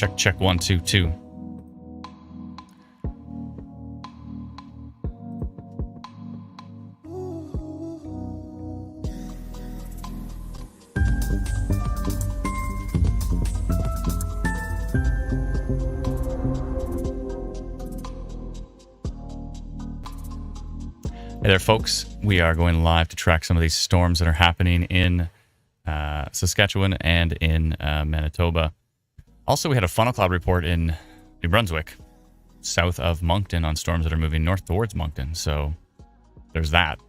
Check, check, 1, 2, 2. Hey there, folks. We are going live to track some of these storms that are happening in Saskatchewan and in Manitoba. Also, we had a funnel cloud report in New Brunswick, south of Moncton, on storms that are moving north towards Moncton. So there's that.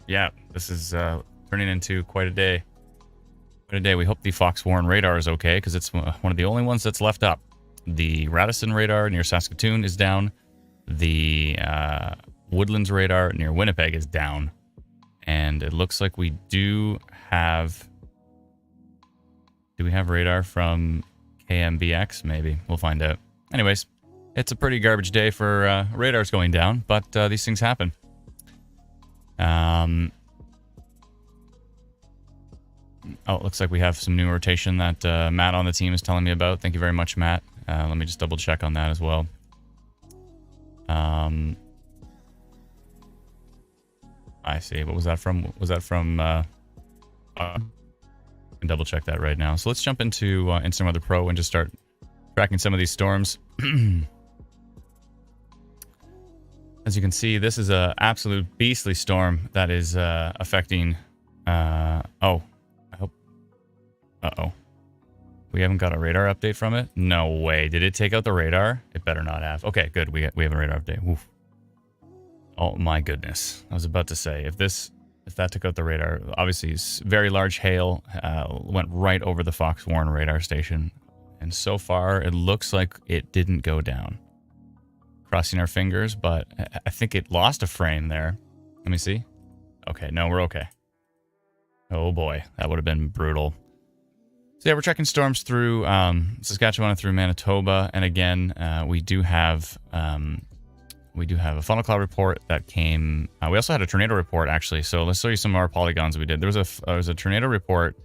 Yeah, this is turning into quite a day. Quite a day. We hope the Fox Warren radar is okay, because it's one of the only ones that's left up. The Radisson radar near Saskatoon is down. The Woodlands radar near Winnipeg is down. And it looks like we do have... Do we have radar from KMBX? Maybe. We'll find out. Anyways, it's a pretty garbage day for radars going down, but these things happen. Oh, it looks like we have some new rotation that Matt on the team is telling me about. Thank you very much, Matt. Let me just double check on that as well. I see. What was that from? Was that from... I can double check that right now. So let's jump into Instant Weather Pro and just start tracking some of these storms. As you can see, this is an absolute beastly storm that is affecting... oh. I hope... Uh-oh. We haven't got a radar update from it? No way. Did it take out the radar? It better not have. Okay, good. We have a radar update. Woof. Oh my goodness. I was about to say, if that took out the radar, obviously very large hail went right over the Fox Warren radar station. And so far, it looks like it didn't go down. Crossing our fingers, but I think it lost a frame there. Let me see. Okay, no, we're okay. Oh boy, that would have been brutal. So yeah, we're checking storms through Saskatchewan and through Manitoba. And again, we do have a funnel cloud report that came. We also had a tornado report, actually. So let's show you some of our polygons we did. There was a tornado report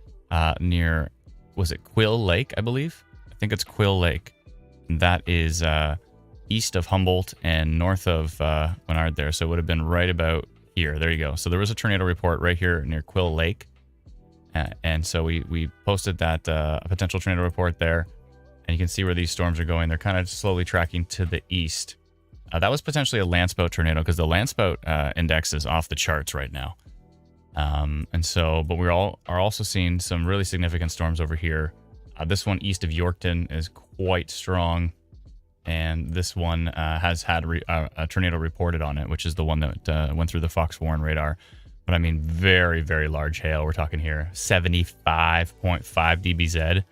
near, was it Quill Lake, I believe? I think it's Quill Lake. That is east of Humboldt and north of Menard there. So it would have been right about here. There you go. So there was a tornado report right here near Quill Lake. And so we posted that a potential tornado report there. And you can see where these storms are going. They're kind of slowly tracking to the east. That was potentially a landspout tornado because the landspout index is off the charts right now. And so, but we are also seeing some really significant storms over here. This one east of Yorkton is quite strong. And this one has had a tornado reported on it, which is the one that went through the Fox Warren radar. But I mean, very, very large hail. We're talking here 75.5 dBz.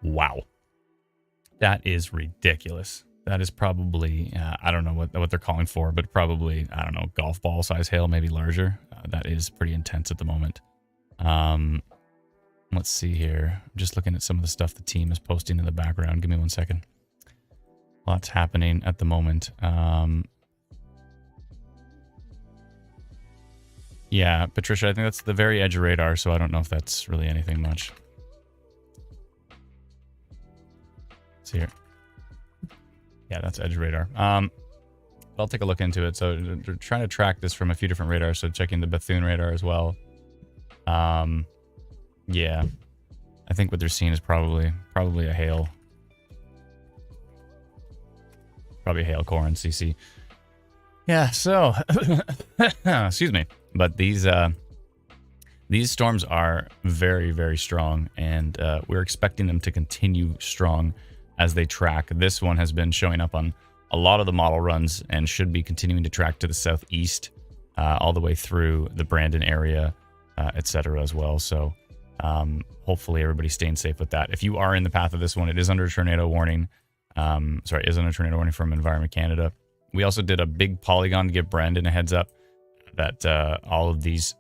Wow. That is ridiculous. That is probably, I don't know what they're calling for, but probably, I don't know, golf ball size hail, maybe larger. That is pretty intense at the moment. Let's see here. I'm just looking at some of the stuff the team is posting in the background. Give me 1 second. Lots happening at the moment. Yeah, Patricia, I think that's the very edge of radar, so I don't know if that's really anything much. Let's see here. Yeah, that's edge radar. I'll take a look into it. So they're trying to track this from a few different radars, so checking the Bethune radar as well. Yeah, I think what they're seeing is probably a hail. Probably a hail core in CC. Yeah, so excuse me. But these storms are very, very strong, and we're expecting them to continue strong as they track. This one has been showing up on a lot of the model runs and should be continuing to track to the southeast all the way through the Brandon area, etc. as well. So hopefully everybody's staying safe with that. If you are in the path of this one, it is under tornado warning. Is under tornado warning from Environment Canada. We also did a big polygon to give Brandon a heads up that all of these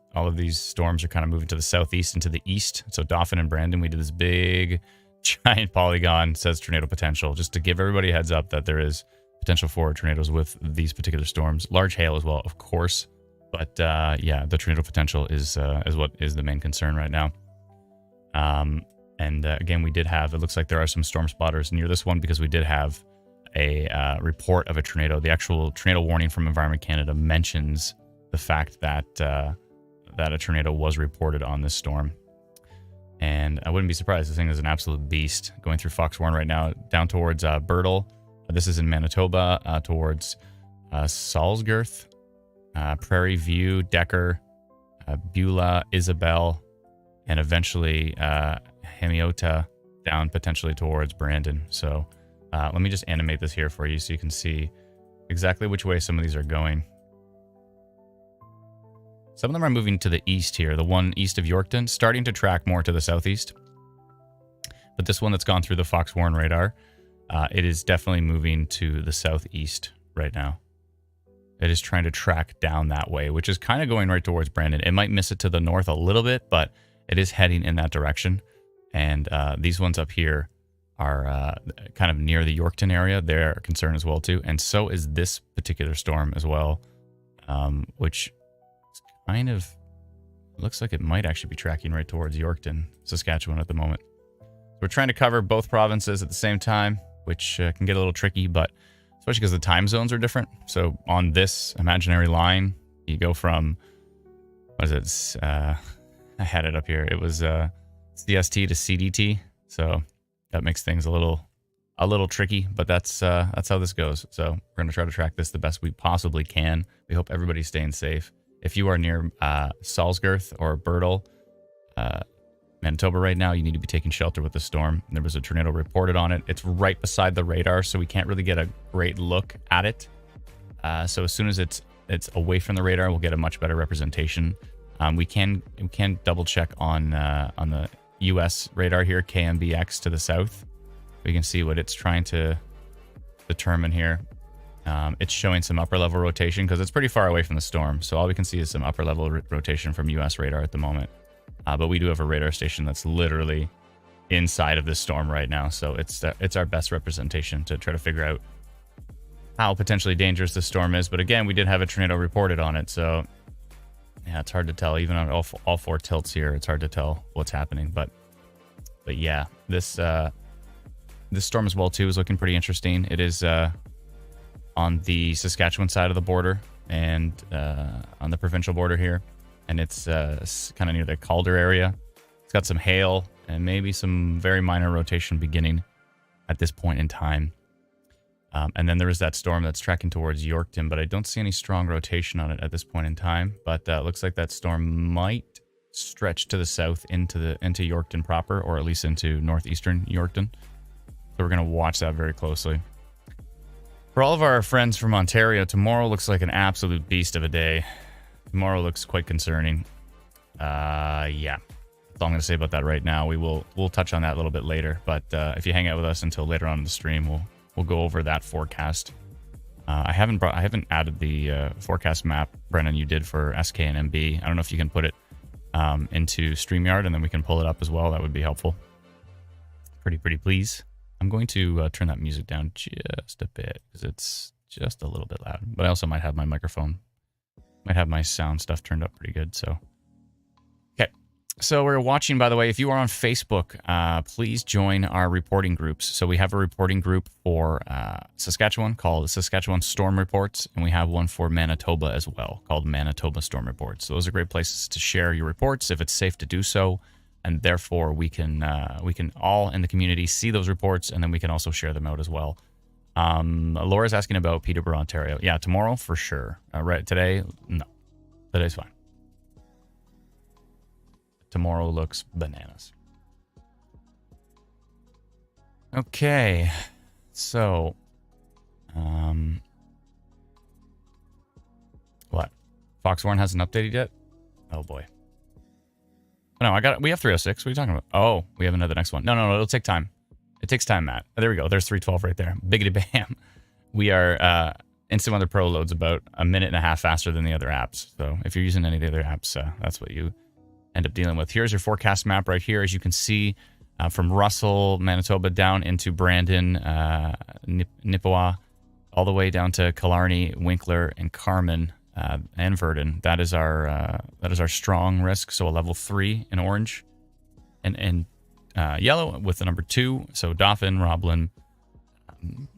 storms are kind of moving to the southeast and to the east. So Dauphin and Brandon, we did this big giant polygon, says tornado potential, just to give everybody a heads up that there is potential for tornadoes with these particular storms. Large hail as well, of course. But yeah, the tornado potential is what is the main concern right now. And again, we did have, it looks like there are some storm spotters near this one because we did have a report of a tornado. The actual tornado warning from Environment Canada mentions the fact that that a tornado was reported on this storm. And I wouldn't be surprised. This thing is an absolute beast going through Foxwarren right now, down towards Birtle. This is in Manitoba, towards Salzgirth, Prairie View, Decker, Beulah, Isabel, and eventually Hemiota down potentially towards Brandon. So let me just animate this here for you so you can see exactly which way some of these are going. Some of them are moving to the east here. The one east of Yorkton, starting to track more to the southeast. But this one that's gone through the Foxwarren radar, it is definitely moving to the southeast right now. It is trying to track down that way, which is kind of going right towards Brandon. It might miss it to the north a little bit, but it is heading in that direction. And these ones up here are kind of near the Yorkton area. They're a concern as well, too. And so is this particular storm as well, which kind of looks like it might actually be tracking right towards Yorkton, Saskatchewan at the moment. We're trying to cover both provinces at the same time, which can get a little tricky, but especially because the time zones are different. So on this imaginary line, you go from, what is it? I had it up here. It was CST to CDT. So that makes things a little tricky, but that's how this goes. So we're going to try to track this the best we possibly can. We hope everybody's staying safe. If you are near Salzgirth or Birtle, Manitoba right now, you need to be taking shelter with the storm. There was a tornado reported on it. It's right beside the radar, so we can't really get a great look at it. So as soon as it's away from the radar, we'll get a much better representation. We can double check on the U.S. radar here, KMBX to the south. We can see what it's trying to determine here. It's showing some upper level rotation because it's pretty far away from the storm. So all we can see is some upper level rotation from U.S. radar at the moment. But we do have a radar station that's literally inside of this storm right now. So it's our best representation to try to figure out how potentially dangerous this storm is. But again, we did have a tornado reported on it. So yeah, it's hard to tell. Even on all four tilts here, it's hard to tell what's happening. But yeah, this storm as well too is looking pretty interesting. It is on the Saskatchewan side of the border and on the provincial border here. And it's kind of near the Calder area. It's got some hail and maybe some very minor rotation beginning at this point in time. And then there is that storm that's tracking towards Yorkton, but I don't see any strong rotation on it at this point in time. But it looks like that storm might stretch to the south into Yorkton proper, or at least into northeastern Yorkton. So we're going to watch that very closely. For all of our friends from Ontario, tomorrow looks like an absolute beast of a day. Tomorrow looks quite concerning. Yeah, that's all I'm going to say about that right now. We'll touch on that a little bit later. But if you hang out with us until later on in the stream, we'll go over that forecast. I haven't added the forecast map, Brennan, you did for SK and MB. I don't know if you can put it into StreamYard and then we can pull it up as well. That would be helpful. Pretty please. I'm going to turn that music down just a bit because it's just a little bit loud. But I also might have my microphone, might have my sound stuff turned up pretty good. So, okay. So we're watching, by the way, if you are on Facebook, please join our reporting groups. So we have a reporting group for Saskatchewan called Saskatchewan Storm Reports, and we have one for Manitoba as well called Manitoba Storm Reports. So those are great places to share your reports if it's safe to do so. And therefore, we can all in the community see those reports, and then we can also share them out as well. Laura's asking about Peterborough, Ontario. Yeah, tomorrow for sure. Right, today, no. Today's fine. Tomorrow looks bananas. Okay, so, what? Foxwarren hasn't updated yet? Oh boy. No, we have 306. What are you talking about? Oh, we have another next one. No, it'll take time. It takes time, Matt. There we go. There's 312 right there. Biggity bam. We are, Instant Weather Pro loads about a minute and a half faster than the other apps. So if you're using any of the other apps, that's what you end up dealing with. Here's your forecast map right here. As you can see, from Russell, Manitoba, down into Brandon, Nipawin, all the way down to Killarney, Winkler, and Carman. And Verdun. That is our strong risk. So a level 3 in orange, and yellow with the number 2. So Dauphin, Roblin,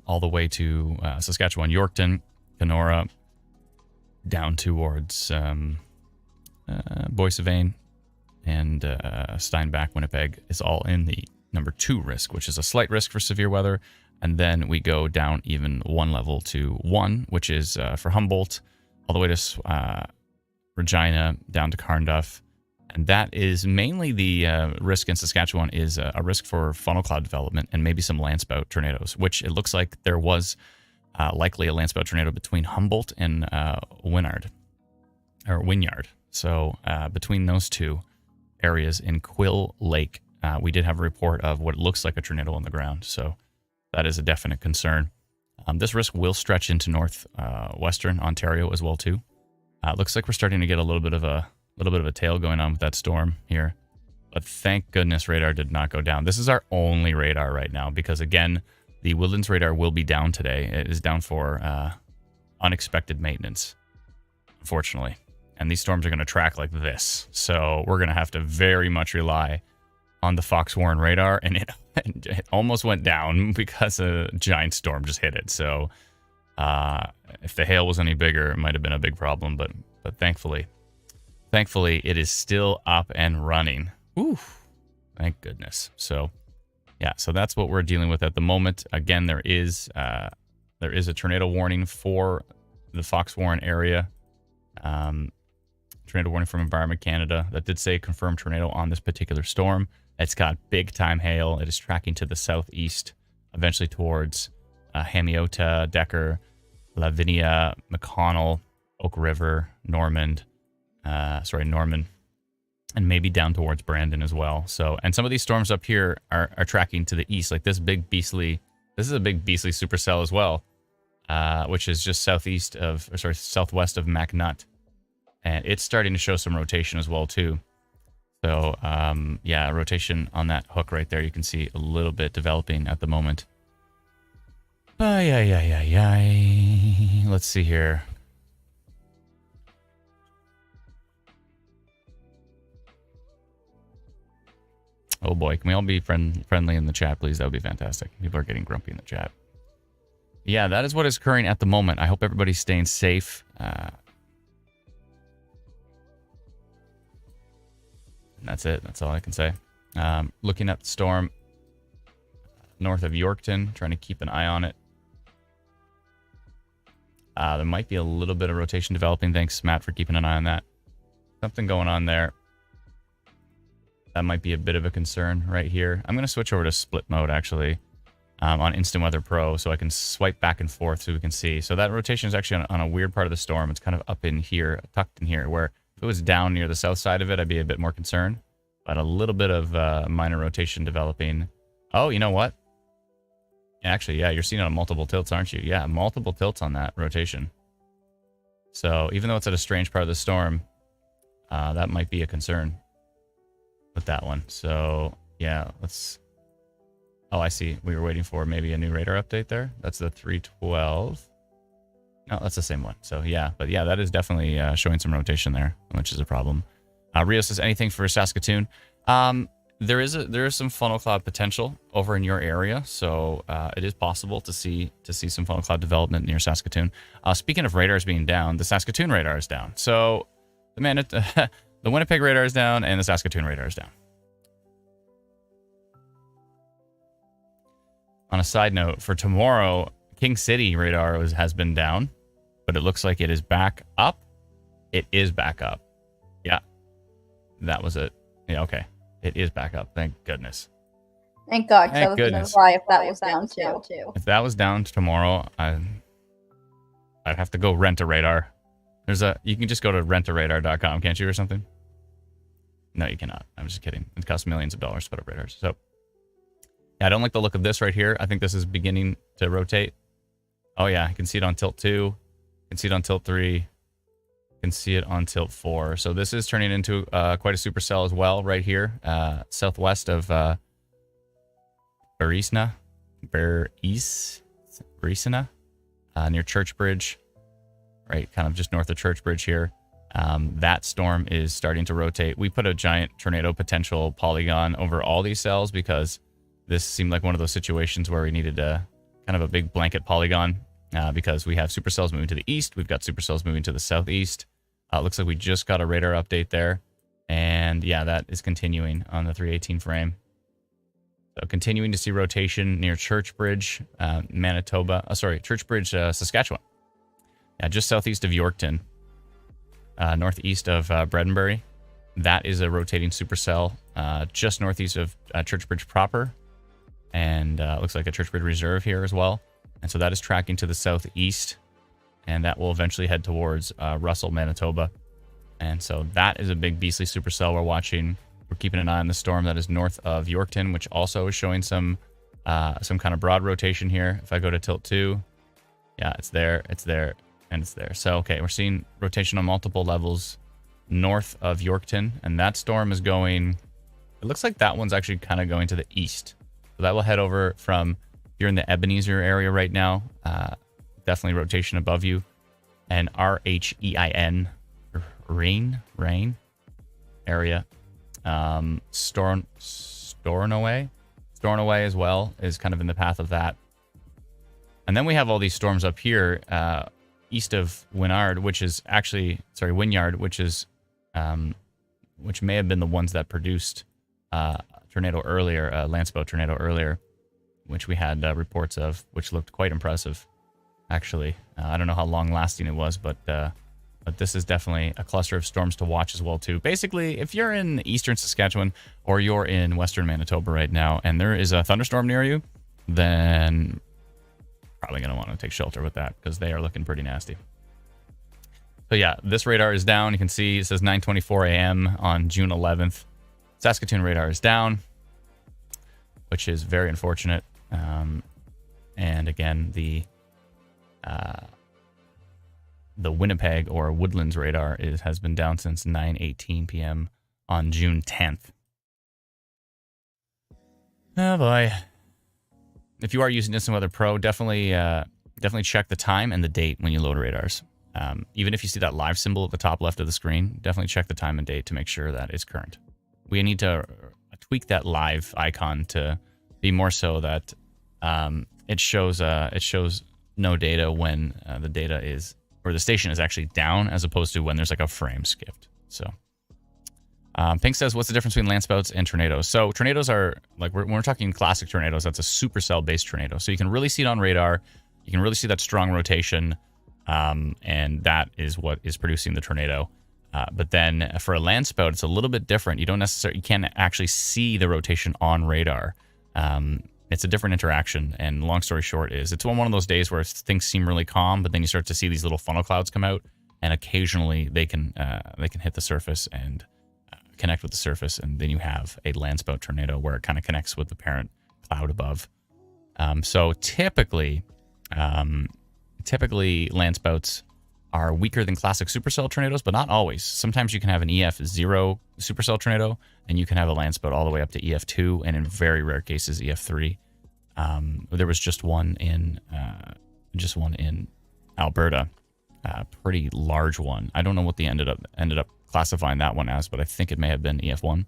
all the way to Saskatchewan, Yorkton, Kenora, down towards Boissevain and Steinbach, Winnipeg is all in the number 2 risk, which is a slight risk for severe weather. And then we go down even one level to 1, which is for Humboldt, all the way to Regina, down to Carnduff. And that is mainly the risk in Saskatchewan is a risk for funnel cloud development and maybe some landspout tornadoes, which it looks like there was likely a landspout tornado between Humboldt and Wynyard. So between those two areas in Quill Lake, we did have a report of what looks like a tornado on the ground. So that is a definite concern. This risk will stretch into northwestern Ontario as well too. Looks like we're starting to get a little bit of a tail going on with that storm here. But thank goodness radar did not go down. This is our only radar right now because, again, the Woodlands radar will be down today. It is down for unexpected maintenance, unfortunately. And these storms are going to track like this. So we're going to have to very much rely on the Fox Warren radar. And it almost went down because a giant storm just hit it. So if the hail was any bigger, it might have been a big problem. But thankfully, it is still up and running. Ooh, thank goodness. So, yeah, so that's what we're dealing with at the moment. Again, there is a tornado warning for the Fox Warren area. Tornado warning from Environment Canada that did say confirmed tornado on this particular storm. It's got big time hail. It is tracking to the southeast, eventually towards Hamiota, Decker, Lavinia, McConnell, Oak River, Norman, and maybe down towards Brandon as well. So, and some of these storms up here are tracking to the east, like this is a big beastly supercell as well, which is just southwest of MacNut. And it's starting to show some rotation as well too. So, yeah, rotation on that hook right there. You can see a little bit developing at the moment. Let's see here. Oh boy, can we all be friendly in the chat, please? That would be fantastic. People are getting grumpy in the chat. Yeah, that is what is occurring at the moment. I hope everybody's staying safe. And that's it. That's all I can say. Looking at the storm north of Yorkton, trying to keep an eye on it. There might be a little bit of rotation developing. Thanks, Matt, for keeping an eye on that. Something going on there. That might be a bit of a concern right here. I'm going to switch over to split mode, actually, on Instant Weather Pro, so I can swipe back and forth so we can see. So that rotation is actually on a weird part of the storm. It's kind of up in here, tucked in here, where if it was down near the south side of it, I'd be a bit more concerned. But a little bit of minor rotation developing. Oh, you know what? Actually, yeah, you're seeing it on multiple tilts, aren't you? Yeah, multiple tilts on that rotation. So even though it's at a strange part of the storm, that might be a concern with that one. So yeah, let's... Oh, I see. We were waiting for maybe a new radar update there. That's the 312. No, that's the same one. So yeah, but yeah, that is definitely showing some rotation there, which is a problem. Rio says anything for Saskatoon. There is some funnel cloud potential over in your area, so it is possible to see some funnel cloud development near Saskatoon. Speaking of radars being down, the Saskatoon radar is down. So the Winnipeg radar is down and the Saskatoon radar is down. On a side note, for tomorrow, King City radar has been down, but it looks like it is back up. It is back up. Yeah, that was it. Yeah, okay. It is back up. Thank goodness. Thank God, because I was going to cry if that was down too. If that was down tomorrow, I'd have to go rent a radar. You can just go to rentaradar.com, can't you, or something? No, you cannot. I'm just kidding. It costs millions of dollars to put up radars. So, yeah, I don't like the look of this right here. I think this is beginning to rotate. Oh, yeah, I can see it on tilt 2. You can see it on tilt 3. Can see it on tilt 4. So this is turning into quite a supercell as well right here, southwest of Beresna, near Church Bridge, right, kind of just north of Church Bridge here. That storm is starting to rotate. We put a giant tornado potential polygon over all these cells because this seemed like one of those situations where we needed a kind of a big blanket polygon because we have supercells moving to the east. We've got supercells moving to the southeast. Looks like we just got a radar update there. And yeah, that is continuing on the 318 frame. So continuing to see rotation near Churchbridge, Manitoba. Churchbridge, Saskatchewan. Yeah, just southeast of Yorkton. Northeast of Bredenbury. That is a rotating supercell just northeast of Churchbridge proper. And looks like a Churchbridge reserve here as well. And so that is tracking to the southeast. And that will eventually head towards Russell, Manitoba. And so that is a big beastly supercell we're watching. We're keeping an eye on the storm that is north of Yorkton, which also is showing some kind of broad rotation here. If I go to tilt 2, yeah, it's there, and it's there. So, okay, we're seeing rotation on multiple levels north of Yorkton, and that storm is going, it looks like that one's actually kind of going to the east. So that will head over from, you're in the Ebenezer area right now, definitely rotation above you, and RHEIN, rain area. Stornoway as well is kind of in the path of that. And then we have all these storms up here, east of Wynyard, which is actually, Wynyard, which is, which may have been the ones that produced tornado earlier, Lancebow tornado earlier, which we had reports of, which looked quite impressive, actually. I don't know how long lasting it was, but this is definitely a cluster of storms to watch as well, too. Basically, if you're in eastern Saskatchewan or you're in western Manitoba right now and there is a thunderstorm near you, then probably going to want to take shelter with that because they are looking pretty nasty. So yeah, this radar is down. You can see it says 9:24 a.m. on June 11th. Saskatoon radar is down, which is very unfortunate. And again, the Winnipeg or Woodlands radar has been down since 9:18 p.m. on June 10th. Oh boy. If you are using Distant Weather Pro, definitely check the time and the date when you load radars. Even if you see that live symbol at the top left of the screen, definitely check the time and date to make sure that it's current. We need to tweak that live icon to be more so that it shows no data when the data is, or the station is actually down, as opposed to when there's like a frame skipped. So Pink says, what's the difference between landspouts and tornadoes? So tornadoes are, like, when we're talking classic tornadoes, that's a supercell-based tornado. So you can really see it on radar. You can really see that strong rotation, and that is what is producing the tornado. But then for a landspout, it's a little bit different. You can't actually see the rotation on radar. It's a different interaction. And long story short is, it's one of those days where things seem really calm, but then you start to see these little funnel clouds come out, and occasionally they can hit the surface and connect with the surface, and then you have a landspout tornado where it kind of connects with the parent cloud above. So typically landspouts are weaker than classic supercell tornadoes, but not always. Sometimes you can have an EF0 supercell tornado, and you can have a landspout all the way up to EF2, and in very rare cases EF3. There was just one in Alberta, a pretty large one. I don't know what they ended up classifying that one as, but I think it may have been EF1.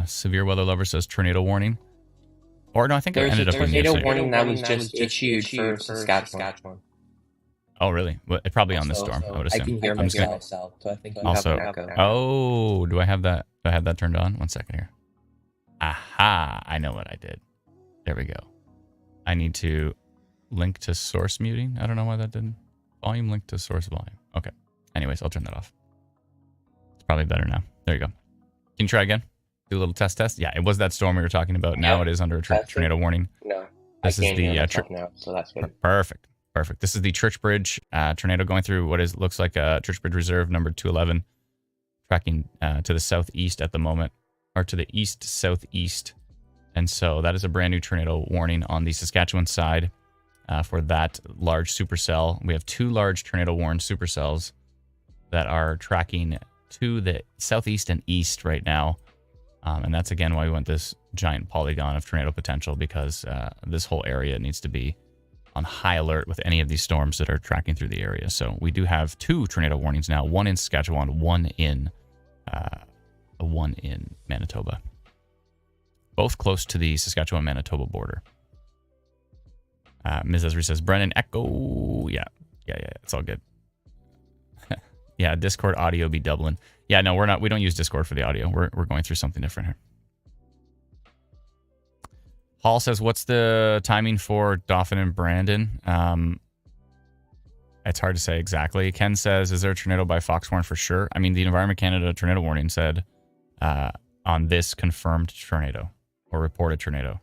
Severe Weather Lover says tornado warning. Or no, I think it ended up with tornado warning that was just issued for Saskatchewan. Oh, really? Well, probably on this storm, I would assume. I can hear myself, so I think you also, have an echo. Oh, do I have that turned on? One second here. Aha, I know what I did. There we go. I need to link to source muting. I don't know why that didn't. Volume link to source volume. Okay. Anyways, I'll turn that off. It's probably better now. There you go. Can you try again? Do a little test. Yeah, it was that storm we were talking about. Now it is under a tornado warning. No, this is the now, so that's good. Perfect. This is the Churchbridge tornado going through what looks like a Churchbridge Reserve number 211, tracking to the southeast at the moment, or to the east southeast, and so that is a brand new tornado warning on the Saskatchewan side for that large supercell. We have two large tornado warned supercells that are tracking to the southeast and east right now. And that's, again, why we want this giant polygon of tornado potential, because this whole area needs to be on high alert with any of these storms that are tracking through the area. So we do have 2 tornado warnings now, one in Saskatchewan, one in Manitoba. Both close to the Saskatchewan-Manitoba border. Ms. Esri says, Brennan, echo. Yeah, it's all good. Yeah, Discord audio be Dublin. Yeah, no, we don't use Discord for the audio. We're going through something different here. Hall says, what's the timing for Dauphin and Brandon? It's hard to say exactly. Ken says, is there a tornado by Foxhorn for sure? I mean, the Environment Canada tornado warning said on this confirmed tornado or reported tornado.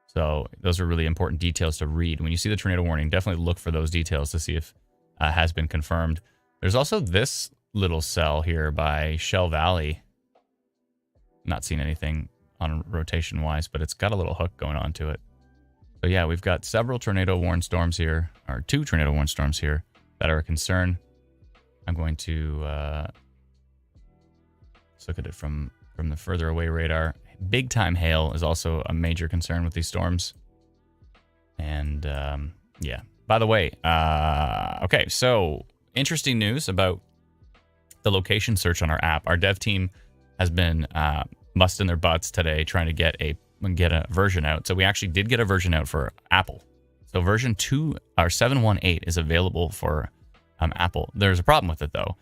So those are really important details to read. When you see the tornado warning, definitely look for those details to see if it has been confirmed. There's also this little cell here by Shell Valley. Not seen anything on rotation wise, but it's got a little hook going on to it. So yeah, we've got several tornado warned storms here, or 2 tornado warned storms here that are a concern. I'm going to let's look at it from the further away radar. Big time hail is also a major concern with these storms. And yeah, by the way, okay, so interesting news about the location search on our app. Our dev team has been busting their butts today trying to get a version out. So we actually did get a version out for Apple. So version 2 or 7.18 is available for Apple. There's a problem with it though.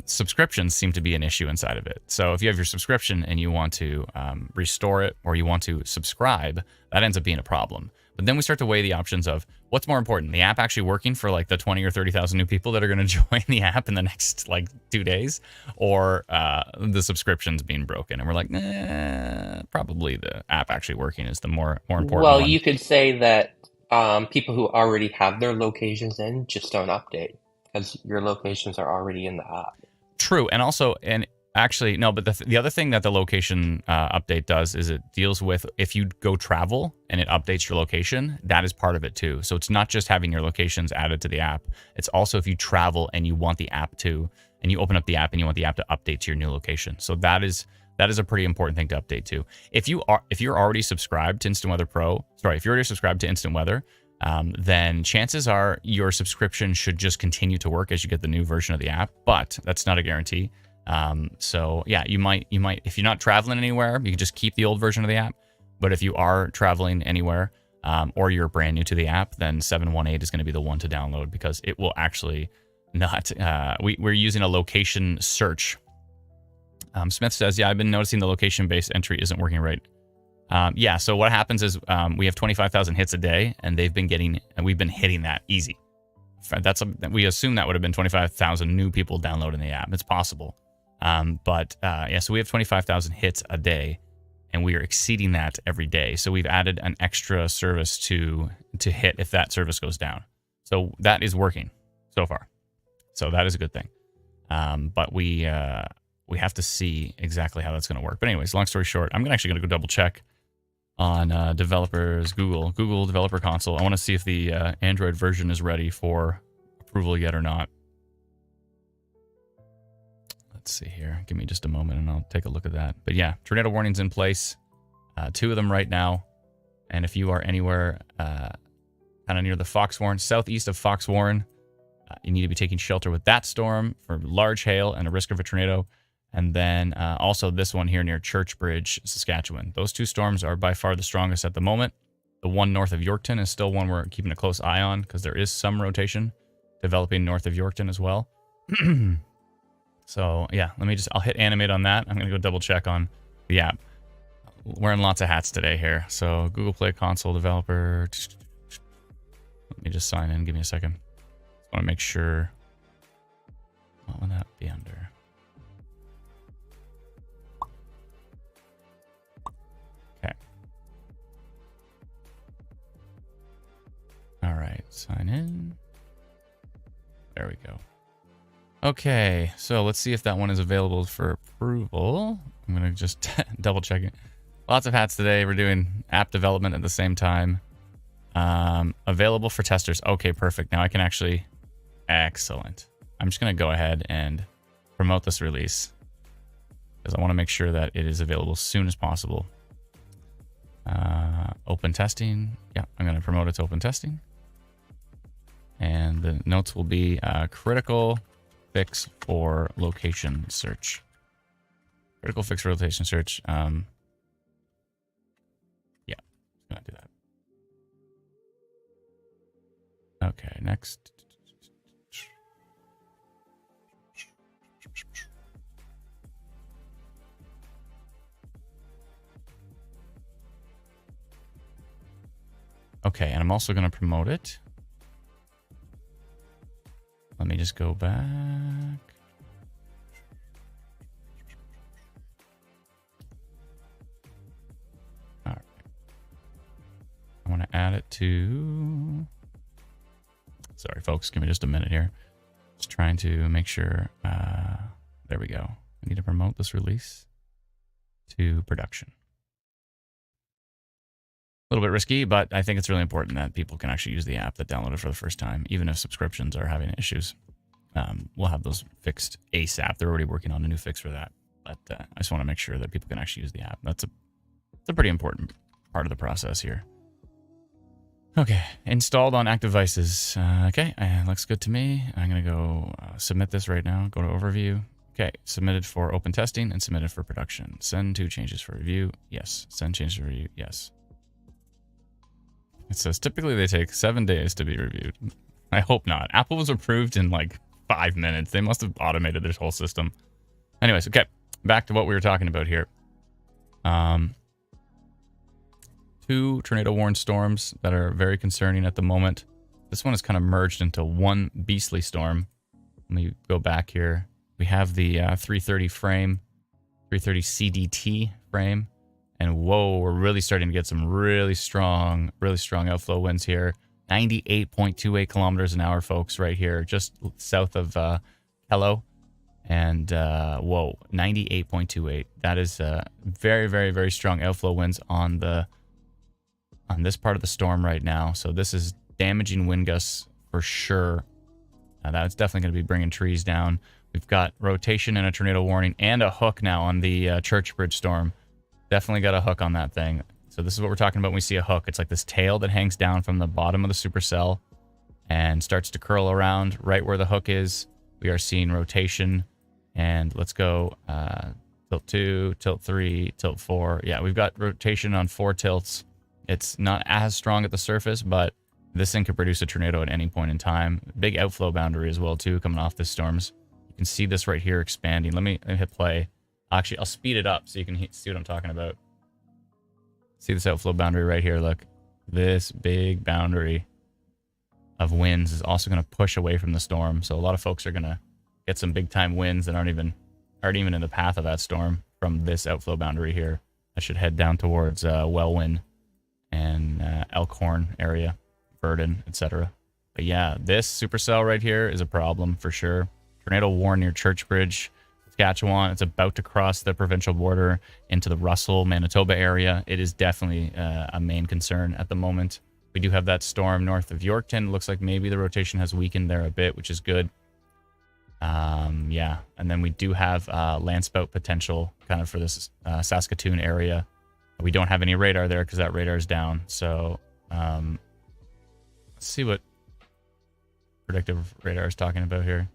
Subscriptions seem to be an issue inside of it. So if you have your subscription and you want to restore it or you want to subscribe, that ends up being a problem. But then we start to weigh the options of what's more important, the app actually working for like the 20 or 30,000 new people that are going to join the app in the next like 2 days, or the subscriptions being broken. And we're like, probably the app actually working is the more important Well, one. you could say that people who already have their locations in just don't update because your locations are already in the app. True. And also, and actually, no, but the other thing that the location update does is it deals with if you go travel and it updates your location, that is part of it too. So it's not just having your locations added to the app. It's also if you travel and you want the app to, and you open up the app and you want the app to update to your new location. So that is a pretty important thing to update to. If you're already subscribed to Instant Weather Pro, if you're already subscribed to Instant Weather, then chances are your subscription should just continue to work as you get the new version of the app, but that's not a guarantee. So yeah, you might, if you're not traveling anywhere, you can just keep the old version of the app. But if you are traveling anywhere, or you're brand new to the app, then 7.18 is going to be the one to download because it will actually not, we're using a location search. Smith says, yeah, I've been noticing the location-based entry isn't working right. Yeah, so what happens is we have 25,000 hits a day, and we've been hitting that easy. We assume that would have been 25,000 new people downloading the app. It's possible. Yeah, so we have 25,000 hits a day, and we are exceeding that every day. So we've added an extra service to hit if that service goes down. So that is working so far. So that is a good thing. But we have to see exactly how that's going to work. But anyways, long story short, I'm actually going to go double check on developers, Google Developer Console. I want to see if the Android version is ready for approval yet or not. Let's see here. Give me just a moment and I'll take a look at that. But yeah, tornado warnings in place. 2 of them right now. And if you are anywhere kind of near the Foxhorn, southeast of Foxhorn, you need to be taking shelter with that storm for large hail and a risk of a tornado. And then also this one here near Churchbridge, Saskatchewan. Those 2 storms are by far the strongest at the moment. The one north of Yorkton is still one we're keeping a close eye on because there is some rotation developing north of Yorkton as well. So yeah, I'll hit animate on that. I'm going to go double check on the app. Wearing lots of hats today here. So Google Play Console developer. Let me just sign in. Give me a second. I want to make sure. What would that be under? Okay. All right. Sign in. There we go. Okay. So let's see if that one is available for approval. I'm going to just double check it. Lots of hats today. We're doing app development at the same time. Available for testers. Okay, perfect. Now I can actually... Excellent. I'm just going to go ahead and promote this release because I want to make sure that it is available as soon as possible. Open testing. Yeah, I'm going to promote it to open testing. And the notes will be critical fix for location search. Critical fix for location search. Yeah, I'm gonna do that. Okay, next. Okay, and I'm also going to promote it. Let me just go back. All right. I want to add it to... Sorry, folks. Give me just a minute here. Just trying to make sure... there we go. I need to promote this release to production. A little bit risky, but I think it's really important that people can actually use the app that downloaded for the first time, even if subscriptions are having issues. We'll have those fixed ASAP. They're already working on a new fix for that, but I just want to make sure that people can actually use the app. It's a pretty important part of the process here. Okay, installed on active devices. Okay, looks good to me. I'm going to go submit this right now. Go to overview. Okay, submitted for open testing and submitted for production. Send to changes for review. Yes. Send changes for review. Yes. It says typically they take 7 days to be reviewed. I hope not. Apple was approved in like 5 minutes. They must have automated this whole system. Anyways, okay. Back to what we were talking about here. 2 tornado-warned storms that are very concerning at the moment. This one is kind of merged into one beastly storm. Let me go back here. We have the 330 frame, 330 CDT frame. And whoa, we're really starting to get some really strong outflow winds here. 98.28 kilometers an hour, folks, right here, just south of Hello. And whoa, 98.28. That is very, very, very strong outflow winds on this part of the storm right now. So this is damaging wind gusts for sure. That's definitely going to be bringing trees down. We've got rotation and a tornado warning and a hook now on the Church Bridge storm. Definitely got a hook on that thing. So this is what we're talking about when we see a hook. It's like this tail that hangs down from the bottom of the supercell and starts to curl around right where the hook is. We are seeing rotation. And let's go tilt 2, tilt 3, tilt 4. Yeah, we've got rotation on 4 tilts. It's not as strong at the surface, but this thing could produce a tornado at any point in time. Big outflow boundary as well, too, coming off the storms. You can see this right here expanding. Let me hit play. Actually, I'll speed it up so you can see what I'm talking about. See this outflow boundary right here. Look, this big boundary of winds is also going to push away from the storm. So a lot of folks are going to get some big time winds that aren't even in the path of that storm from this outflow boundary here. I should head down towards Welwyn and Elkhorn area, Verdon, etc. But yeah, this supercell right here is a problem for sure. Tornado warn near Church Bridge, Saskatchewan. It's about to cross the provincial border into the Russell, Manitoba area. It is definitely a main concern at the moment. We do have that storm north of Yorkton. Looks like maybe the rotation has weakened there a bit, which is good. Yeah, and then we do have landspout potential kind of for this Saskatoon area. We don't have any radar there because that radar is down. So let's see what predictive radar is talking about here.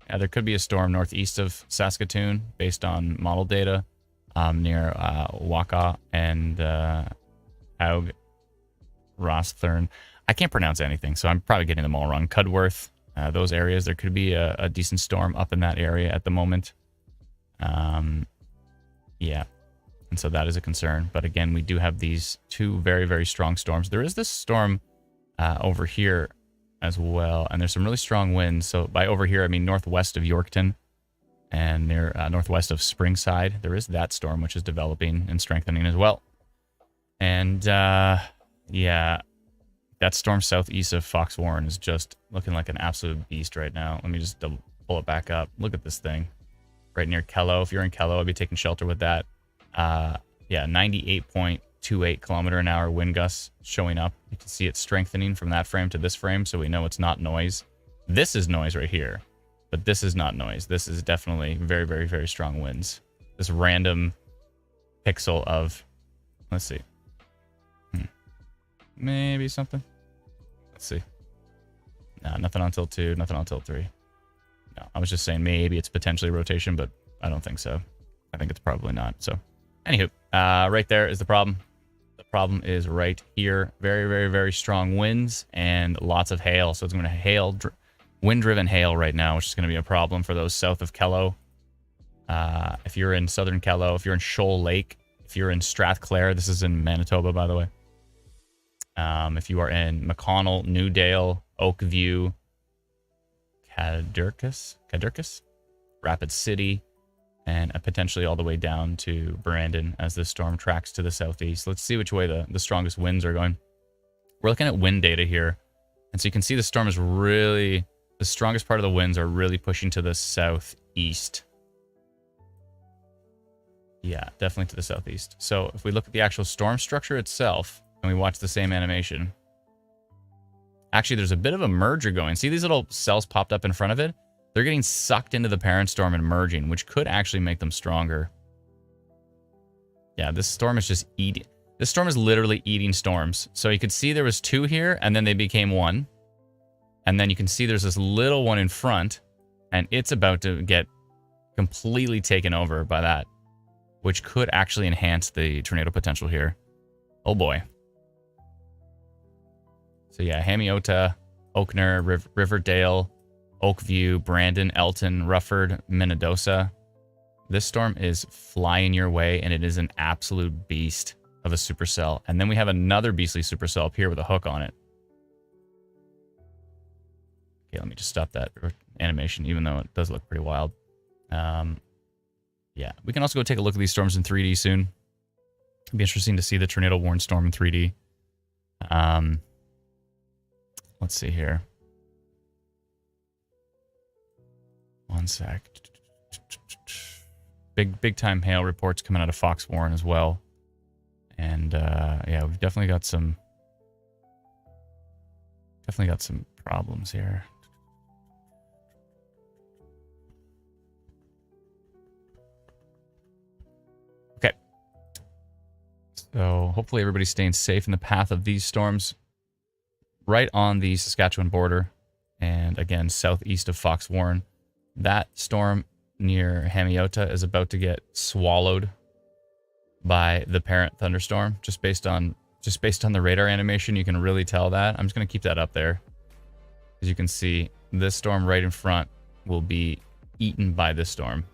Yeah, there could be a storm northeast of Saskatoon based on model data near Waka and Haug, Rosthern. I can't pronounce anything, so I'm probably getting them all wrong. Cudworth, those areas. There could be a decent storm up in that area at the moment. Yeah, and so that is a concern. But again, we do have these 2 very, very strong storms. There is this storm over here as well, and there's some really strong winds. So by over here, I mean northwest of Yorkton and near northwest of Springside. There is that storm which is developing and strengthening as well. And yeah, that storm southeast of Fox Warren is just looking like an absolute beast right now. Let me just pull it back up. Look at this thing right near Kello. If you're in Kello, I'd be taking shelter with that. Yeah, 98.28 kilometer an hour wind gusts showing up. You can see it strengthening from that frame to this frame, so we know it's not noise. This is noise right here, but this is not noise. This is definitely very, very, very strong winds. This random pixel of, let's see, maybe something. Let's see. No, nothing on tilt 2, nothing on tilt 3. No, I was just saying maybe it's potentially rotation, but I don't think so. I think it's probably not. So, anywho, right there is the problem. The problem is right here. Very, very, very strong winds and lots of hail. So it's going to hail, wind-driven hail right now, which is going to be a problem for those south of Kello. If you're in southern Kello, if you're in Shoal Lake, if you're in Strathclair, this is in Manitoba, by the way. If you are in McConnell, Newdale, Oakview, Cadurkis, Rapid City, and potentially all the way down to Brandon as the storm tracks to the southeast. Let's see which way the strongest winds are going. We're looking at wind data here. And so you can see the storm is really, the strongest part of the winds are really pushing to the southeast. Yeah, definitely to the southeast. So if we look at the actual storm structure itself, and we watch the same animation, actually there's a bit of a merger going. See these little cells popped up in front of it? They're getting sucked into the parent storm and merging, which could actually make them stronger. Yeah, this storm is just eating. This storm is literally eating storms. So you could see there was 2 here, and then they became 1. And then you can see there's this little one in front, and it's about to get completely taken over by that, which could actually enhance the tornado potential here. Oh boy. So yeah, Hamiota, Oakner, Riverdale, Oakview, Brandon, Elton, Rufford, Minnedosa. This storm is flying your way, and it is an absolute beast of a supercell. And then we have another beastly supercell up here with a hook on it. Okay, let me just stop that animation, even though it does look pretty wild. Yeah, we can also go take a look at these storms in 3D soon. It'd be interesting to see the tornado warned storm in 3D. Let's see here. One sec. Big time hail reports coming out of Fox Warren as well. And yeah, we've definitely got some problems here. Okay. So hopefully everybody's staying safe in the path of these storms. Right on the Saskatchewan border, and again, southeast of Fox Warren. That storm near Hamiota is about to get swallowed by the parent thunderstorm. Just based on the radar animation, you can really tell that. I'm just going to keep that up there. As you can see, this storm right in front will be eaten by this storm.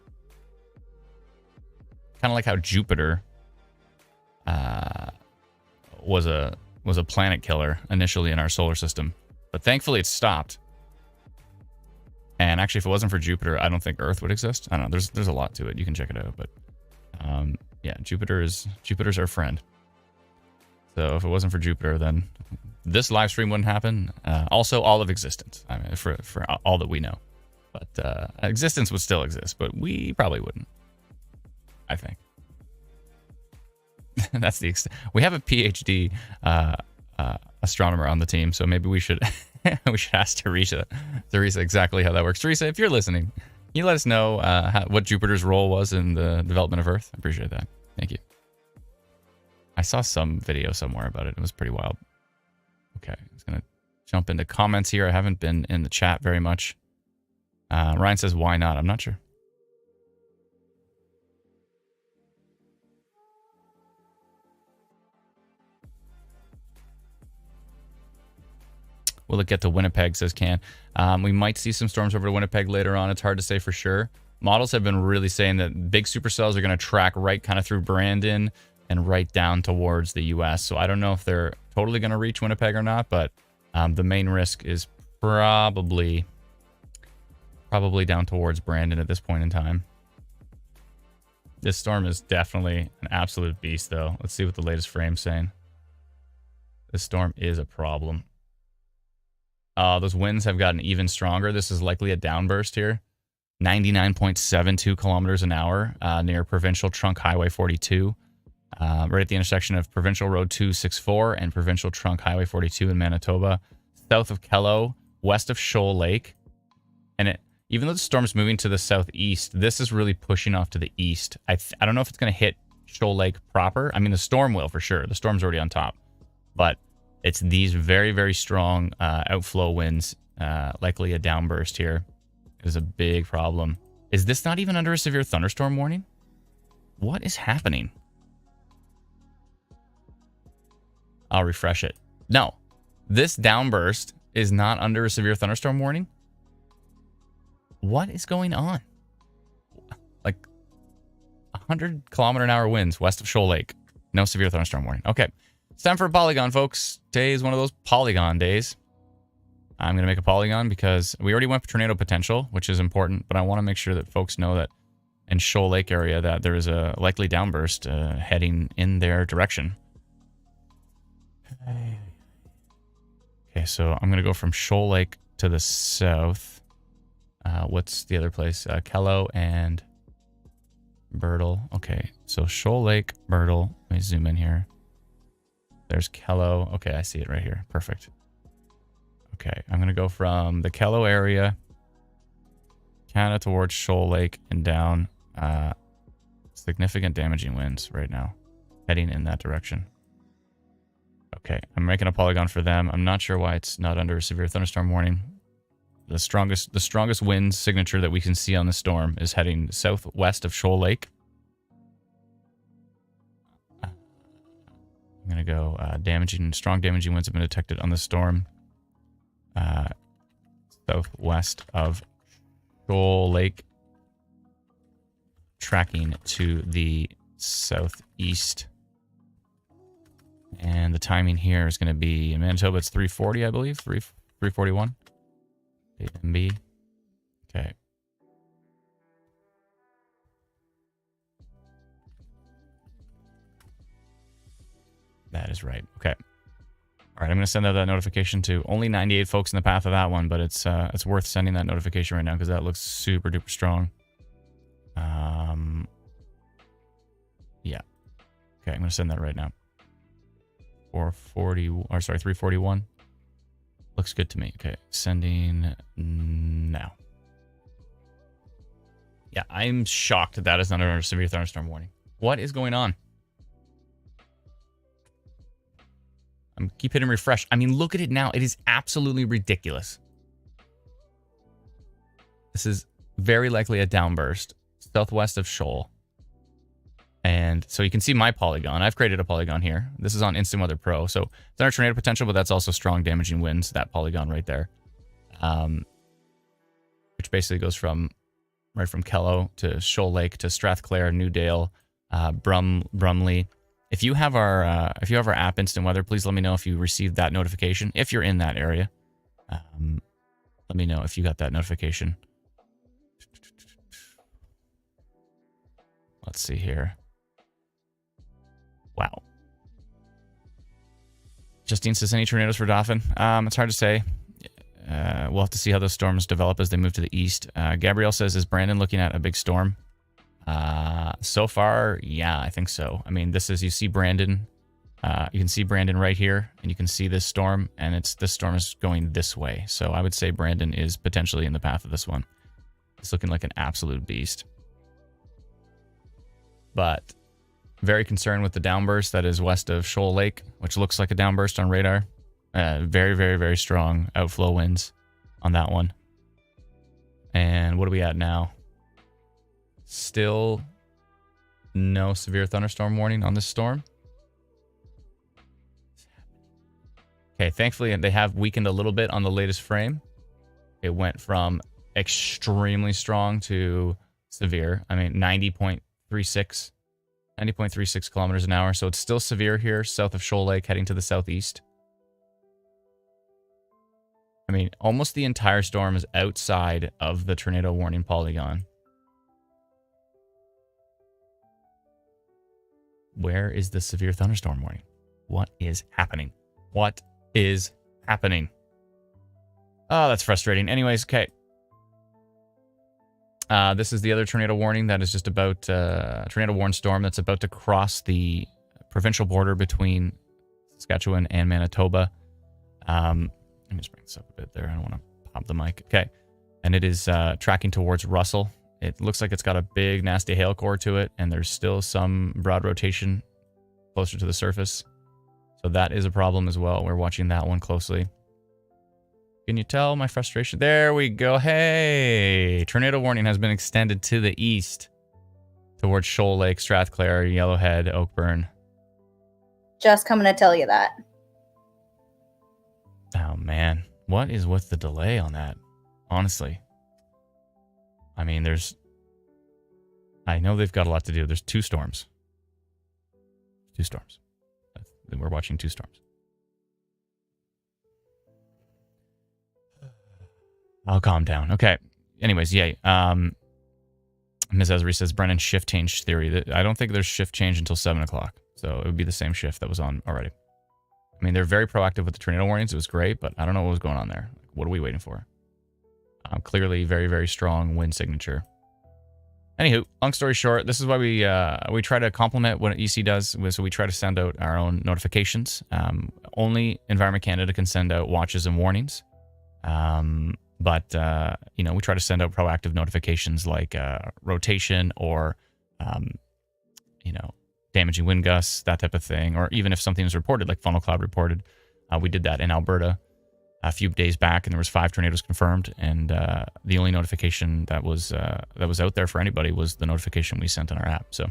Kind of like how Jupiter was a planet killer initially in our solar system, but thankfully it stopped. And actually, if it wasn't for Jupiter, I don't think Earth would exist. I don't know. There's a lot to it. You can check it out, but yeah, Jupiter's our friend. So if it wasn't for Jupiter, then this live stream wouldn't happen. Also, all of existence. I mean, for all that we know, but existence would still exist, but we probably wouldn't. I think. That's the extent. We have a PhD astronomer on the team, so maybe we should we should ask Teresa exactly how that works. Teresa, if you're listening, can you let us know what Jupiter's role was in the development of Earth? I appreciate that. Thank you. I saw some video somewhere about it. It was pretty wild. Okay, I'm just gonna jump into comments here. I haven't been in the chat very much. Ryan says, "Why not?" I'm not sure. Will it get to Winnipeg, says Can. We might see some storms over to Winnipeg later on. It's hard to say for sure. Models have been really saying that big supercells are going to track right kind of through Brandon and right down towards the U.S. So I don't know if they're totally going to reach Winnipeg or not, but the main risk is probably down towards Brandon at this point in time. This storm is definitely an absolute beast, though. Let's see what the latest frame's saying. This storm is a problem. Those winds have gotten even stronger. This is likely a downburst here. 99.72 kilometers an hour near Provincial Trunk Highway 42. Right at the intersection of Provincial Road 264 and Provincial Trunk Highway 42 in Manitoba. South of Kello, west of Shoal Lake. And even though the storm's moving to the southeast, this is really pushing off to the east. I don't know if it's going to hit Shoal Lake proper. I mean, the storm will for sure. The storm's already on top. But it's these very, very strong outflow winds Likely a downburst here is a big problem. Is this not even under a severe thunderstorm warning? What is happening? I'll refresh it. No, this downburst is not under a severe thunderstorm warning. What is going on? Like 100-kilometer-an-hour winds west of Shoal Lake. No severe thunderstorm warning. Okay, it's time for a polygon, folks. Today is one of those polygon days. I'm going to make a polygon because we already went for tornado potential, which is important, but I want to make sure that folks know that in Shoal Lake area that there is a likely downburst heading in their direction. Okay, so I'm going to go from Shoal Lake to the south. What's the other place? Kello and Birtle. Okay, so Shoal Lake, Birtle. Let me zoom in here. There's Kello. Okay, I see it right here. Perfect. Okay, I'm going to go from the Kello area, kind of towards Shoal Lake and down. Significant damaging winds right now, heading in that direction. Okay, I'm making a polygon for them. I'm not sure why it's not under a severe thunderstorm warning. The strongest wind signature that we can see on the storm is heading southwest of Shoal Lake. I'm going to go strong damaging winds have been detected on the storm. Southwest of Shoal Lake. Tracking to the southeast. And the timing here is going to be in Manitoba, it's 3:40, I believe. 3:41. MB. Okay. That is right. Okay. All right, I'm going to send out that notification to only 98 folks in the path of that one, but it's worth sending that notification right now because that looks super duper strong. Yeah. Okay, I'm going to send that right now. 341. Looks good to me. Okay, sending now. Yeah, I'm shocked that is not under a severe thunderstorm warning. What is going on? Keep hitting refresh. I mean, look at it now. It is absolutely ridiculous. This is very likely a downburst southwest of Shoal. And so you can see my polygon. I've created a polygon here. This is on Instant Weather Pro. So it's under tornado potential, but that's also strong damaging winds, that polygon right there. Which basically goes from Kello to Shoal Lake to Strathclair, Newdale, Brumley. If you have our app Instant Weather, please let me know if you received that notification. If you're in that area, let me know if you got that notification. Let's see here. Wow. Justine says, any tornadoes for Dauphin? It's hard to say. We'll have to see how those storms develop as they move to the east. Gabrielle says, is Brandon looking at a big storm? So far, yeah, I think so. I mean, you see Brandon. You can see Brandon right here, and you can see this storm, and this storm is going this way. So I would say Brandon is potentially in the path of this one. It's looking like an absolute beast. But very concerned with the downburst that is west of Shoal Lake, which looks like a downburst on radar. Very, very, very strong outflow winds on that one. And what are we at now? Still no severe thunderstorm warning on this storm. Okay, thankfully they have weakened a little bit on the latest frame. It went from extremely strong to severe. I mean, 90.36 kilometers an hour. So it's still severe here, south of Shoal Lake, heading to the southeast. I mean, almost the entire storm is outside of the tornado warning polygon. Where is the severe thunderstorm warning? What is happening? What is happening? Oh, that's frustrating. Anyways, okay. This is the other tornado warning that is just about tornado warned storm that's about to cross the provincial border between Saskatchewan and Manitoba. Let me just bring this up a bit there. I don't want to pop the mic. Okay. And it is tracking towards Russell. It looks like it's got a big, nasty hail core to it, and there's still some broad rotation closer to the surface. So that is a problem as well. We're watching that one closely. Can you tell my frustration? There we go. Hey, tornado warning has been extended to the east towards Shoal Lake, Strathclair, Yellowhead, Oakburn. Just coming to tell you that. Oh, man. What is with the delay on that? Honestly. I mean, I know they've got a lot to do. There's 2 storms. 2 storms. We're watching 2 storms. I'll calm down. Okay. Anyways, yay. Ms. Esri says, Brennan, shift change theory. I don't think there's shift change until 7 o'clock. So it would be the same shift that was on already. I mean, they're very proactive with the tornado warnings. It was great, but I don't know what was going on there. What are we waiting for? Clearly, very, very strong wind signature. Anywho, long story short, this is why we try to complement what EC does. So we try to send out our own notifications. Only Environment Canada can send out watches and warnings. But we try to send out proactive notifications like rotation or, damaging wind gusts, that type of thing. Or even if something is reported, like funnel cloud reported. We did that in Alberta a few days back, and there was 5 tornadoes confirmed. And the only notification that was out there for anybody was the notification we sent on our app. So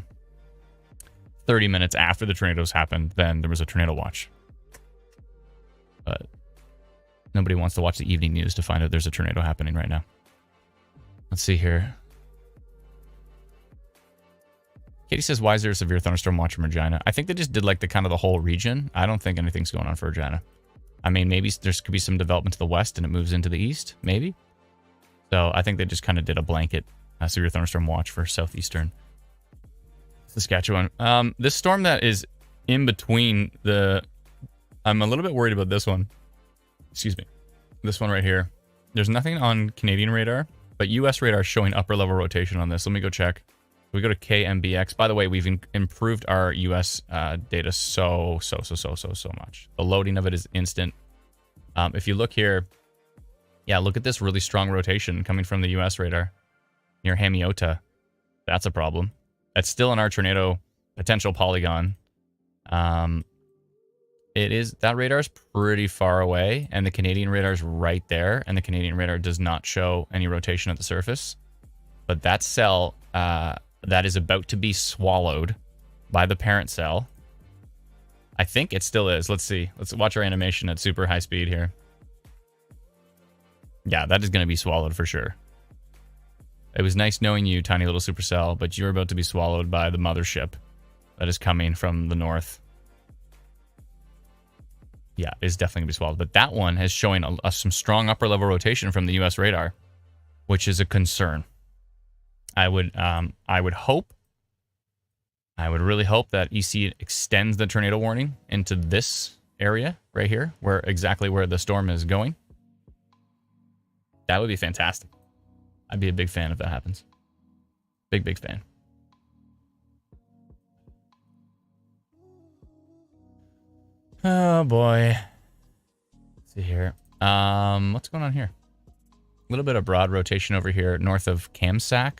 30 minutes after the tornadoes happened, then there was a tornado watch. But nobody wants to watch the evening news to find out there's a tornado happening right now. Let's see here. Katie says, why is there a severe thunderstorm watch in Regina? I think they just did like the whole region. I don't think anything's going on for Regina. I mean, maybe there could be some development to the west and it moves into the east, maybe. So I think they just kind of did a blanket severe thunderstorm watch for southeastern Saskatchewan. This storm that is in between I'm a little bit worried about this one. Excuse me. This one right here. There's nothing on Canadian radar, but US radar is showing upper level rotation on this. Let me go check. We go to KMBX. By the way, we've improved our US data so much. The loading of it is instant. If you look here, yeah, look at this really strong rotation coming from the US radar near Hamiota. That's a problem. That's still in our tornado potential polygon. That radar is pretty far away, and the Canadian radar is right there, and the Canadian radar does not show any rotation at the surface. But that cell that is about to be swallowed by the parent cell, I think it still is. Let's see. Let's watch our animation at super high speed here. Yeah, that is going to be swallowed for sure. It was nice knowing you, tiny little supercell, but you're about to be swallowed by the mothership that is coming from the north. Yeah, it's definitely going to be swallowed. But that one is showing some strong upper level rotation from the US radar, which is a concern. I would really hope that EC extends the tornado warning into this area right here, exactly where the storm is going. That would be fantastic. I'd be a big fan if that happens. Big fan. Oh boy. Let's see here. What's going on here? A little bit of broad rotation over here north of Kamsack,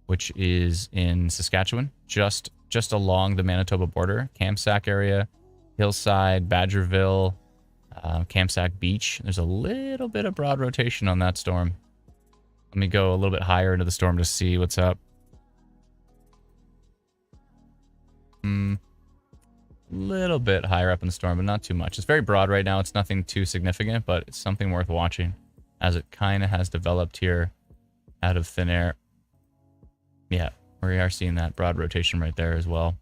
which is in Saskatchewan, just along the Manitoba border. Kamsack area, Hillside, Badgerville, Kamsack Beach. There's a little bit of broad rotation on that storm. Let me go a little bit higher into the storm to see what's up. Little bit higher up in the storm, but not too much. It's very broad right now. It's nothing too significant, but it's something worth watching as it kind of has developed here out of thin air. Yeah, we are seeing that broad rotation right there as well.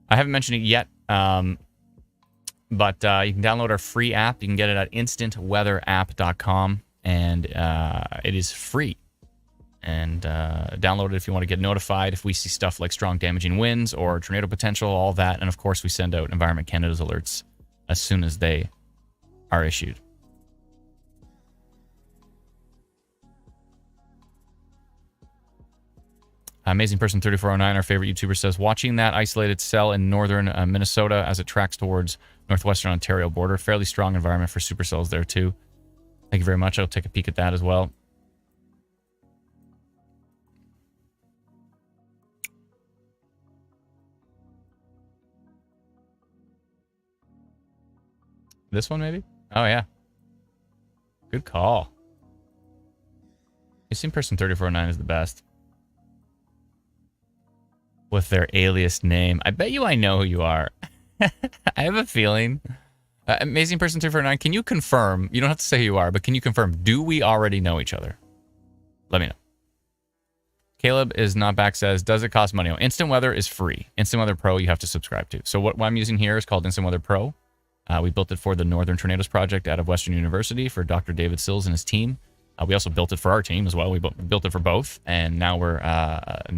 I haven't mentioned it yet, but you can download our free app. You can get it at instantweatherapp.com, and it is free. And download it if you want to get notified if we see stuff like strong damaging winds or tornado potential, all that. And of course, we send out Environment Canada's alerts as soon as they are issued. Amazing Person 3409, our favorite YouTuber, says, watching that isolated cell in northern Minnesota as it tracks towards northwestern Ontario border. Fairly strong environment for supercells there too. Thank you very much. I'll take a peek at that as well. This one maybe? Oh yeah. Good call. Missing person 3409 is the best. With their alias name. I bet you I know who you are. I have a feeling. Amazing person 349, can you confirm? You don't have to say who you are, but can you confirm? Do we already know each other? Let me know. Caleb is not back, says, does it cost money? Oh, Instant Weather is free. Instant Weather Pro you have to subscribe to. So what I'm using here is called Instant Weather Pro. We built it for the Northern Tornadoes Project out of Western University for Dr. David Sills and his team. We also built it for our team as well. We built it for both, and now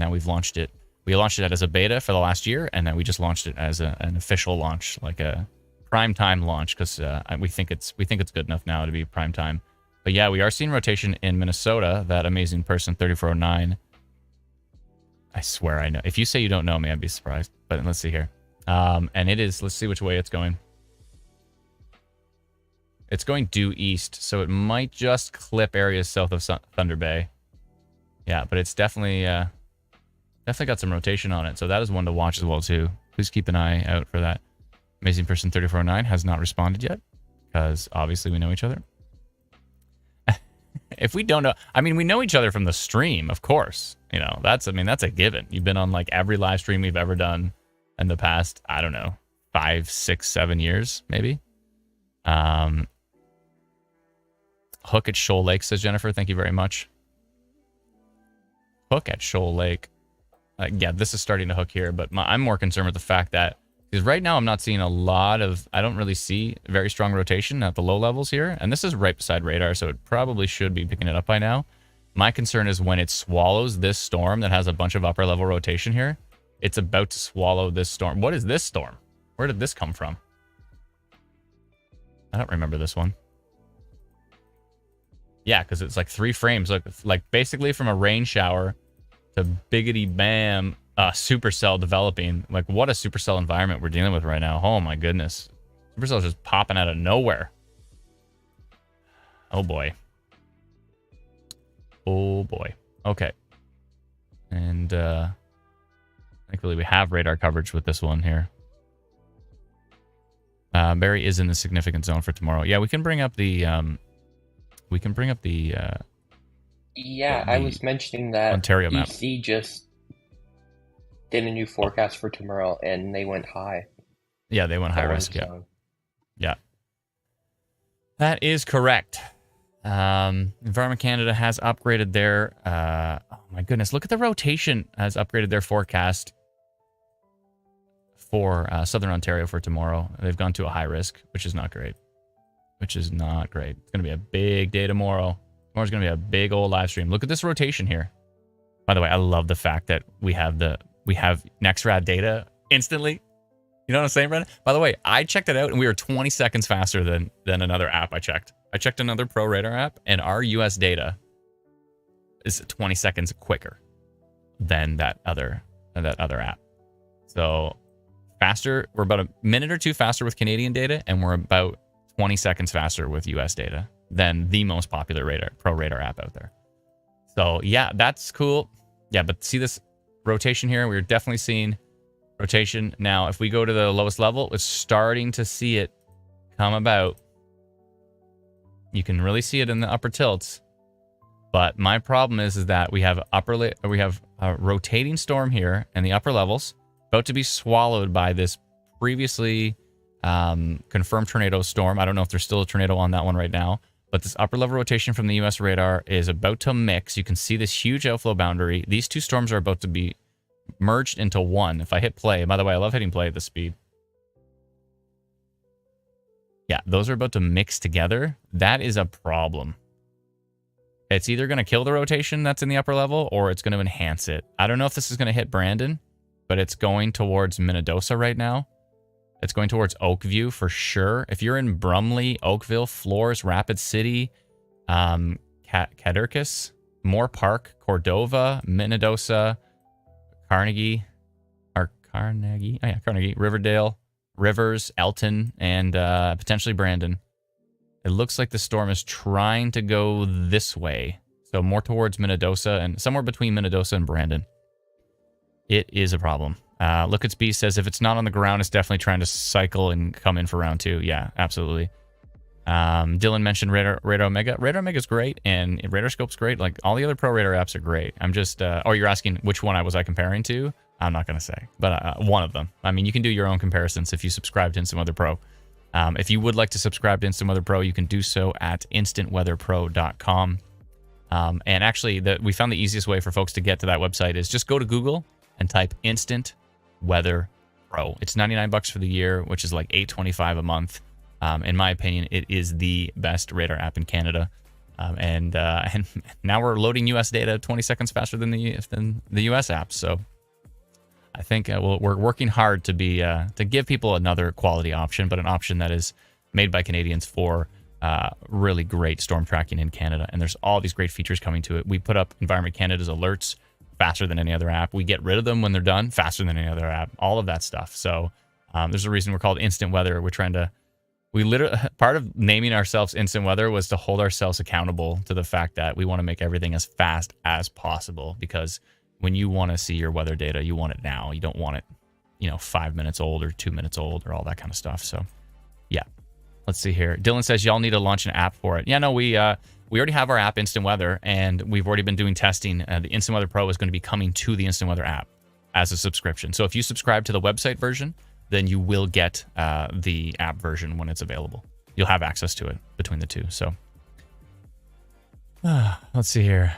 we've launched it. We launched it as a beta for the last year, and then we just launched it as an official launch, like a prime time launch, because we think it's good enough now to be prime time. But yeah, we are seeing rotation in Minnesota. That amazing person 3409. I swear I know. If you say you don't know me, I'd be surprised. But let's see here. And it is. Let's see which way it's going. It's going due east, so it might just clip areas south of Thunder Bay. Yeah, but it's definitely got some rotation on it, so that is one to watch as well too. Please keep an eye out for that. Amazing person 3409 has not responded yet, because obviously we know each other. If we don't know, I mean, we know each other from the stream, of course. You know, that's a given. You've been on like every live stream we've ever done in the past, I don't know, 5, 6, 7 years, maybe. Hook at Shoal Lake, says Jennifer. Thank you very much. Hook at Shoal Lake. Yeah, this is starting to hook here, but I'm more concerned with the fact that, because right now I'm not seeing a lot of, I don't really see very strong rotation at the low levels here, and this is right beside radar, so it probably should be picking it up by now. My concern is when it swallows this storm that has a bunch of upper level rotation here, it's about to swallow this storm. What is this storm? Where did this come from? I don't remember this one. Yeah, because it's like 3 frames, like basically from a rain shower to biggity bam, supercell developing. Like, what a supercell environment we're dealing with right now. Oh my goodness, supercell is just popping out of nowhere. Oh boy. Oh boy. Okay. And thankfully we have radar coverage with this one here. Barry is in the significant zone for tomorrow. Yeah, we can bring up the yeah, I was mentioning that Ontario map. BC just did a new forecast for tomorrow, and they went high. Yeah, they went high risk. Yeah, yeah, that is correct. Environment Canada has upgraded their. Oh my goodness! Look at the rotation. Has upgraded their forecast for Southern Ontario for tomorrow. They've gone to a high risk, which is not great. Which is not great. It's going to be a big day tomorrow. Tomorrow's going to be a big old live stream. Look at this rotation here. By the way, I love the fact that we have NextRad data instantly. You know what I'm saying, Brendan? By the way, I checked it out and we were 20 seconds faster than another app I checked. I checked another Pro Radar app and our US data is 20 seconds quicker than that other app. So faster. We're about a minute or two faster with Canadian data, and we're about 20 seconds faster with US data than the most popular Pro Radar app out there. So yeah, that's cool. Yeah, but see this rotation here? We're definitely seeing rotation. Now, if we go to the lowest level, it's starting to see it come about. You can really see it in the upper tilts. But my problem is that we have a rotating storm here in the upper levels, about to be swallowed by this previously confirmed tornado storm. I don't know if there's still a tornado on that one right now, but this upper level rotation from the US radar is about to mix. You can see this huge outflow boundary. These two storms are about to be merged into one. If I hit play, by the way, I love hitting play at this speed. Yeah, those are about to mix together. That is a problem. It's either going to kill the rotation that's in the upper level, or it's going to enhance it. I don't know if this is going to hit Brandon, but it's going towards Minnedosa right now. It's going towards Oakview for sure. If you're in Brumley, Oakville, Flores, Rapid City, Cadercus, Moore Park, Cordova, Minnedosa, Carnegie, Riverdale, Rivers, Elton, and potentially Brandon. It looks like the storm is trying to go this way. So more towards Minnedosa and somewhere between Minnedosa and Brandon. It is a problem. Look at Speed says if it's not on the ground, it's definitely trying to cycle and come in for round 2. Yeah, absolutely. Dylan mentioned Radar Omega. Radar Omega is great, and Radar Scope's great. Like, all the other Pro Radar apps are great. I'm just, oh, you're asking which one was I comparing to? I'm not going to say, but one of them. I mean, you can do your own comparisons if you subscribe to Instant Weather Pro. If you would like to subscribe to Instant Weather Pro, you can do so at instantweatherpro.com. And actually, we found the easiest way for folks to get to that website is just go to Google and type Instant Weather Pro. It's $99 for the year, which is like $8.25 a month. In my opinion, it is the best radar app in Canada. And now we're loading US data 20 seconds faster than the US apps. So I think we're working hard to give people another quality option, but an option that is made by Canadians for really great storm tracking in Canada. And there's all these great features coming to it. We put up Environment Canada's alerts faster than any other app. We get rid of them when they're done faster than any other app. All of that stuff. So there's a reason we're called Instant Weather. We're trying to part of naming ourselves Instant Weather was to hold ourselves accountable to the fact that we want to make everything as fast as possible, because when you want to see your weather data, you want it now. You don't want it, 5 minutes old or 2 minutes old or all that kind of stuff. So, yeah. Let's see here. Dylan says y'all need to launch an app for it. Yeah, no, we already have our app, Instant Weather, and we've already been doing testing. The Instant Weather Pro is going to be coming to the Instant Weather app as a subscription. So if you subscribe to the website version, then you will get the app version when it's available. You'll have access to it between the two. So let's see here.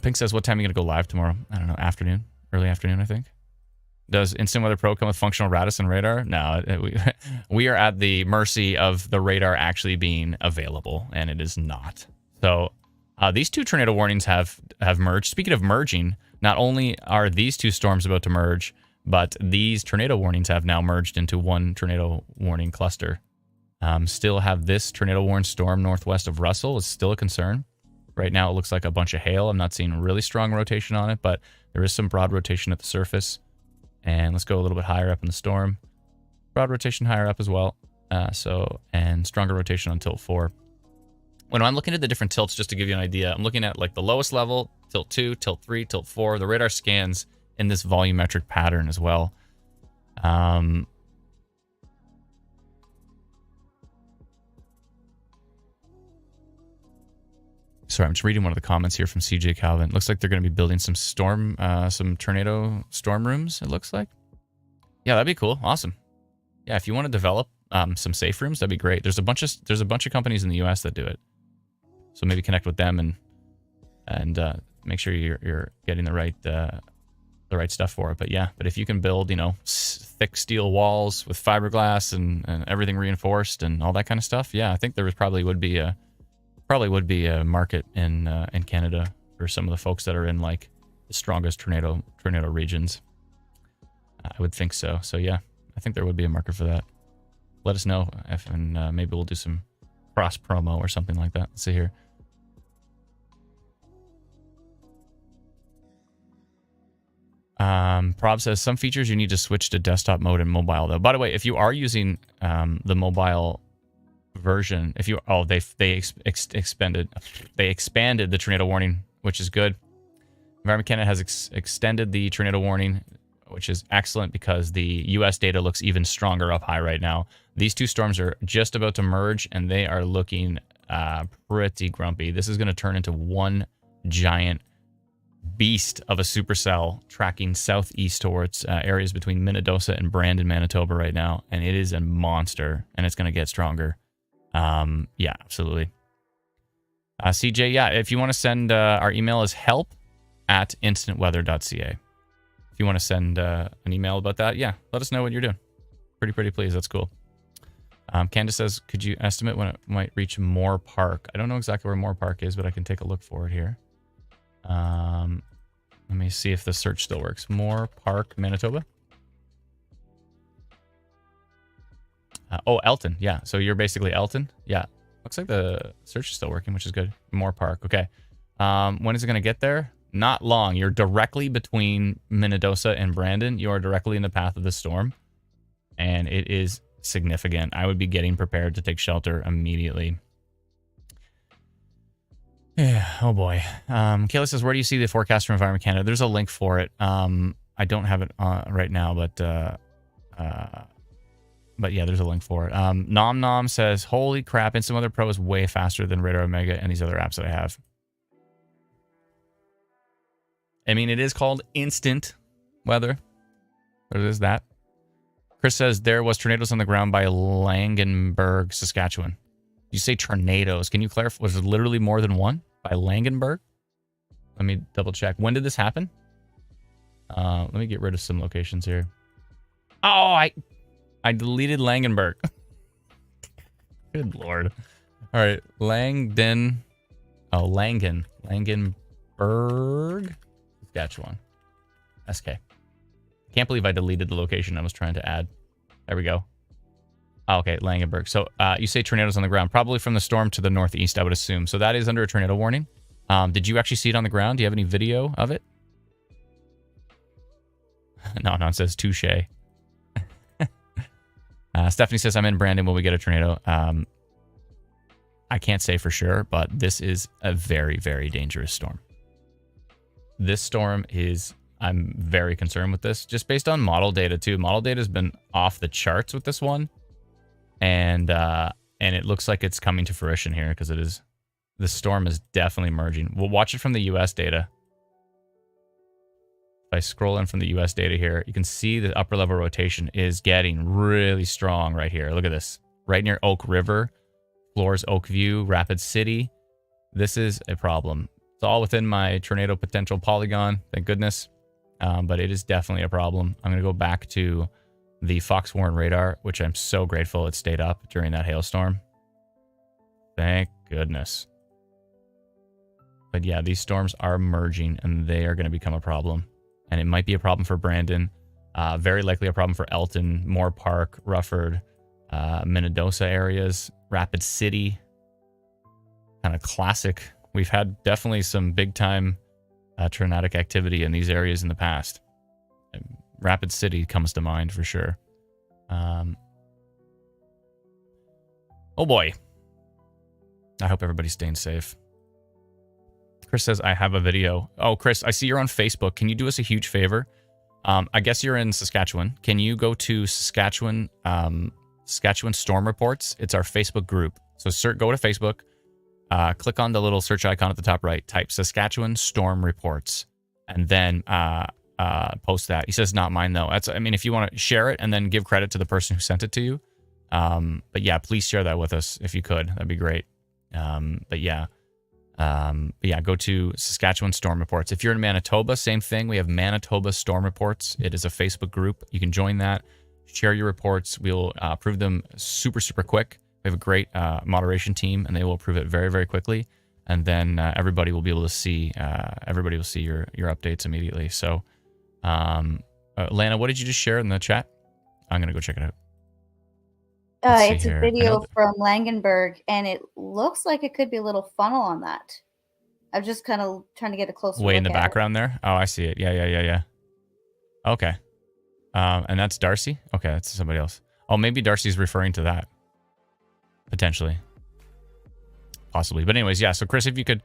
Pink says, what time are you going to go live tomorrow? I don't know, afternoon, early afternoon, I think. Does Instant Weather Pro come with functional Radis and radar? No, we are at the mercy of the radar actually being available, and it is not. So these two tornado warnings have merged. Speaking of merging, not only are these two storms about to merge, but these tornado warnings have now merged into one tornado warning cluster. Still have this tornado warned storm northwest of Russell is still a concern. Right now it looks like a bunch of hail. I'm not seeing really strong rotation on it, but there is some broad rotation at the surface. And let's go a little bit higher up in the storm. Broad rotation higher up as well. And stronger rotation on tilt 4. When I'm looking at the different tilts, just to give you an idea, I'm looking at like the lowest level, tilt 2, tilt 3, tilt 4. The radar scans in this volumetric pattern as well. Sorry, I'm just reading one of the comments here from CJ Calvin. Looks like they're going to be building some tornado storm rooms, it looks like. Yeah, that'd be cool. Awesome. Yeah, if you want to develop some safe rooms, that'd be great. There's a bunch of companies in the US that do it. So maybe connect with them and make sure you're getting the right stuff for it. But yeah, if you can build, thick steel walls with fiberglass and everything reinforced and all that kind of stuff, yeah, I think there probably would be a market in Canada for some of the folks that are in like the strongest tornado regions. I would think so. So yeah, I think there would be a market for that. Let us know and maybe we'll do some cross promo or something like that. Let's see here. Prob says some features you need to switch to desktop mode and mobile though. By the way, if you are using the mobile version, they expanded the tornado warning, which is good. Environment Canada has extended the tornado warning, which is excellent because the US data looks even stronger up high right now. These two storms are just about to merge and they are looking pretty grumpy. This is going to turn into one giant beast of a supercell tracking southeast towards areas between Minnedosa and Brandon, Manitoba right now, and it is a monster and it's going to get stronger. Yeah, absolutely. CJ, yeah, if you want to send, our email is help@instantweather.ca. If you want to send an email about that, yeah, let us know what you're doing. Pretty please. That's cool. Candace says, could you estimate when it might reach Moore Park? I don't know exactly where Moore Park is, but I can take a look for it here. Let me see if the search still works. Moore Park, Manitoba. Elton. Yeah. So you're basically Elton. Yeah. Looks like the search is still working, which is good. Moore Park. Okay. When is it going to get there? Not long. You're directly between Minnedosa and Brandon. You are directly in the path of the storm. And it is significant. I would be getting prepared to take shelter immediately. Yeah. Oh boy. Kayla says, where do you see the forecast from Environment Canada? There's a link for it. I don't have it right now, but But yeah, there's a link for it. Nom Nom says, holy crap, Instant Weather Pro is way faster than Radar Omega and these other apps that I have. I mean, it is called Instant Weather. What is that? Chris says, there was tornadoes on the ground by Langenberg, Saskatchewan. You say tornadoes. Can you clarify? Was it literally more than one by Langenberg? Let me double check. When did this happen? Let me get rid of some locations here. Oh, I deleted Langenberg. Good lord. All right, Langdon. Oh, Langenberg, Saskatchewan. SK. Can't believe I deleted the location I was trying to add. There we go. Oh, okay, Langenberg. So you say tornadoes on the ground, probably from the storm to the northeast, I would assume. So that is under a tornado warning. Did you actually see it on the ground? Do you have any video of it? No, it says touche. Stephanie says, I'm in Brandon. Will we get a tornado? I can't say for sure, but this is a very, very dangerous storm. This storm is, I'm very concerned with this, just based on model data too. Model data has been off the charts with this one. And it looks like it's coming to fruition here because it is, the storm is definitely merging. We'll watch it from the US data. If I scroll in from the US data here, you can see the upper level rotation is getting really strong right here. Look at this. Right near Oak River, Floors, Oakview, Rapid City. This is a problem. It's all within my tornado potential polygon, thank goodness. But it is definitely a problem. I'm going to go back to the Fox Warren radar, which I'm so grateful it stayed up during that hailstorm. Thank goodness. But yeah, these storms are merging and they are going to become a problem. And it might be a problem for Brandon. Very likely a problem for Elton, Moore Park, Rufford, Minnedosa areas, Rapid City. Kind of classic. We've had definitely some big time tornadic activity in these areas in the past. Rapid City comes to mind for sure. Oh boy. I hope everybody's staying safe. Chris says, I have a video. Oh, Chris, I see you're on Facebook. Can you do us a huge favor? I guess you're in Saskatchewan. Can you go to Saskatchewan Storm Reports? It's our Facebook group. So go to Facebook, click on the little search icon at the top right, type Saskatchewan Storm Reports, and then post that. He says, not mine though. I mean, if you want to share it and then give credit to the person who sent it to you. But yeah, please share that with us if you could. That'd be great. But yeah, go to Saskatchewan Storm Reports. If you're in Manitoba, same thing. We have Manitoba Storm Reports. It is a Facebook group. You can join that. Share your reports. We'll approve them super, super quick. We have a great moderation team, and they will approve it very, very quickly. And then everybody will be able to see. Everybody will see your updates immediately. So, Lana, what did you just share in the chat? I'm gonna go check it out. It's a video from Langenberg, and it looks like it could be a little funnel on that. I'm just kind of trying to get a closer look way in the background there. Oh, I see it. Yeah. Okay. And that's Darcy? Okay, that's somebody else. Oh, maybe Darcy's referring to that. Potentially. Possibly. But anyways, yeah, so Chris, if you could...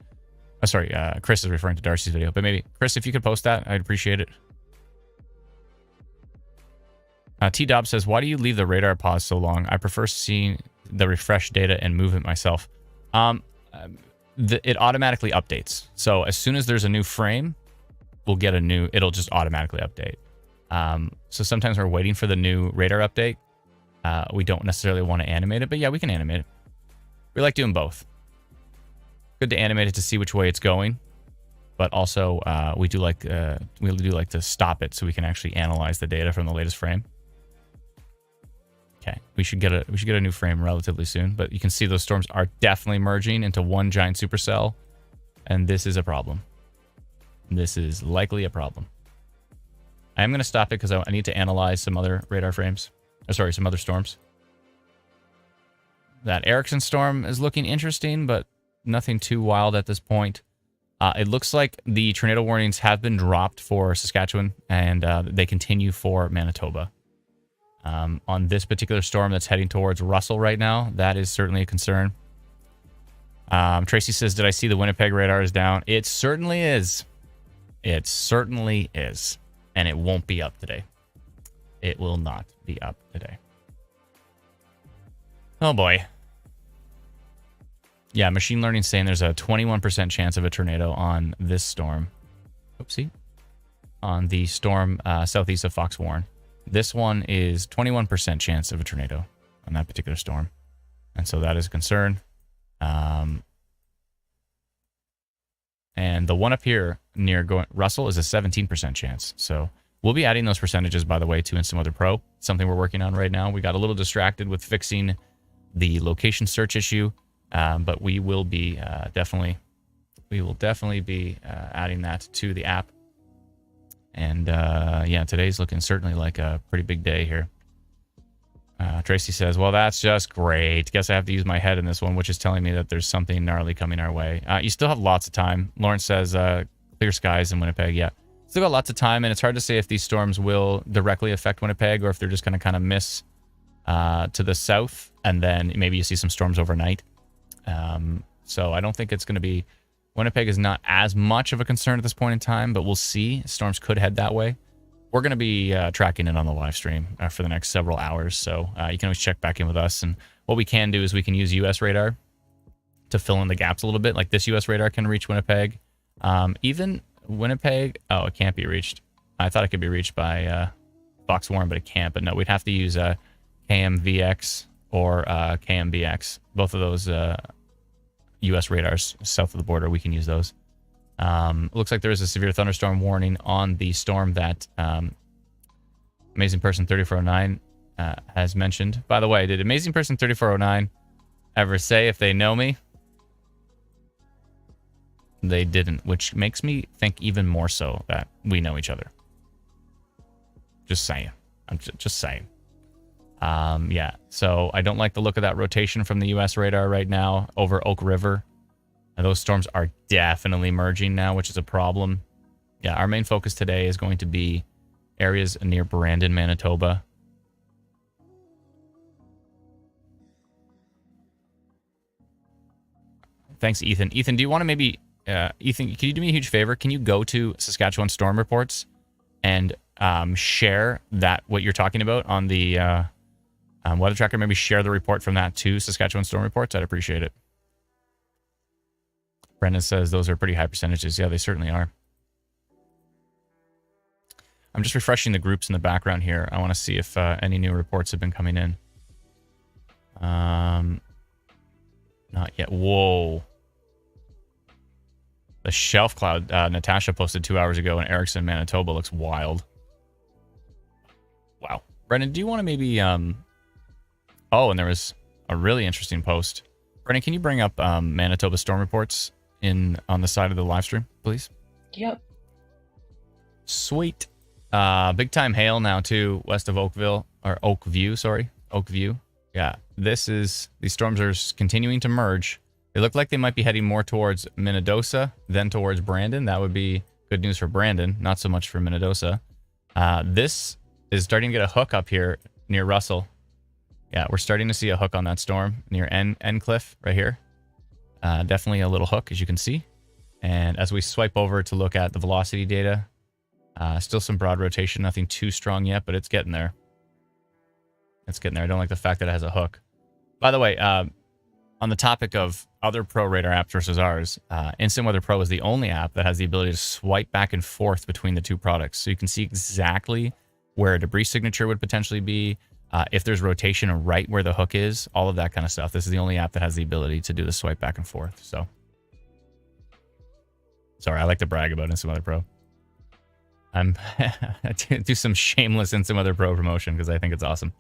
Oh, sorry, Chris is referring to Darcy's video. But maybe, Chris, if you could post that, I'd appreciate it. T-Dob says, why do you leave the radar pause so long? I prefer seeing the refresh data and movement myself. It automatically updates. So as soon as there's a new frame, we'll get a new... It'll just automatically update. So sometimes we're waiting for the new radar update. We don't necessarily want to animate it, but yeah, we can animate it. We like doing both. Good to animate it to see which way it's going, but also we do like to stop it so we can actually analyze the data from the latest frame. Okay, we should get a new frame relatively soon, but you can see those storms are definitely merging into one giant supercell, and this is a problem. This is likely a problem. I am going to stop it because I need to analyze some other radar frames. Some other storms. That Erickson storm is looking interesting, but nothing too wild at this point. It looks like the tornado warnings have been dropped for Saskatchewan, and they continue for Manitoba. On this particular storm that's heading towards Russell right now, that is certainly a concern. Tracy says, did I see the Winnipeg radar is down? It certainly is. It certainly is. And it won't be up today. It will not be up today. Oh boy. Yeah, machine learning saying there's a 21% chance of a tornado on this storm. Oopsie. On the storm southeast of Fox Warren. This one is 21% chance of a tornado on that particular storm. And so that is a concern. And the one up here near Russell is a 17% chance. So we'll be adding those percentages, by the way, to Instant Weather Pro. Something we're working on right now. We got a little distracted with fixing the location search issue, but we will be definitely be adding that to the app. And yeah, today's looking certainly like a pretty big day here. Tracy says, well, that's just great. Guess I have to use my head in this one, which is telling me that there's something gnarly coming our way. You still have lots of time. Lawrence says, clear skies in Winnipeg. Yeah, still got lots of time, and it's hard to say if these storms will directly affect Winnipeg or if they're just going to kind of miss to the south, and then maybe you see some storms overnight. So I don't think it's going to be... Winnipeg is not as much of a concern at this point in time, but we'll see. Storms could head that way. We're going to be tracking it on the live stream for the next several hours, so you can always check back in with us. And what we can do is we can use US radar to fill in the gaps a little bit. Like this US radar can reach Winnipeg. Even Winnipeg... Oh, it can't be reached. I thought it could be reached by Fox Warren, but it can't. But no, we'd have to use KMVX or KMBX. Both of those US radars south of the border, we can use those. Looks like there is a severe thunderstorm warning on the storm that Amazing Person 3409 has mentioned. By the way, did Amazing Person 3409 ever say if they know me? They didn't, which makes me think even more so that we know each other. Just saying. I'm just saying. Yeah, so I don't like the look of that rotation from the US radar right now over Oak River. And those storms are definitely merging now, which is a problem. Yeah, our main focus today is going to be areas near Brandon, Manitoba. Thanks, Ethan. Ethan, do you want to maybe... Ethan, can you do me a huge favor? Can you go to Saskatchewan Storm Reports and share what you're talking about on the weather tracker? Maybe share the report from that to Saskatchewan Storm Reports. I'd appreciate it. Brendan says those are pretty high percentages. Yeah, they certainly are. I'm just refreshing the groups in the background here. I want to see if any new reports have been coming in. Not yet. Whoa. The shelf cloud Natasha posted 2 hours ago in Erickson, Manitoba looks wild. Wow. Brendan, do you want to maybe... Oh, and there was a really interesting post. Brendan, can you bring up Manitoba storm reports on the side of the live stream, please? Yep. Sweet. Big time hail now too, west of Oakview, sorry. Oakview. Yeah, these storms are continuing to merge. They look like they might be heading more towards Minnedosa than towards Brandon. That would be good news for Brandon, not so much for Minnedosa. This is starting to get a hook up here near Russell. Yeah, we're starting to see a hook on that storm near End Cliff right here. Definitely a little hook, as you can see. And as we swipe over to look at the velocity data, still some broad rotation, nothing too strong yet, but it's getting there. It's getting there. I don't like the fact that it has a hook. By the way, on the topic of other pro radar apps versus ours, Instant Weather Pro is the only app that has the ability to swipe back and forth between the two products. So you can see exactly where a debris signature would potentially be, if there's rotation right where the hook is, all of that kind of stuff. This is the only app that has the ability to do the swipe back and forth. So, sorry, I like to brag about Instant Weather Pro. I do some shameless Instant Weather Pro promotion because I think it's awesome.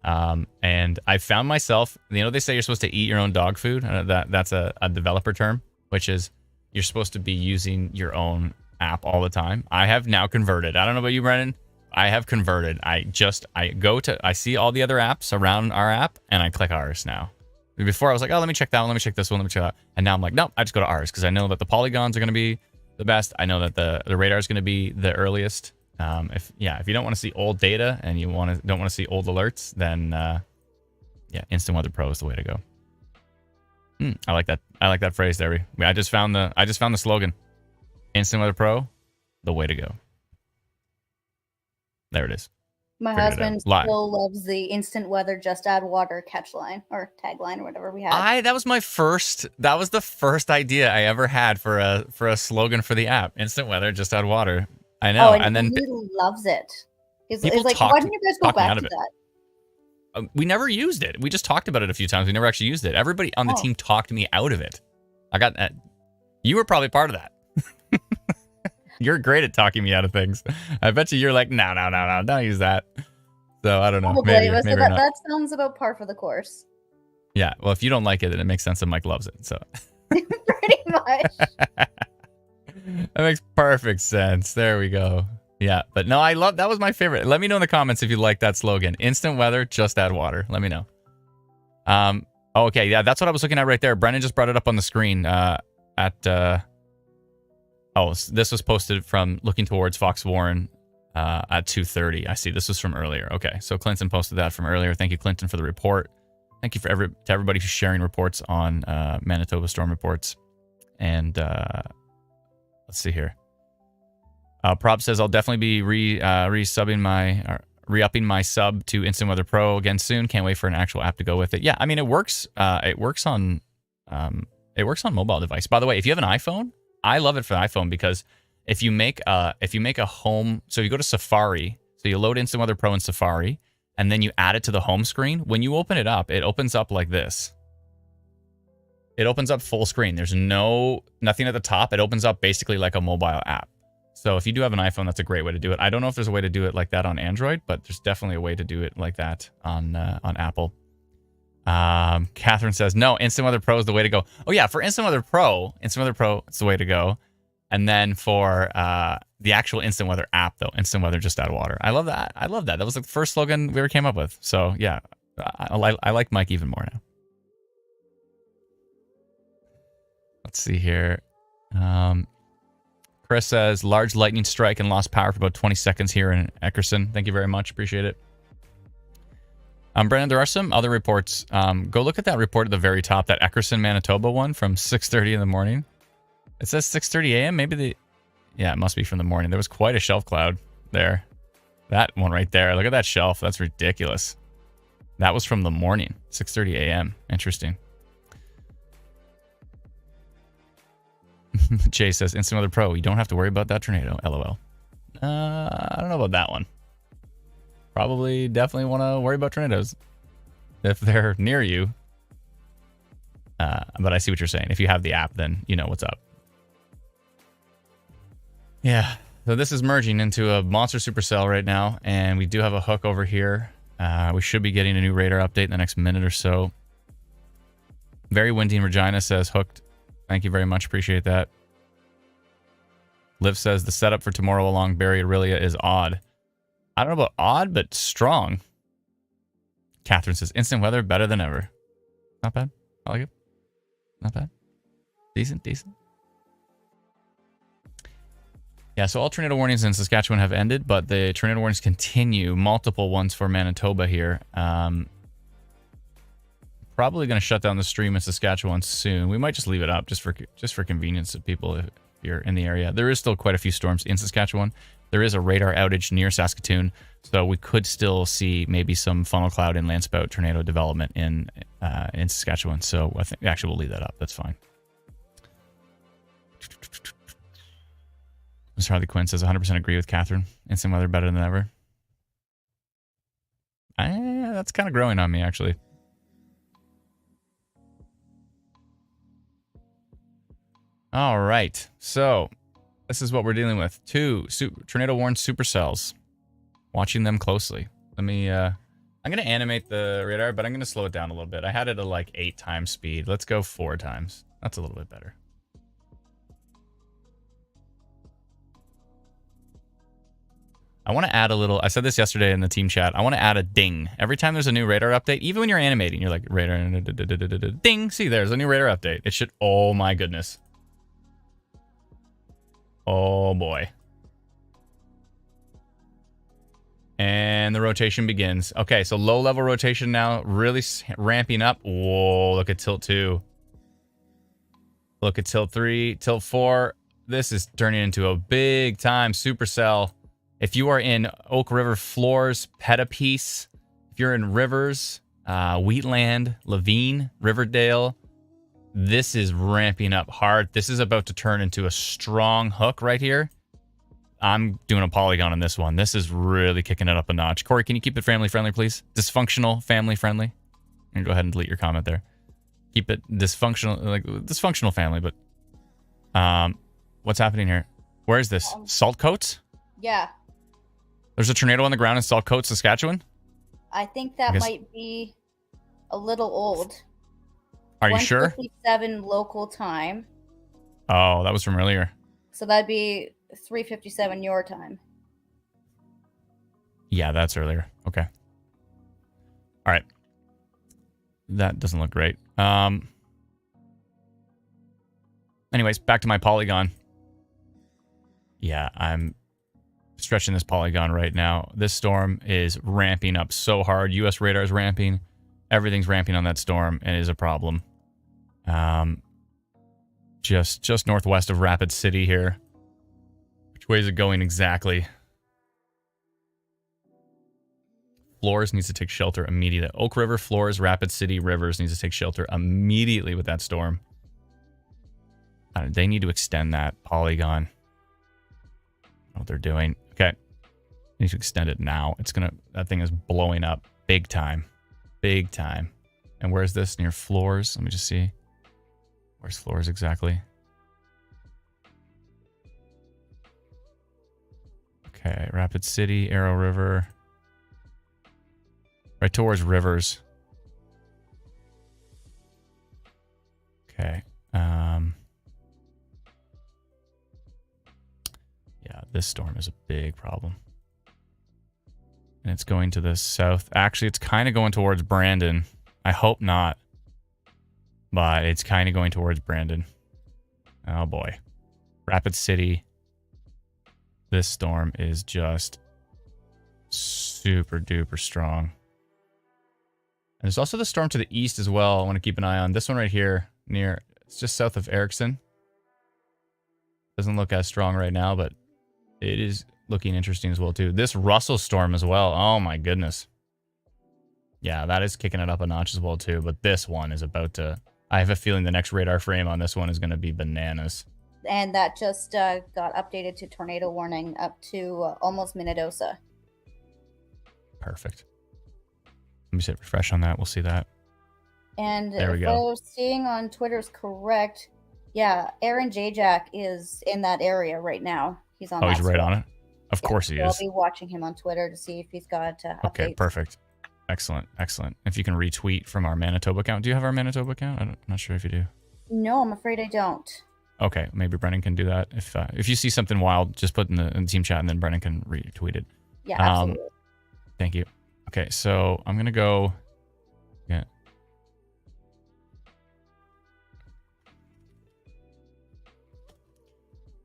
And I found myself, they say you're supposed to eat your own dog food. That's a developer term, which is you're supposed to be using your own app all the time. I have now converted. I don't know about you, Brennan. I have converted. I see all the other apps around our app and I click ours now. Before I was like, oh, let me check that one. Let me check this one. Let me check that. And now I'm like, no, I just go to ours because I know that the polygons are going to be the best. I know that the radar is going to be the earliest. If you don't want to see old data and you don't want to see old alerts, then Instant Weather Pro is the way to go. I like that. I like that phrase there. I just found the slogan. Instant Weather Pro, the way to go. There it is. My husband still loves the instant weather, just add water catchline or tagline or whatever we had. That was the first idea I ever had for a slogan for the app. Instant weather, just add water. I know. Oh, and then he loves it. It's like, why didn't you guys go back to that? We never used it. We just talked about it a few times. We never actually used it. Everybody on the team talked me out of it. You were probably part of that. You're great at talking me out of things. I bet you're like, no, don't use that. So I don't know. Maybe not. That sounds about par for the course. Yeah. Well, if you don't like it, then it makes sense that Mike loves it. So pretty much. That makes perfect sense. There we go. Yeah. But no, that was my favorite. Let me know in the comments if you like that slogan. Instant weather, just add water. Let me know. Okay. Yeah, that's what I was looking at right there. Brennan just brought it up on the screen. This was posted from looking towards Fox Warren at 2:30. I see. This was from earlier. Okay, so Clinton posted that from earlier. Thank you, Clinton, for the report. Thank you to everybody who's sharing reports on Manitoba storm reports. And let's see here. Prop says I'll definitely be re-upping my sub to Instant Weather Pro again soon. Can't wait for an actual app to go with it. Yeah, I mean it works. It works on mobile device. By the way, if you have an iPhone, I love it for the iPhone because if you make a home, so you go to Safari, so you load Instant Weather Pro in Safari, and then you add it to the home screen. When you open it opens up like this. It opens up full screen. There's nothing at the top. It opens up basically like a mobile app. So if you do have an iPhone, that's a great way to do it. I don't know if there's a way to do it like that on Android, but there's definitely a way to do it like that on Apple. Catherine says, no, Instant Weather Pro is the way to go. Oh yeah, for Instant Weather Pro, it's the way to go. And then for the actual Instant Weather app, though, Instant Weather, just add water. I love that. That was the first slogan we ever came up with. So yeah, I like Mike even more now. Let's see here. Chris says, large lightning strike and lost power for about 20 seconds here in Eckerson. Thank you very much. Appreciate it. Brennan, there are some other reports. Go look at that report at the very top, that Eckerson, Manitoba one from 6:30 in the morning. It says 6:30 a.m. Yeah, it must be from the morning. There was quite a shelf cloud there. That one right there. Look at that shelf. That's ridiculous. That was from the morning, 6:30 a.m. Interesting. Jay says, Instant Weather Pro, you don't have to worry about that tornado. LOL. I don't know about that one. Definitely want to worry about tornadoes if they're near you. But I see what you're saying. If you have the app, then you know what's up. Yeah. So this is merging into a monster supercell right now, and we do have a hook over here. We should be getting a new radar update in the next minute or so. Very windy in Regina says hooked. Thank you very much. Appreciate that. Liv says the setup for tomorrow along Barry Aurelia is odd. I don't know about odd, but strong. Catherine says instant weather better than ever. Not bad. I like it. Not bad. Decent. Yeah, so all tornado warnings in Saskatchewan have ended, but the tornado warnings continue. Multiple ones for Manitoba here. Probably going to shut down the stream in Saskatchewan soon. We might just leave it up just for convenience of people if you're in the area. There is still quite a few storms in Saskatchewan. There is a radar outage near Saskatoon, so we could still see maybe some funnel cloud and landspout tornado development in Saskatchewan. So I think actually we'll leave that up. That's fine. Mr. Harley Quinn says 100% agree with Catherine. Instant weather better than ever. That's kind of growing on me, actually. All right. So this is what we're dealing with. 2 tornado warned supercells. Watching them closely. Let me, I'm going to animate the radar, but I'm going to slow it down a little bit. I had it at like 8 times speed. Let's go 4 times. That's a little bit better. I want to add a little, I said this yesterday in the team chat, I want to add a ding. Every time there's a new radar update, even when you're animating, you're like, radar, ding, see, there's a new radar update. It should, oh my goodness. Oh boy. And the rotation begins. Okay, so low level rotation now, really ramping up. Whoa, look at tilt 2. Look at tilt 3, tilt 4. This is turning into a big time supercell. If you are in Oak River Floors, Pettipiece, if you're in Rivers, Wheatland, Levine, Riverdale, this is ramping up hard. This is about to turn into a strong hook right here. I'm doing a polygon on this one. This is really kicking it up a notch. Corey, can you keep it family friendly, please? Dysfunctional family friendly. And go ahead and delete your comment there. Keep it dysfunctional, like dysfunctional family. But what's happening here? Where is this? Salt Coats? Yeah. There's a tornado on the ground in Salt Coats, Saskatchewan? I think that might be a little old. Are you sure? 1:57 local time. Oh, that was from earlier. So that'd be 3:57 your time. Yeah, that's earlier. Okay. All right. That doesn't look great. Anyways, back to my polygon. Yeah, I'm stretching this polygon right now. This storm is ramping up so hard. US radar is ramping. Everything's ramping on that storm, and it is a problem. Just northwest of Rapid City here. Which way is it going exactly? Floors needs to take shelter immediately. Oak River, Floors, Rapid City, Rivers needs to take shelter immediately with that storm. They need to extend that polygon. I don't know what they're doing. Okay. They need to extend it now. That thing is blowing up big time. Big time. And where's this? Near Floors? Let me just see. Where's Floors exactly? Okay. Rapid City, Arrow River. Right towards Rivers. Okay. Yeah, this storm is a big problem. And it's going to the south. Actually, it's kind of going towards Brandon. I hope not. But it's kind of going towards Brandon. Oh boy. Rapid City. This storm is just super duper strong. And there's also the storm to the east as well. I want to keep an eye on this one right here it's just south of Erickson. Doesn't look as strong right now, but it is looking interesting as well too. This Russell storm as well. Oh my goodness. Yeah, that is kicking it up a notch as well too. But this one is about to, I have a feeling the next radar frame on this one is going to be bananas. And that just got updated to tornado warning up to almost Minnedosa. Perfect. Let me hit refresh on that. We'll see that. And there we if go. what I was seeing on Twitter is correct, yeah, Aaron Jajak is in that area right now. He's on. Oh, he's right on it. Of course he is. I'll be watching him on Twitter to see if he's got updates. Okay, perfect. Excellent, excellent. If you can retweet from our Manitoba account. Do you have our Manitoba account? I'm not sure if you do. No, I'm afraid I don't. Okay, maybe Brennan can do that. If you see something wild, just put in the team chat and then Brennan can retweet it. Yeah, absolutely. Thank you. Okay, so I'm gonna go. Yeah.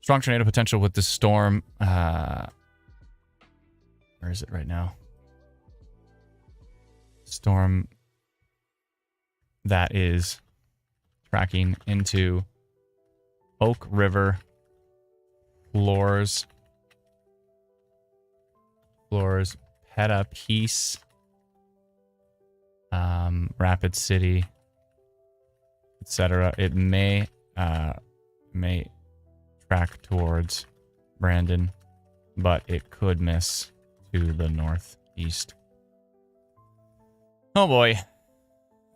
Strong tornado potential with this storm. Where is it right now? Storm that is tracking into Oak River, Floors, Pettipiece, Rapid City, etc. It may track towards Brandon, but it could miss to the northeast. Oh boy.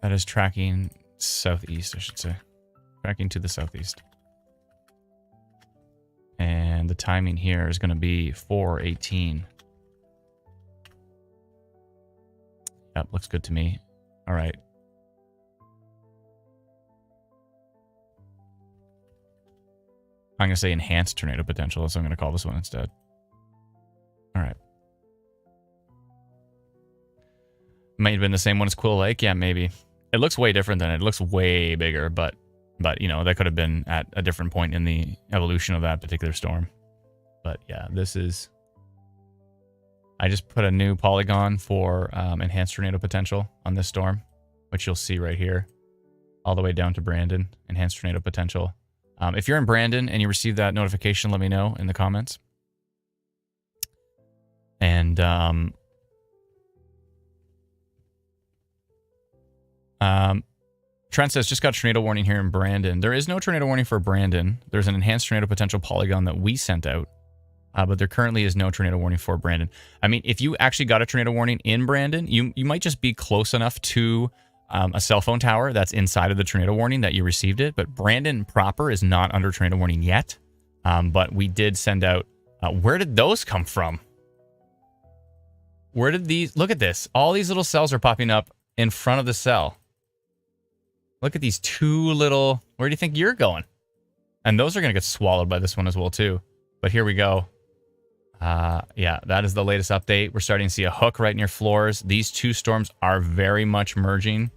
That is tracking southeast, I should say. Tracking to the southeast. And the timing here is going to be 4:18. Yep, looks good to me. All right. I'm going to say enhanced tornado potential, so I'm going to call this one instead. All right. Might have been the same one as Quill Lake. Yeah, maybe. It looks way different than it. It looks way bigger, but you know, that could have been at a different point in the evolution of that particular storm. But yeah, this is... I just put a new polygon for enhanced tornado potential on this storm, which you'll see right here, all the way down to Brandon, enhanced tornado potential. If you're in Brandon and you receive that notification, let me know in the comments. And Trent says, just got a tornado warning here in Brandon. There is no tornado warning for Brandon. There's an enhanced tornado potential polygon that we sent out. But there currently is no tornado warning for Brandon. I mean, if you actually got a tornado warning in Brandon, you might just be close enough to a cell phone tower that's inside of the tornado warning that you received it. But Brandon proper is not under tornado warning yet. But we did send out... where did those come from? Where did these... Look at this. All these little cells are popping up in front of the cell. Look at these two little... Where do you think you're going? And those are going to get swallowed by this one as well, too. But here we go. Yeah, that is the latest update. We're starting to see a hook right near floors. These two storms are very much merging.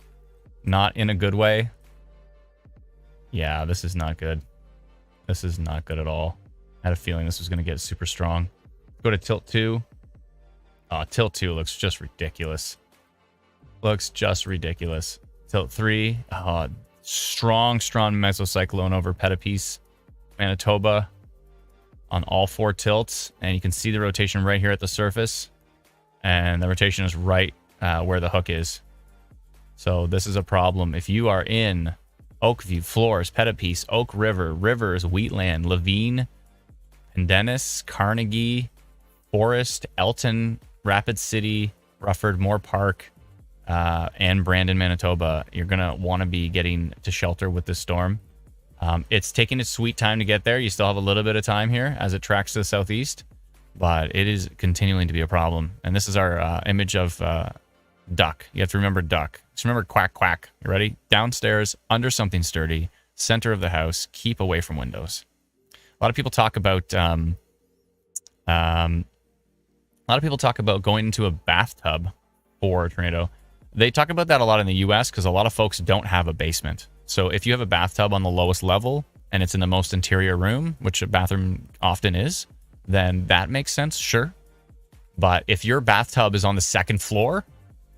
Not in a good way. Yeah, this is not good. This is not good at all. I had a feeling this was going to get super strong. Go to tilt 2. Oh, tilt 2 looks just ridiculous. Looks just ridiculous. Tilt 3. Oh, strong mesocyclone over Pettipiece, Manitoba. On all 4 tilts, and you can see the rotation right here at the surface, and the rotation is right where the hook is. So this is a problem. If you are in Oakview, Flores, Pettipiece, Oak River, Rivers, Wheatland, Levine, Pendennis, Carnegie, Forest, Elton, Rapid City, Rufford, Moore Park, and Brandon, Manitoba, you're going to want to be getting to shelter with this storm. It's taking its sweet time to get there. You still have a little bit of time here as it tracks to the southeast, but it is continuing to be a problem. And this is our image of duck. You have to remember duck. Just remember quack, quack. You ready? Downstairs, under something sturdy, center of the house, keep away from windows. A lot of people talk about going into a bathtub for a tornado. They talk about that a lot in the U.S. because a lot of folks don't have a basement. So if you have a bathtub on the lowest level and it's in the most interior room, which a bathroom often is, then that makes sense, sure. But if your bathtub is on the second floor,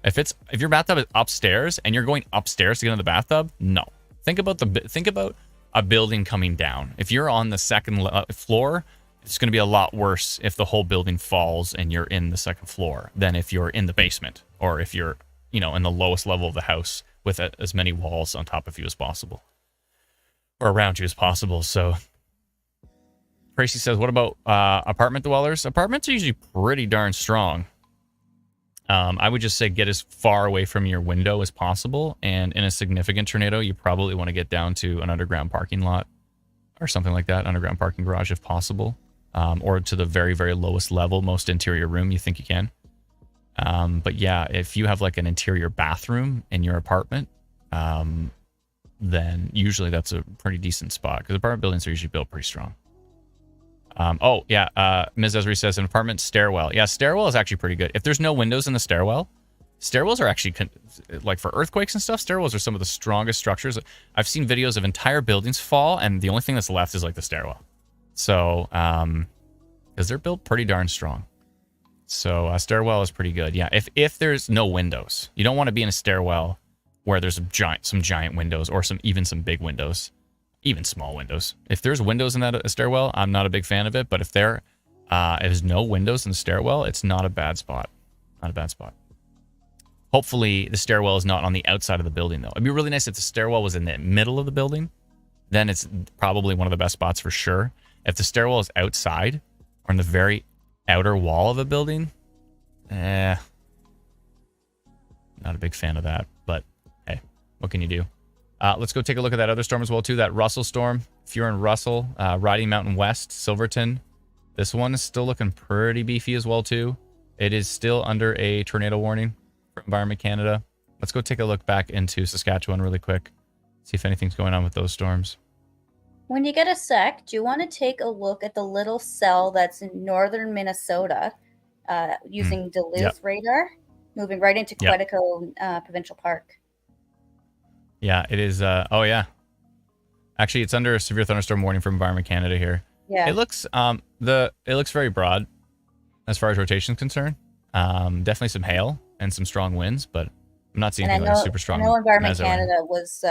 if your bathtub is upstairs and you're going upstairs to get in the bathtub, no. Think about a building coming down. If you're on the second floor, it's going to be a lot worse if the whole building falls and you're in the second floor than if you're in the basement or if you're, in the lowest level of the house with as many walls on top of you as possible or around you as possible. So Tracy says, what about apartment dwellers? Apartments are usually pretty darn strong. I would just say get as far away from your window as possible. And in a significant tornado, you probably want to get down to an underground parking lot or something like that, underground parking garage if possible, or to the very, very lowest level, most interior room you think you can. But yeah, if you have like an interior bathroom in your apartment, then usually that's a pretty decent spot because apartment buildings are usually built pretty strong. Ms. Esri says an apartment stairwell. Yeah, stairwell is actually pretty good. If there's no windows in the stairwell, stairwells are actually, like for earthquakes and stuff, stairwells are some of the strongest structures. I've seen videos of entire buildings fall, and the only thing that's left is like the stairwell. So, because they're built pretty darn strong. So a stairwell is pretty good. Yeah, if there's no windows, you don't want to be in a stairwell where there's some giant windows or some big windows, even small windows. If there's windows in that stairwell, I'm not a big fan of it. But if there's no windows in the stairwell, it's not a bad spot. Not a bad spot. Hopefully the stairwell is not on the outside of the building though. It'd be really nice if the stairwell was in the middle of the building. Then it's probably one of the best spots for sure. If the stairwell is outside or in the very outer wall of a building, not a big fan of that, but hey, what can you do? Let's go take a look at that other storm as well too, that Russell storm. If you're in Russell, Riding Mountain West, Silverton, this one is still looking pretty beefy as well too. It is still under a tornado warning from Environment Canada. Let's go take a look back into Saskatchewan really quick, see if anything's going on with those storms. When you get a sec, do you want to take a look at the little cell that's in northern Minnesota using Duluth radar, moving right into Quetico Provincial Park? Yeah, it is. Oh, yeah. Actually, it's under a severe thunderstorm warning from Environment Canada here. Yeah. It looks very broad as far as rotation is concerned. Definitely some hail and some strong winds, but I'm not seeing anything like super strong. I know Environment Canada was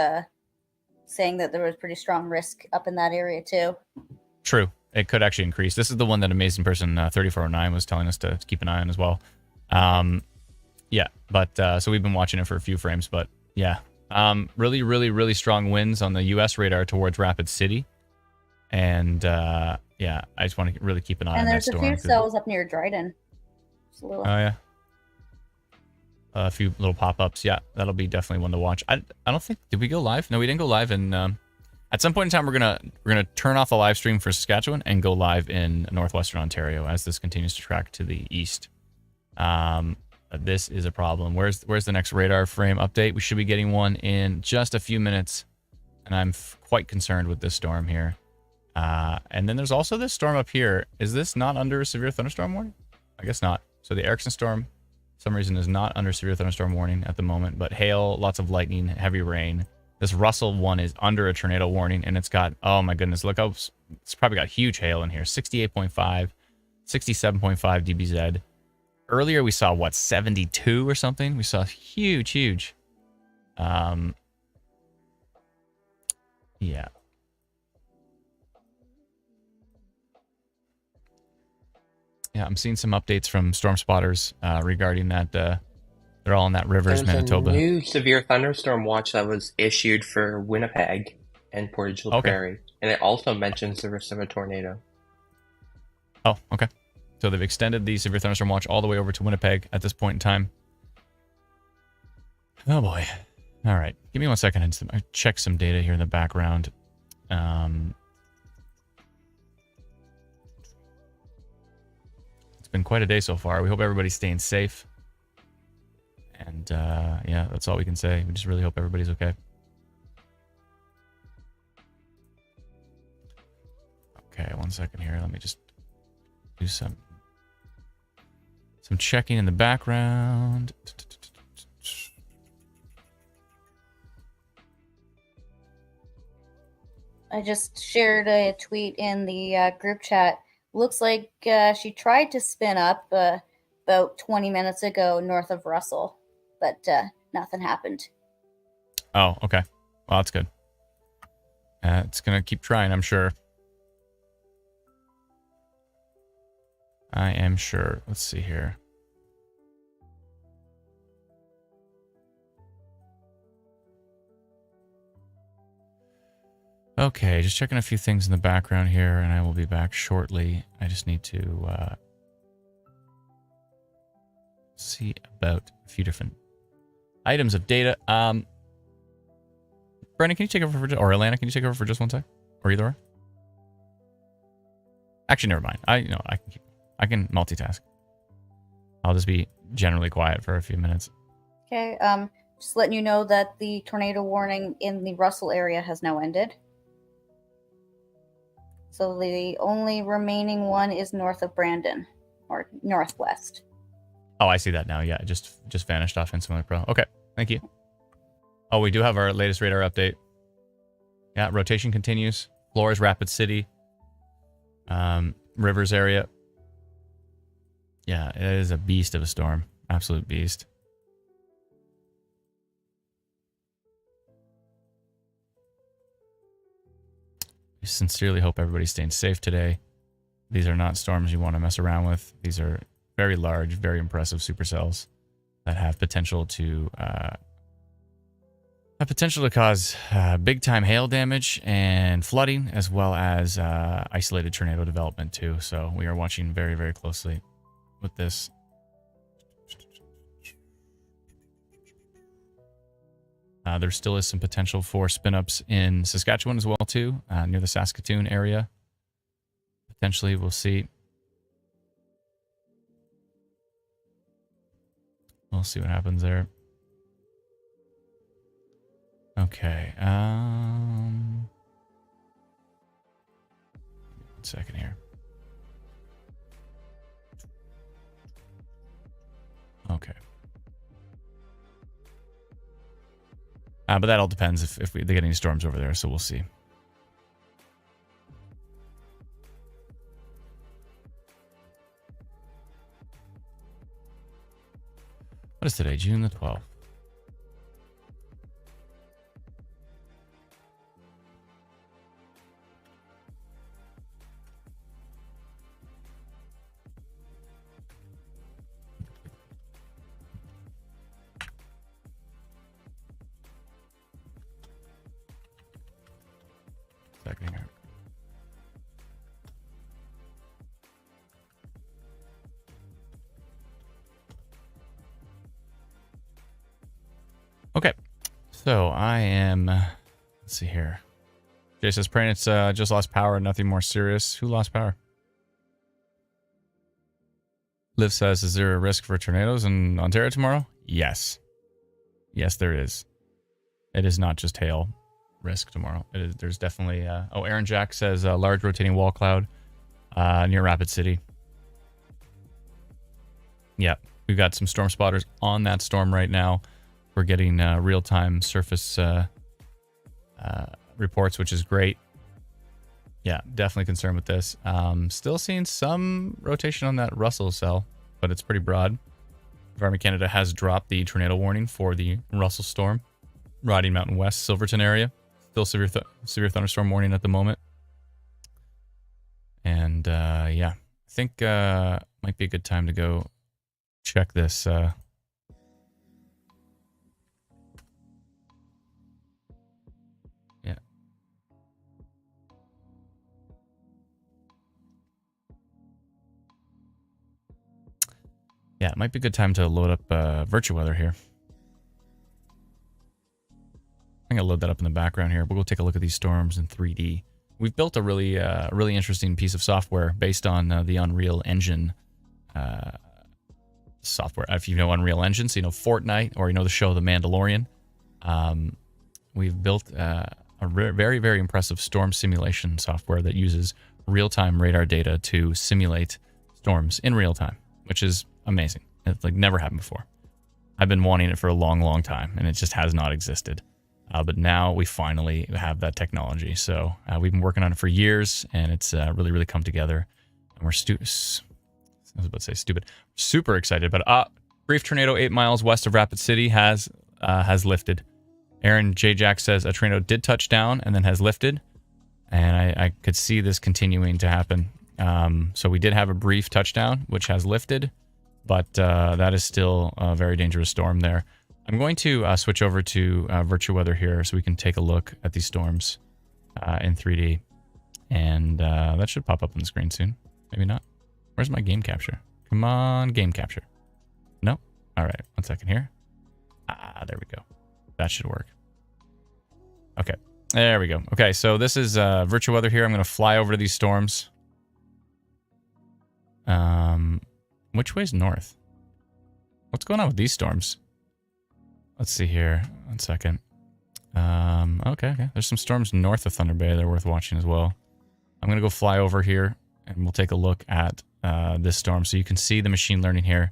saying that there was pretty strong risk up in that area too. True. it could actually increase. This is the one that Amazing Person 3409 was telling us to keep an eye on as well. Yeah, but so we've been watching it for a few frames, but yeah. Really, really, really strong winds on the U.S. radar towards Rapid City. And yeah, I just want to really keep an eye on that storm. And there's a few cells up near Dryden. Oh, yeah. A few little pop-ups. Yeah, that'll be definitely one to watch. I don't think... Did we go live? No, we didn't go live. And at some point in time, we're gonna turn off the live stream for Saskatchewan and go live in northwestern Ontario as this continues to track to the east. This is a problem. Where's the next radar frame update? We should be getting one in just a few minutes. And I'm quite concerned with this storm here. And then there's also this storm up here. Is this not under a severe thunderstorm warning? I guess not. So the Erickson storm, for some reason, is not under severe thunderstorm warning at the moment. But hail, lots of lightning, heavy rain. This Russell one is under a tornado warning. And it's got, oh my goodness, look how it's probably got huge hail in here. 68.5, 67.5 dBz. Earlier we saw, what, 72 or something? We saw huge. Yeah. Yeah, I'm seeing some updates from storm spotters regarding that. They're all in that Rivers, Manitoba. There's a new severe thunderstorm watch that was issued for Winnipeg and Portage la Prairie. And it also mentions the risk of a tornado. Oh, okay. So they've extended the severe thunderstorm watch all the way over to Winnipeg at this point in time. Oh boy. All right. Give me 1 second. I check some data here in the background. It's been quite a day so far. We hope everybody's staying safe. And yeah, that's all we can say. We just really hope everybody's okay. Okay, 1 second here. Let me just do some checking in the background. I just shared a tweet in the group chat. Looks like she tried to spin up about 20 minutes ago north of Russell, but nothing happened. Oh, okay. Well, that's good. It's going to keep trying, I'm sure. I am sure. Let's see here. Okay, just checking a few things in the background here, and I will be back shortly. I just need to see about a few different items of data. Brendan, can you take over for, or Alana, can you take over for just 1 sec? Or either or? Actually, never mind. I can multitask. I'll just be generally quiet for a few minutes. Okay, just letting you know that the tornado warning in the Russell area has now ended. So the only remaining one is north of Brandon, or northwest. Oh, I see that now. Yeah, it just vanished off Insular Pro. Okay, thank you. Oh, we do have our latest radar update. Yeah, rotation continues. Floors, Rapid City. Rivers area. Yeah, it is a beast of a storm. Absolute beast. I sincerely hope everybody's staying safe today. These are not storms you want to mess around with. These are very large, very impressive supercells that have potential to cause big-time hail damage and flooding, as well as isolated tornado development too. So we are watching very, very closely with this. There still is some potential for spin-ups in Saskatchewan as well too, near the Saskatoon area. Potentially, we'll see. We'll see what happens there. Okay. 1 second here. Okay. But that all depends if they get any storms over there, so we'll see. What is today? June the 12th. second here. Okay, so I am, let's see here. Jay says, praying it's just lost power, nothing more serious. Who lost power? Liv says, is there a risk for tornadoes in Ontario tomorrow? Yes. Yes, there is. It is not just hail risk tomorrow. It is, there's definitely, oh, Aaron Jack says, large rotating wall cloud near Rapid City. Yeah, we've got some storm spotters on that storm right now. We're getting real-time surface reports, which is great. Yeah, definitely concerned with this. Still seeing some rotation on that Russell cell, but it's pretty broad. Environment Canada has dropped the tornado warning for the Russell storm. Riding Mountain West, Silverton area. Still severe thunderstorm warning at the moment. And yeah, I think might be a good time to go check this. Yeah. Yeah, it might be a good time to load up VirtuWeather here. I'm going to load that up in the background here. We'll go take a look at these storms in 3D. We've built a really interesting piece of software based on the Unreal Engine software. If you know Unreal Engine, so you know Fortnite, or you know the show The Mandalorian. We've built a very, very impressive storm simulation software that uses real-time radar data to simulate storms in real time, which is amazing. It's like never happened before. I've been wanting it for a long, long time, and it just has not existed. But now we finally have that technology. So we've been working on it for years, and it's really, really come together. And we're super excited. But brief tornado 8 miles west of Rapid City has lifted. Aaron J. Jack says a tornado did touch down and then has lifted. And I could see this continuing to happen. So we did have a brief touchdown, which has lifted. But that is still a very dangerous storm there. I'm going to switch over to VirtuWeather here so we can take a look at these storms in 3D. And that should pop up on the screen soon. Maybe not. Where's my game capture? Come on, game capture. No? All right, 1 second here. There we go. That should work. Okay, there we go. Okay, so this is VirtuWeather here. I'm going to fly over to these storms. Which way's north? What's going on with these storms? Let's see here. 1 second. Okay. There's some storms north of Thunder Bay that are worth watching as well. I'm going to go fly over here, and we'll take a look at this storm. So you can see the machine learning here.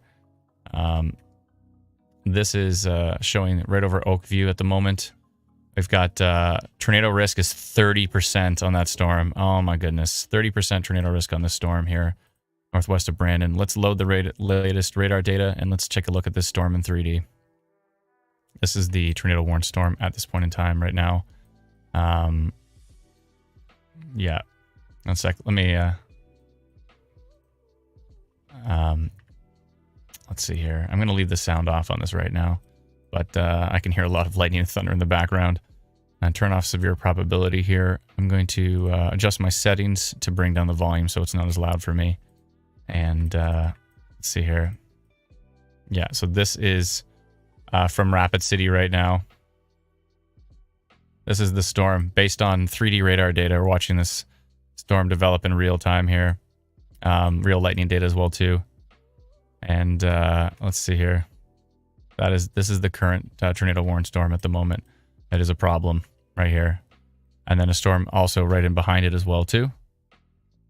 This is showing right over Oakview at the moment. We've got tornado risk is 30% on that storm. Oh my goodness. 30% tornado risk on this storm here, northwest of Brandon. Let's load the latest radar data, and let's take a look at this storm in 3D. This is the tornado warned storm at this point in time right now. Yeah. 1 sec. Let me, let's see here. I'm going to leave the sound off on this right now, but I can hear a lot of lightning and thunder in the background. And turn off severe probability here. I'm going to adjust my settings to bring down the volume so it's not as loud for me. And let's see here. Yeah, so this is from Rapid City right now. This is the storm based on 3D radar data. We're watching this storm develop in real time here. Real lightning data as well too. And let's see here. This is the current tornado warned storm at the moment. That is a problem right here. And then a storm also right in behind it as well too.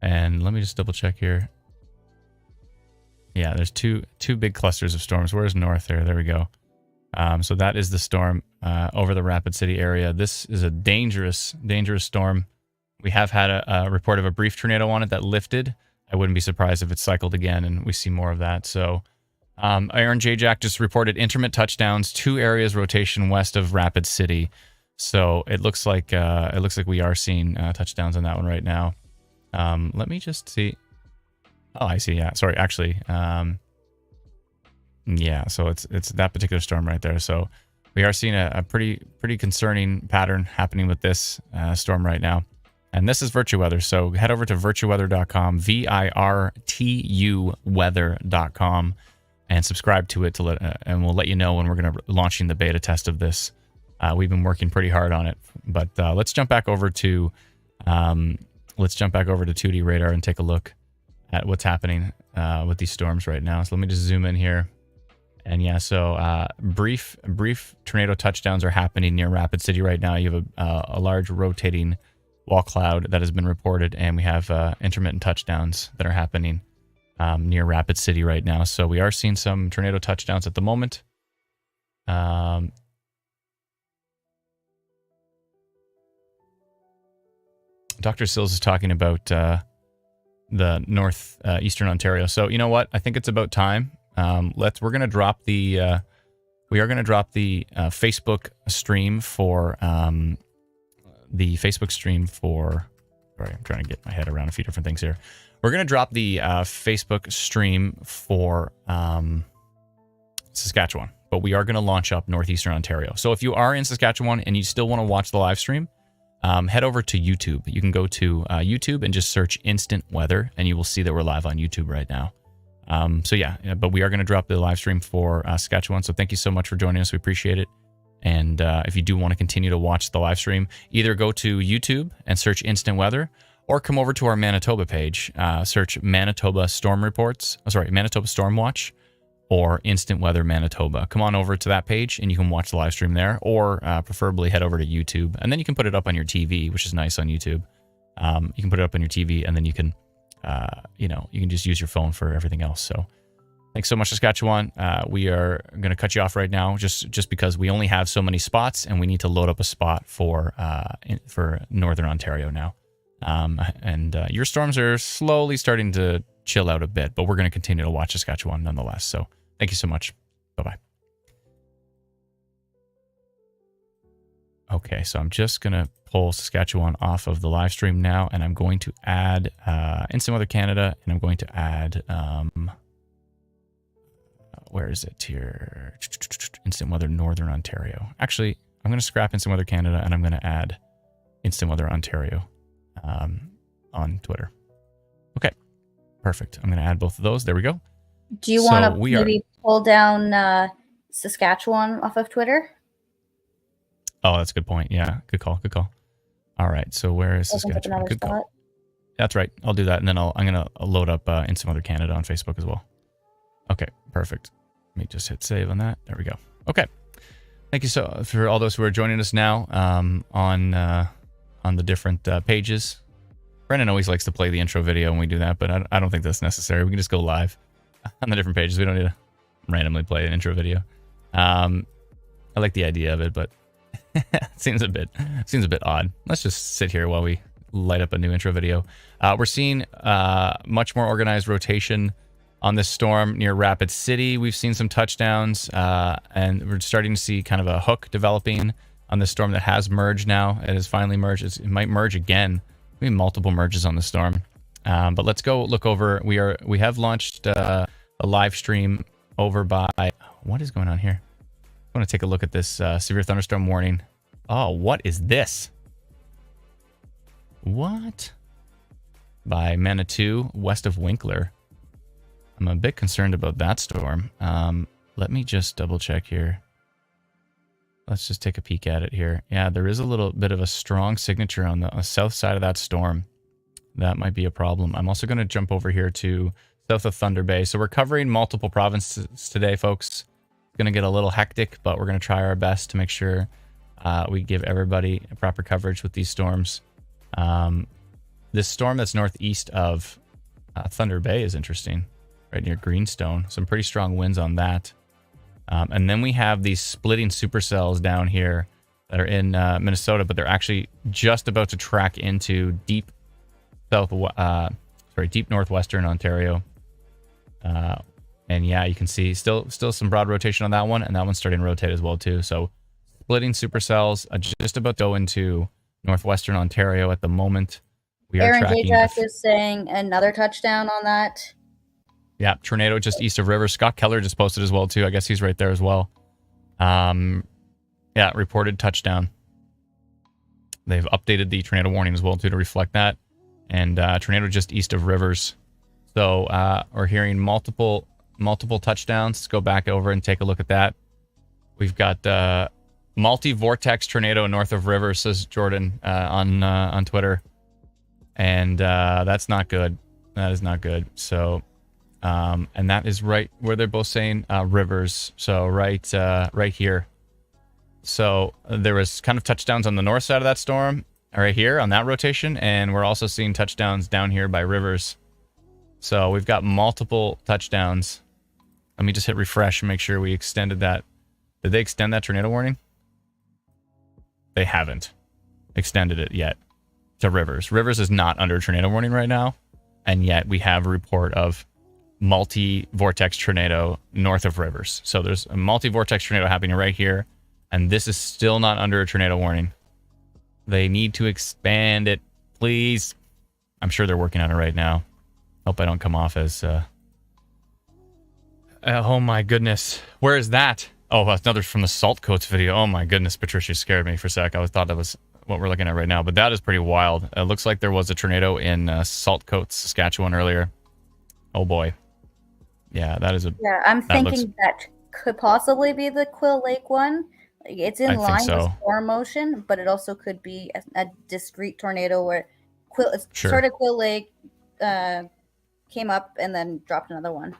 And let me just double check here. Yeah, there's two big clusters of storms. Where's north there? There we go. So that is the storm over the Rapid City area. This is a dangerous storm. We have had a report of a brief tornado on it that lifted. I wouldn't be surprised if it cycled again and we see more of that. So Aaron J. Jack just reported intermittent touchdowns, 2 areas rotation west of Rapid City. So it looks like we are seeing touchdowns on that one right now. Let me just see. Oh, I see. Yeah, sorry. Actually, yeah. So it's that particular storm right there. So we are seeing a pretty concerning pattern happening with this storm right now. And this is VirtuWeather, so head over to virtuweather.com, VIRTU weather.com, and subscribe to it and we'll let you know when we're going to launching the beta test of this. We've been working pretty hard on it, but let's jump back over to 2D radar and take a look at what's happening with these storms right now. So let me just zoom in here. And yeah, so brief tornado touchdowns are happening near Rapid City right now. You have a large rotating wall cloud that has been reported, and we have intermittent touchdowns that are happening near Rapid City right now. So we are seeing some tornado touchdowns at the moment. Dr. Sills is talking about the northeastern Ontario. So you know what? I think it's about time. We're going to drop the Facebook stream for sorry, I'm trying to get my head around a few different things here. We're going to drop the Facebook stream for Saskatchewan, but we are going to launch up northeastern Ontario. So if you are in Saskatchewan and you still want to watch the live stream, head over to YouTube. You can go to YouTube and just search Instant Weather, and you will see that we're live on YouTube right now. So yeah, but we are going to drop the live stream for Saskatchewan. So thank you so much for joining us. We appreciate it. And if you do want to continue to watch the live stream, either go to YouTube and search Instant Weather, or come over to our Manitoba page, search Manitoba Storm Reports. Manitoba Storm Watch, or Instant Weather Manitoba. Come on over to that page and you can watch the live stream there, or preferably head over to YouTube, and then you can put it up on your TV, which is nice on YouTube. You can put it up on your TV, and then you can, you can just use your phone for everything else. So thanks so much, Saskatchewan. We are going to cut you off right now, just because we only have so many spots, and we need to load up a spot for Northern Ontario now. And your storms are slowly starting to chill out a bit, but we're going to continue to watch Saskatchewan nonetheless. So thank you so much. Bye-bye. Okay, so I'm just going to pull Saskatchewan off of the live stream now, and I'm going to add Instant Weather Canada, and I'm going to add, where is it here? Instant Weather Northern Ontario. Actually, I'm going to scrap Instant Weather Canada, and I'm going to add Instant Weather Ontario on Twitter. Okay, perfect. I'm going to add both of those. There we go. Do you want to maybe pull down Saskatchewan off of Twitter? Oh, that's a good point. Yeah, good call. All right, so where is Saskatchewan? Good call. That's right. I'll do that, and then I'm going to load up Instant Weather Canada on Facebook as well. Okay, perfect. Let me just hit save on that. There we go. Okay. Thank you so for all those who are joining us now on the different pages. Brendan always likes to play the intro video when we do that, but I don't think that's necessary. We can just go live on the different pages. We don't need to randomly play an intro video. I like the idea of it, but it seems a bit odd. Let's just sit here while we light up a new intro video. We're seeing much more organized rotation on this storm near Rapid City. We've seen some touchdowns, and we're starting to see kind of a hook developing on this storm that has merged now. It has finally merged. It might merge again. Maybe multiple merges on the storm. But let's go look over. We have launched a live stream over by... What is going on here? I want to take a look at this severe thunderstorm warning. Oh, what is this? What? By Manitou, west of Winkler. I'm a bit concerned about that storm. Let me just double check here. Let's just take a peek at it here. Yeah, there is a little bit of a strong signature on the south side of that storm. That might be a problem. I'm also going to jump over here to south of Thunder Bay. So we're covering multiple provinces today, folks. It's going to get a little hectic, but we're going to try our best to make sure we give everybody proper coverage with these storms. This storm that's northeast of Thunder Bay is interesting, right near Greenstone. Some pretty strong winds on that. And then we have these splitting supercells down here that are in Minnesota, but they're actually just about to track into deep northwestern Ontario. And yeah, you can see still some broad rotation on that one, and that one's starting to rotate as well too. So splitting supercells just about to go into northwestern Ontario at the moment. We are tracking. Aaron Jajak is saying another touchdown on that. Yeah, tornado just east of river. Scott Keller just posted as well too. I guess he's right there as well. Yeah, reported touchdown. They've updated the tornado warning as well too to reflect that. And tornado just east of Rivers. So we're hearing multiple touchdowns. Let's go back over and take a look at that. We've got multi-vortex tornado north of Rivers, says Jordan on Twitter. And that's not good. That is not good. So, and that is right where they're both saying Rivers. So right here. So there was kind of touchdowns on the north side of that storm, right here on that rotation, and we're also seeing touchdowns down here by Rivers. So we've got multiple touchdowns. Let me just hit refresh and make sure we extended that. Did they extend that tornado warning? They haven't extended it yet to Rivers. Rivers is not under tornado warning right now, and yet we have a report of multi-vortex tornado north of Rivers. So there's a multi-vortex tornado happening right here, and this is still not under a tornado warning. They need to expand it, please. I'm sure they're working on it right now. Hope I don't come off as... oh my goodness. Where is that? Oh, another from the Salt Coats video. Oh my goodness, Patricia scared me for a sec. I thought that was what we're looking at right now, but that is pretty wild. It looks like there was a tornado in Salt Coats, Saskatchewan earlier. Oh boy. Yeah, that is a... Yeah, I'm thinking that could possibly be the Quill Lake one. It's in line with storm motion, but it also could be a discrete tornado where it started Quill Lake, came up, and then dropped another one.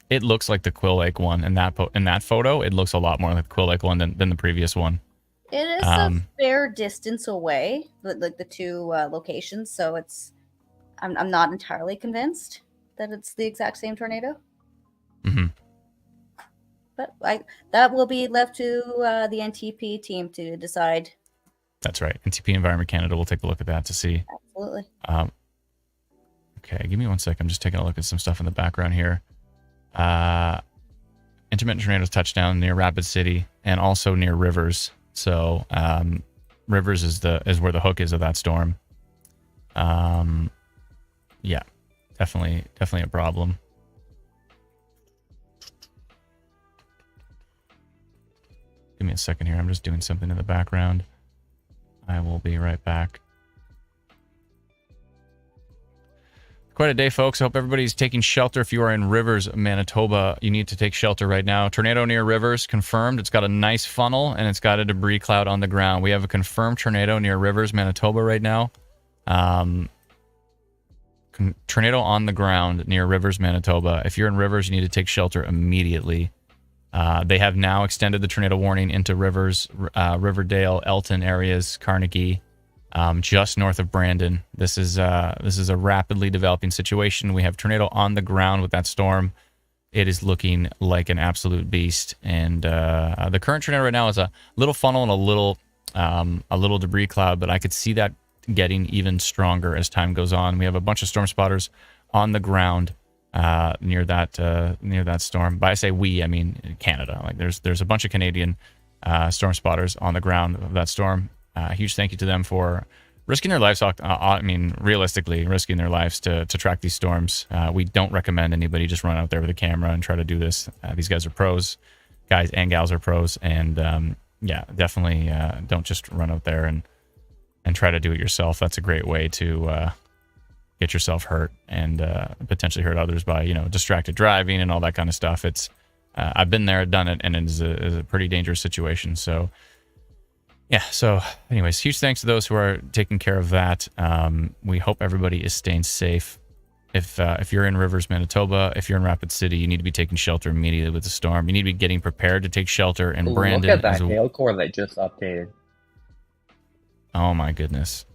It looks like the Quill Lake one in that photo. It looks a lot more like the Quill Lake one than the previous one. It is a fair distance away, like the two locations. So I'm not entirely convinced that it's the exact same tornado. Mm-hmm. But that will be left to the NTP team to decide. That's right. NTP Environment Canada will take a look at that to see. Absolutely. Okay, give me 1 sec. I'm just taking a look at some stuff in the background here. Intermittent tornadoes touchdown near Rapid City and also near Rivers. So Rivers is where the hook is of that storm. Yeah, definitely a problem. Give me a second here. I'm just doing something in the background. I will be right back. Quite a day, folks. I hope everybody's taking shelter. If you are in Rivers, Manitoba, you need to take shelter right now. Tornado near Rivers, confirmed. It's got a nice funnel, and it's got a debris cloud on the ground. We have a confirmed tornado near Rivers, Manitoba right now. Tornado on the ground near Rivers, Manitoba. If you're in Rivers, you need to take shelter immediately. They have now extended the tornado warning into Rivers, Riverdale, Elton areas, Carnegie, just north of Brandon. This is a rapidly developing situation. We have tornado on the ground with that storm. It is looking like an absolute beast. And the current tornado right now is a little funnel and a little debris cloud, but I could see that getting even stronger as time goes on. We have a bunch of storm spotters on the ground near that storm. But I say we, I mean Canada. Like there's a bunch of Canadian storm spotters on the ground of that storm. Huge thank you to them for risking their lives. I mean, realistically, risking their lives to track these storms. We don't recommend anybody just run out there with a camera and try to do this. These guys are pros. Guys and gals are pros. And yeah, definitely don't just run out there and try to do it yourself. That's a great way to get yourself hurt and potentially hurt others by, distracted driving and all that kind of stuff. It's I've been there, done it, and it is a pretty dangerous situation. So yeah, so anyways, huge thanks to those who are taking care of that. We hope everybody is staying safe. If you're in Rivers, Manitoba, if you're in Rapid City, you need to be taking shelter immediately with the storm. You need to be getting prepared to take shelter in Brandon. Look at that hail core that just updated. Oh my goodness.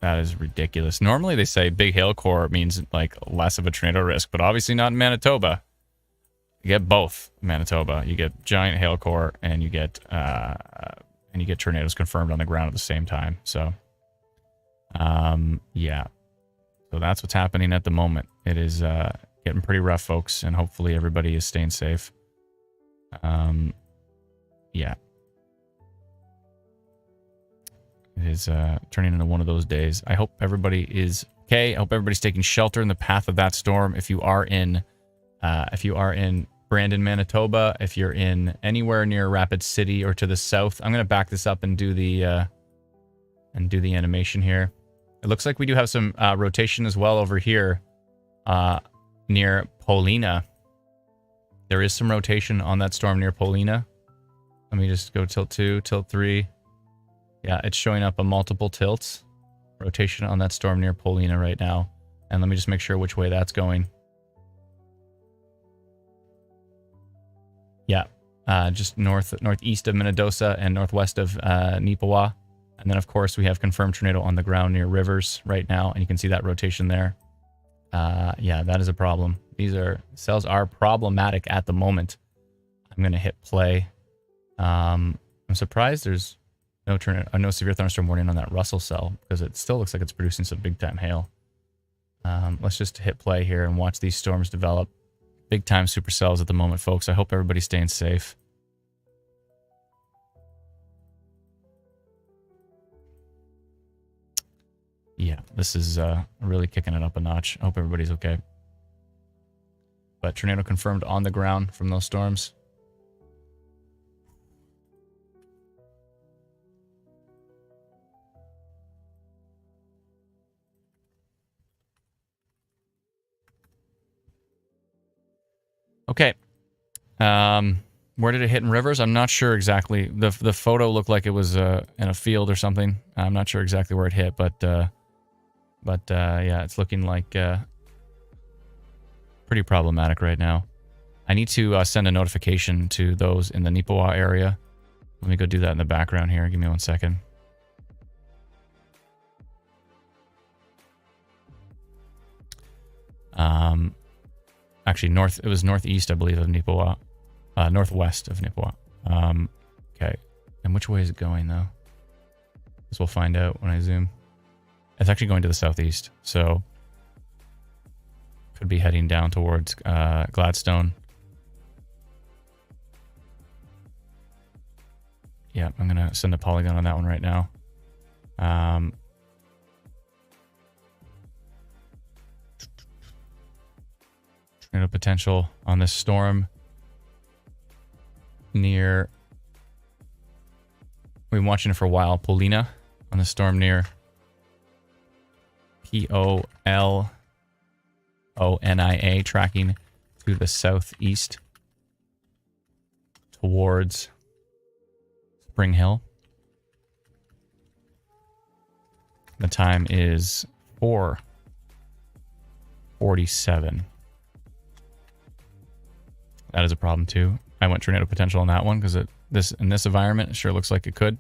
That is ridiculous. Normally they say big hail core means like less of a tornado risk, but obviously not in Manitoba. You get both in Manitoba. You get giant hail core and you get tornadoes confirmed on the ground at the same time. So yeah. So that's what's happening at the moment. It is getting pretty rough, folks, and hopefully everybody is staying safe. Yeah. It is turning into one of those days. I hope everybody is okay. I hope everybody's taking shelter in the path of that storm. If you are in Brandon, Manitoba, if you're in anywhere near Rapid City or to the south, I'm going to back this up and do the and do the animation here. It looks like we do have some rotation as well over here near Paulina. There is some rotation on that storm near Paulina. Let me just go tilt 2, tilt 3. Yeah, it's showing up a multiple tilts. Rotation on that storm near Paulina right now. And let me just make sure which way that's going. Yeah, just northeast of Minnedosa and northwest of Nipawa. And then, of course, we have confirmed tornado on the ground near Rivers right now. And you can see that rotation there. Yeah, that is a problem. Cells are problematic at the moment. I'm going to hit play. I'm surprised there's no severe thunderstorm warning on that Russell cell because it still looks like it's producing some big time hail. Let's just hit play here and watch these storms develop. Big time supercells at the moment, folks. I hope everybody's staying safe. Yeah, this is really kicking it up a notch. I hope everybody's okay. But tornado confirmed on the ground from those storms. Okay. Where did it hit in Rivers? I'm not sure exactly. The photo looked like it was in a field or something. I'm not sure exactly where it hit, but yeah, it's looking like pretty problematic right now. I need to send a notification to those in the Nipawa area. Let me go do that in the background here. Give me 1 second. Actually, it was northeast, I believe, of Nipawa. Northwest of Nipawa. Okay. And which way is it going, though? This we'll find out when I zoom. It's actually going to the southeast, so could be heading down towards Gladstone. Yeah, I'm going to send a polygon on that one right now. Tornado potential on this storm near... We've been watching it for a while. Paulina on the storm near P-O-L-O-N-I-A, tracking to the southeast towards Spring Hill. The time is 4:47. That is a problem too. I went tornado potential on that one because in this environment it sure looks like it could.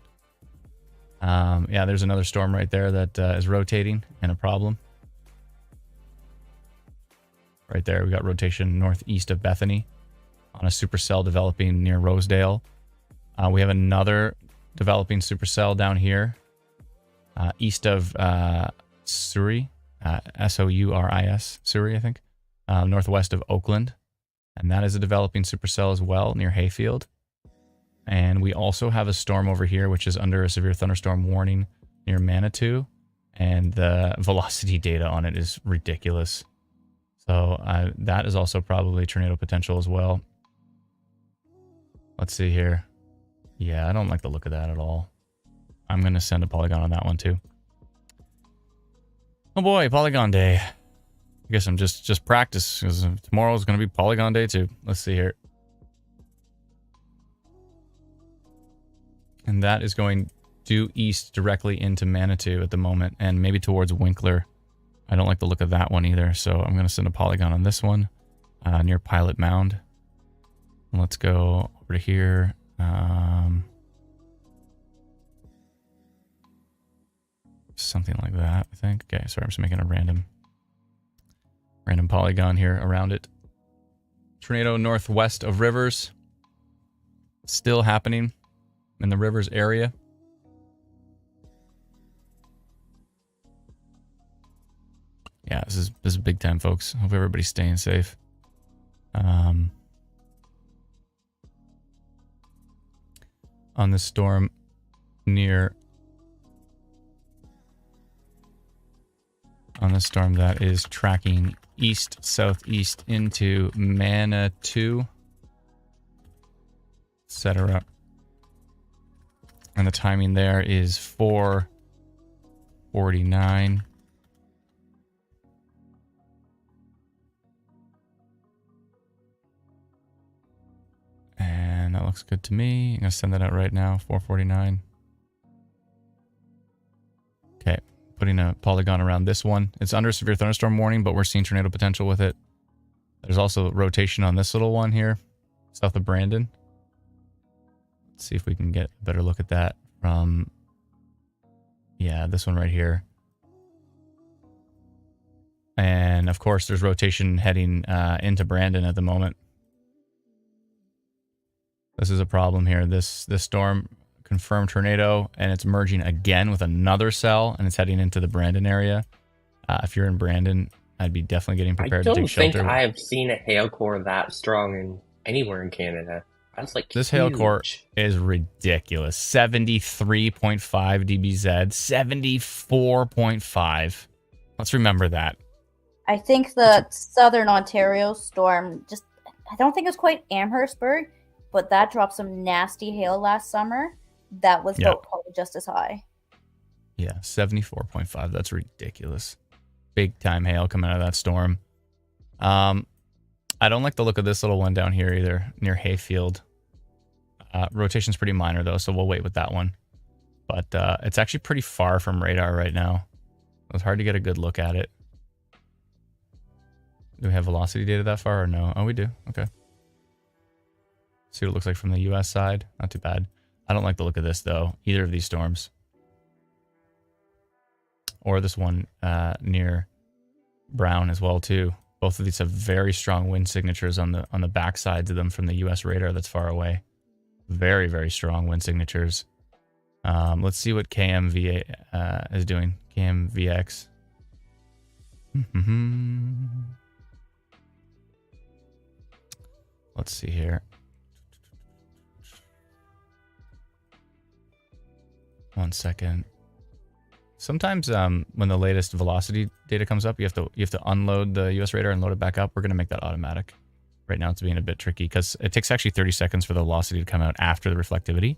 Yeah, there's another storm right there that is rotating and a problem. Right there, we got rotation northeast of Bethany on a supercell developing near Rosedale. We have another developing supercell down here east of Surrey, S-O-U-R-I-S, Surrey, I think, northwest of Oakland. And that is a developing supercell as well near Hayfield. And we also have a storm over here, which is under a severe thunderstorm warning near Manitou. And the velocity data on it is ridiculous. So that is also probably tornado potential as well. Let's see here. Yeah, I don't like the look of that at all. I'm going to send a polygon on that one too. Oh boy, Polygon Day. I guess I'm just practice because tomorrow is going to be Polygon Day too. Let's see here. And that is going due east directly into Manitou at the moment and maybe towards Winkler. I don't like the look of that one either, so I'm going to send a polygon on this one near Pilot Mound. And let's go over to here. Something like that, I think. Okay, sorry, I'm just making a random polygon here around it. Tornado northwest of Rivers. Still happening in the Rivers area. Yeah, this is big time, folks. Hope everybody's staying safe. On this storm that is tracking east southeast into Manitou, etc. And the timing there is 4 449. And that looks good to me. I'm going to send that out right now, 449. Okay, putting a polygon around this one. It's under severe thunderstorm warning, but we're seeing tornado potential with it. There's also rotation on this little one here, south of Brandon. Let's see if we can get a better look at that from, yeah, this one right here. And of course, there's rotation heading into Brandon at the moment. This is a problem here. This storm confirmed tornado, and it's merging again with another cell, and it's heading into the Brandon area. If you're in Brandon, I'd be definitely getting prepared to take shelter. I don't think I have seen a hail core that strong anywhere in Canada. That's like this huge. hail core is ridiculous. 73.5 dBz, 74.5. Let's remember that. I think the Southern Ontario storm I don't think it was quite Amherstburg, but that dropped some nasty hail last summer. That was probably just as high. Yeah, 74.5. That's ridiculous. Big time hail coming out of that storm. I don't like the look of this little one down here either, near Hayfield. Rotation's pretty minor though, so we'll wait with that one. But it's actually pretty far from radar right now. It's hard to get a good look at it. Do we have velocity data that far or no? Oh, we do. Okay. See what it looks like from the US side. Not too bad. I don't like the look of this though, either of these storms. Or this one near Brown as well too. Both of these have very strong wind signatures on the back sides of them from the US radar that's far away. Very, very strong wind signatures. Let's see what KMVA is doing. KMVX. Let's see here. One second. Sometimes when the latest velocity data comes up, you have to unload the US radar and load it back up. We're going to make that automatic. Right now it's being a bit tricky because it takes actually 30 seconds for the velocity to come out after the reflectivity.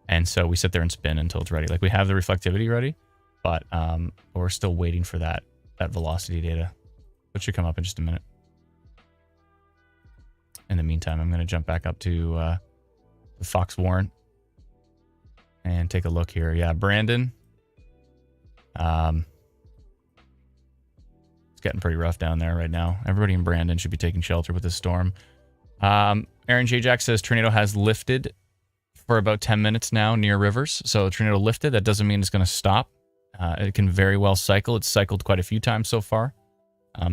And so we sit there and spin until it's ready. Like we have the reflectivity ready, but we're still waiting for that velocity data, which should come up in just a minute. In the meantime, I'm going to jump back up to the Fox Warrant and take a look here. Yeah, Brandon. It's getting pretty rough down there right now. Everybody in Brandon should be taking shelter with this storm. Aaron J. Jack says tornado has lifted for about 10 minutes now near rivers. So tornado lifted. That doesn't mean it's going to stop. It can very well cycle. It's cycled quite a few times so far.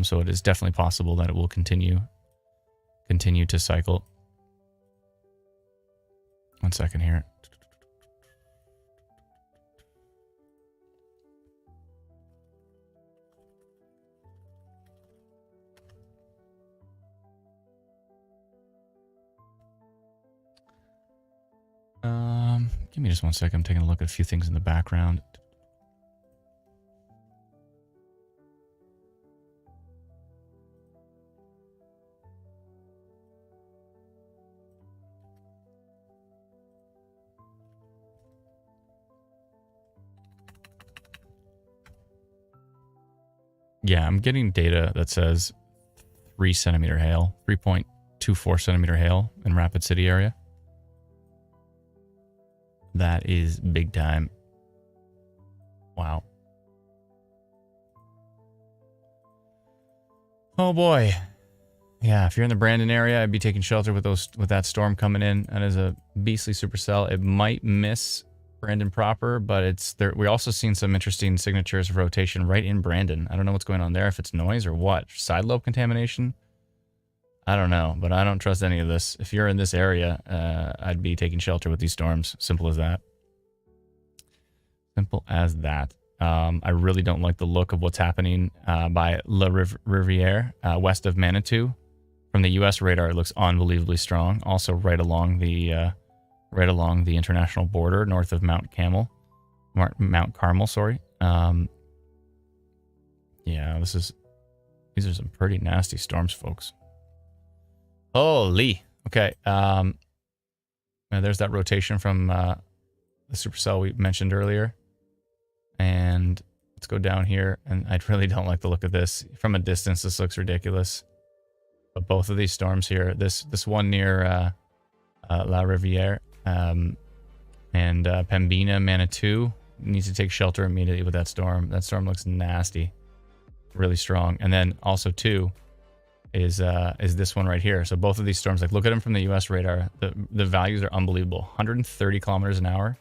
So it is definitely possible that it will continue to cycle. One second here. Give me just one second. I'm taking a look at a few things in the background. Yeah, I'm getting data that says 3 centimeter hail, 3.24 centimeter hail in Rapid City area. That is big time. Wow. Oh boy. Yeah, if you're in the Brandon area, I'd be taking shelter with that storm coming in. That is a beastly supercell. It might miss Brandon proper, but it's there. We also seen some interesting signatures of rotation right in Brandon. I don't know what's going on there, if it's noise or what. Side lobe contamination? I don't know, but I don't trust any of this. If you're in this area, I'd be taking shelter with these storms. Simple as that. Simple as that. I really don't like the look of what's happening by La Riviere, west of Manitou. From the U.S. radar, it looks unbelievably strong. Also, right along the international border, north of Mount Carmel. Sorry. Yeah, these are some pretty nasty storms, folks. Holy. Okay. There's that rotation from the supercell we mentioned earlier. And Let's go down here, and I really don't like the look of this. From a distance, this looks ridiculous. But both of these storms here, this one near La Riviere and Pembina, Manitou, needs to take shelter immediately with that storm. That storm looks nasty, really strong. And then also too is this one right here. So both of these storms, like look at them from the U.S. radar. The values are unbelievable. 130 kilometers an hour.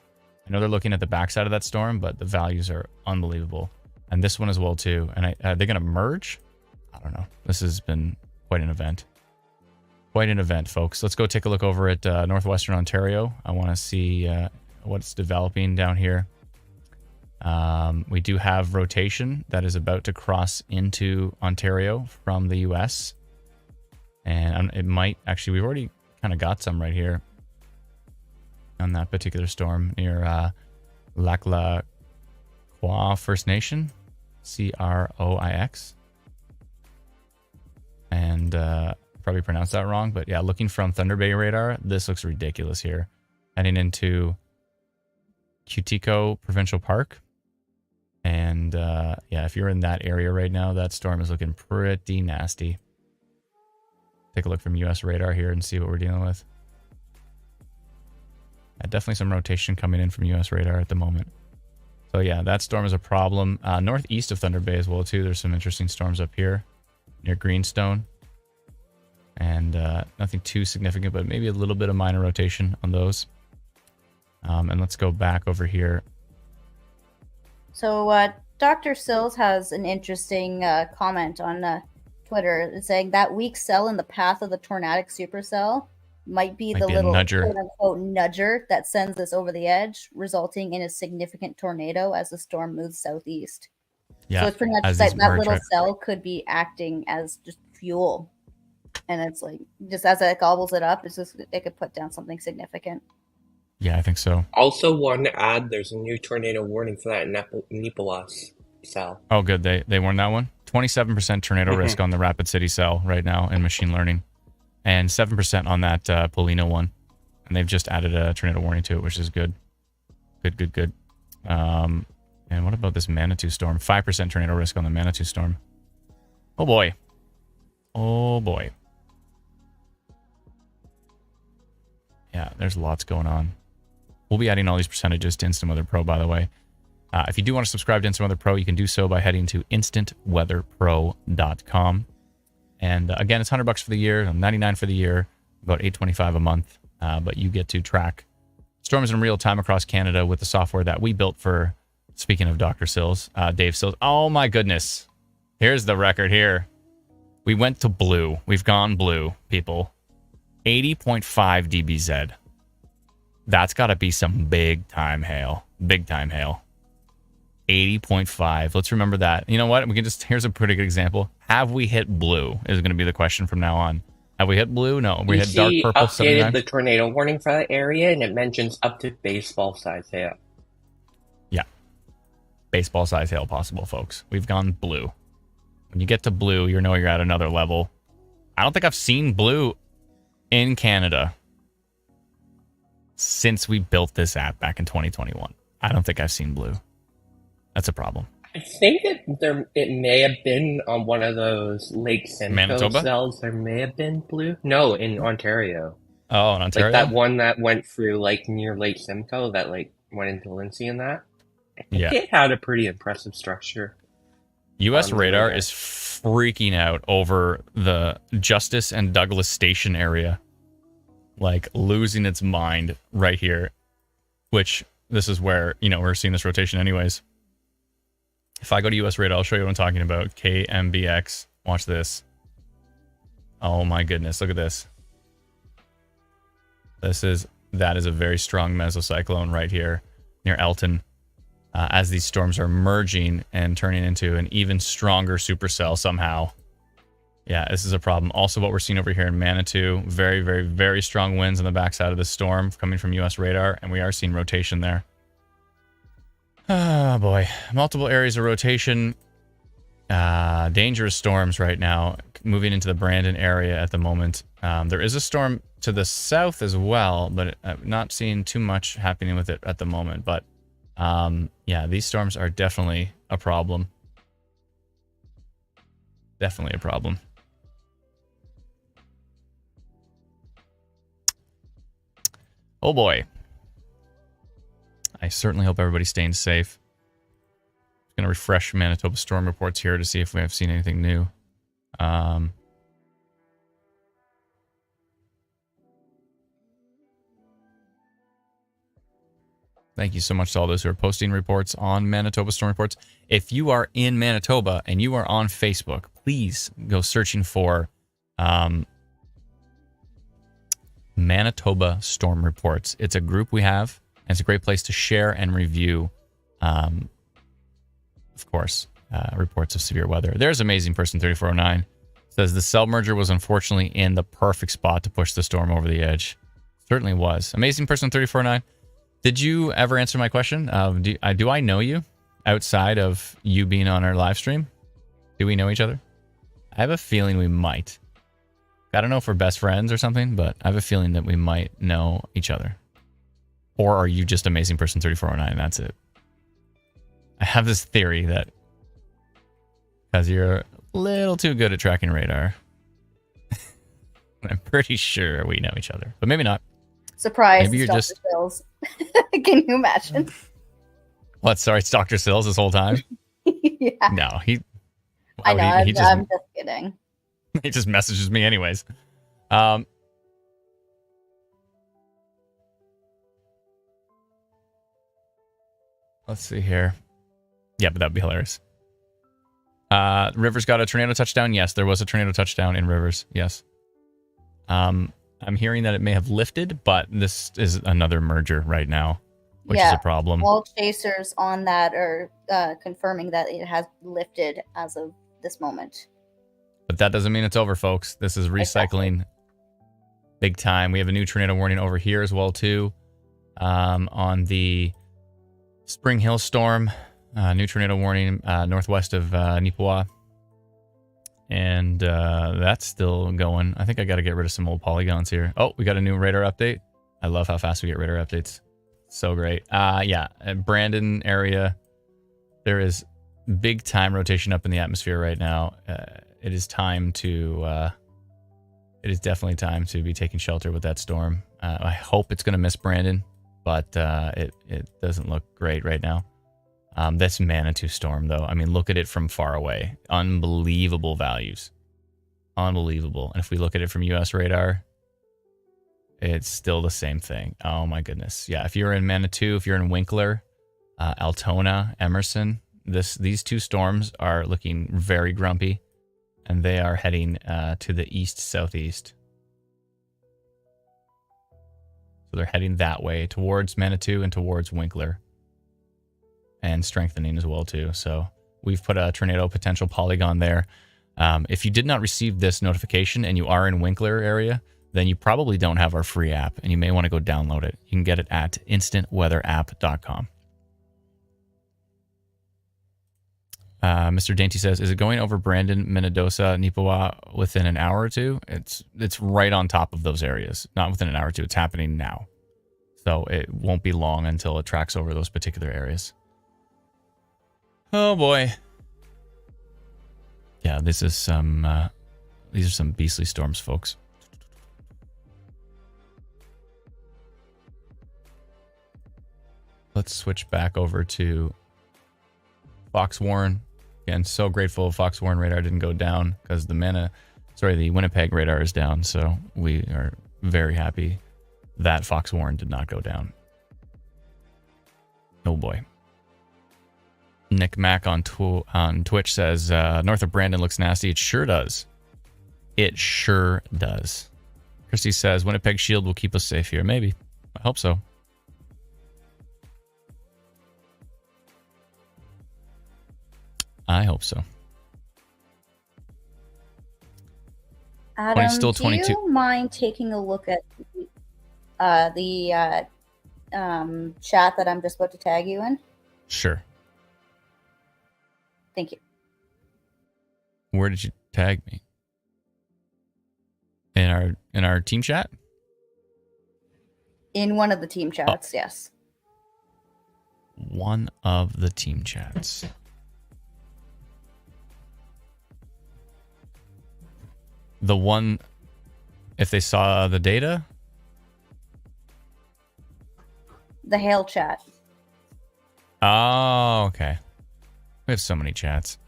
I know they're looking at the backside of that storm, but the values are unbelievable. And this one as well too. And are they going to merge? I don't know. This has been quite an event. Quite an event, folks. Let's go take a look over at northwestern Ontario. I want to see what's developing down here. We do have rotation that is about to cross into Ontario from the U.S. And it might actually, we've already kind of got some right here on that particular storm near Lac La Croix First Nation, Croix. And probably pronounced that wrong, but yeah, looking from Thunder Bay radar, this looks ridiculous here. Heading into Cutico Provincial Park. And yeah, if you're in that area right now, that storm is looking pretty nasty. Take a look from US radar here and see what we're dealing with. Yeah, definitely some rotation coming in from US radar at the moment. So yeah, that storm is a problem. Northeast of Thunder Bay as well too. There's some interesting storms up here near Greenstone. And nothing too significant, but maybe a little bit of minor rotation on those. And let's go back over here. So Dr. Sills has an interesting comment on Twitter saying that weak cell in the path of the tornadic supercell might be the little quote-unquote nudger that sends this over the edge, resulting in a significant tornado as the storm moves southeast. Yeah, so it's pretty much that little cell could be acting as just fuel. And it's like, just as it gobbles it up, it could put down something significant. Yeah, I think so. Also, want to add, there's a new tornado warning for that Nepolas cell. Oh, good. They warned that one. 27% tornado risk on the Rapid City cell right now in machine learning, and 7% on that Polino one. And they've just added a tornado warning to it, which is good. Good. And what about this Manitou storm? 5% tornado risk on the Manitou storm. Oh boy. Yeah, there's lots going on. We'll be adding all these percentages to Instant Weather Pro, by the way. If you do want to subscribe to Instant Weather Pro, you can do so by heading to instantweatherpro.com. And again, it's $100 for the year, $99 for the year, about $825 a month. But you get to track storms in real time across Canada with the software that we built for, speaking of Dr. Sills, Dave Sills. Oh my goodness. Here's the record here. We went to blue. We've gone blue, people. 80.5 dBz. That's got to be some big time hail. 80.5. Let's remember that. You know what? Here's a pretty good example. Have we hit blue is going to be the question from now on. Have we hit blue? No. We hit dark purple. Updated 79? The tornado warning for that area, and it mentions up to baseball size hail. Yeah. Baseball size hail possible, folks. We've gone blue. When you get to blue, you know you're at another level. I don't think I've seen blue in Canada since we built this app back in 2021. I don't think I've seen blue. That's a problem. I think it may have been on one of those Lake Simcoe cells. There may have been blue. No, in Ontario. Oh, in Ontario? Like that one that went through like near Lake Simcoe that like went into Lindsay and that. I think it had a pretty impressive structure. US radar is freaking out over the Justice and Douglas Station area. Like losing its mind right here. Which this is where, we're seeing this rotation anyways. If I go to US radar, I'll show you what I'm talking about. KMBX. Watch this. Oh my goodness. Look at this. That is a very strong mesocyclone right here near Elton. As these storms are merging and turning into an even stronger supercell somehow. Yeah, this is a problem. Also, what we're seeing over here in Manitou, very, very, very strong winds on the backside of the storm coming from US radar, and we are seeing rotation there. Oh boy, multiple areas of rotation. Dangerous storms right now, moving into the Brandon area at the moment. There is a storm to the south as well, but I'm not seeing too much happening with it at the moment. But Yeah, these storms are definitely a problem. Definitely a problem. Oh boy. I certainly hope everybody's staying safe. I'm going to refresh Manitoba storm reports here to see if we have seen anything new. Thank you so much to all those who are posting reports on Manitoba storm reports. If you are in Manitoba and you are on Facebook, please go searching for Manitoba storm reports. It's a group we have, and it's a great place to share and review, of course, reports of severe weather. There's Amazing Person 3409. Says the cell merger was unfortunately in the perfect spot to push the storm over the edge. Certainly was. Amazing Person 3409. Did you ever answer my question? Do I know you outside of you being on our live stream? Do we know each other? I have a feeling we might. I don't know if we're best friends or something, but I have a feeling that we might know each other. Or are you just Amazing Person 3409 and that's it? I have this theory that because you're a little too good at tracking radar, I'm pretty sure we know each other, but maybe not. Surprise! Maybe you're Dr. just. Sills. Can you imagine? What? Sorry, it's Dr. Sills this whole time. Yeah. No, he. I know. I'm just kidding. He just messages me anyways. Let's see here. Yeah, but that'd be hilarious. Rivers got a tornado touchdown. Yes, there was a tornado touchdown in Rivers. Yes. I'm hearing that it may have lifted, but this is another merger right now, which is a problem. All chasers on that are confirming that it has lifted as of this moment. But that doesn't mean it's over, folks. This is recycling big time. We have a new tornado warning over here as well, too. On the Spring Hill storm, new tornado warning northwest of Nipawa. And that's still going. I think I got to get rid of some old polygons here. Oh, we got a new radar update. I love how fast we get radar updates. So great. Yeah, Brandon area, there is big time rotation up in the atmosphere right now. It is time to... it is definitely time to be taking shelter with that storm. I hope it's going to miss Brandon, but it doesn't look great right now. This Manitou storm, though, I mean, look at it from far away. Unbelievable values. Unbelievable. And if we look at it from US radar, it's still the same thing. Oh, my goodness. Yeah, if you're in Manitou, if you're in Winkler, Altona, Emerson, these two storms are looking very grumpy, and they are heading to the east-southeast. So they're heading that way, towards Manitou and towards Winkler. And strengthening as well, too. So we've put a tornado potential polygon there. If you did not receive this notification and you are in Winkler area, then you probably don't have our free app, and you may want to go download it. You can get it at instantweatherapp.com. Mr. Dainty says, is it going over Brandon, Minnedosa, Nipawa within an hour or two? It's right on top of those areas. Not within an hour or two. It's happening now. So it won't be long until it tracks over those particular areas. Oh boy. Yeah, this is some these are some beastly storms, folks. Let's switch back over to Fox Warren. Again, so grateful Fox Warren radar didn't go down because the Winnipeg radar is down, so we are very happy that Fox Warren did not go down. Oh boy. Nick Mack on Twitch says, north of Brandon looks nasty. It sure does. It sure does. Christy says, Winnipeg Shield will keep us safe here. Maybe. I hope so. I hope so. Adam, still 22. Do you mind taking a look at the chat that I'm just about to tag you in? Sure. Thank you. Where did you tag me? In our team chat? In one of the team chats, yes. one of the team chats. The one, if they saw the data? The hail chat. Oh, okay. We have so many chats.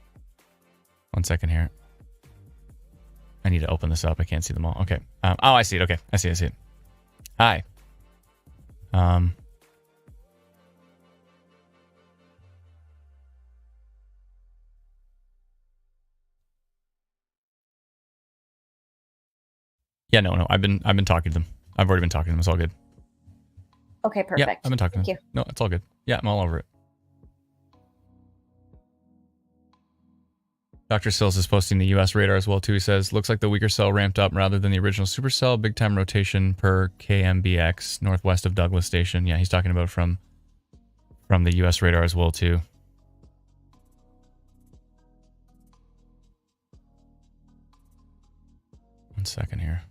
1 second here. I need to open this up. I can't see them all. Okay. Oh, I see it. Okay. I see it. Hi. Yeah, no. I've been talking to them. I've already been talking to them. It's all good. Okay, perfect. Yeah, I've been talking to them. No, it's all good. Yeah, I'm all over it. Dr. Sills is posting the US radar as well, too. He says, looks like the weaker cell ramped up rather than the original supercell. Big time rotation per KMBX northwest of Douglas Station. Yeah, he's talking about from the US radar as well, too. One second here.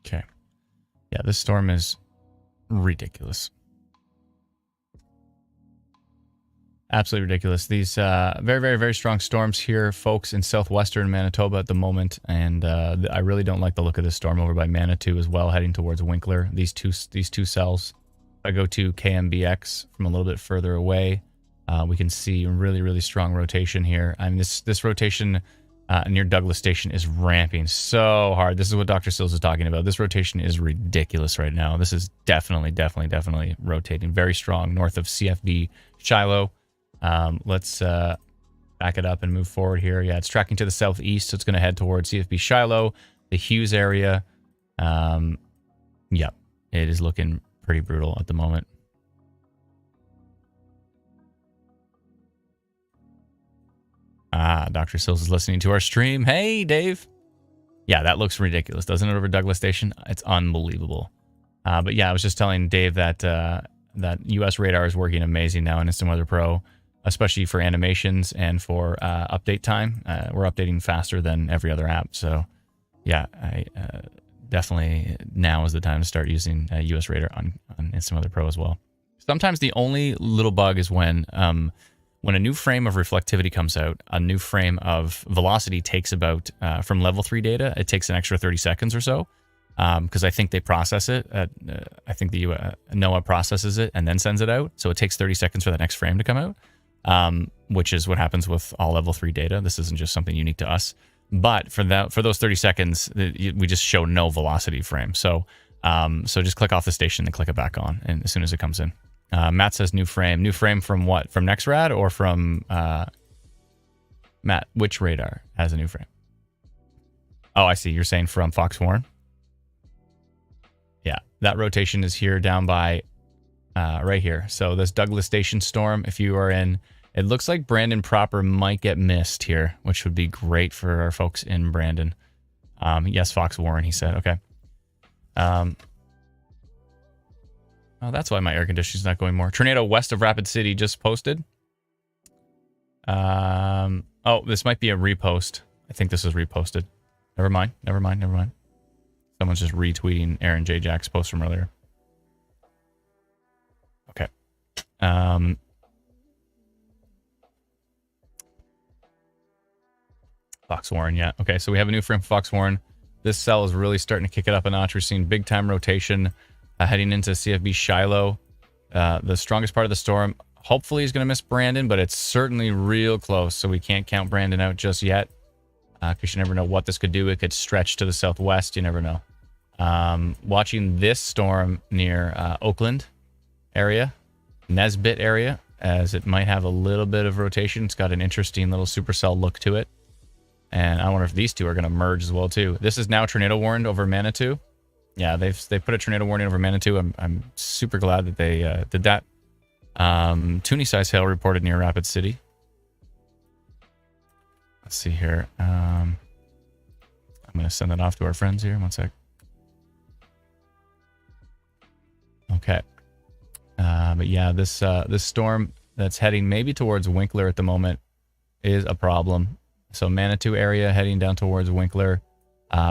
Okay. Yeah, this storm is ridiculous. Absolutely ridiculous. These very, very, very strong storms here, folks, in southwestern Manitoba at the moment. And I really don't like the look of this storm over by Manitou as well, heading towards Winkler. These two cells. If I go to KMBX from a little bit further away, we can see really, really strong rotation here. I mean, this rotation near Douglas Station is ramping so hard. This is what Dr. Sills is talking about. This rotation is ridiculous right now. This is definitely rotating very strong north of CFB Shiloh. Let's back it up and move forward here. Yeah, it's tracking to the southeast, so it's going to head towards CFB Shiloh, the Hughes area. Yep, it is looking pretty brutal at the moment. Dr. Sills is listening to our stream. Hey, Dave. Yeah, that looks ridiculous, doesn't it, over Douglas Station? It's unbelievable. But yeah, I was just telling Dave that that US radar is working amazing now in Instant Weather Pro, especially for animations and for update time. We're updating faster than every other app. So yeah, I definitely now is the time to start using US radar on Instant Weather Pro as well. Sometimes the only little bug is when a new frame of reflectivity comes out, a new frame of velocity takes about, from level 3 data, it takes an extra 30 seconds or so, because I think they process it. I think the NOAA processes it and then sends it out. So it takes 30 seconds for that next frame to come out, which is what happens with all level 3 data. This isn't just something unique to us. But for those 30 seconds, we just show no velocity frame. So just click off the station and click it back on, and as soon as it comes in. Matt says new frame. New frame from what? From NextRad or from Matt? Which radar has a new frame? Oh, I see. You're saying from Fox Warren. Yeah, that rotation is here down by right here. So this Douglas Station storm, if you are in, it looks like Brandon proper might get missed here, which would be great for our folks in Brandon. Yes, Fox Warren, he said. Okay. Oh, that's why my air conditioning's not going more. Tornado west of Rapid City just posted. Oh, this might be a repost. I think this is reposted. Never mind. Someone's just retweeting Aaron J. Jack's post from earlier. Okay. Fox Warren, yeah. Okay, so we have a new frame for Fox Warren. This cell is really starting to kick it up a notch. We're seeing big time rotation. Heading into CFB Shiloh, the strongest part of the storm, hopefully is going to miss Brandon, but it's certainly real close, so we can't count Brandon out just yet, because you never know what this could do. It could stretch to the southwest. You never know. Watching this storm near Oakland area, Nesbitt area, as it might have a little bit of rotation. It's got an interesting little supercell look to it, and I wonder if these two are going to merge as well too. This is now tornado warned over Manitou. Yeah, they put a tornado warning over Manitou. I'm super glad that they did that. Toonie size hail reported near Rapid City. Let's see here. I'm going to send that off to our friends here. One sec. Okay. But yeah, this storm that's heading maybe towards Winkler at the moment is a problem. So Manitou area heading down towards Winkler.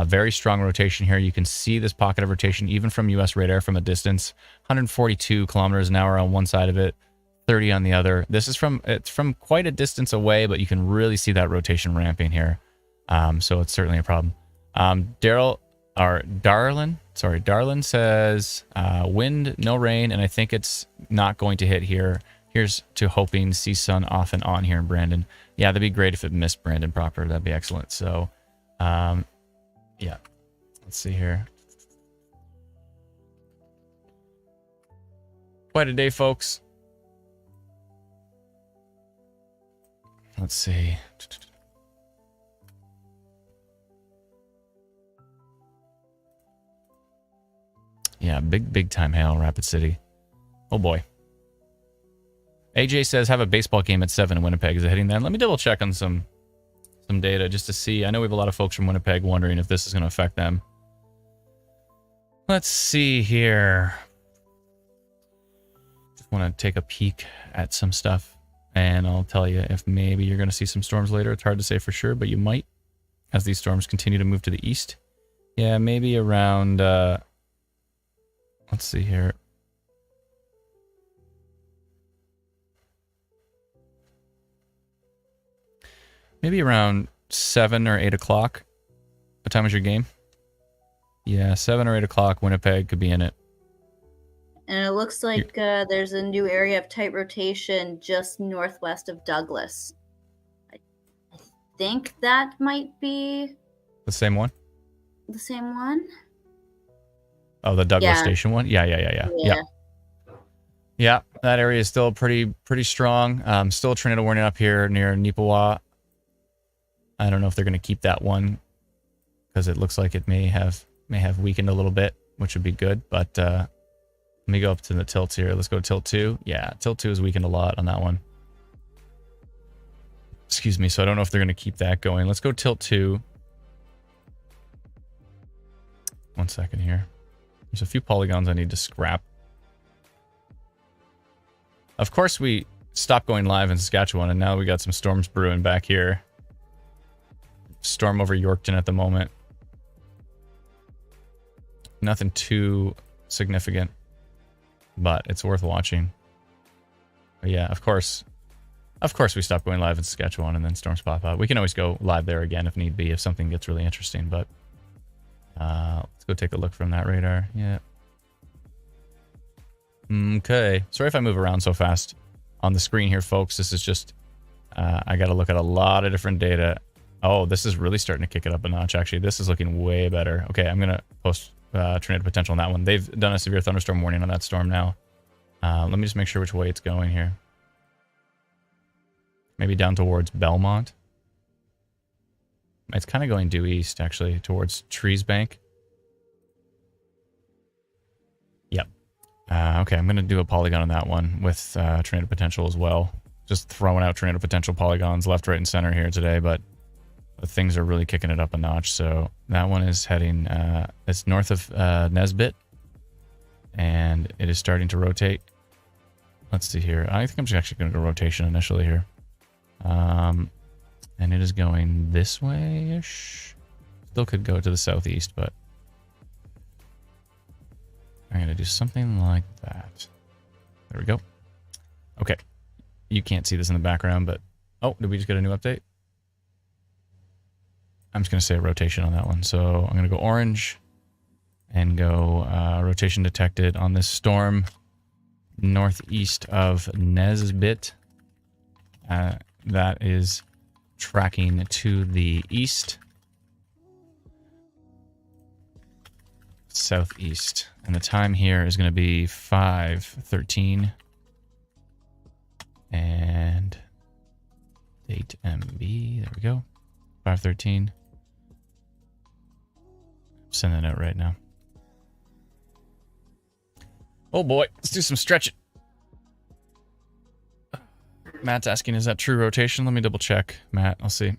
Very strong rotation here. You can see this pocket of rotation even from U.S. radar from a distance. 142 kilometers an hour on one side of it, 30 on the other. It's from quite a distance away, but you can really see that rotation ramping here. So it's certainly a problem. Darlin says wind, no rain, and I think it's not going to hit here. Here's to hoping see sun off and on here in Brandon. Yeah, that'd be great if it missed Brandon proper. That'd be excellent. So, yeah, let's see here. Quite a day, folks. Let's see. Yeah, big time hail, Rapid City. Oh boy. AJ says have a baseball game at 7 in Winnipeg. Is it hitting then? Let me double check on some data just to see. I know we have a lot of folks from Winnipeg wondering if this is going to affect them. Let's see here. Just want to take a peek at some stuff, and I'll tell you if maybe you're going to see some storms later. It's hard to say for sure, but you might as these storms continue to move to the east. Yeah, maybe around... let's see here. Maybe around 7 or 8 o'clock. What time was your game? Yeah, 7 or 8 o'clock. Winnipeg could be in it. And it looks like there's a new area of tight rotation just northwest of Douglas. I think that might be... The same one? The same one? Oh, the Douglas Station one? Yeah. Yeah, that area is still pretty strong. Still a tornado warning up here near Nipawa. I don't know if they're going to keep that one because it looks like it may have weakened a little bit, which would be good. But let me go up to the tilts here. Let's go to tilt 2. Yeah, tilt 2 is weakened a lot on that one. Excuse me. So I don't know if they're going to keep that going. Let's go tilt 2. 1 second here. There's a few polygons I need to scrap. Of course, we stopped going live in Saskatchewan, and now we got some storms brewing back here. Storm over Yorkton at the moment. Nothing too significant, but it's worth watching. But yeah, of course we stopped going live in Saskatchewan, and then storms pop up. We can always go live there again if need be, if something gets really interesting, but let's go take a look from that radar. Yeah. Okay. Sorry if I move around so fast on the screen here, folks. This is just, I got to look at a lot of different data. Oh, this is really starting to kick it up a notch, actually. This is looking way better. Okay, I'm going to post tornado potential on that one. They've done a severe thunderstorm warning on that storm now. Let me just make sure which way it's going here. Maybe down towards Belmont. It's kind of going due east, actually, towards Trees Bank. Yep. Okay, I'm going to do a polygon on that one with tornado potential as well. Just throwing out tornado potential polygons left, right, and center here today, but things are really kicking it up a notch. So that one is heading, it's north of Nesbitt, and it is starting to rotate. Let's see here. I think I'm just actually going to go rotation initially here. And it is going this way-ish. Still could go to the southeast, but I'm going to do something like that. There we go. Okay. You can't see this in the background, but... Oh, did we just get a new update? I'm just going to say rotation on that one. So I'm going to go orange and go rotation detected on this storm northeast of Nesbitt. That is tracking to the east. Southeast. And the time here is going to be 5:13. And date MB. There we go. 5:13. Send that out right now. Oh boy, let's do some stretching. Matt's asking, is that true rotation? Let me double check, Matt. I'll see.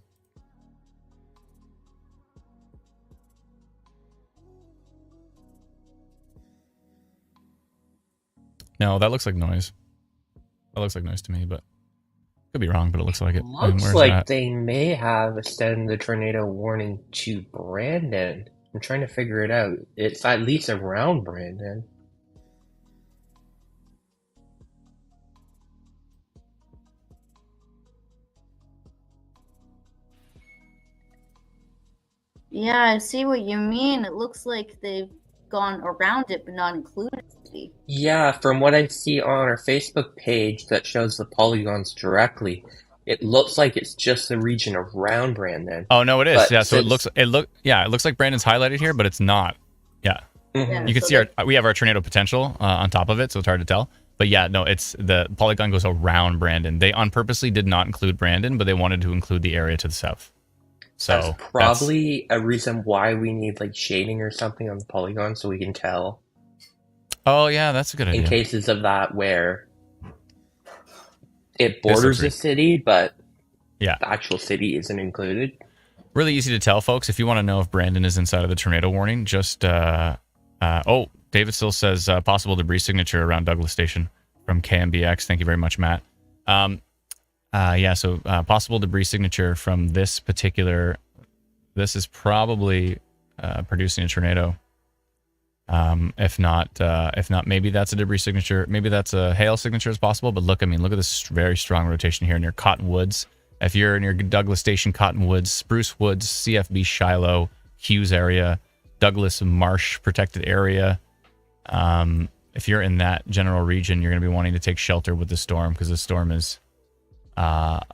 No, that looks like noise. That looks like noise to me, but could be wrong, but it looks like it. And Looks where's like that? they may have extended the tornado warning to Brandon. I'm trying to figure it out. It's at least around Brandon. Yeah, I see what you mean. It looks like they've gone around it but not included the city. Yeah, from what I see on our Facebook page that shows the polygons directly, it looks like it's just the region around Brandon. Oh no, it is. But Yeah, so it since looks like Brandon's highlighted here, but it's not. Yeah, Mhm. you can so see we have our tornado potential on top of it, so it's hard to tell. But yeah, no, it's the polygon goes around Brandon. They on purposely did not include Brandon, but they wanted to include the area to the south. So that's probably a reason why we need like shading or something on the polygon so we can tell Oh yeah, that's a good idea. in cases of that where it This looks borders the great. city, but Yeah, the actual city isn't included. really easy to tell, folks. If you want to know if Brandon is inside of the tornado warning, just oh, David still says possible debris signature around Douglas Station from KMBX. Thank you very much, Matt. Yeah, so possible debris signature from this particular. This is probably producing a tornado. If not, maybe that's a debris signature. Maybe that's a hail signature is possible. But look, I mean, look at this very strong rotation here near Cottonwoods. If you're near Douglas Station, Cottonwoods, Spruce Woods, CFB Shiloh, Hughes area, Douglas Marsh protected area. If you're in that general region, you're going to be wanting to take shelter with the storm because the storm is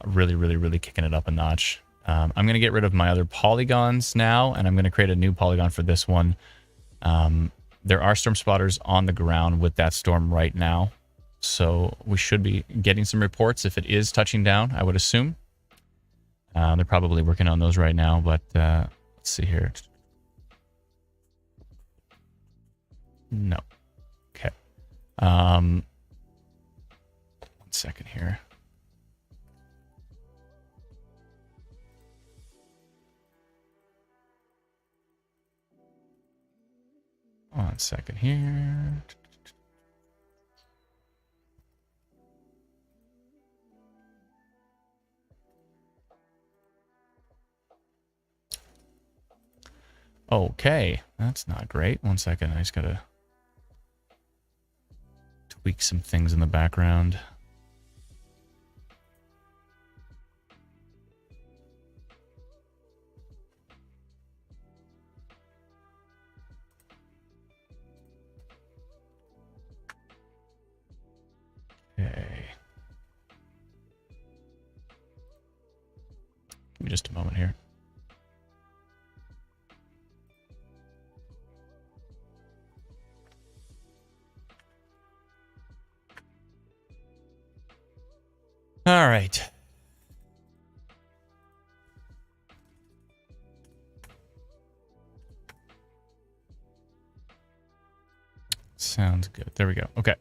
really kicking it up a notch. I'm going to get rid of my other polygons now, and I'm going to create a new polygon for this one. There are storm spotters on the ground with that storm right now, so we should be getting some reports if it is touching down, I would assume. They're probably working on those right now, but let's see here. No. Okay. 1 second here. One second here. Okay, that's not great. 1 second, I just gotta tweak some things in the background. Okay. Give me just a moment here. All right. Sounds good. There we go. Okay.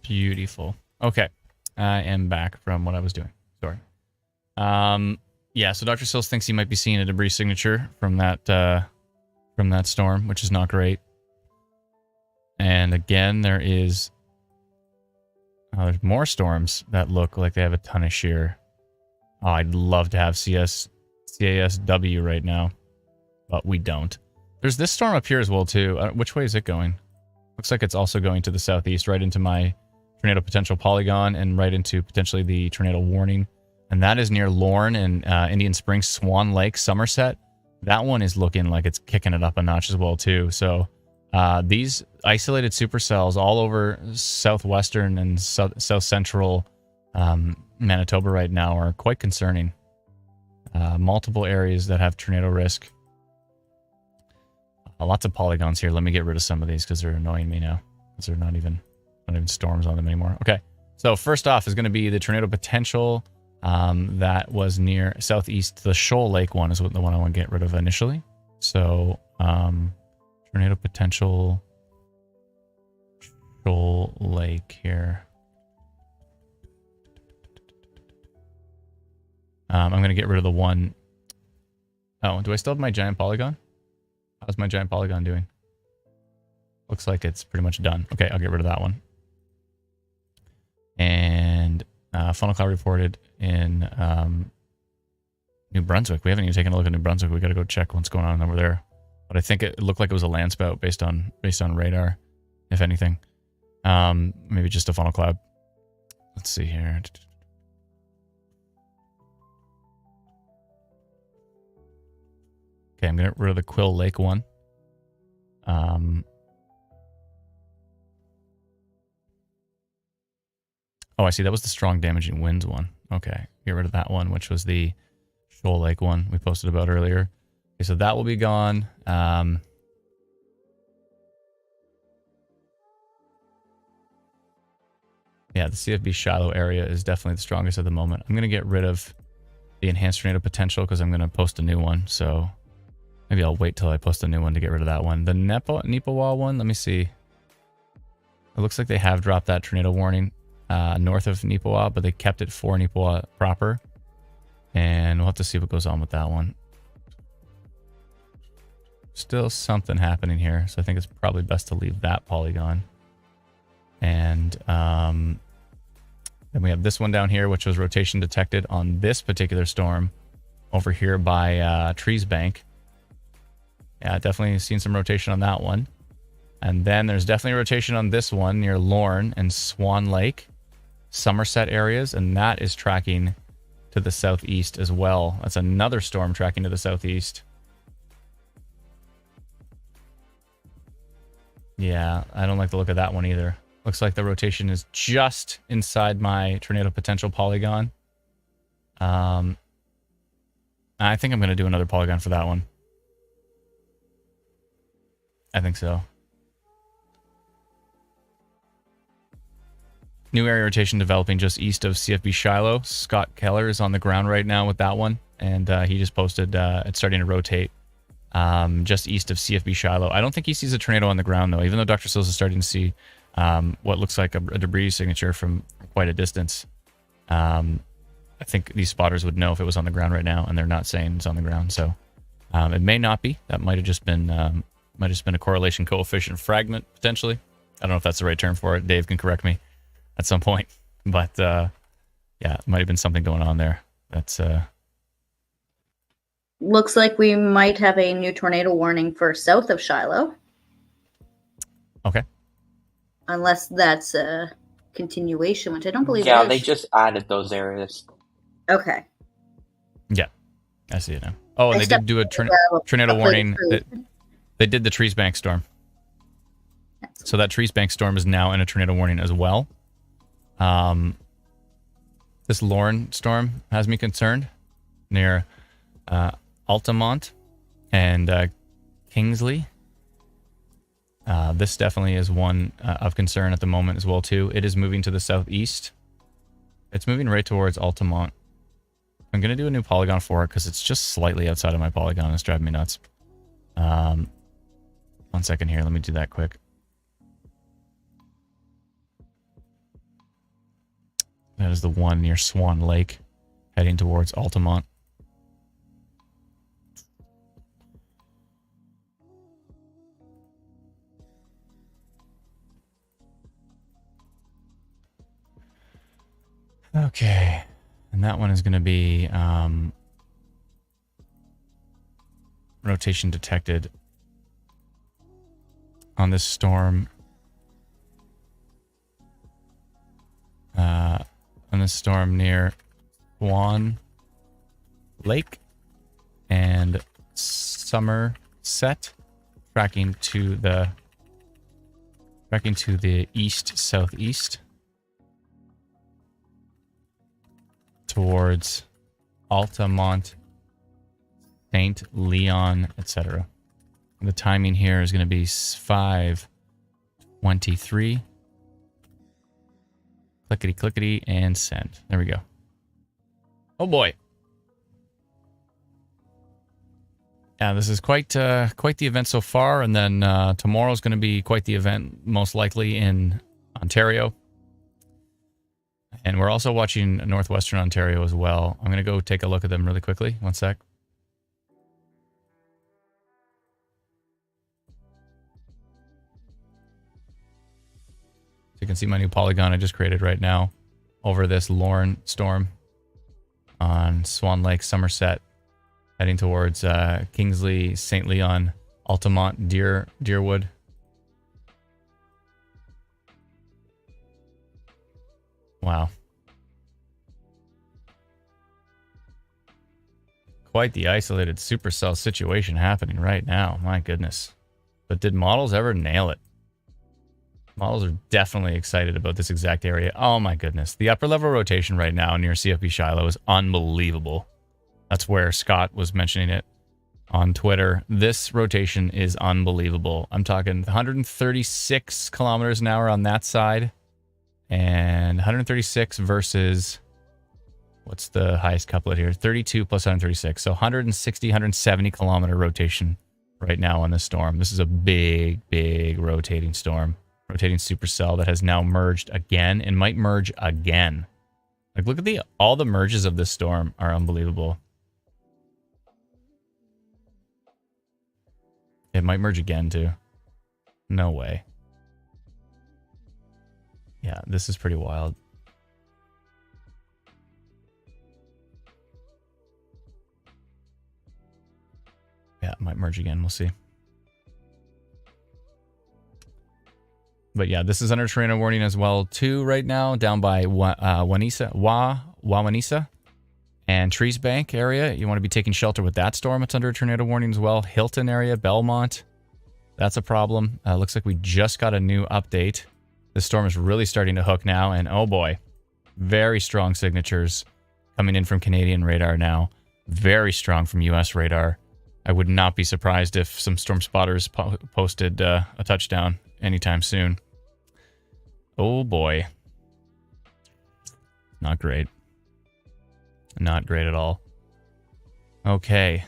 Beautiful. Okay. I am back from what I was doing. Sorry. Yeah, so Dr. Sills thinks he might be seeing a debris signature from that storm, which is not great. And again, there's more storms that look like they have a ton of shear. Oh, I'd love to have CASW right now, but we don't. There's this storm up here as well, too. Which way is it going? Looks like it's also going to the southeast, right into my tornado potential polygon and right into potentially the tornado warning. And that is near Lorne and Indian Springs, Swan Lake, Somerset. That one is looking like it's kicking it up a notch as well, too. So these isolated supercells all over southwestern and south central Manitoba right now are quite concerning. Multiple areas that have tornado risk. Lots of polygons here. Let me get rid of some of these because they're annoying me now. Because they're not even storms on them anymore. Okay, so first off is going to be the tornado potential that was near southeast. The Shoal Lake one is the one I want to get rid of initially. So tornado potential Shoal Lake here. I'm going to get rid of the one Oh, do I still have my giant polygon? How's my giant polygon doing? Looks like it's pretty much done. Okay, I'll get rid of that one. And funnel cloud reported in New Brunswick. We haven't even taken a look at New Brunswick. We got to go check what's going on over there. But I think it looked like it was a land spout based on radar, if anything. Maybe just a funnel cloud. Let's see here. Okay, I'm gonna get rid of the Quill Lake one. Oh, I see. That was the strong damaging winds one. Okay, get rid of that one, which was the Shoal Lake one we posted about earlier. Okay, so that will be gone. Yeah, the CFB Shiloh area is definitely the strongest at the moment. I'm going to get rid of the enhanced tornado potential because I'm going to post a new one. So maybe I'll wait till I post a new one to get rid of that one. The Neepawa one, let me see. It looks like they have dropped that tornado warning north of Neepawa, but they kept it for Neepawa proper. And we'll have to see what goes on with that one. Still something happening here, so I think it's probably best to leave that polygon. And then we have this one down here, which was rotation detected on this particular storm over here by Trees Bank. Yeah, definitely seen some rotation on that one. And then there's definitely rotation on this one near Lorne and Swan Lake, Somerset areas, and that is tracking to the southeast as well. That's another storm tracking to the southeast. Yeah, I don't like the look of that one either. Looks like the rotation is just inside my tornado potential polygon. I think I'm going to do another polygon for that one. I think so. New area rotation developing just east of CFB Shiloh. Scott Keller is on the ground right now with that one. And he just posted it's starting to rotate just east of CFB Shiloh. I don't think he sees a tornado on the ground, though, even though Dr. Sills is starting to see what looks like a debris signature from quite a distance. I think these spotters would know if it was on the ground right now, and they're not saying it's on the ground. So it may not be. That might have just been a correlation coefficient fragment, potentially. I don't know if that's the right term for it. Dave can correct me at some point. But yeah, it might have been something going on there. That's looks like we might have a new tornado warning for south of Shiloh. Okay. Unless that's a continuation, which I don't believe it Yeah, is. they just added those areas. Okay. Yeah, I see it now. Oh, and they did do a tornado warning. They did the Trees Bank storm. So that Trees Bank storm is now in a tornado warning as well. This Lorne storm has me concerned near Altamont and Kingsley. This definitely is one of concern at the moment as well, too. It is moving to the southeast. It's moving right towards Altamont. I'm going to do a new polygon for it because it's just slightly outside of my polygon. It's driving me nuts. 1 second here. Let me do that quick. That is the one near Swan Lake, heading towards Altamont. Okay, and that one is going to be rotation detected on this storm. On this storm near Swan Lake and Somerset, tracking to the east southeast towards Altamont, Saint Leon, etc. The timing here is going to be 5:23. Clickety clickety and send. There we go. Oh boy. Yeah, this is quite the event so far, and then tomorrow is going to be quite the event, most likely in Ontario. And we're also watching Northwestern Ontario as well. I'm going to go take a look at them really quickly. 1 sec. You can see my new polygon I just created right now over this Lorne storm on Swan Lake, Somerset, heading towards Kingsley, St. Leon, Altamont, Deerwood. Wow. Quite the isolated supercell situation happening right now. My goodness. But did models ever nail it? Models are definitely excited about this exact area. Oh my goodness. The upper level rotation right now near CFB Shiloh is unbelievable. That's where Scott was mentioning it on Twitter. This rotation is unbelievable. I'm talking 136 kilometers an hour on that side. And 136 versus... what's the highest couplet here? 32 plus 136. So 160, 170 kilometer rotation right now on this storm. This is a big, big rotating storm. Rotating supercell that has now merged again and might merge again. Like, look at all the merges of this storm are unbelievable. It might merge again too. No way. Yeah, this is pretty wild. Yeah, it might merge again. We'll see. But yeah, this is under tornado warning as well too right now, down by Wawanisa and Trees Bank area. You want to be taking shelter with that storm. It's under a tornado warning as well. Hilton area, Belmont. That's a problem. Looks like we just got a new update. The storm is really starting to hook now, and oh boy, very strong signatures coming in from Canadian radar now. Very strong from US radar. I would not be surprised if some storm spotters posted a touchdown anytime soon. Oh boy. Not great. Not great at all. Okay.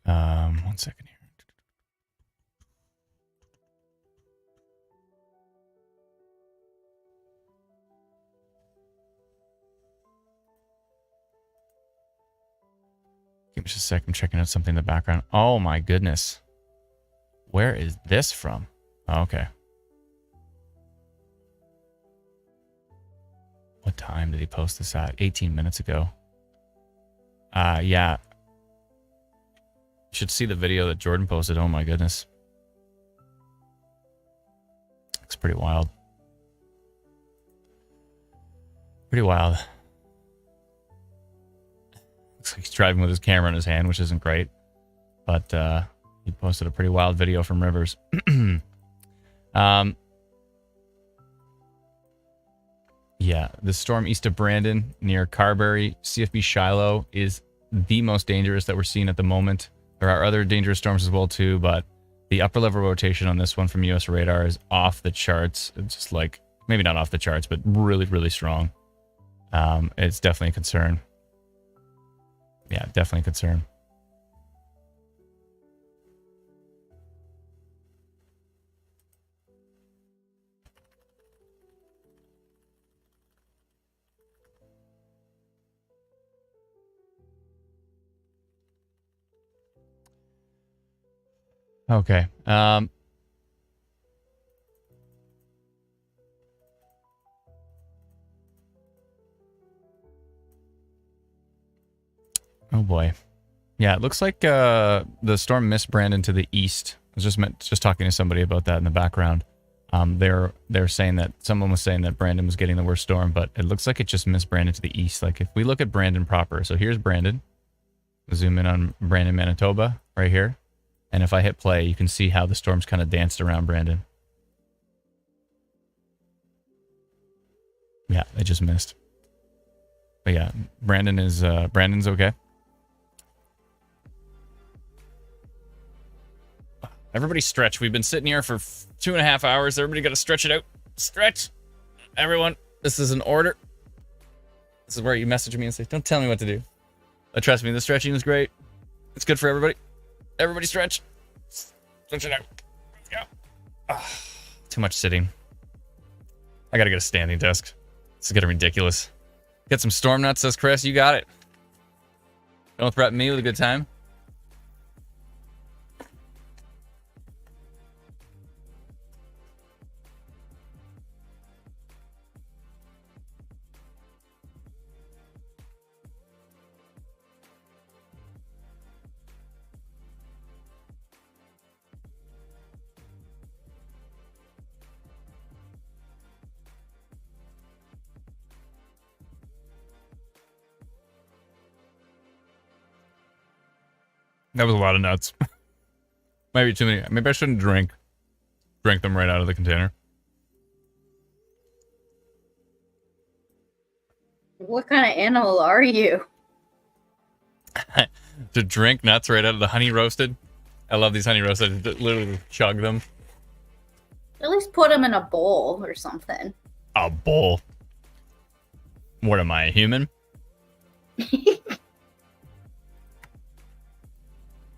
1 second here. Give me just a sec. I'm checking out something in the background. Oh my goodness. Where is this from? Oh, okay. What time did he post this at? 18 minutes ago. Yeah. You should see the video that Jordan posted. Oh my goodness. It's pretty wild. Pretty wild. Looks like he's driving with his camera in his hand, which isn't great. But he posted a pretty wild video from Rivers. Yeah, the storm east of Brandon near Carberry, CFB Shiloh, is the most dangerous that we're seeing at the moment. There are other dangerous storms as well too, but the upper level rotation on this one from US radar is off the charts. It's just like, maybe not off the charts, but really, really strong. It's definitely a concern. Yeah, definitely a concern. Okay. Oh boy. Yeah, it looks like the storm missed Brandon to the east. I was just talking to somebody about that in the background. They're saying that someone was saying that Brandon was getting the worst storm, but it looks like it just missed Brandon to the east. Like if we look at Brandon proper, so here's Brandon. Zoom in on Brandon, Manitoba, right here. And if I hit play, you can see how the storm's kind of danced around Brandon. Yeah, it just missed. But yeah, Brandon's okay. Everybody stretch. We've been sitting here for 2.5 hours. Everybody got to stretch it out. Stretch. Everyone, this is an order. This is where you message me and say, don't tell me what to do. But trust me, the stretching is great. It's good for everybody. Everybody stretch. Stretch it out. Let's go. Too much sitting. I got to get a standing desk. This is getting ridiculous. Get some storm nuts, says Chris. You got it. Don't threaten me with a good time. That was a lot of nuts. Maybe too many. Maybe I shouldn't drink them right out of the container. What kind of animal are you? To drink nuts right out of the honey roasted. I love these honey roasted. Literally chug them. At least put them in a bowl or something. A bowl. What am I, a human?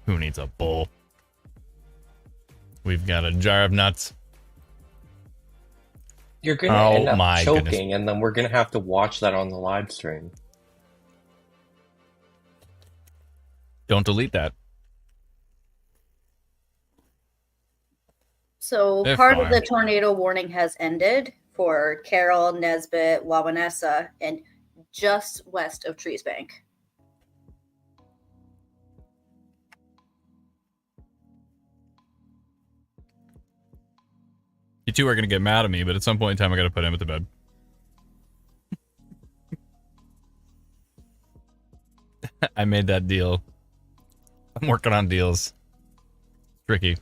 Who needs a bowl? We've got a jar of nuts. You're going to end up choking, and then we're going to have to watch that on the live stream. Don't delete that. So part of the tornado warning has ended for Carroll, Nesbitt, Wawanesa, and just west of Treesbank. You two are going to get mad at me, but at some point in time, I got to put Emma to bed. I made that deal. I'm working on deals. Tricky.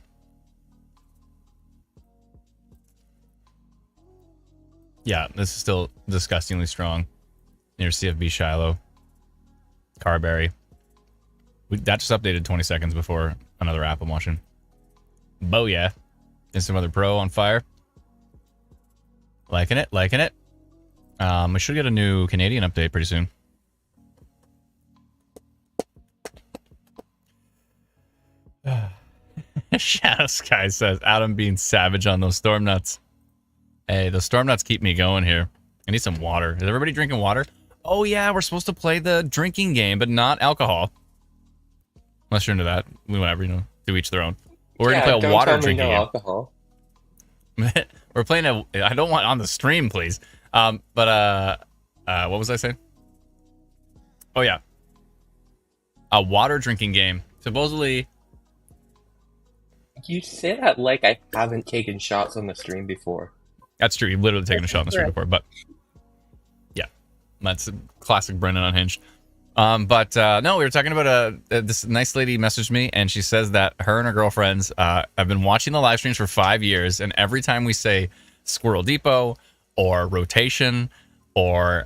Yeah, this is still disgustingly strong. Near CFB Shiloh. Carberry. That just updated 20 seconds before another app I'm watching. Booyah. And some other pro on fire. Liking it, liking it. We should get a new Canadian update pretty soon. Shadow Sky says, Adam being savage on those storm nuts. Hey, those storm nuts keep me going here. I need some water. Is everybody drinking water? Oh yeah, we're supposed to play the drinking game, but not alcohol. Unless you're into that. Whatever, you know, to each their own. We're gonna play a water drinking game. Alcohol. We're playing a... I don't want on the stream, please. What was I saying? Oh, yeah. A water drinking game. Supposedly... You say that like I haven't taken shots on the stream before. That's true. You've literally taken a shot on the stream before, but... Yeah. That's a classic Brendan Unhinged. No, we were talking about this nice lady messaged me, and she says that her and her girlfriends have been watching the live streams for 5 years, and every time we say Squirrel Depot or rotation or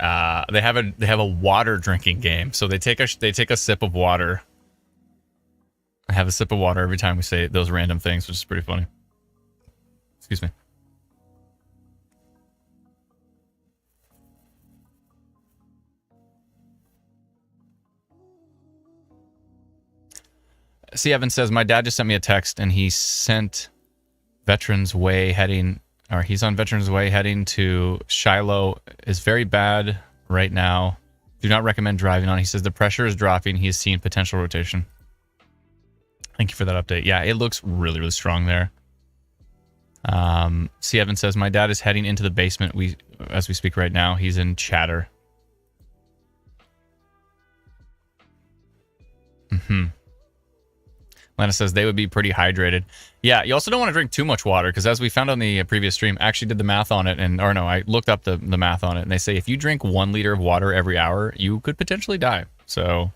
they have a water drinking game, so they take a sip of water. I have a sip of water every time we say those random things, which is pretty funny. Excuse me. C. Evan says, my dad just sent me a text and he sent Veterans Way heading, or he's on Veterans Way heading to Shiloh. Is very bad right now. Do not recommend driving on. He says the pressure is dropping. He has seen potential rotation. Thank you for that update. Yeah, it looks really, really strong there. C. Evan says, my dad is heading into the basement as we speak right now. He's in chatter. Lana says they would be pretty hydrated. Yeah, you also don't want to drink too much water because as we found on the previous stream, I actually did the math on it, I looked up the math on it, and they say if you drink 1 liter of water every hour, you could potentially die. So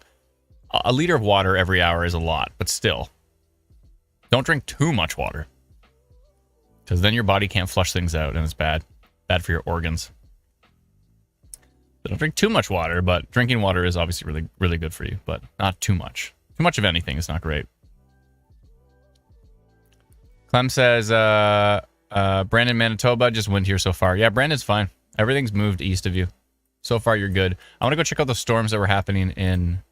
a liter of water every hour is a lot, but still, don't drink too much water because then your body can't flush things out, and it's bad for your organs. So don't drink too much water, but drinking water is obviously really, really good for you, but not too much. Too much of anything is not great. Clem says, Brandon, Manitoba, just wind here so far. Yeah, Brandon's fine. Everything's moved east of you. So far, you're good. I want to go check out the storms that were happening in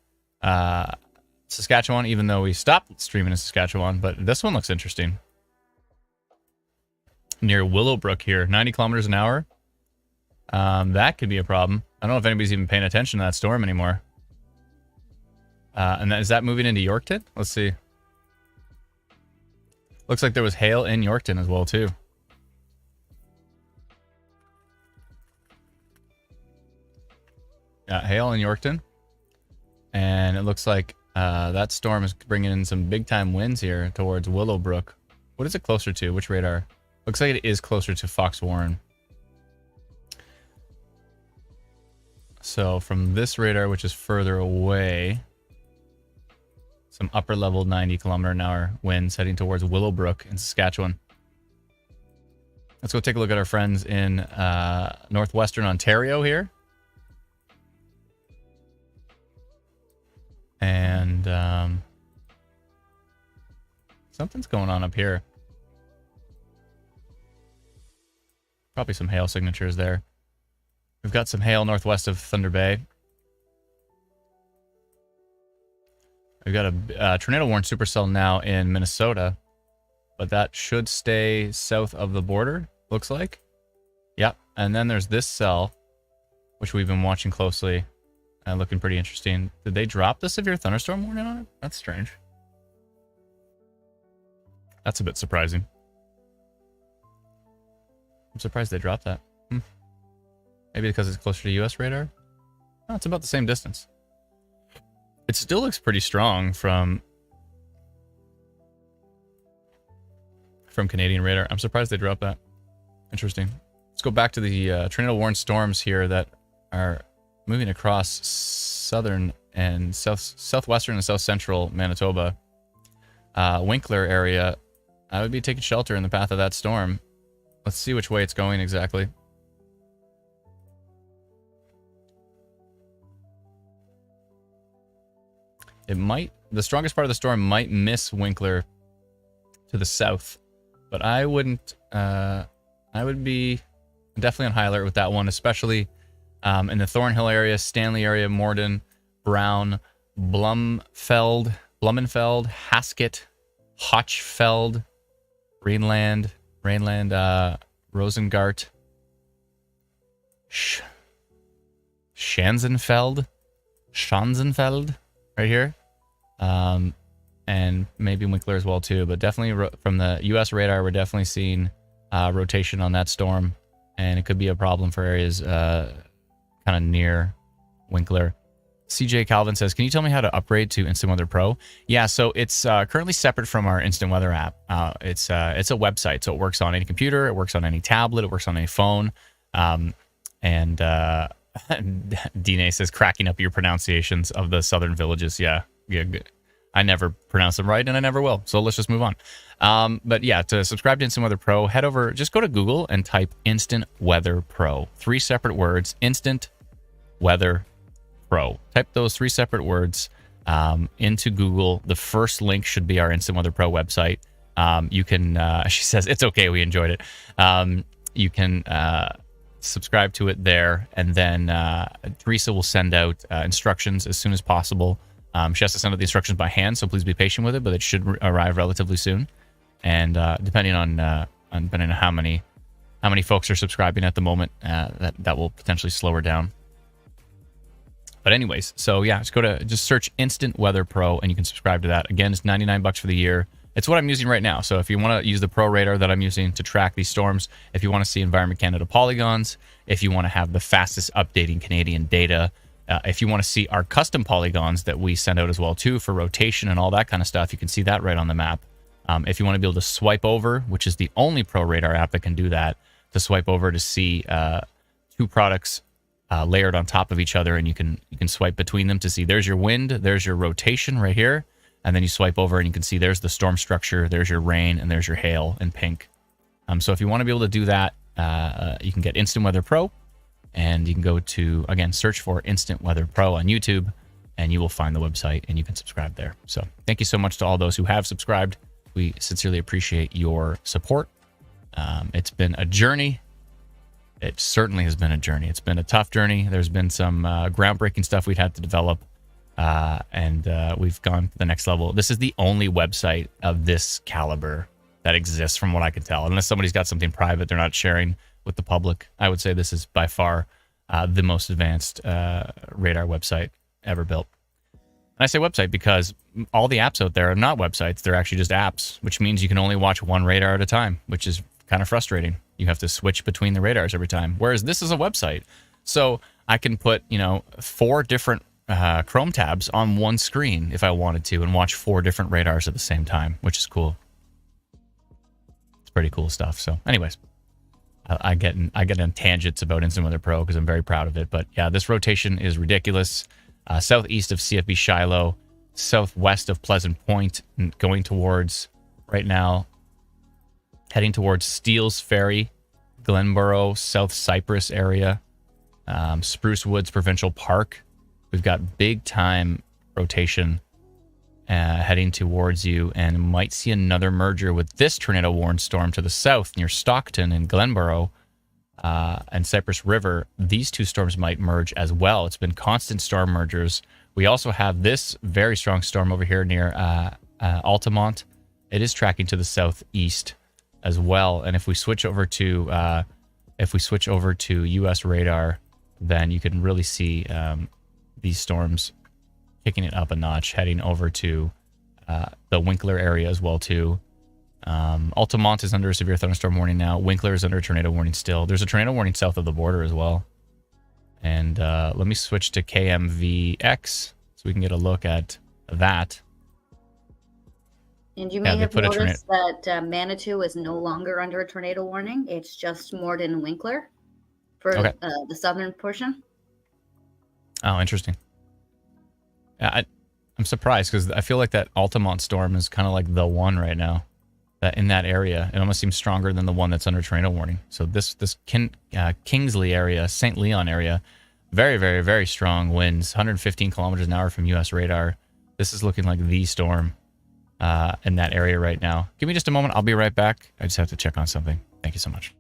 Saskatchewan, even though we stopped streaming in Saskatchewan. But this one looks interesting. Near Willowbrook here, 90 kilometers an hour. That could be a problem. I don't know if anybody's even paying attention to that storm anymore. Is that moving into Yorkton? Let's see. Looks like there was hail in Yorkton as well, too. Yeah, hail in Yorkton. And it looks like that storm is bringing in some big-time winds here towards Willowbrook. What is it closer to? Which radar? Looks like it is closer to Fox Warren. So from this radar, which is further away, Some upper level 90-kilometer-an-hour winds heading towards Willowbrook in Saskatchewan. Let's go take a look at our friends in northwestern Ontario here. And something's going on up here. Probably some hail signatures there. We've got some hail northwest of Thunder Bay. We've got a tornado-warned supercell now in Minnesota, but that should stay south of the border, looks like. Yep, and then there's this cell, which we've been watching closely. Looking pretty interesting. Did they drop the severe thunderstorm warning on it? That's strange. That's a bit surprising. I'm surprised they dropped that. Maybe because it's closer to US radar? No, it's about the same distance. It still looks pretty strong from Canadian radar. I'm surprised they dropped that. Interesting. Let's go back to the tornado-warned storms here that are moving across southern and southwestern and south central Manitoba. Winkler area, I would be taking shelter in the path of that storm. Let's see which way it's going exactly. It might, the strongest part of the storm might miss Winkler to the south, but I wouldn't, I would be definitely on high alert with that one, especially in the Thornhill area, Stanley area, Morden, Brown, Blumenfeld, Haskett, Hochfeld, Rhineland, Rosengart, Schanzenfeld, right here. And maybe Winkler as well too, but definitely from the US radar, we're definitely seeing rotation on that storm, and it could be a problem for areas kind of near Winkler. CJ Calvin says, can you tell me how to upgrade to Instant Weather Pro? Yeah, so it's currently separate from our Instant Weather app. It's a website, so it works on any computer, it works on any tablet, it works on any phone. And Dine says, cracking up your pronunciations of the southern villages. Yeah, good. I never pronounce them right, and I never will. So let's just move on. But yeah, to subscribe to Instant Weather Pro, head over, just go to Google and type Instant Weather Pro. 3 separate words, Instant Weather Pro. Type those 3 separate words into Google. The first link should be our Instant Weather Pro website. You can, she says, it's okay, we enjoyed it. You can subscribe to it there, and then Teresa will send out instructions as soon as possible. She has to send out the instructions by hand, so please be patient with it, but it should arrive relatively soon. And depending on how many folks are subscribing at the moment, that will potentially slow her down. But anyways, so yeah, just search Instant Weather Pro, and you can subscribe to that. Again, it's $99 for the year. It's what I'm using right now. So if you want to use the Pro Radar that I'm using to track these storms, if you want to see Environment Canada polygons, if you want to have the fastest updating Canadian data, if you want to see our custom polygons that we send out as well too for rotation and all that kind of stuff, you can see that right on the map. If you want to be able to swipe over, which is the only Pro Radar app that can do that, to swipe over to see 2 products layered on top of each other, and you can swipe between them to see there's your wind, there's your rotation right here, and then you swipe over and you can see there's the storm structure, there's your rain, and there's your hail in pink. So if you want to be able to do that, you can get Instant Weather Pro, and you can go to, again, search for Instant Weather Pro on YouTube, and you will find the website, and you can subscribe there. So thank you so much to all those who have subscribed. We sincerely appreciate your support. It's been a journey. It certainly has been a journey. It's been a tough journey. There's been some groundbreaking stuff we've had to develop, and we've gone to the next level. This is the only website of this caliber that exists, from what I can tell. Unless somebody's got something private they're not sharing with the public, I would say this is by far the most advanced radar website ever built. And I say website because all the apps out there are not websites. They're actually just apps, which means you can only watch one radar at a time, which is kind of frustrating. You have to switch between the radars every time, whereas this is a website. So I can put, 4 different Chrome tabs on one screen if I wanted to, and watch 4 different radars at the same time, which is cool. It's pretty cool stuff. So anyways, I get in tangents about Instant Weather Pro because I'm very proud of it. But yeah, this rotation is ridiculous. Southeast of CFB Shiloh, southwest of Pleasant Point, and going towards, right now, heading towards Steele's Ferry, Glenboro, South Cypress area, Spruce Woods Provincial Park. We've got big time rotation heading towards you, and might see another merger with this tornado warned storm to the south near Stockton and Glenboro and Cypress River. These two storms might merge as well. It's been constant storm mergers. We also have this very strong storm over here near Altamont. It is tracking to the southeast as well. And if we switch over to U.S. radar, then you can really see these storms kicking it up a notch, heading over to the Winkler area as well too. Altamont is under a severe thunderstorm warning now. Winkler is under a tornado warning still. There's a tornado warning south of the border as well. And let me switch to KMVX so we can get a look at that. And you may have noticed that Manitou is no longer under a tornado warning. It's just Morden and Winkler for the southern portion. Oh, interesting. I'm surprised because I feel like that Altamont storm is kind of like the one right now. That in that area, it almost seems stronger than the one that's under tornado warning. So this Kingsley area, St. Leon area, very, very, very strong winds, 115 kilometers an hour from U.S. radar. This is looking like the storm in that area right now. Give me just a moment. I'll be right back. I just have to check on something. Thank you so much.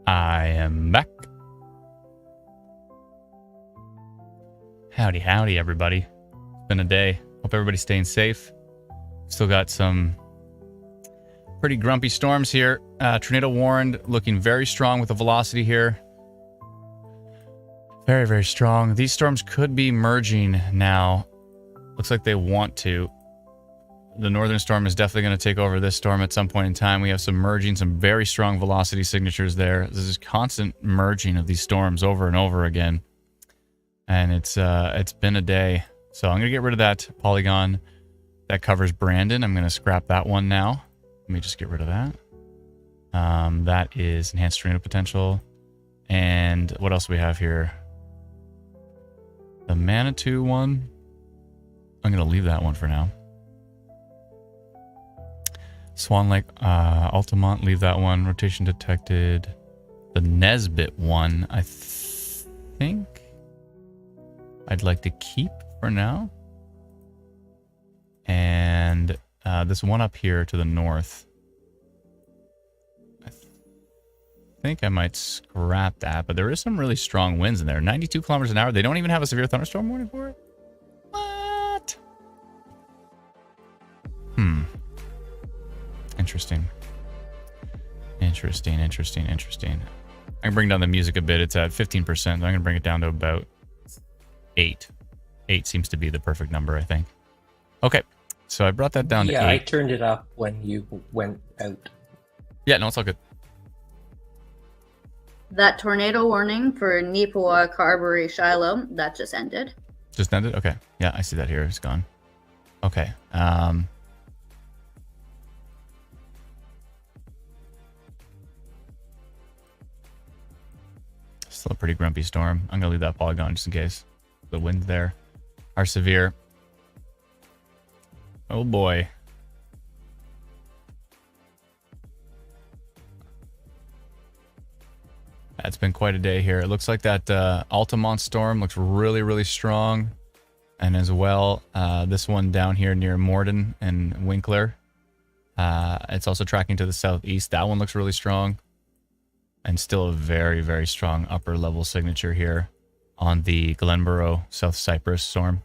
I am back. Howdy, howdy, everybody. It's been a day. Hope everybody's staying safe. Still got some Pretty grumpy storms here. Tornado warned, looking very strong with the velocity here. Very, very strong. These storms could be merging now. Looks like they want to. The northern storm is definitely going to take over this storm at some point in time. We have some merging, some very strong velocity signatures there. This is constant merging of these storms over and over again. And it's been a day. So I'm going to get rid of that polygon that covers Brandon. I'm going to scrap that one now. Let me just get rid of that. That is enhanced tornado potential. And what else do we have here? The Manitou one. I'm going to leave that one for now. Swan Lake, Altamont, leave that one. Rotation detected. The Nesbit one, I think I'd like to keep for now. And this one up here to the north, I think I might scrap that, but there is some really strong winds in there. 92 kilometers an hour. They don't even have a severe thunderstorm warning for it? What? Interesting. Interesting. I can bring down the music a bit. It's at 15%. So I'm going to bring it down to about 8. 8 seems to be the perfect number, I think. Okay. So I brought that down to 8. Yeah, I turned it up when you went out. Yeah, no, it's all good. That tornado warning for Nipawa, Carberry, Shiloh, that just ended. Just ended? Okay. Yeah, I see that here. It's gone. Okay. Still a pretty grumpy storm. I'm going to leave that polygon just in case. The winds there are severe. Oh boy. It's been quite a day here. It looks like that Altamont storm looks really, really strong. And as well, this one down here near Morden and Winkler. It's also tracking to the southeast. That one looks really strong. And still a very, very strong upper level signature here on the Glenborough South Cyprus storm.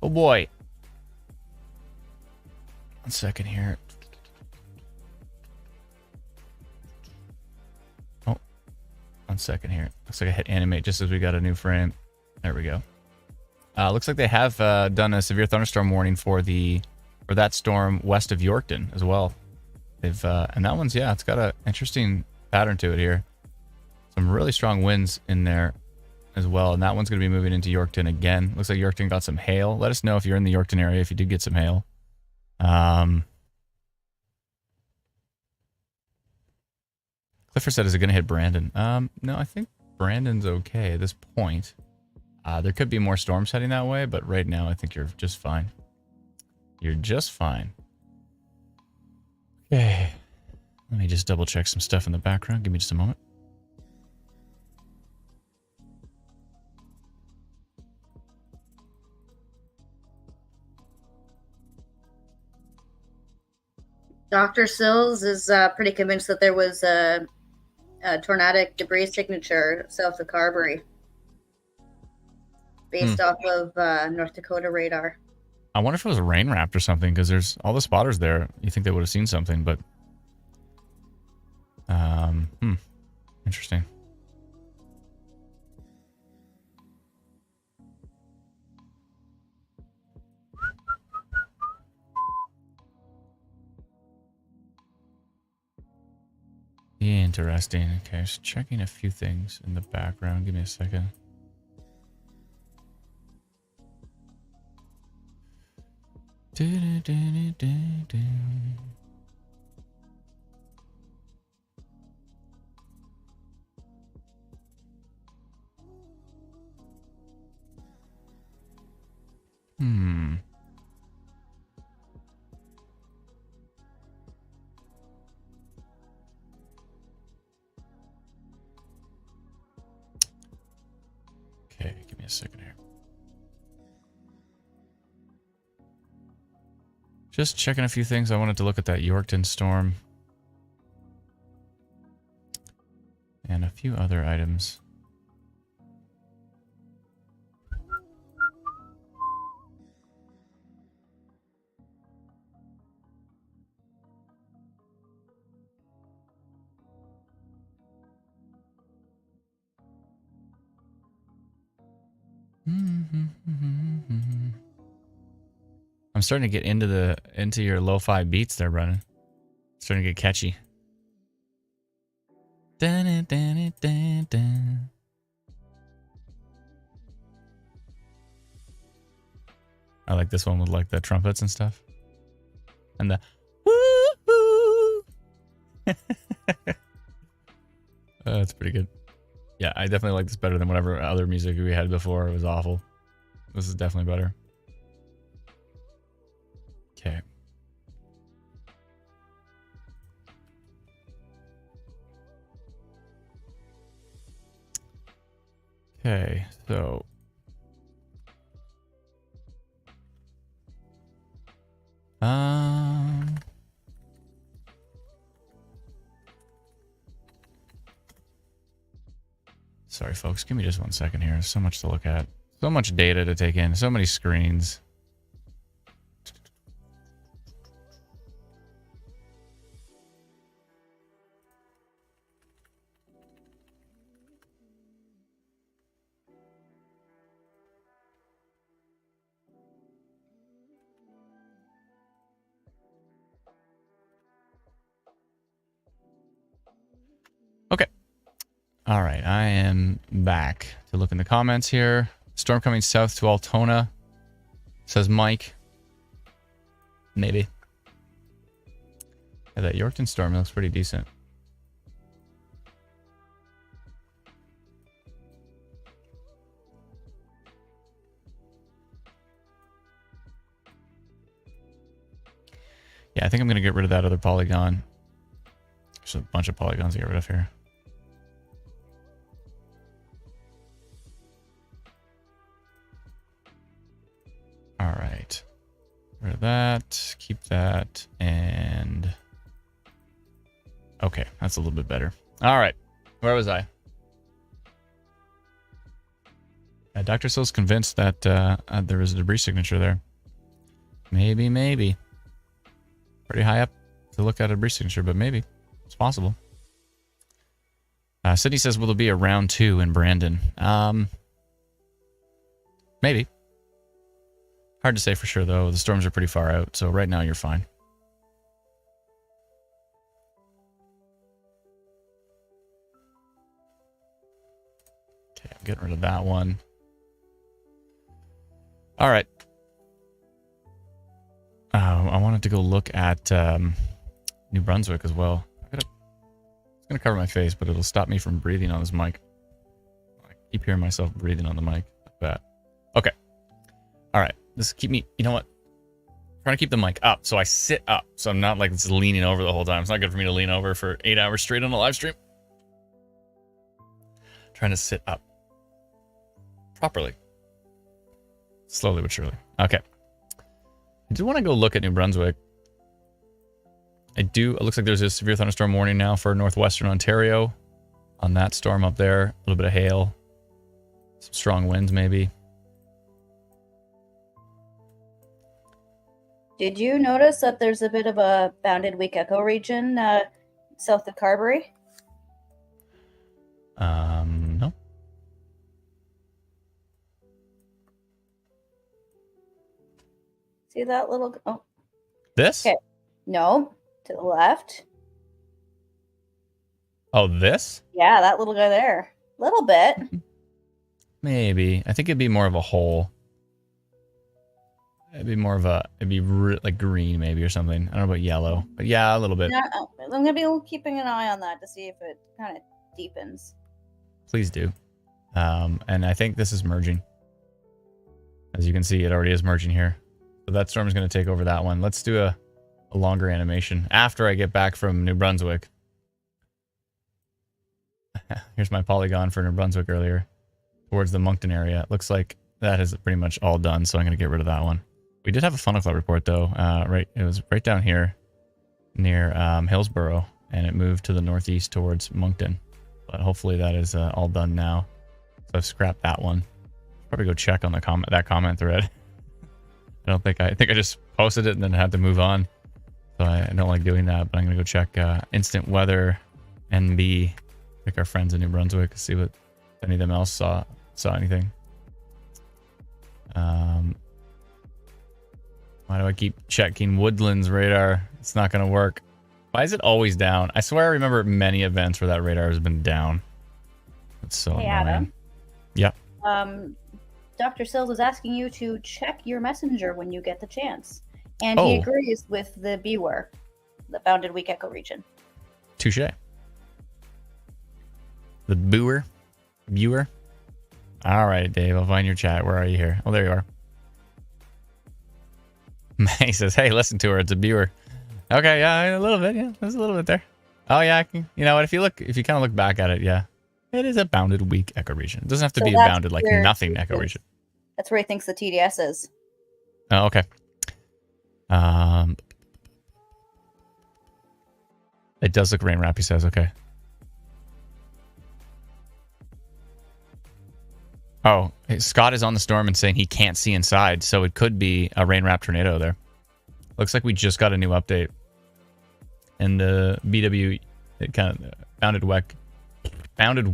Oh boy. 1 second here. Oh, 1 second here. Looks like I hit animate just as we got a new frame. There we go. Looks like they have done a severe thunderstorm warning for that storm west of Yorkton as well. They've and that one's, yeah, it's got an interesting pattern to it here. Some really strong winds in there as well, and that one's going to be moving into Yorkton again. Looks like Yorkton got some hail. Let us know if you're in the Yorkton area if you did get some hail. Clifford said, is it going to hit Brandon? No, I think Brandon's okay at this point. There could be more storms heading that way, but right now I think you're just fine. You're just fine. Okay. Let me just double check some stuff in the background. Give me just a moment. Dr. Sills is pretty convinced that there was a tornadic debris signature south of Carberry based off of North Dakota radar. I wonder if it was a rain wrapped or something, because there's all the spotters there. You think they would have seen something, but interesting. Interesting. Okay, just checking a few things in the background. Give me a second. Okay, give me a second here. Just checking a few things. I wanted to look at that Yorkton storm. And a few other items. I'm starting to get into your lo-fi beats there, Brennan. Starting to get catchy. Dun, dun, dun, dun. I like this one with like the trumpets and stuff. And the woo-hoo. That's pretty good. Yeah, I definitely like this better than whatever other music we had before. It was awful. This is definitely better. Okay. Okay, so sorry folks, give me just 1 second here. There's so much to look at. So much data to take in, so many screens. Okay. All right, I am back to look in the comments here. Storm coming south to Altona, says Mike. Maybe. Yeah, that Yorkton storm looks pretty decent. Yeah, I think I'm going to get rid of that other polygon. There's a bunch of polygons to get rid of here. All right. Rid of that. Keep that. And... okay, that's a little bit better. All right. Where was I? Dr. Sill's convinced that there was a debris signature there. Maybe. Pretty high up to look at a debris signature, but maybe. It's possible. Sydney says, will there be a round 2 in Brandon? Maybe. Hard to say for sure, though. The storms are pretty far out, so right now you're fine. Okay, I'm getting rid of that one. All right. I wanted to go look at New Brunswick as well. It's going to cover my face, but it'll stop me from breathing on this mic. I keep hearing myself breathing on the mic like that. Okay. All right. This keep me, you know what? I'm trying to keep the mic up so I sit up. So I'm not like just leaning over the whole time. It's not good for me to lean over for 8 hours straight on a live stream. Trying to sit up properly. Slowly but surely. Okay. I do want to go look at New Brunswick. It looks like there's a severe thunderstorm warning now for northwestern Ontario on that storm up there. A little bit of hail. Some strong winds maybe. Did you notice that there's a bit of a bounded weak echo region south of Carberry? No. See that little... oh. This? Okay. No, to the left. Oh, this? Yeah, that little guy there. Little bit. Maybe. I think it'd be more of a hole. It'd be more of a... it'd be like green maybe or something. I don't know about yellow. But yeah, a little bit. Yeah, I'm going to be keeping an eye on that to see if it kind of deepens. Please do. And I think this is merging. As you can see, it already is merging here. So that storm is going to take over that one. Let's do a longer animation after I get back from New Brunswick. Here's my polygon for New Brunswick earlier. Towards the Moncton area. It looks like that is pretty much all done, so I'm going to get rid of that one. We did have a funnel cloud report, though. It was right down here near Hillsborough, and it moved to the northeast towards Moncton. But hopefully that is all done now. So I've scrapped that one. Probably go check on the that comment thread. I think I just posted it and then had to move on. So I don't like doing that, but I'm going to go check Instant Weather NB. Pick our friends in New Brunswick, see what any of them else saw anything. Why do I keep checking Woodlands radar? It's not going to work. Why is it always down? I swear I remember many events where that radar has been down. It's so Hey, annoying. Adam. Yep. Dr. Sills is asking you to check your messenger when you get the chance. And he agrees with the BWER, the bounded weak ecoregion. Touche. The Viewer. All right, Dave. I'll find your chat. Where are you here? Oh, there you are. He says, "Hey, listen to her. It's a viewer." Okay, yeah, a little bit. Yeah, there's a little bit there. Oh yeah, you know what? If you kind of look back at it, yeah, it is a bounded weak ecoregion. It doesn't have to be a bounded like nothing ecoregion. That's where he thinks the TDS is. Oh, okay. It does look rain wrap. He says, okay. Oh, Scott is on the storm and saying he can't see inside, so it could be a rain wrap tornado there. Looks like we just got a new update. And the BW, it kind of bounded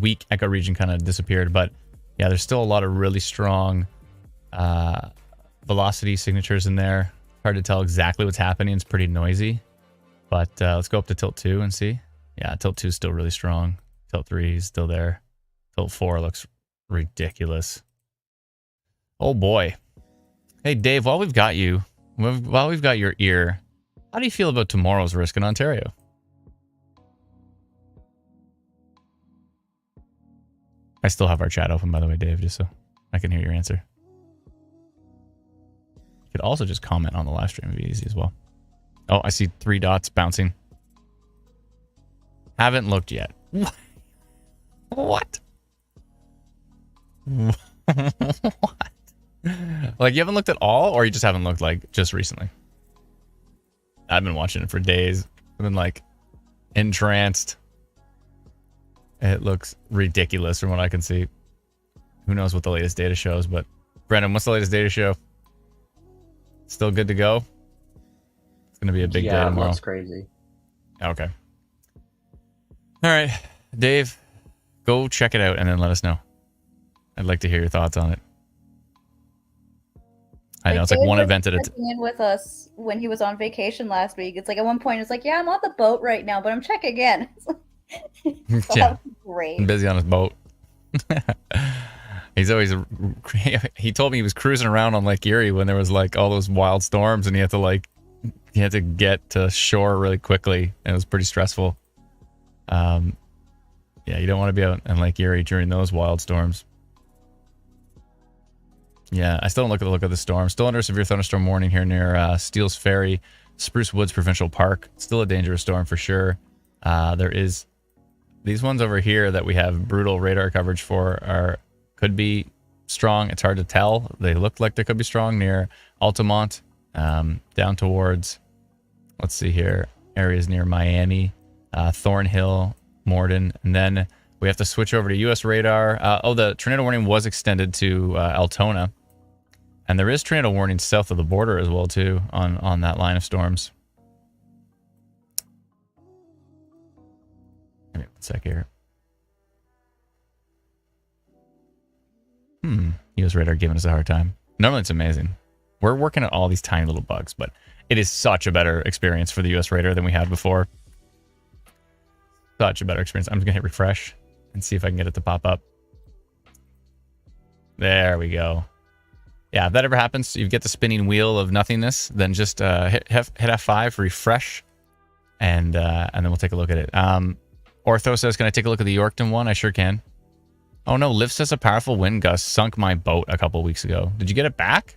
weak ecoregion kind of disappeared, but yeah, there's still a lot of really strong velocity signatures in there. Hard to tell exactly what's happening. It's pretty noisy, but let's go up to tilt 2 and see. Yeah, tilt 2 is still really strong. Tilt 3 is still there. Tilt 4 looks ridiculous. Oh boy. Hey Dave, while we've got you, while we've got your ear, how do you feel about tomorrow's risk in Ontario? I still have our chat open, by the way, Dave, just so I can hear your answer. You could also just comment on the live stream. It'd be easy as well. Oh, I see 3 dots bouncing. Haven't looked yet. What? What? Like, you haven't looked at all, or you just haven't looked, like, just recently? I've been watching it for days. I've been, like, entranced. It looks ridiculous from what I can see. Who knows what the latest data shows, but Brendan, what's the latest data show? Still good to go? It's going to be a big day tomorrow. Yeah, that's crazy. Okay. All right, Dave, go check it out and then let us know. I'd like to hear your thoughts on it. I know, it's like one event at a time. In with us when he was on vacation last week. It's like at one point, it's like, yeah, I'm on the boat right now, but I'm checking in. Yeah, great. I'm busy on his boat. He's always, he told me he was cruising around on Lake Erie when there was like all those wild storms and he had to get to shore really quickly, and it was pretty stressful. Yeah, you don't want to be out in Lake Erie during those wild storms. Yeah, I still don't look at the storm. Still under a severe thunderstorm warning here near Steele's Ferry, Spruce Woods Provincial Park. Still a dangerous storm for sure. There is these ones over here that we have brutal radar coverage for could be strong. It's hard to tell. They look like they could be strong near Altamont, down towards, let's see here, areas near Miami, Thornhill, Morden, and then we have to switch over to U.S. radar. The tornado warning was extended to Altona. And there is tornado warning south of the border as well, too, on that line of storms. Give me 1 sec here. U.S. radar giving us a hard time. Normally it's amazing. We're working at all these tiny little bugs, but it is such a better experience for the U.S. radar than we had before. Such a better experience. I'm just going to hit refresh and see if I can get it to pop up. There we go. Yeah, if that ever happens, you get the spinning wheel of nothingness, then just hit F5, refresh, and then we'll take a look at it. Ortho says, can I take a look at the Yorkton one? I sure can. Oh no, Liv says a powerful wind gust sunk my boat a couple weeks ago. Did you get it back?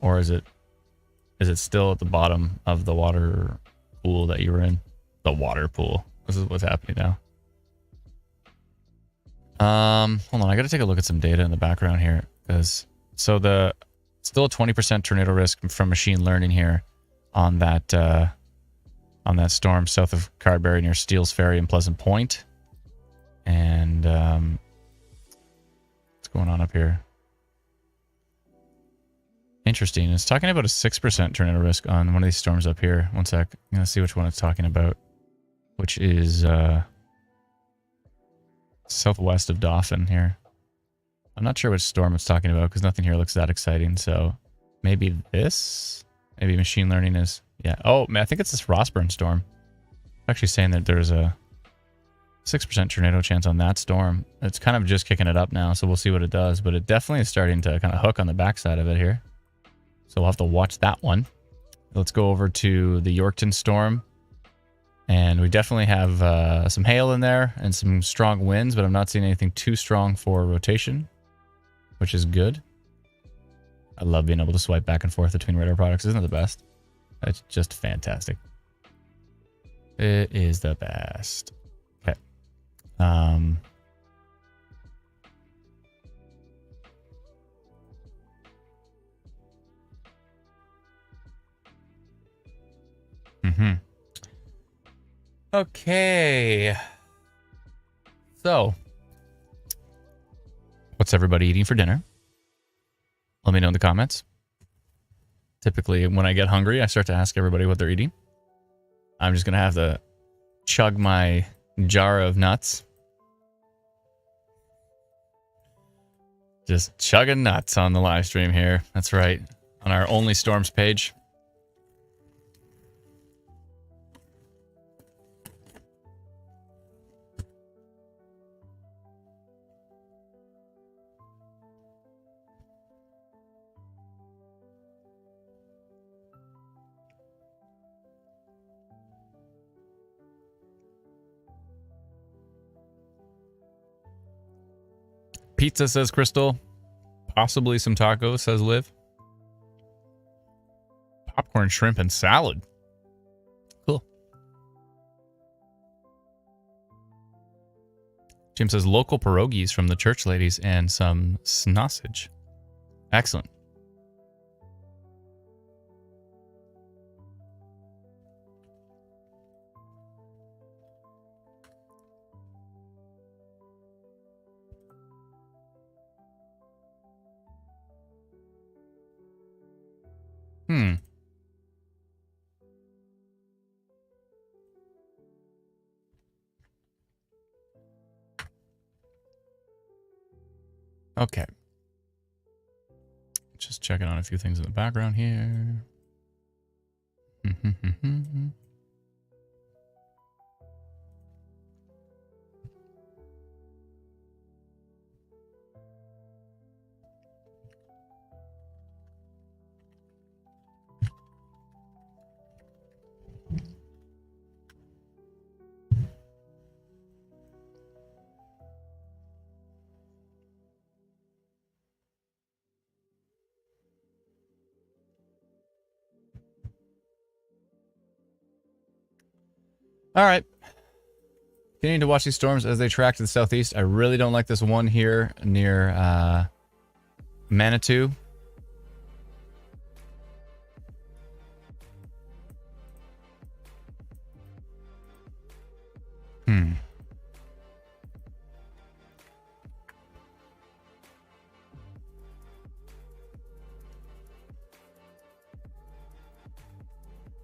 Or is it still at the bottom of the water pool that you were in? The water pool. This is what's happening now. Hold on, I gotta take a look at some data in the background here. Because still a 20% tornado risk from machine learning here on that storm south of Carberry near Steele's Ferry and Pleasant Point. And what's going on up here? Interesting. It's talking about a 6% tornado risk on one of these storms up here. 1 sec. I'm gonna see which one it's talking about, which is southwest of Dauphin here. I'm not sure which storm it's talking about because nothing here looks that exciting. So maybe this? Maybe machine learning is... Yeah. Oh, man, I think it's this Rossburn storm. Actually saying that there's a 6% tornado chance on that storm. It's kind of just kicking it up now, so we'll see what it does. But it definitely is starting to kind of hook on the backside of it here. So we'll have to watch that one. Let's go over to the Yorkton storm. And we definitely have some hail in there and some strong winds, but I'm not seeing anything too strong for rotation, which is good. I love being able to swipe back and forth between radar products. Isn't it the best? It's just fantastic. It is the best. Okay. Okay. So, what's everybody eating for dinner? Let me know in the comments. Typically, when I get hungry, I start to ask everybody what they're eating. I'm just going to have to chug my jar of nuts. Just chugging nuts on the live stream here. That's right. On our Only Storms page. Pizza, says Crystal. Possibly some tacos, says Liv. Popcorn, shrimp, and salad. Cool. Jim says local pierogies from the church ladies and some sausage. Excellent. Okay. Just checking on a few things in the background here. All right. Continuing to watch these storms as they track to the southeast. I really don't like this one here near Manitou.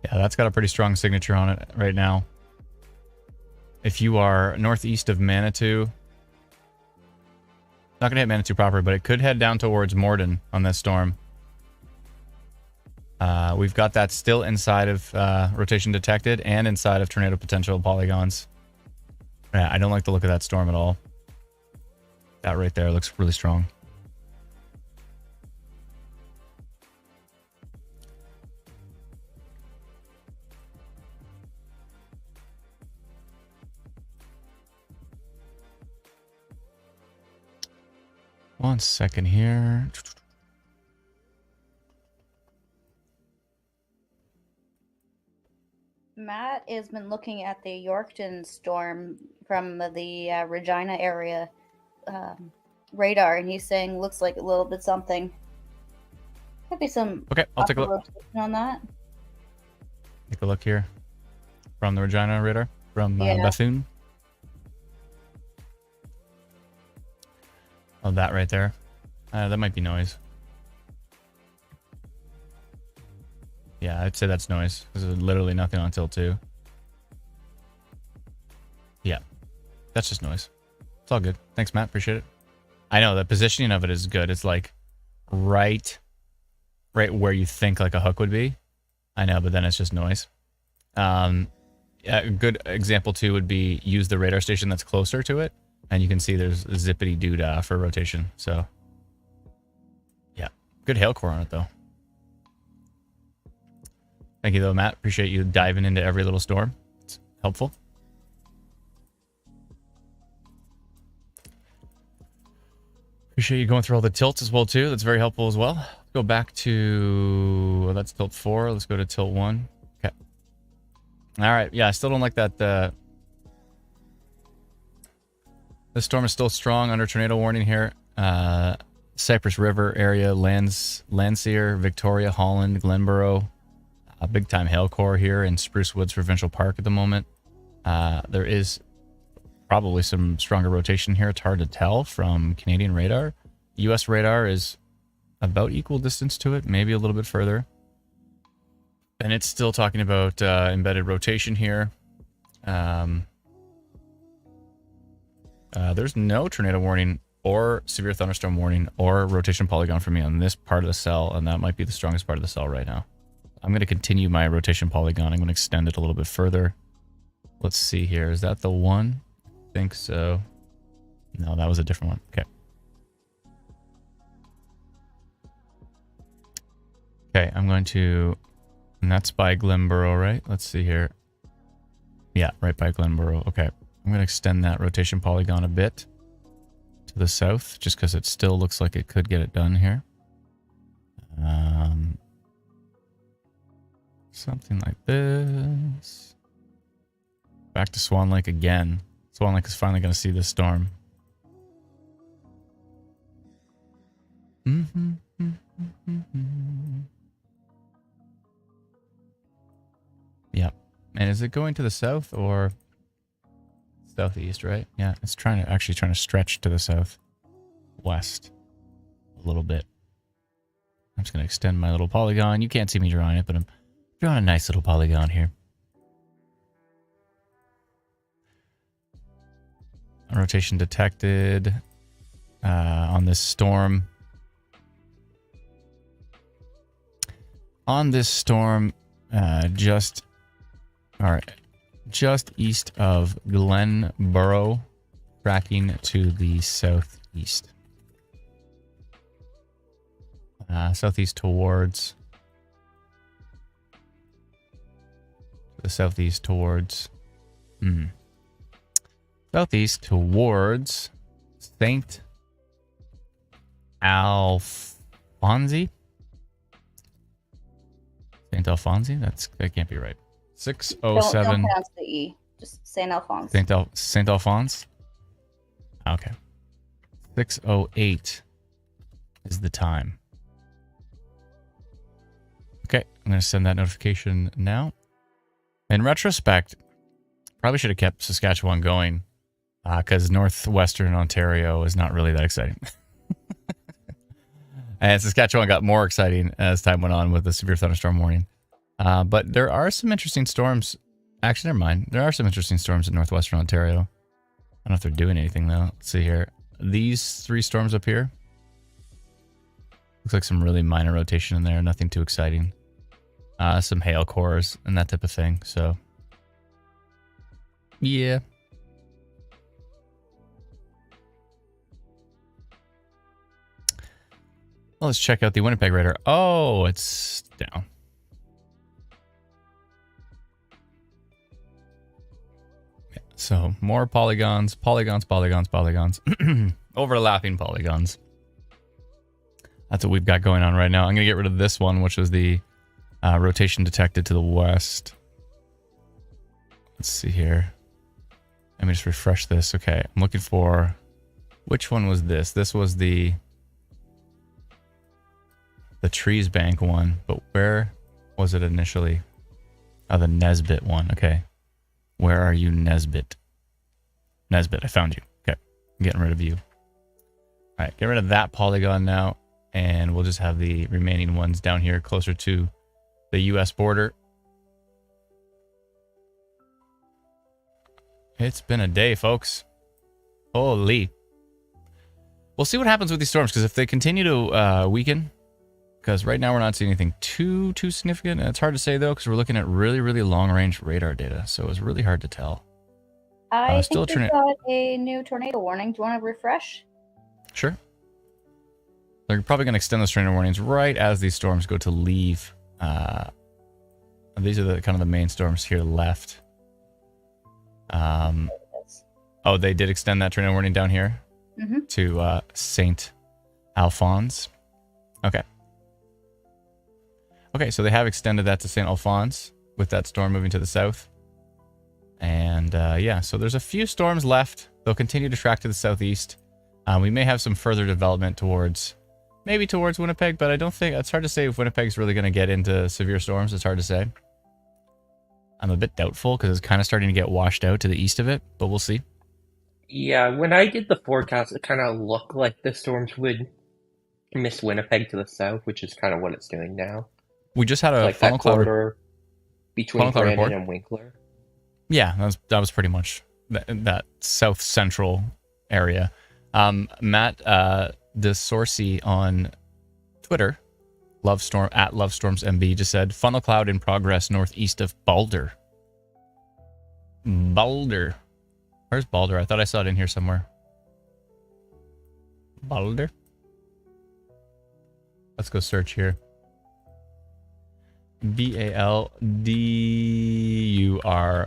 Yeah, that's got a pretty strong signature on it right now. If you are northeast of Manitou, not going to hit Manitou proper, but it could head down towards Morden on this storm. We've got that still inside of rotation detected and inside of tornado potential polygons. Yeah, I don't like the look of that storm at all. That right there looks really strong. One second here. Matt has been looking at the Yorkton storm from the Regina area radar, and he's saying looks like a little bit something. Could be some. Okay, I'll take a look on that. Take a look here from the Regina radar from Bethune. Oh, that right there. That might be noise. Yeah, I'd say that's noise. There's literally nothing on tilt 2. Yeah, that's just noise. It's all good. Thanks, Matt. Appreciate it. I know the positioning of it is good. It's like right where you think like a hook would be. I know, but then it's just noise. A good example too would be use the radar station that's closer to it, and you can see there's a zippity doodah for rotation. So yeah, good hail core on it though. Thank you though, Matt. Appreciate you diving into every little storm. It's helpful. Appreciate you going through all the tilts as well too. That's very helpful as well. Go back to, well, that's tilt 4. Let's go to tilt 1. Okay. All right. Yeah, I still don't like that. The storm is still strong under tornado warning here. Cypress River area, Landseer, Victoria, Holland, Glenborough. A big time hail core here in Spruce Woods Provincial Park at the moment. There is probably some stronger rotation here. It's hard to tell from Canadian radar. US radar is about equal distance to it, maybe a little bit further. And it's still talking about embedded rotation here. There's no tornado warning or severe thunderstorm warning or rotation polygon for me on this part of the cell, and that might be the strongest part of the cell right now. I'm going to continue my rotation polygon. I'm going to extend it a little bit further. Let's see here. Is that the one? I think so. No, that was a different one. Okay. Okay, I'm going to... And that's by Glenborough, right? Let's see here. Yeah, right by Glenborough. Okay. I'm going to extend that rotation polygon a bit to the south, just because it still looks like it could get it done here. Something like this. Back to Swan Lake again. Swan Lake is finally going to see this storm. Yep. And is it going to the south or southeast, right? Yeah, it's actually trying to stretch to the southwest a little bit. I'm just going to extend my little polygon. You can't see me drawing it, but I'm drawing a nice little polygon here. Rotation detected on this storm. On this storm, just east of Glenborough, tracking to the southeast. Southeast towards the southeast towards southeast towards St. Alphonse. St. Alphonse? That can't be right. 607. Don't pronounce the E. Just St. Alphonse. St. Alphonse? Okay. 6:08 is the time. Okay, I'm going to send that notification now. In retrospect, probably should have kept Saskatchewan going because northwestern Ontario is not really that exciting. And Saskatchewan got more exciting as time went on with the severe thunderstorm warning. But there are some interesting storms. Actually, never mind. There are some interesting storms in northwestern Ontario. I don't know if they're doing anything, though. Let's see here. These 3 storms up here. Looks like some really minor rotation in there. Nothing too exciting. Some hail cores and that type of thing. So, yeah. Well, let's check out the Winnipeg radar. Oh, it's down. Yeah, so more polygons. Overlapping polygons. That's what we've got going on right now. I'm going to get rid of this one, which was the rotation detected to the west. Let's see here. Let me just refresh this. Okay, I'm looking for... Which one was this? This was the Trees Bank one, but where was it initially? Oh, the Nesbit one. Okay. Where are you, Nesbit? Nesbit, I found you. Okay, I'm getting rid of you. All right, get rid of that polygon now, and we'll just have the remaining ones down here closer to the U.S. border. It's been a day, folks. Holy. We'll we'll see what happens with these storms, because if they continue to weaken, because right now we're not seeing anything too significant. And it's hard to say, though, because we're looking at really, really long-range radar data, so it's really hard to tell. I think we got a new tornado warning. Do you want to refresh? Sure. They're probably going to extend those tornado warnings right as these storms go to leave. These are the kind of the main storms here left. Oh, they did extend that tornado warning down here to St. Alphonse. Okay. Okay, so they have extended that to St. Alphonse with that storm moving to the south. And yeah, so there's a few storms left. They'll continue to track to the southeast. We may have some further development towards Winnipeg, but I don't think, it's hard to say if Winnipeg's really going to get into severe storms. It's hard to say. I'm a bit doubtful because it's kind of starting to get washed out to the east of it, but we'll see. Yeah, when I did the forecast, it kind of looked like the storms would miss Winnipeg to the south, which is kind of what it's doing now. We just had a like funnel that cloud corridor between Brandon Brandon and Winkler. Yeah, that was pretty much that south central area. Matt DeSorcy on Twitter, at LoveStormsMB, just said funnel cloud in progress northeast of Balder. Balder. Where's Balder? I thought I saw it in here somewhere. Balder? Let's go search here. BALDUR,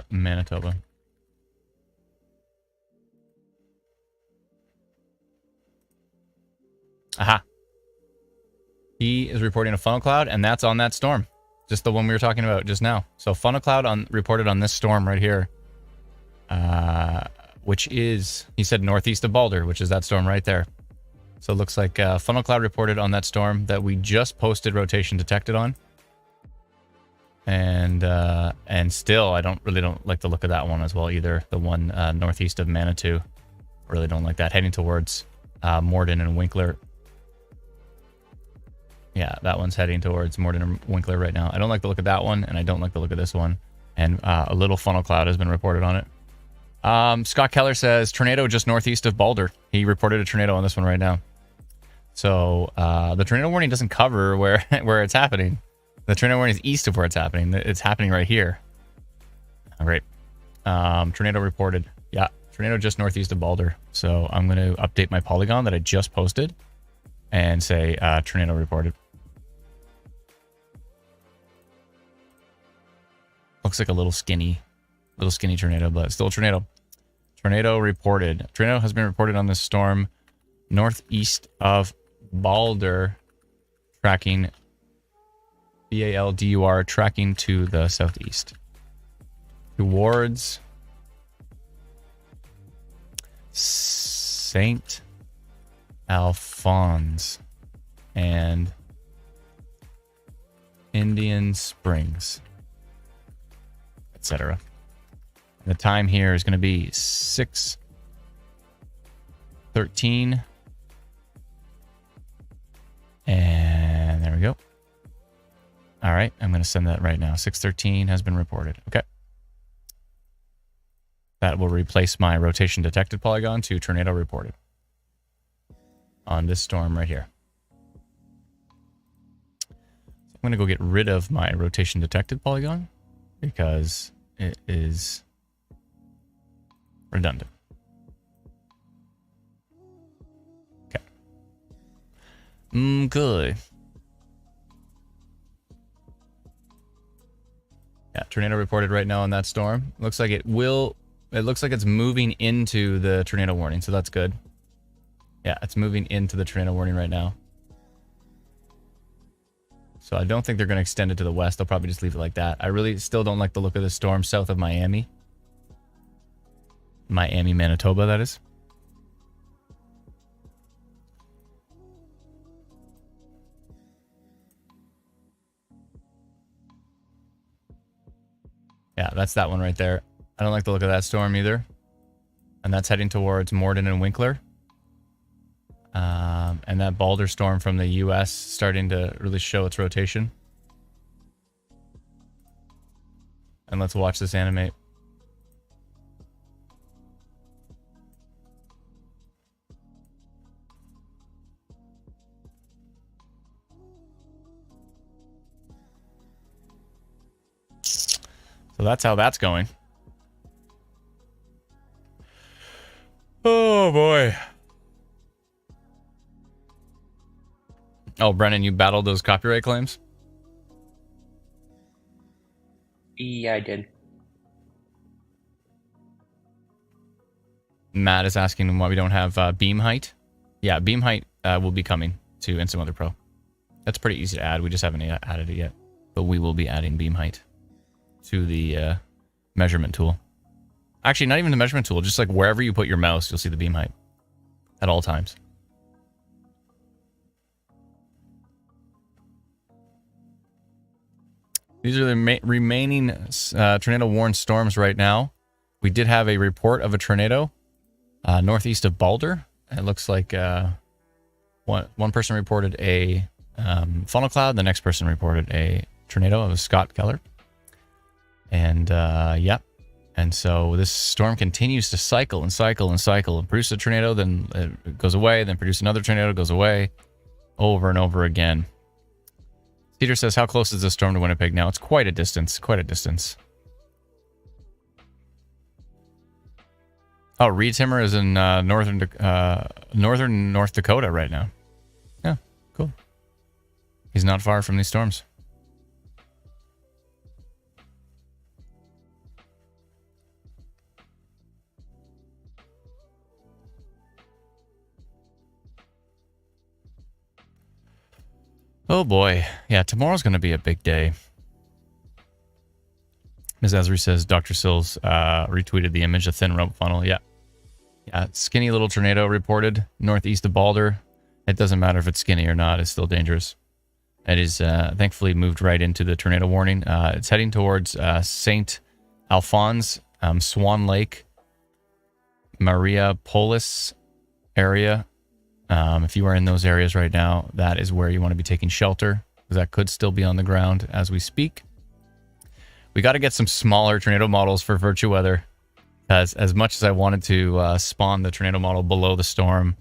Manitoba. Aha. He is reporting a funnel cloud, and that's on that storm. Just the one we were talking about just now. So funnel cloud reported on this storm right here. Which is, he said northeast of Balder, which is that storm right there. So it looks like funnel cloud reported on that storm that we just posted rotation detected on. And still, I don't like the look of that one as well either. The one northeast of Manitou, really don't like that. Heading towards Morden and Winkler. Yeah, that one's heading towards Morden and Winkler right now. I don't like the look of that one, and I don't like the look of this one. And a little funnel cloud has been reported on it. Scott Keller says tornado just northeast of Balder. He reported a tornado on this one right now. So the tornado warning doesn't cover where it's happening. The tornado warning is east of where it's happening. It's happening right here. All right. Tornado reported. Yeah, tornado just northeast of Balder. So I'm going to update my polygon that I just posted and say tornado reported. Looks like a little skinny tornado, but still a tornado. Tornado reported. Tornado has been reported on this storm northeast of Balder, tracking BALDUR, tracking to the southeast towards St. Alphonse and Indian Springs, etc. The time here is going to be 6:13. And there we go. All right, I'm going to send that right now. 6:13 has been reported. Okay. That will replace my rotation detected polygon to tornado reported on this storm right here. So I'm going to go get rid of my rotation detected polygon because it is redundant. Okay. Good. Yeah, tornado reported right now on that storm. Looks like it looks like it's moving into the tornado warning, so that's good. Yeah, it's moving into the tornado warning right now. So I don't think they're going to extend it to the west. They'll probably just leave it like that. I really still don't like the look of this storm south of Miami. Miami, Manitoba, that is. Yeah, that's that one right there. I don't like the look of that storm either. And that's heading towards Morden and Winkler. And that Balder storm from the U.S. starting to really show its rotation. And let's watch this animate. that's how that's going. Oh, boy. Oh, Brennan, you battled those copyright claims? Yeah, I did. Matt is asking why we don't have beam height. Yeah, beam height will be coming to Instant Weather Pro. That's pretty easy to add. We just haven't added it yet. But we will be adding beam height to the measurement tool. Actually, not even the measurement tool. Just like wherever you put your mouse, you'll see the beam height at all times. These are the remaining tornado-warned storms right now. We did have a report of a tornado northeast of Balder. It looks like one person reported a funnel cloud. The next person reported a tornado. It was Scott Keller. And yeah. And so this storm continues to cycle and cycle and cycle and produce a tornado, then it goes away, then produce another tornado, goes away, over and over again. Peter says, how close is the storm to Winnipeg now? It's quite a distance, quite a distance. Oh, Reed Timmer is in northern North Dakota right now. Yeah, cool. He's not far from these storms. Oh boy. Yeah, tomorrow's going to be a big day. Ms. Esri says Dr. Sills retweeted the image of thin rope funnel. Yeah. Yeah, skinny little tornado reported northeast of Balder. It doesn't matter if it's skinny or not. It's still dangerous. It is thankfully moved right into the tornado warning. It's heading towards St. Alphonse, Swan Lake, Maria Polis area. If you are in those areas right now, that is where you want to be taking shelter, because that could still be on the ground as we speak. We got to get some smaller tornado models for VirtuWeather, as much as I wanted to spawn the tornado model below the storm,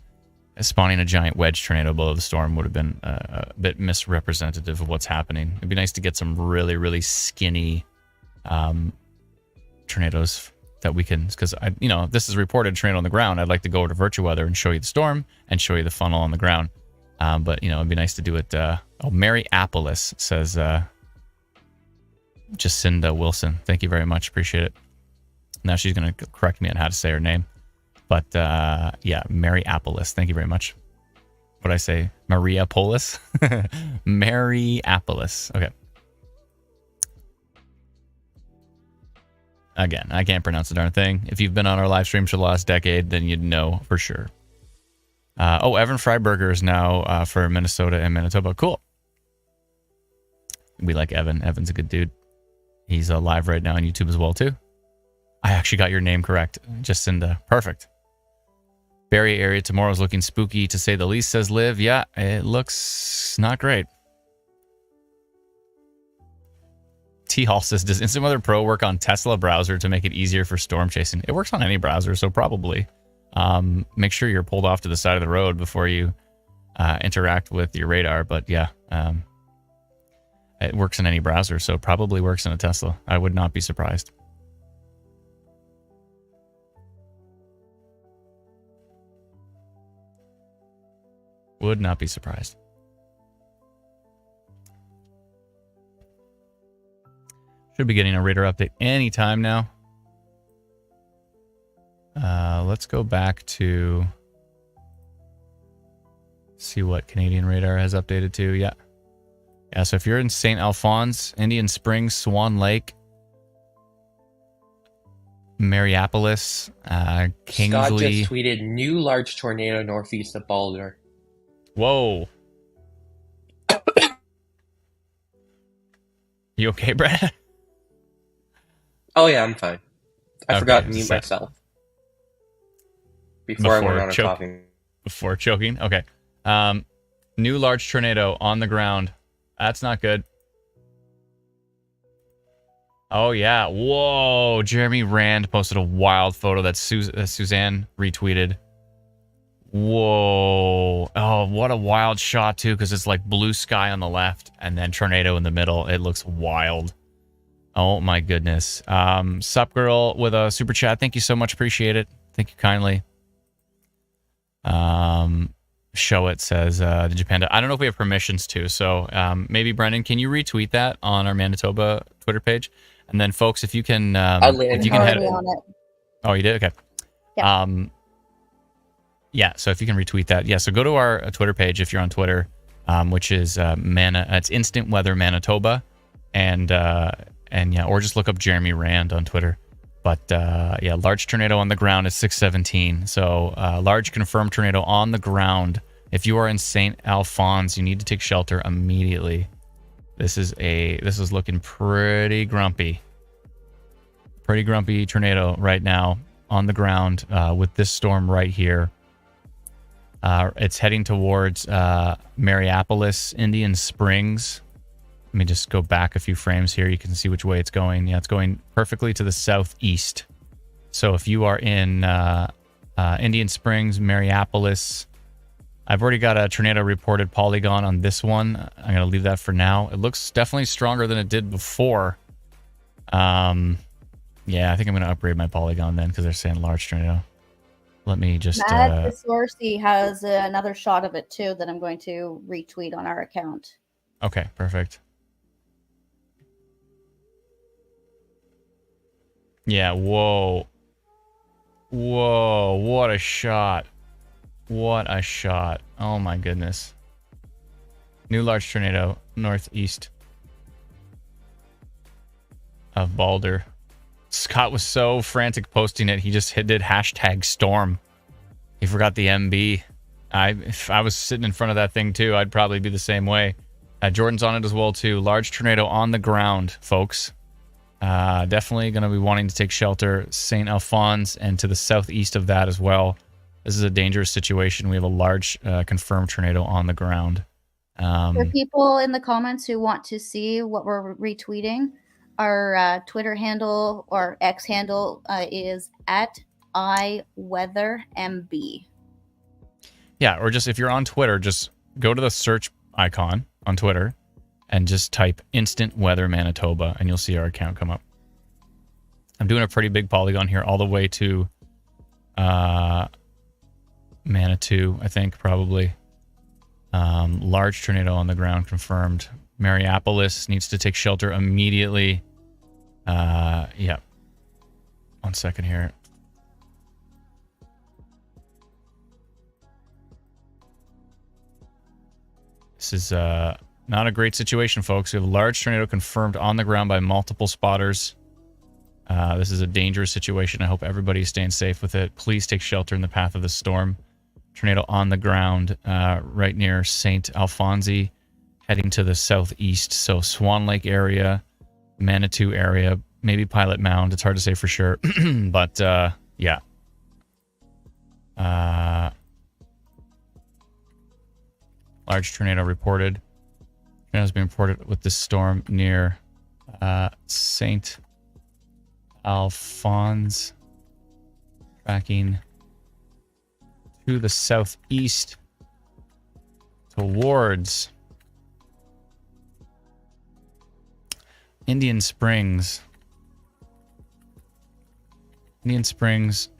spawning a giant wedge tornado below the storm would have been a bit misrepresentative of what's happening. It'd be nice to get some really, really skinny tornadoes that we can, because this is reported tornado on the ground. I'd like to go over to VirtuWeather and show you the storm and show you the funnel on the ground. But it'd be nice to do it. Maryapolis says Jacinda Wilson. Thank you very much. Appreciate it. Now she's going to correct me on how to say her name. But yeah, Maryapolis. Thank you very much. What did I say? Mariapolis? Maryapolis. Okay. Again, I can't pronounce the darn thing. If you've been on our live streams for the last decade, then you'd know for sure. Evan Freiberger is now for Minnesota and Manitoba. Cool. We like Evan. Evan's a good dude. He's live right now on YouTube as well, too. I actually got your name correct. Jacinda. Perfect. Barrie area tomorrow's looking spooky, to say the least, says Liv. Yeah, it looks not great. T-Hall says, does Instant Weather Pro work on Tesla browser to make it easier for storm chasing? It works on any browser, so probably. Make sure you're pulled off to the side of the road before you interact with your radar. But yeah, it works in any browser, so it probably works in a Tesla. I would not be surprised. Would not be surprised. Should be getting a radar update anytime now. Let's go back to see what Canadian radar has updated to. Yeah. Yeah, so if you're in St. Alphonse, Indian Springs, Swan Lake, Maryapolis, Kingsley. Scott just tweeted new large tornado northeast of Balder. Whoa. You okay, Brad? Oh yeah, I'm fine. I Okay, forgot to mute so- myself before I went on a talking. Before choking? Okay. New large tornado on the ground. That's not good. Oh, yeah. Whoa. Jeremy Rand posted a wild photo that Suzanne retweeted. Whoa. Oh, what a wild shot, too, because it's like blue sky on the left and then tornado in the middle. It looks wild. Oh my goodness. Sup girl with a super chat. Thank you so much. Appreciate it. Thank you kindly. Show it says Digipanda. I don't know if we have permissions to, so maybe Brendan, can you retweet that on our Manitoba Twitter page? And then folks, if you can if you can head on it. Oh, you did? Okay. Yeah. Yeah, so if you can retweet that. Yeah, so go to our Twitter page if you're on Twitter, which is it's Instant Weather Manitoba, and yeah, or just look up Jeremy Rand on Twitter. But yeah, large tornado on the ground is 617. So large confirmed tornado on the ground. If you are in St. Alphonse, you need to take shelter immediately. This is looking pretty grumpy. Pretty grumpy tornado right now on the ground with this storm right here. It's heading towards Mariapolis, Indian Springs. Let me just go back a few frames here. You can see which way it's going. Yeah, it's going perfectly to the southeast. So if you are in Indian Springs, Mariapolis, I've already got a tornado reported polygon on this one. I'm going to leave that for now. It looks definitely stronger than it did before. Yeah, I think I'm going to upgrade my polygon then because they're saying large tornado. Let me just... Matt Sourcey has another shot of it too that I'm going to retweet on our account. Okay, perfect. Yeah, whoa. Whoa, what a shot. What a shot. Oh my goodness. New large tornado northeast of Balder. Scott was so frantic posting it, he just did hashtag storm. He forgot the MB. If I was sitting in front of that thing too, I'd probably be the same way. Jordan's on it as well too. Large tornado on the ground, folks. Definitely going to be wanting to take shelter St. Alphonse and to the southeast of that as well. This is a dangerous situation. We have a large confirmed tornado on the ground. For people in the comments who want to see what we're retweeting, our Twitter handle or X handle is @iweathermb. Yeah, or just if you're on Twitter, just go to the search icon on Twitter and just type Instant Weather Manitoba and you'll see our account come up. I'm doing a pretty big polygon here all the way to Manitou, I think, probably. Large tornado on the ground confirmed. Mariapolis needs to take shelter immediately. Yeah. 1 second here. This is not a great situation, folks. We have a large tornado confirmed on the ground by multiple spotters. This is a dangerous situation. I hope everybody's staying safe with it. Please take shelter in the path of the storm. Tornado on the ground right near St. Alphonse, heading to the southeast. So Swan Lake area, Manitou area, maybe Pilot Mound. It's hard to say for sure. But yeah. Large tornado reported. Tornado has been reported with this storm near St. Alphonse. Tracking to the southeast towards Indian Springs. Indian Springs,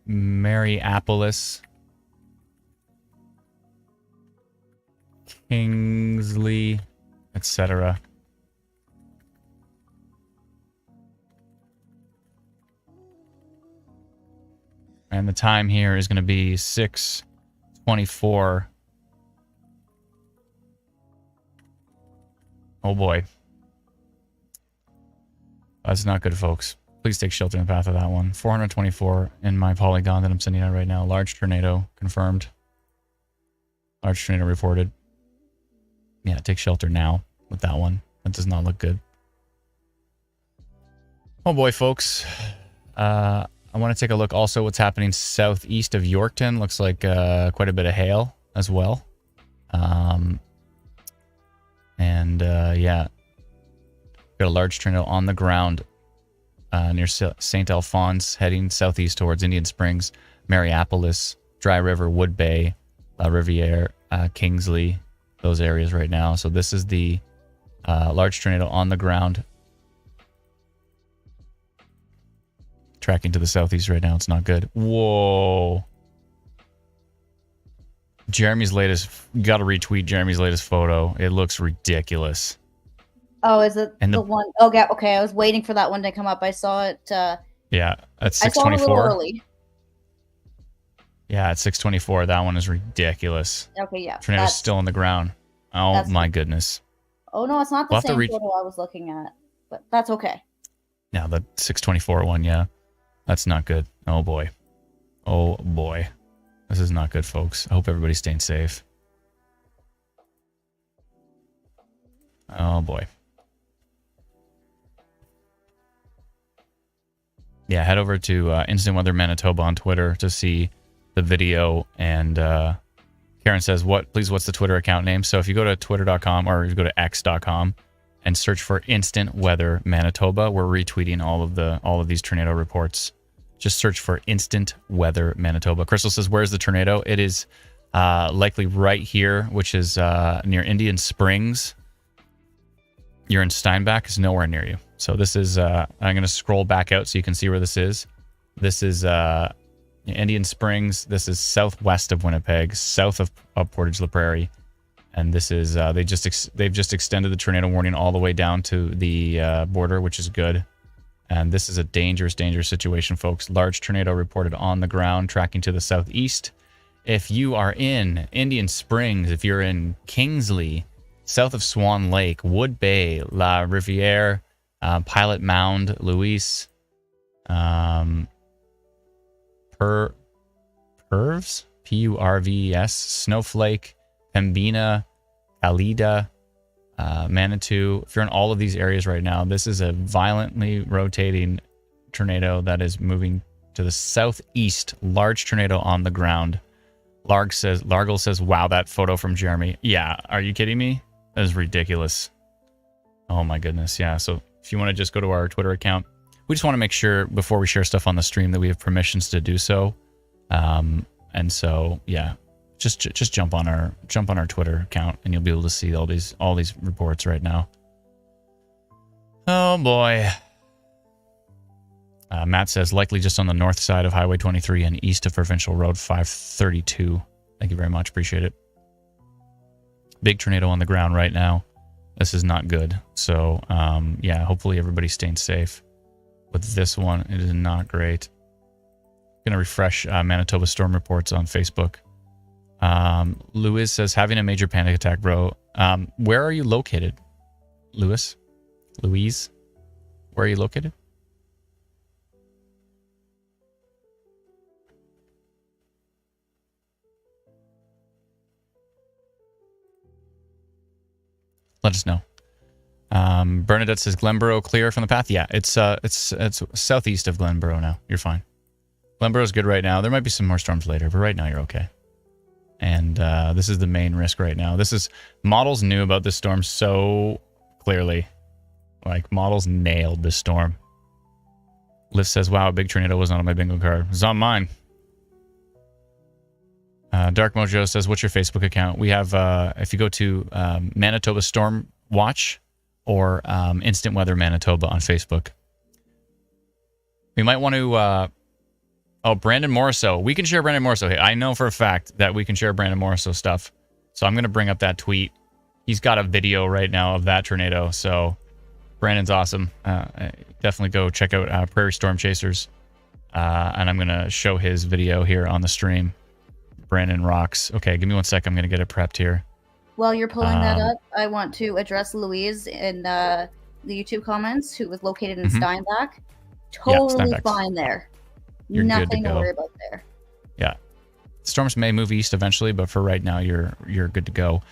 Mariapolis, Kingsley, etc. And the time here is going to be 6:24. Oh boy. That's not good, folks. Please take shelter in the path of that one. 424 in my polygon that I'm sending out right now. Large tornado confirmed. Large tornado reported. Yeah, take shelter now with that one. That does not look good. Oh boy, folks. I want to take a look also what's happening southeast of Yorkton. Looks like quite a bit of hail as well. Yeah. Got a large tornado on the ground near St. Alphonse, heading southeast towards Indian Springs, Mariapolis, Dry River, Wood Bay, La Riviere, Kingsley, those areas right now. So this is the Large tornado on the ground. Tracking to the southeast right now. It's not good. Whoa. Jeremy's latest... Got to retweet Jeremy's latest photo. It looks ridiculous. Oh, is it and the one? Oh, yeah. Okay, I was waiting for that one to come up. I saw it. Yeah, at 6:24. I saw it a little early. Yeah, at 6:24. That one is ridiculous. Okay, yeah. Tornado's still on the ground. Oh, my goodness. Oh, no, it's not the same photo I was looking at. But that's okay. Yeah, the 6:24 one, yeah. That's not good. Oh, boy. Oh, boy. This is not good, folks. I hope everybody's staying safe. Oh, boy. Yeah, head over to Instant Weather Manitoba on Twitter to see the video. And Karen says, what's the Twitter account name? So if you go to twitter.com or you go to x.com and search for Instant Weather Manitoba, we're retweeting all of these tornado reports. Just search for Instant Weather Manitoba. Crystal says, where's the tornado? It is likely right here, which is near Indian Springs. You're in Steinbach, is nowhere near you. So this is, I'm going to scroll back out so you can see where this is. This is Indian Springs. This is southwest of Winnipeg, south of Portage la Prairie. And this is, they've just extended the tornado warning all the way down to the border, which is good. And this is a dangerous, dangerous situation, folks. Large tornado reported on the ground, tracking to the southeast. If you are in Indian Springs, if you're in Kingsley, south of Swan Lake, Wood Bay, La Riviere, Pilot Mound, Louise, Purves, Purves, Snowflake, Pembina, Alida, Manitou. If you're in all of these areas right now, this is a violently rotating tornado that is moving to the southeast. Large tornado on the ground. Largle says, wow, that photo from Jeremy. Yeah, are you kidding me? That is ridiculous. Oh my goodness. Yeah, so if you want to just go to our Twitter account, we just want to make sure before we share stuff on the stream that we have permissions to do so. And so, yeah, just jump on our Twitter account and you'll be able to see all these reports right now. Oh boy. Matt says likely just on the north side of Highway 23 and east of Provincial Road 532. Thank you very much. Appreciate it. Big tornado on the ground right now. This is not good. So, yeah, hopefully everybody's staying safe. With this one, it is not great. Going to refresh Manitoba storm reports on Facebook. Louis says, having a major panic attack, bro. Where are you located, Louise? Where are you located? Let us know. Bernadette says Glenborough clear from the path. Yeah, it's southeast of Glenborough now. You're fine. Glenborough's good right now. There might be some more storms later, but right now you're okay. And this is the main risk right now. Models knew about this storm so clearly. Like, models nailed this storm. Liv says, wow, a big tornado was not on my bingo card. It was on mine. Dark Mojo says, what's your Facebook account? We have, if you go to Manitoba Storm Watch or Instant Weather Manitoba on Facebook. We might want to... Brandon Morriso. We can share Brandon Morriso. Hey, I know for a fact that we can share Brandon Morriso stuff. So I'm going to bring up that tweet. He's got a video right now of that tornado. So Brandon's awesome. Definitely go check out Prairie Storm Chasers. And I'm going to show his video here on the stream. Brandon rocks. Okay, give me 1 sec. I'm going to get it prepped here. While you're pulling that up, I want to address Louise in the YouTube comments, who was located in Steinbach. Totally fine there. You're Nothing good to go. worry about there. Yeah. Storms may move east eventually, but for right now, you're good to go.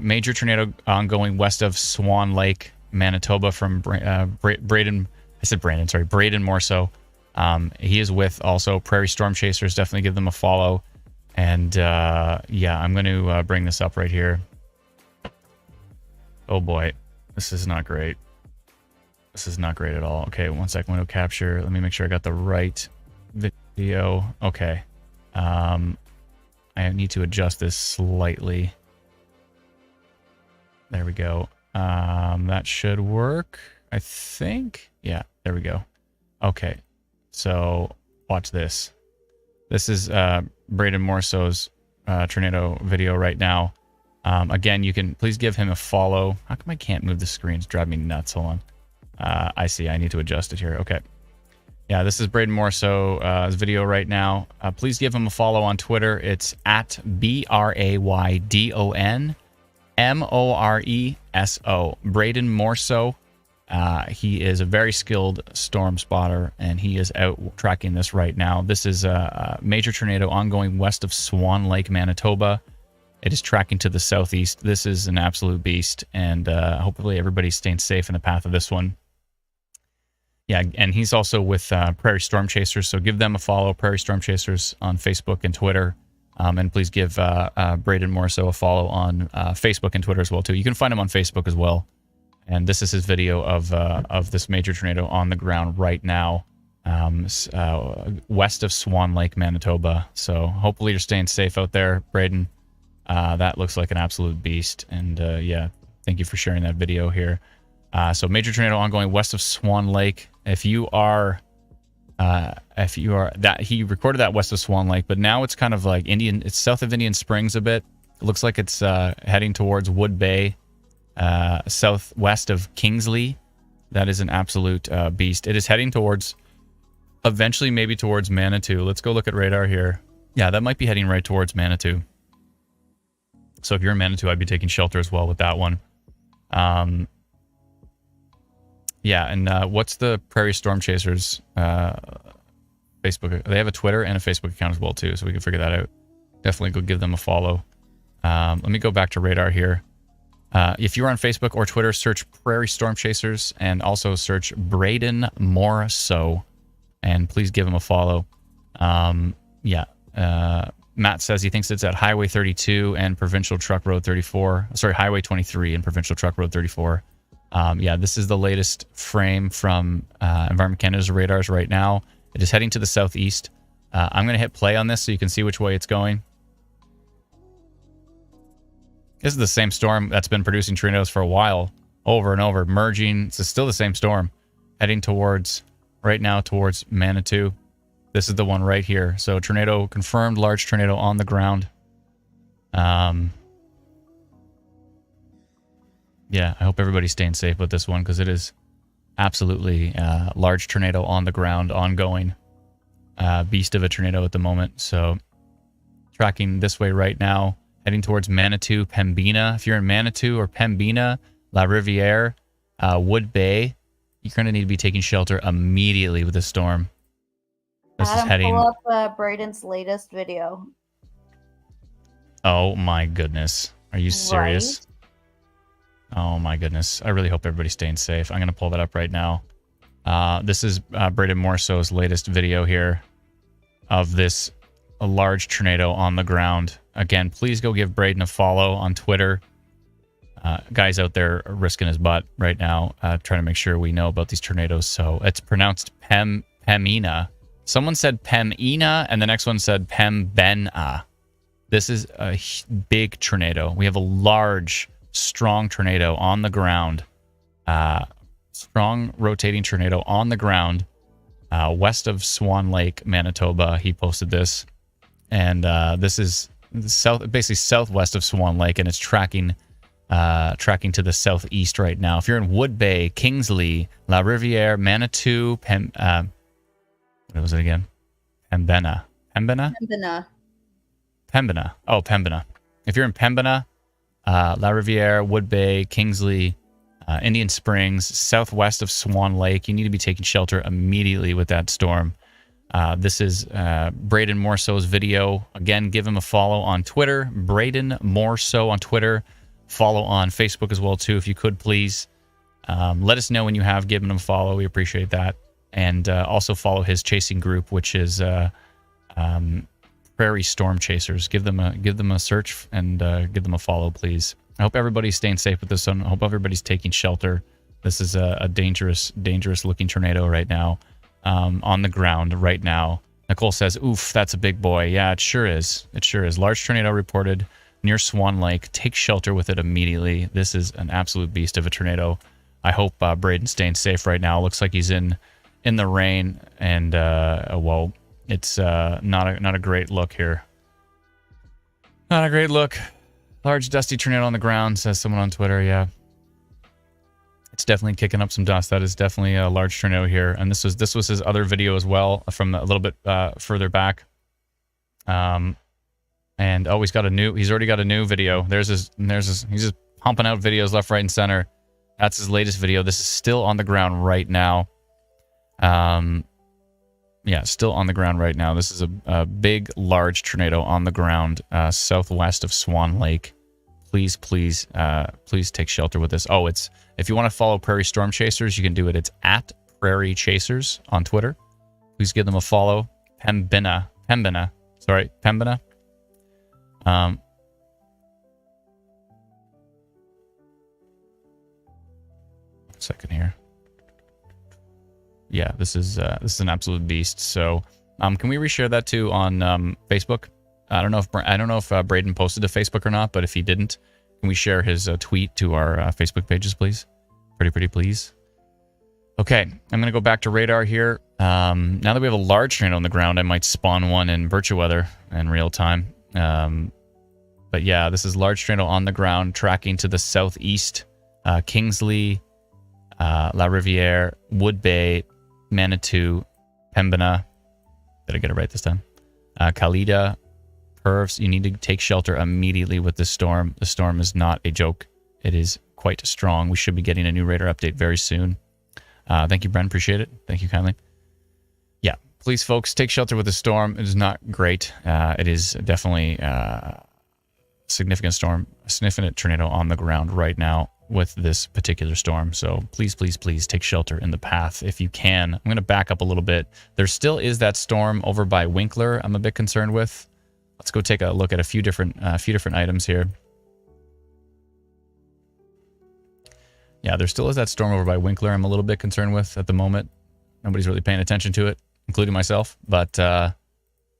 Major tornado ongoing west of Swan Lake, Manitoba from Braden. I said Brandon, sorry. Braden Morso. He is with also Prairie Storm Chasers. Definitely give them a follow. And yeah, I'm going to bring this up right here. Oh boy. This is not great. This is not great at all. Okay, 1 sec. Window capture. Let me make sure I got the right video. Okay. I need to adjust this slightly. There we go. That should work, I think. Yeah, there we go. Okay, so watch this. This is Braden Morso's tornado video right now. Again, you can please give him a follow. How come I can't move the screen? It's driving me nuts. Hold on. I see. I need to adjust it here. Okay. Yeah, this is Braden Morso's video right now. Please give him a follow on Twitter. It's at BraydonMoreso. Braden Morso. He is a very skilled storm spotter, and he is out tracking this right now. This is a major tornado ongoing west of Swan Lake, Manitoba. It is tracking to the southeast. This is an absolute beast, and hopefully everybody's staying safe in the path of this one. Yeah, and he's also with Prairie Storm Chasers, so give them a follow, Prairie Storm Chasers, on Facebook and Twitter. And please give Braden Morso a follow on Facebook and Twitter as well, too. You can find him on Facebook as well. And this is his video of this major tornado on the ground right now, west of Swan Lake, Manitoba. So hopefully you're staying safe out there, Braden. That looks like an absolute beast. And yeah, thank you for sharing that video here. So major tornado ongoing west of Swan Lake. If you are that, he recorded that west of Swan Lake, but now it's kind of like it's south of Indian Springs a bit. It looks like it's heading towards Wood Bay, southwest of Kingsley. That is an absolute beast. It is heading towards, eventually maybe towards Manitou. Let's go look at radar here. Yeah, that might be heading right towards Manitou. So if you're in Manitou, I'd be taking shelter as well with that one. Yeah, and what's the Prairie Storm Chasers Facebook? They have a Twitter and a Facebook account as well, too, so we can figure that out. Definitely go give them a follow. Let me go back to radar here. If you're on Facebook or Twitter, search Prairie Storm Chasers and also search Braden Morso, and please give him a follow. Yeah, Matt says he thinks it's at Highway 32 and Provincial Truck Road 34. Sorry, Highway 23 and Provincial Truck Road 34. Yeah, this is the latest frame from Environment Canada's radars right now. It is heading to the southeast. I'm going to hit play on this so you can see which way it's going. This is the same storm that's been producing tornadoes for a while, over and over, merging. It's still the same storm, heading towards, right now, towards Manitou. This is the one right here. So tornado confirmed, large tornado on the ground. Yeah, I hope everybody's staying safe with this one because it is absolutely large tornado on the ground, ongoing. Beast of a tornado at the moment. So tracking this way right now, heading towards Manitou, Pembina. If you're in Manitou or Pembina, La Riviere, Wood Bay, you're going to need to be taking shelter immediately with this storm. This Adam, is heading... pull up Braden's latest video. Oh my goodness. Are you serious? Right? Oh my goodness. I really hope everybody's staying safe. I'm going to pull that up right now. This is Braden Morso's latest video here of this large tornado on the ground. Again, please go give Braden a follow on Twitter. Guy's out there risking his butt right now, trying to make sure we know about these tornadoes. So it's pronounced Pembina. Someone said Pembina, and the next one said Pembena. This is a big tornado. We have a large, strong tornado on the ground. Strong rotating tornado on the ground west of Swan Lake, Manitoba. He posted this. And this is basically southwest of Swan Lake, and it's tracking to the southeast right now. If you're in Wood Bay, Kingsley, La Riviere, Manitou, what was it again? Pembina. Pembina? Pembina. Pembina. Oh, Pembina. If you're in Pembina, La Riviere, Wood Bay, Kingsley, Indian Springs, southwest of Swan Lake, you need to be taking shelter immediately with that storm. This is Braden Morso's video. Again, give him a follow on Twitter. Braden Morso on Twitter. Follow on Facebook as well, too, if you could, please. Let us know when you have given him a follow. We appreciate that. And also follow his chasing group, which is Prairie Storm Chasers. Give them a search and give them a follow, please. I hope everybody's staying safe with this one. I hope everybody's taking shelter. This is a dangerous looking tornado right now. On the ground right now. Nicole says, oof, that's a big boy. Yeah, it sure is. It sure is. Large tornado reported near Swan Lake. Take shelter with it immediately. This is an absolute beast of a tornado. I hope Braden's staying safe right now. Looks like he's in the rain, and well, it's not a great look here. Not a great look. Large dusty tornado on the ground, says someone on Twitter. Yeah, it's definitely kicking up some dust. That is definitely a large tornado here, and this was his other video as well from a little bit further back. And oh, he's already got a new video. There's his. He's just pumping out videos left, right, and center. That's his latest video. This is still on the ground right now. Yeah, still on the ground right now. This is a big, large tornado on the ground southwest of Swan Lake. Please take shelter with this. Oh, if you want to follow Prairie Storm Chasers, you can do it. It's at Prairie Chasers on Twitter. Please give them a follow. Pembina. Second here. Yeah, this is an absolute beast. So, can we reshare that too on Facebook? I don't know if Braden posted to Facebook or not, but if he didn't, can we share his tweet to our Facebook pages, please? Pretty please. Okay, I'm gonna go back to radar here. Now that we have a large tornado on the ground, I might spawn one in virtual weather in real time. But yeah, this is large tornado on the ground, tracking to the southeast. Kingsley, La Riviere, Wood Bay, Manitou, Pembina. Did I get it right this time? Kalida, Pervs. You need to take shelter immediately with this storm. The storm is not a joke. It is quite strong. We should be getting a new radar update very soon. Thank you, Bren. Appreciate it. Thank you kindly. Yeah, please, folks, take shelter with the storm. It is not great. It is definitely a significant storm, a significant tornado on the ground right now with this particular storm. So please take shelter in the path if you can. I'm going to back up a little bit. There still is that storm over by Winkler I'm a bit concerned with. Let's go take a look at a few different items here. Yeah, there still is that storm over by Winkler I'm a little bit concerned with at the moment. Nobody's really paying attention to it, including myself, but I'm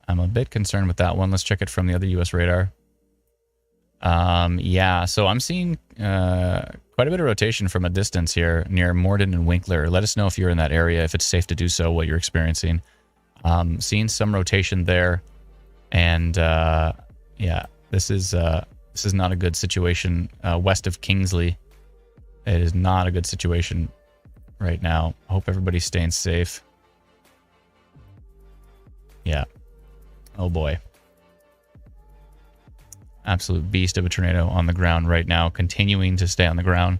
a bit concerned with that one. Let's check it from the other US radar. Yeah, so I'm seeing quite a bit of rotation from a distance here near Morden and Winkler. Let us know if you're in that area, if it's safe to do so, what you're experiencing. Seeing some rotation there, and yeah, this is not a good situation west of Kingsley. It is not a good situation right now. I hope everybody's staying safe. Yeah. Oh boy. Absolute beast of a tornado on the ground right now, continuing to stay on the ground.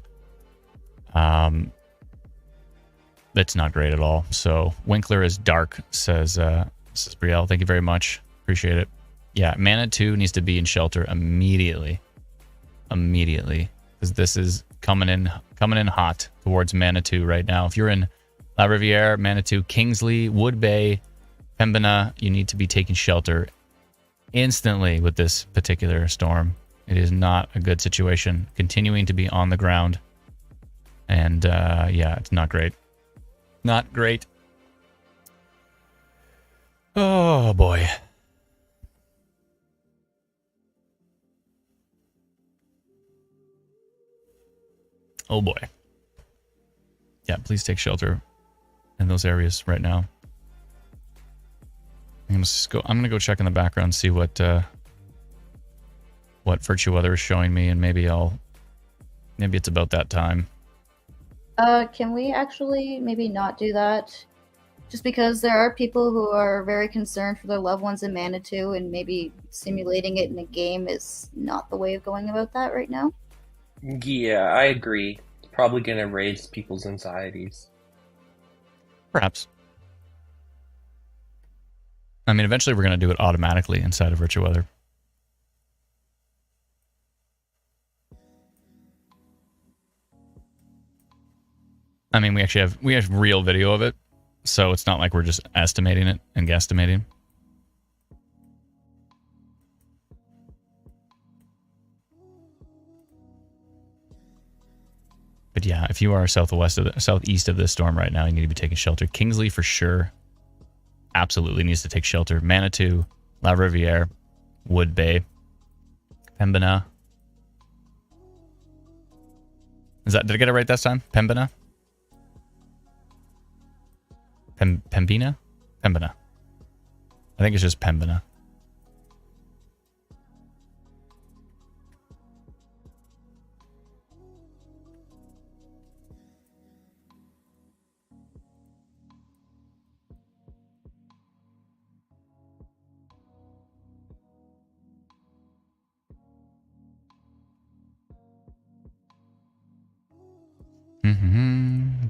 That's not great at all. So Winkler is dark, says Brielle. Thank you very much. Appreciate it. Yeah, Manitou needs to be in shelter immediately. Because this is coming in hot towards Manitou right now. If you're in La Riviere, Manitou, Kingsley, Wood Bay, Pembina, you need to be taking shelter instantly with this particular storm. It is not a good situation. Continuing to be on the ground. And yeah, it's not great. Not great. Oh boy. Oh boy. Yeah, please take shelter in those areas right now. I'm gonna go check in the background and see what virtual weather is showing me, and maybe it's about that time. Can we actually maybe not do that? Just because there are people who are very concerned for their loved ones in Manitou, and maybe simulating it in a game is not the way of going about that right now. Yeah, I agree. It's probably going to raise people's anxieties. Perhaps. I mean, eventually we're going to do it automatically inside of virtual weather. I mean, we have real video of it, so it's not like we're just estimating it and guesstimating. But yeah, if you are southeast of this storm right now, you need to be taking shelter. Kingsley for sure, absolutely needs to take shelter. Manitou, La Riviere, Wood Bay, Pembina. Did I get it right this time? Pembina? Pembina? Pembina. I think it's just Pembina.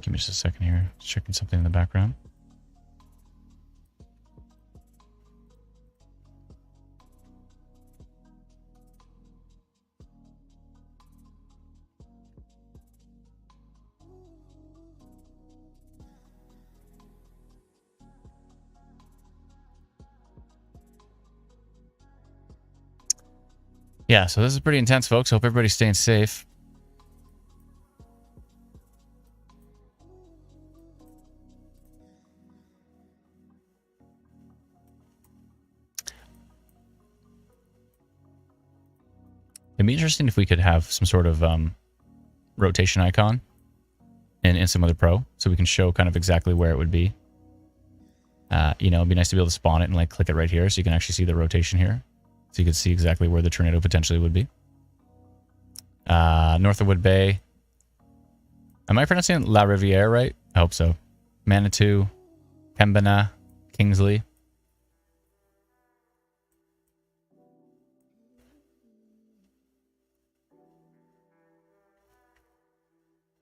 Give me just a second here. Just checking something in the background. Yeah, so this is pretty intense, folks. Hope everybody's staying safe. It'd be interesting if we could have some sort of rotation icon in some other Pro, so we can show kind of exactly where it would be. You know, it'd be nice to be able to spawn it and like click it right here, so you can actually see the rotation here, so you can see exactly where the tornado potentially would be. North of Wood Bay. Am I pronouncing La Riviere right? I hope so. Manitou, Pembina, Kingsley.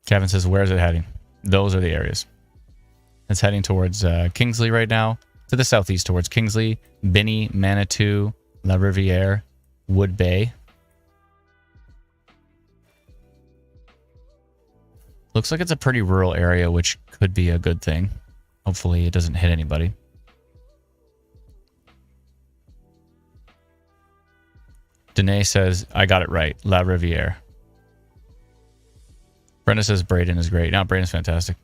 Kevin says, where is it heading? Those are the areas. It's heading towards Kingsley right now. To the southeast towards Kingsley, Binney, Manitou, La Riviere, Wood Bay. Looks like it's a pretty rural area, which could be a good thing. Hopefully it doesn't hit anybody. Danae says, I got it right. La Riviere. Brenda says Braden is great. No, Braden's fantastic.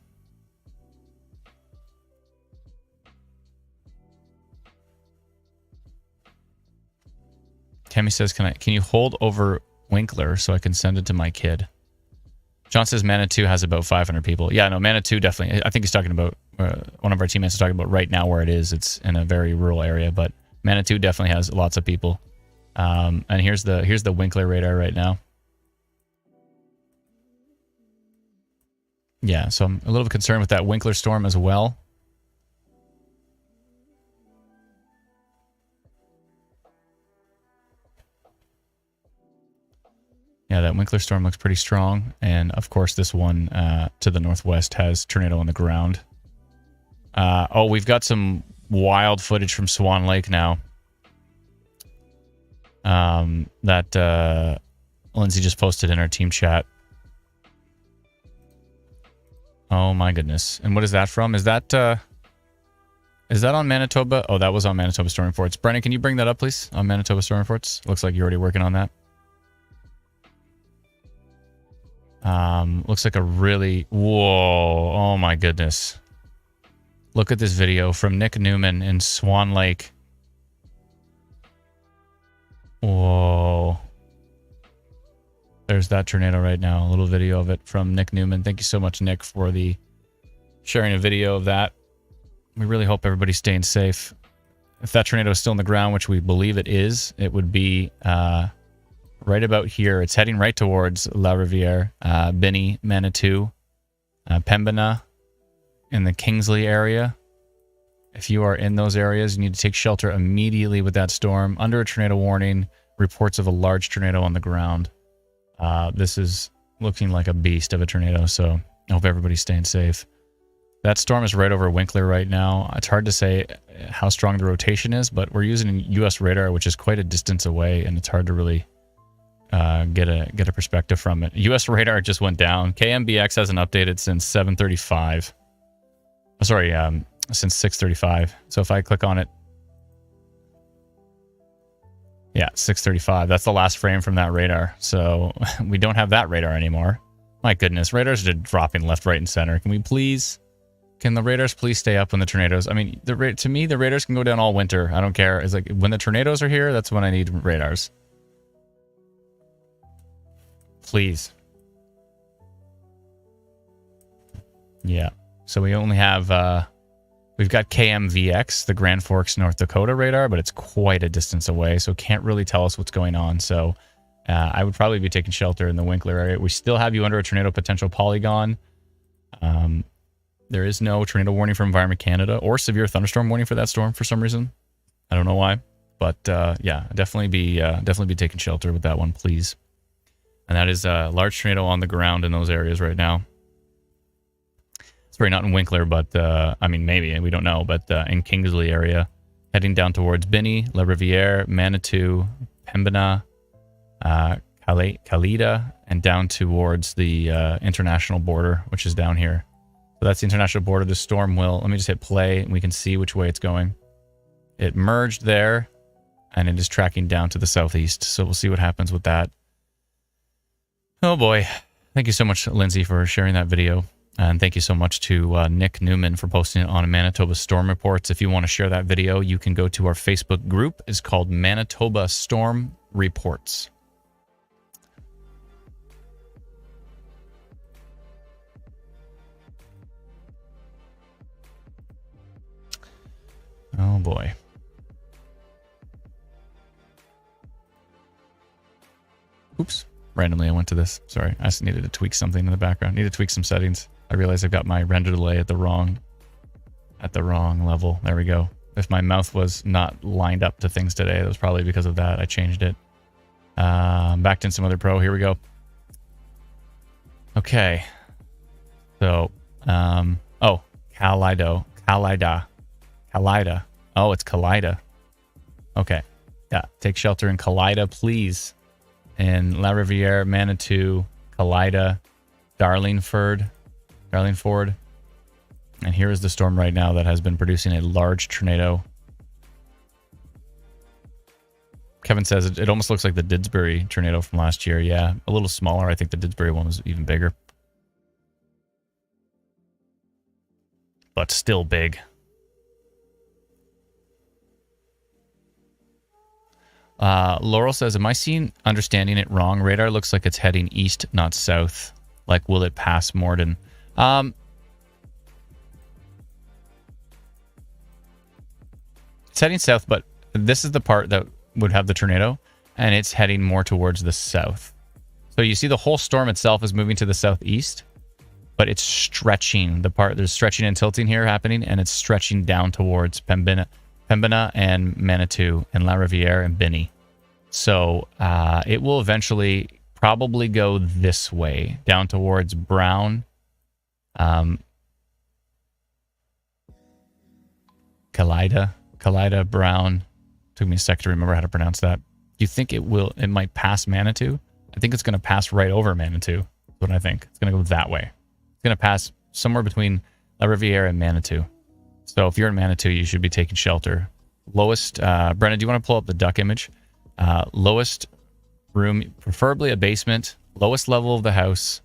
Tammy says, can you hold over Winkler so I can send it to my kid? John says Manitou has about 500 people. Yeah, no, Manitou definitely. I think he's talking about, one of our teammates is talking about right now where it is. It's in a very rural area, but Manitou definitely has lots of people. And here's the Winkler radar right now. Yeah, so I'm a little concerned with that Winkler storm as well. Yeah, that Winkler storm looks pretty strong. And of course, this one to the northwest has tornado on the ground. Oh, we've got some wild footage from Swan Lake now. That Lindsay just posted in our team chat. Oh my goodness. And what is that from? Is that on Manitoba? Oh, that was on Manitoba Storm Reports. Brennan, can you bring that up, please? On Manitoba Storm Reports? Looks like you're already working on that. Looks like a really... Whoa. Oh my goodness. Look at this video from Nick Newman in Swan Lake. Whoa. There's that tornado right now. A little video of it from Nick Newman. Thank you so much, Nick, for the sharing a video of that. We really hope everybody's staying safe. If that tornado is still in the ground, which we believe it is, it would be right about here. It's heading right towards La Riviere, Binney, Manitou, Pembina, in the Kingsley area. If you are in those areas, you need to take shelter immediately with that storm. Under a tornado warning, reports of a large tornado on the ground. This is looking like a beast of a tornado, so I hope everybody's staying safe. That storm is right over Winkler right now. It's hard to say how strong the rotation is, but we're using U.S. radar, which is quite a distance away, and it's hard to really get a perspective from it. U.S. radar just went down. KMBX hasn't updated since 7:35. Sorry, since 6:35. So if I click on it, yeah, 6:35. That's the last frame from that radar. So we don't have that radar anymore. My goodness, radars are dropping left, right, and center. Can we please? Can the radars please stay up when the tornadoes? I mean, to me, the radars can go down all winter. I don't care. It's like when the tornadoes are here, that's when I need radars. Please. Yeah. So we only have, we've got KMVX, the Grand Forks, North Dakota radar, but it's quite a distance away, so it can't really tell us what's going on. So I would probably be taking shelter in the Winkler area. We still have you under a tornado potential polygon. There is no tornado warning from Environment Canada or severe thunderstorm warning for that storm for some reason. I don't know why, but yeah, definitely be taking shelter with that one, please. And that is a large tornado on the ground in those areas right now. It's probably not in Winkler, but I mean, maybe, we don't know, but in Kingsley area, heading down towards Binney, La Riviere, Manitou, Pembina, Kalida, and down towards the international border, which is down here. So that's the international border. The storm will, let me just hit play and we can see which way it's going. It merged there and it is tracking down to the southeast. So we'll see what happens with that. Oh boy. Thank you so much, Lindsay, for sharing that video. And thank you so much to Nick Newman for posting it on Manitoba Storm Reports. If you want to share that video, you can go to our Facebook group. It's called Manitoba Storm Reports. Oh boy. Oops. Randomly I went to this. Sorry. I just needed to tweak something in the background. Need to tweak some settings. I realized I've got my render delay at the wrong level. There we go. If my mouth was not lined up to things today, that was probably because of that. I changed it. Backed in some other pro. Here we go. Okay. So, oh, Kalida. Oh, it's Kalida. Okay. Yeah. Take shelter in Kalida, please. In La Riviere, Manitou, Kalida, Darlingford. And here is the storm right now that has been producing a large tornado. Kevin says it almost looks like the Didsbury tornado from last year. Yeah, a little smaller. I think the Didsbury one was even bigger. But still big. Laurel says, am I understanding it wrong? Radar looks like it's heading east, not south. Like, will it pass Morden? It's heading south, but this is the part that would have the tornado, and it's heading more towards the south. So you see the whole storm itself is moving to the southeast, but it's stretching. There's stretching and tilting here happening, and it's stretching down towards Pembina and Manitou and La Riviere and Binney. So it will eventually probably go this way, down towards Brown. Kalida, Brown. Took me a sec to remember how to pronounce that. You think it might pass Manitou? I think it's going to pass right over Manitou. That's what I think. It's going to go that way. It's going to pass somewhere between La Riviere and Manitou. So if you're in Manitou, you should be taking shelter. Lowest, Brennan, do you want to pull up the duck image? Lowest room, preferably a basement, lowest level of the house.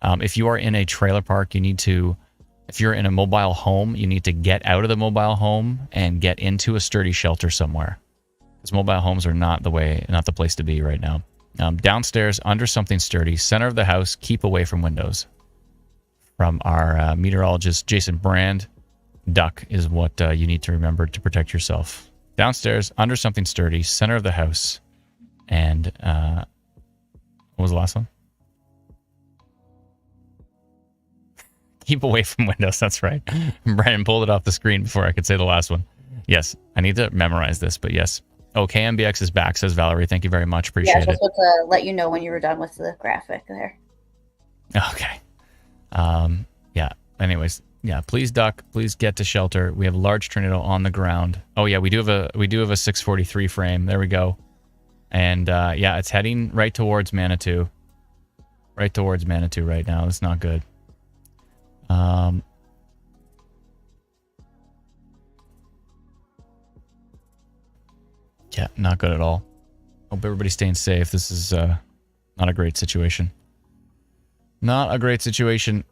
If you are in a trailer park, if you're in a mobile home, you need to get out of the mobile home and get into a sturdy shelter somewhere. Because mobile homes are not the place to be right now. Downstairs, under something sturdy, center of the house, keep away from windows. From our meteorologist, Jason Brand, duck is what you need to remember to protect yourself. Downstairs, under something sturdy, center of the house, and what was the last one? Keep away from windows, that's right. Brian pulled it off the screen before I could say the last one. Yes, I need to memorize this, but yes. Okay, MBX is back, says Valerie. Thank you very much. Appreciate it. Yeah, just want to let you know when you were done with the graphic there. Okay. Yeah, anyways. Yeah, please duck. Please get to shelter. We have a large tornado on the ground. Oh yeah, we do have a 643 frame. There we go. And yeah, it's heading right towards Manitou. Right towards Manitou right now. It's not good. Yeah, not good at all. Hope everybody's staying safe. This is not a great situation. Not a great situation.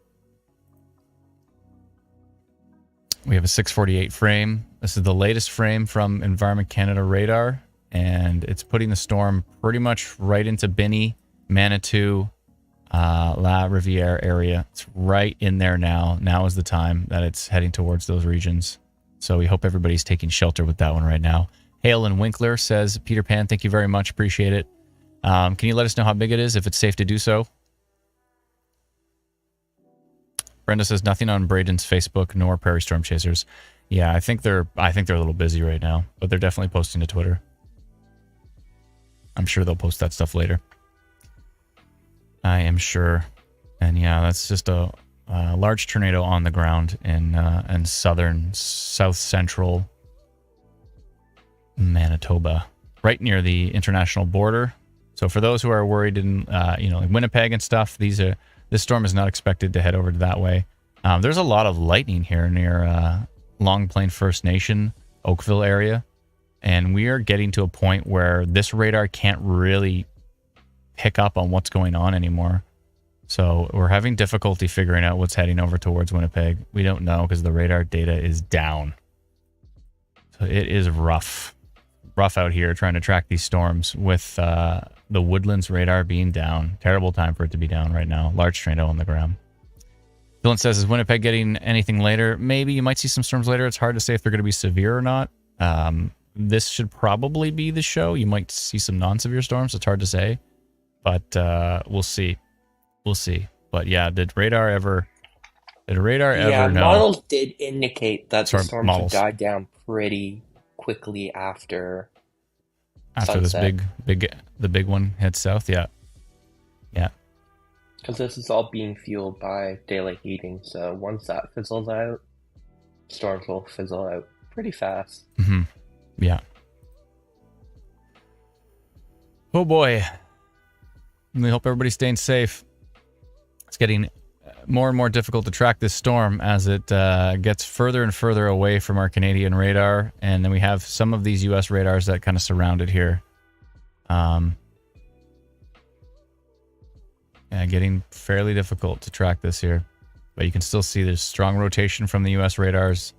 We have a 648 frame. This is the latest frame from Environment Canada radar, and it's putting the storm pretty much right into Binney, Manitou, La Riviere area. It's right in there now. Now is the time that it's heading towards those regions. So we hope everybody's taking shelter with that one right now. Hale and Winkler says, Peter Pan, thank you very much. Appreciate it. Can you let us know how big it is, if it's safe to do so? Brenda says, nothing on Braden's Facebook nor Prairie Storm Chasers. Yeah, I think they're a little busy right now, but they're definitely posting to Twitter. I'm sure they'll post that stuff later. I am sure. And yeah, that's just a large tornado on the ground in south central Manitoba, right near the international border. So for those who are worried in like Winnipeg and stuff, this storm is not expected to head over to that way. There's a lot of lightning here near Long Plain First Nation, Oakville area, and we are getting to a point where this radar can't really pick up on what's going on anymore. So we're having difficulty figuring out what's heading over towards Winnipeg. We don't know because the radar data is down. So it is rough out here trying to track these storms with the Woodlands radar being down. Terrible time for it to be down right now. Large tornado on the ground. Dylan says, is Winnipeg getting anything later? Maybe you might see some storms later. It's hard to say if they're going to be severe or not. This should probably be the show. You might see some non-severe storms. It's hard to say, but we'll see. We'll see. But yeah, did radar ever know? Models did indicate that Sorry, the storms models. would die down pretty quickly after sunset. This big one heads south. Yeah. Because this is all being fueled by daylight heating, so once that fizzles out, storms will fizzle out pretty fast. Mm-hmm. Yeah. Oh boy. We hope everybody's staying safe. It's getting more and more difficult to track this storm as it gets further and further away from our Canadian radar, and then we have some of these U.S. radars that kind of surround it here. Getting fairly difficult to track this here, but you can still see there's strong rotation from the U.S. radars,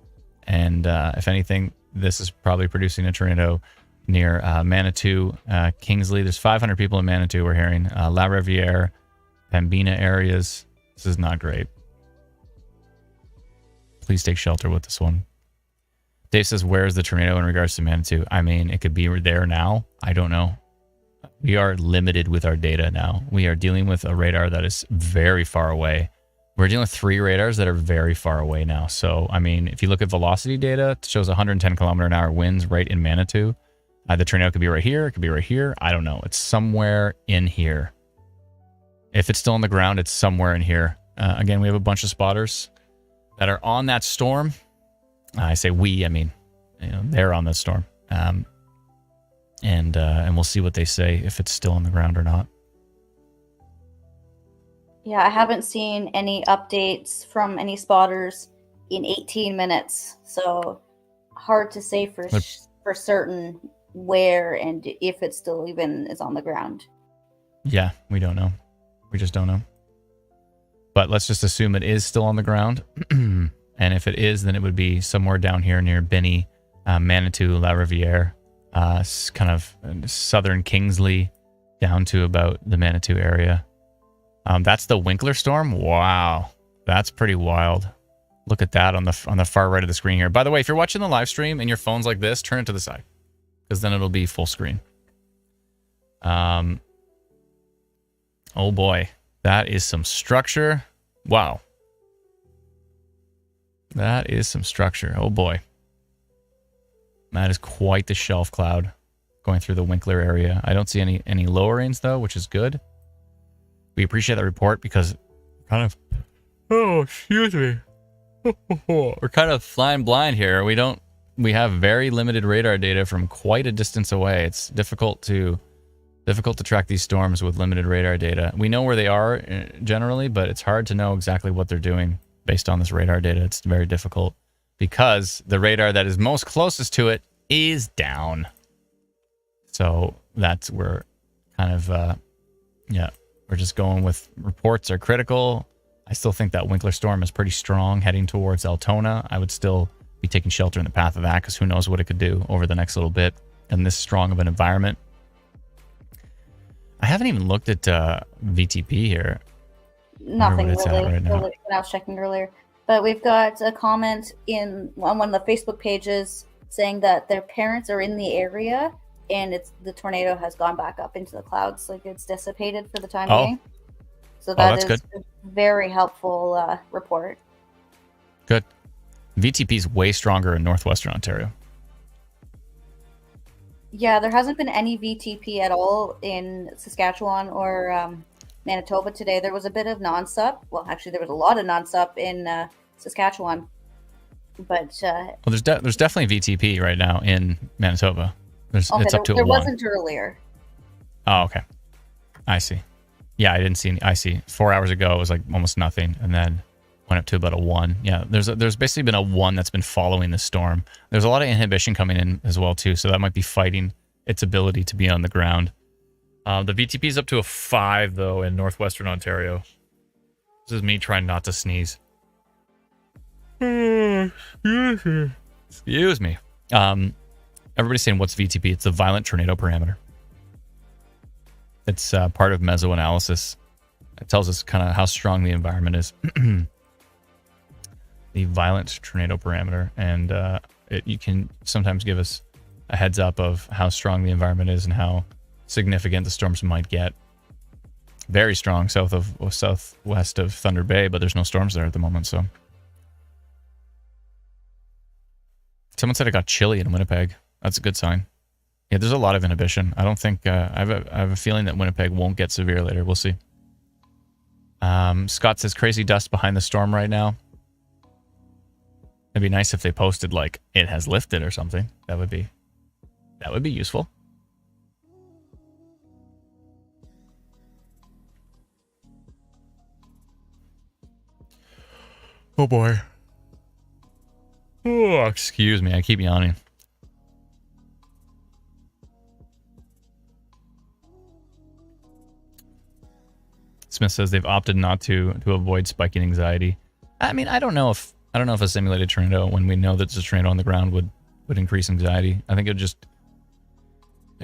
and if anything, this is probably producing a tornado near Manitou, Kingsley. There's 500 people in Manitou, we're hearing. La Riviere, Pembina areas. This is not great. Please take shelter with this one. Dave says, where is the tornado in regards to Manitou? I mean, it could be there now. I don't know. We are limited with our data now. We are dealing with a radar that is very far away. We're dealing with 3 radars that are very far away now. So, I mean, if you look at velocity data, it shows 110 kilometer an hour winds right in Manitou. The tornado could be right here. It could be right here. I don't know. It's somewhere in here. If it's still on the ground, it's somewhere in here. Again, we have a bunch of spotters that are on that storm. I say we, I mean, they're on that storm. And we'll see what they say, if it's still on the ground or not. Yeah, I haven't seen any updates from any spotters in 18 minutes. So hard to say for certain where and if it still even is on the ground. Yeah, we don't know. We just don't know. But let's just assume it is still on the ground. And if it is, then it would be somewhere down here near Benny, Manitou, La Riviere, kind of southern Kingsley, down to about the Manitou area. That's the Winkler storm. Wow, that's pretty wild. Look at that on the far right of the screen here. By the way, if you're watching the live stream and your phone's like this, turn it to the side, because then it'll be full screen. Oh boy, that is some structure. Wow. That is some structure. Oh boy. That is quite the shelf cloud going through the Winkler area. I don't see any lowerings though, which is good. We appreciate that report because kind of, oh, excuse me. We're kind of flying blind here. We have very limited radar data from quite a distance away. It's difficult to track these storms with limited radar data. We know where they are generally, but it's hard to know exactly what they're doing based on this radar data. It's very difficult because the radar that is most closest to it is down. So that's where kind of, we're just going with reports are critical. I still think that Winkler storm is pretty strong heading towards Altona. I would still be taking shelter in the path of that because who knows what it could do over the next little bit in this strong of an environment. I haven't even looked at VTP here. Nothing it's at really, right now. when I was checking earlier. But we've got a comment on one of the Facebook pages saying that their parents are in the area and the tornado has gone back up into the clouds, like it's dissipated for the time being. So that's is good. a very helpful report. Good. VTP is way stronger in northwestern Ontario. Yeah, there hasn't been any VTP at all in Saskatchewan or Manitoba today. There was a bit of non-sup. Well, actually, there was a lot of non-sup in Saskatchewan. But there's definitely VTP right now in Manitoba. It's up to there 1. wasn't earlier. Oh, okay. I see. Yeah, I didn't see any. I see. 4 hours ago, it was like almost nothing, and then went up to about a 1. Yeah, there's basically been a 1 that's been following the storm. There's a lot of inhibition coming in as well too, so that might be fighting its ability to be on the ground. The VTP is up to a 5 though in northwestern Ontario. This is me trying not to sneeze. Excuse me. Everybody's saying, what's VTP? It's the violent tornado parameter. It's part of mesoanalysis. It tells us kind of how strong the environment is. The violent tornado parameter. And you can sometimes give us a heads up of how strong the environment is and how significant the storms might get. Very strong southwest of Thunder Bay, but there's no storms there at the moment, so. Someone said it got chilly in Winnipeg. That's a good sign. Yeah, there's a lot of inhibition. I don't think... I have a feeling that Winnipeg won't get severe later. We'll see. Scott says, crazy dust behind the storm right now. It'd be nice if they posted, like, it has lifted or something. That would be useful. Oh, boy. Oh, excuse me. I keep yawning. Smith says they've opted not to avoid spiking anxiety. I mean, I don't know if a simulated tornado, when we know that it's a tornado on the ground, would increase anxiety. I think it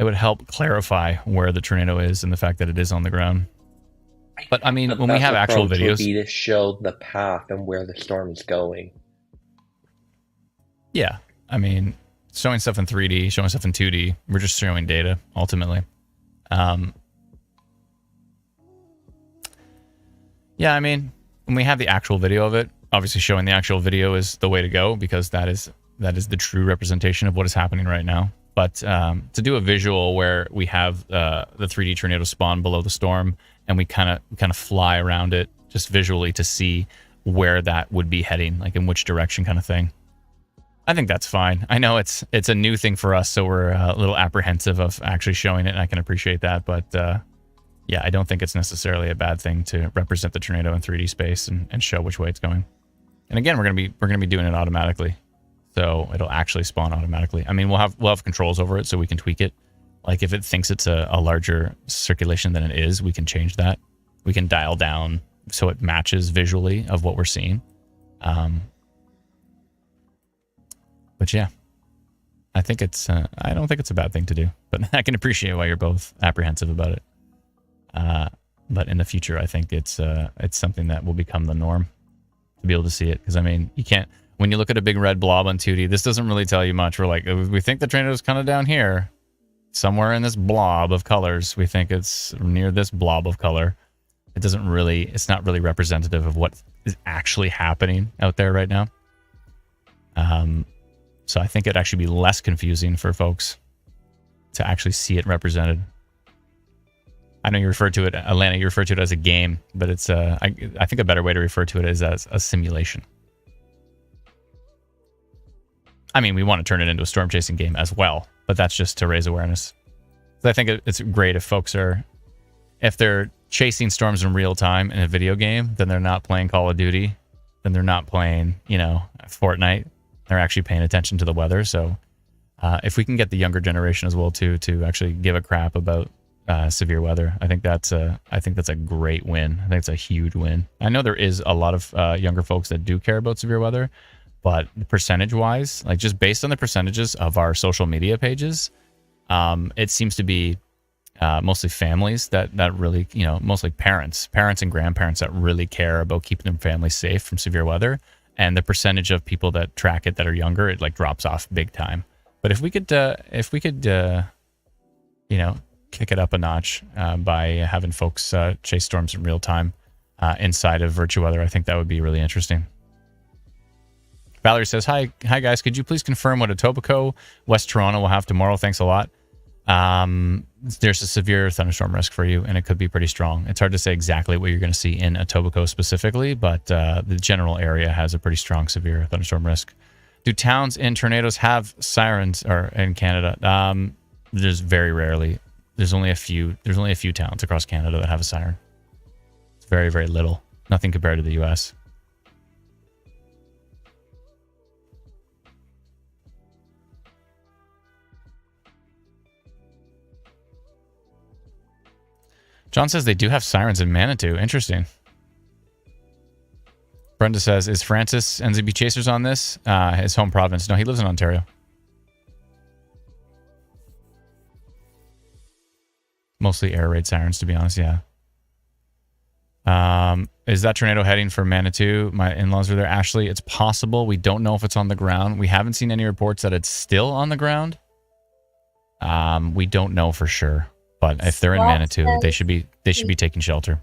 would help clarify where the tornado is and the fact that it is on the ground. But I mean, when we have actual videos, would be to show the path and where the storm is going. Yeah, I mean, showing stuff in 3D, showing stuff in 2D, we're just showing data, ultimately. Yeah, I mean, when we have the actual video of it, obviously showing the actual video is the way to go because that is the true representation of what is happening right now. But to do a visual where we have the 3D tornado spawn below the storm and we kind of fly around it just visually to see where that would be heading, like in which direction kind of thing. I think that's fine. I know it's a new thing for us, so we're a little apprehensive of actually showing it, and I can appreciate that. But yeah, I don't think it's necessarily a bad thing to represent the tornado in 3D space and show which way it's going. And again, we're gonna be doing it automatically, so it'll actually spawn automatically. I mean, we'll have controls over it, so we can tweak it. Like if it thinks it's a larger circulation than it is, we can change that. We can dial down so it matches visually of what we're seeing. But yeah, I think I don't think it's a bad thing to do, but I can appreciate why you're both apprehensive about it. But in the future, I think it's something that will become the norm to be able to see it. Because I mean, you can't, when you look at a big red blob on 2D, this doesn't really tell you much. We're like, we think the tornado is kind of down here, somewhere in this blob of colors. We think it's near this blob of color. It's not really representative of what is actually happening out there right now. So I think it'd actually be less confusing for folks to actually see it represented. I know you referred to it, Alana, you referred to it as a game, but it's I think a better way to refer to it is as a simulation. I mean, we want to turn it into a storm chasing game as well, but that's just to raise awareness. So I think it's great if folks if they're chasing storms in real time in a video game, then they're not playing Call of Duty, then they're not playing, Fortnite. They're actually paying attention to the weather. So if we can get the younger generation as well to actually give a crap about severe weather, I think that's a great win. I think it's a huge win. I know there is a lot of younger folks that do care about severe weather, but percentage wise, like just based on the percentages of our social media pages, it seems to be mostly families that really, mostly parents and grandparents that really care about keeping their families safe from severe weather. And the percentage of people that track it that are younger, it like drops off big time. But if we could, kick it up a notch by having folks chase storms in real time inside of VirtuWeather, I think that would be really interesting. Valerie says, hi guys, could you please confirm what Etobicoke, West Toronto will have tomorrow? Thanks a lot. There's a severe thunderstorm risk for you, and it could be pretty strong. It's hard to say exactly what you're going to see in Etobicoke specifically, but the general area has a pretty strong severe thunderstorm risk. Do towns in tornadoes have sirens or in Canada? There's very rarely. There's only a few towns across Canada that have a siren. It's very, very little. Nothing compared to the US. John says they do have sirens in Manitou. Interesting. Brenda says, is Francis NZB Chasers on this? His home province. No, he lives in Ontario. Mostly air raid sirens, to be honest, yeah. Is that tornado heading for Manitou? My in-laws are there. Ashley, it's possible. We don't know if it's on the ground. We haven't seen any reports that it's still on the ground. We don't know for sure. But if they're in Manitou, they should be taking shelter.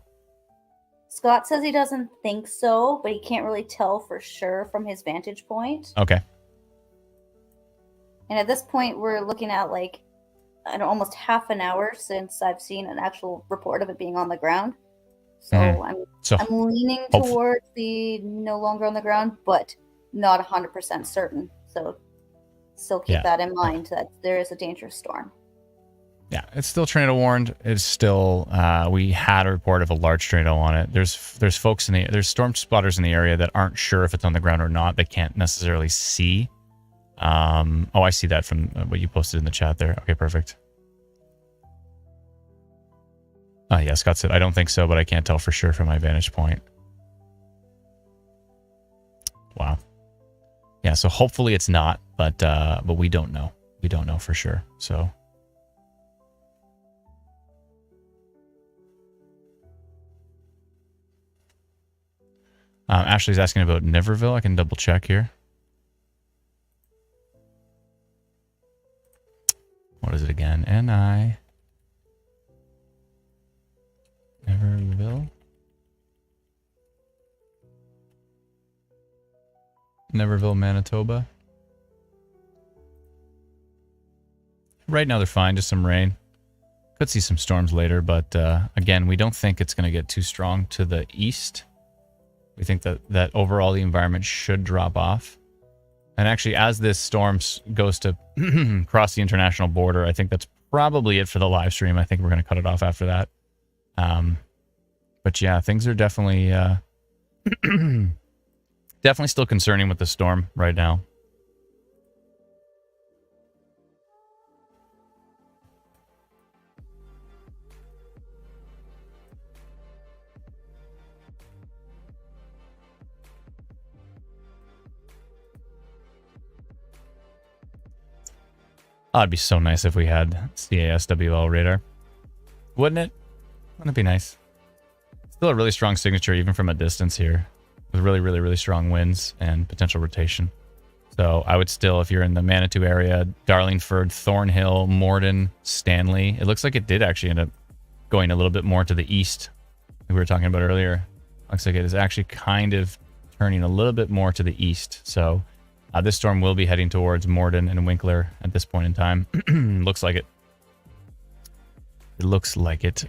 Scott says he doesn't think so, but he can't really tell for sure from his vantage point. Okay. And at this point, we're looking at almost half an hour since I've seen an actual report of it being on the ground. So I'm leaning towards the no longer on the ground, but not 100% certain. So still keep that in mind that there is a dangerous storm. Yeah, it's still tornado warned. It's still we had a report of a large tornado on it. There's folks there's storm spotters in the area that aren't sure if it's on the ground or not. They can't necessarily see. I see that from what you posted in the chat there. Okay, perfect. Yeah, Scott said, I don't think so, but I can't tell for sure from my vantage point. Wow. Yeah, so hopefully it's not, but we don't know. We don't know for sure. So. Ashley's asking about Niverville. I can double check here. What is it again? N-I... Niverville? Niverville, Manitoba. Right now they're fine, just some rain. Could see some storms later, but again, we don't think it's going to get too strong to the east. We think that overall the environment should drop off. And actually, as this storm goes to cross the international border, I think that's probably it for the live stream. I think we're going to cut it off after that. But yeah, things are definitely definitely still concerning with the storm right now. Oh, it'd be so nice if we had CASWL radar. Wouldn't it? Wouldn't it be nice? Still a really strong signature even from a distance here. With really, really, really strong winds and potential rotation. So I would still, if you're in the Manitou area, Darlingford, Thornhill, Morden, Stanley. It looks like it did actually end up going a little bit more to the east. Like we were talking about earlier. Looks like it is actually kind of turning a little bit more to the east. So this storm will be heading towards Morden and Winkler at this point in time. Looks like it. It looks like it.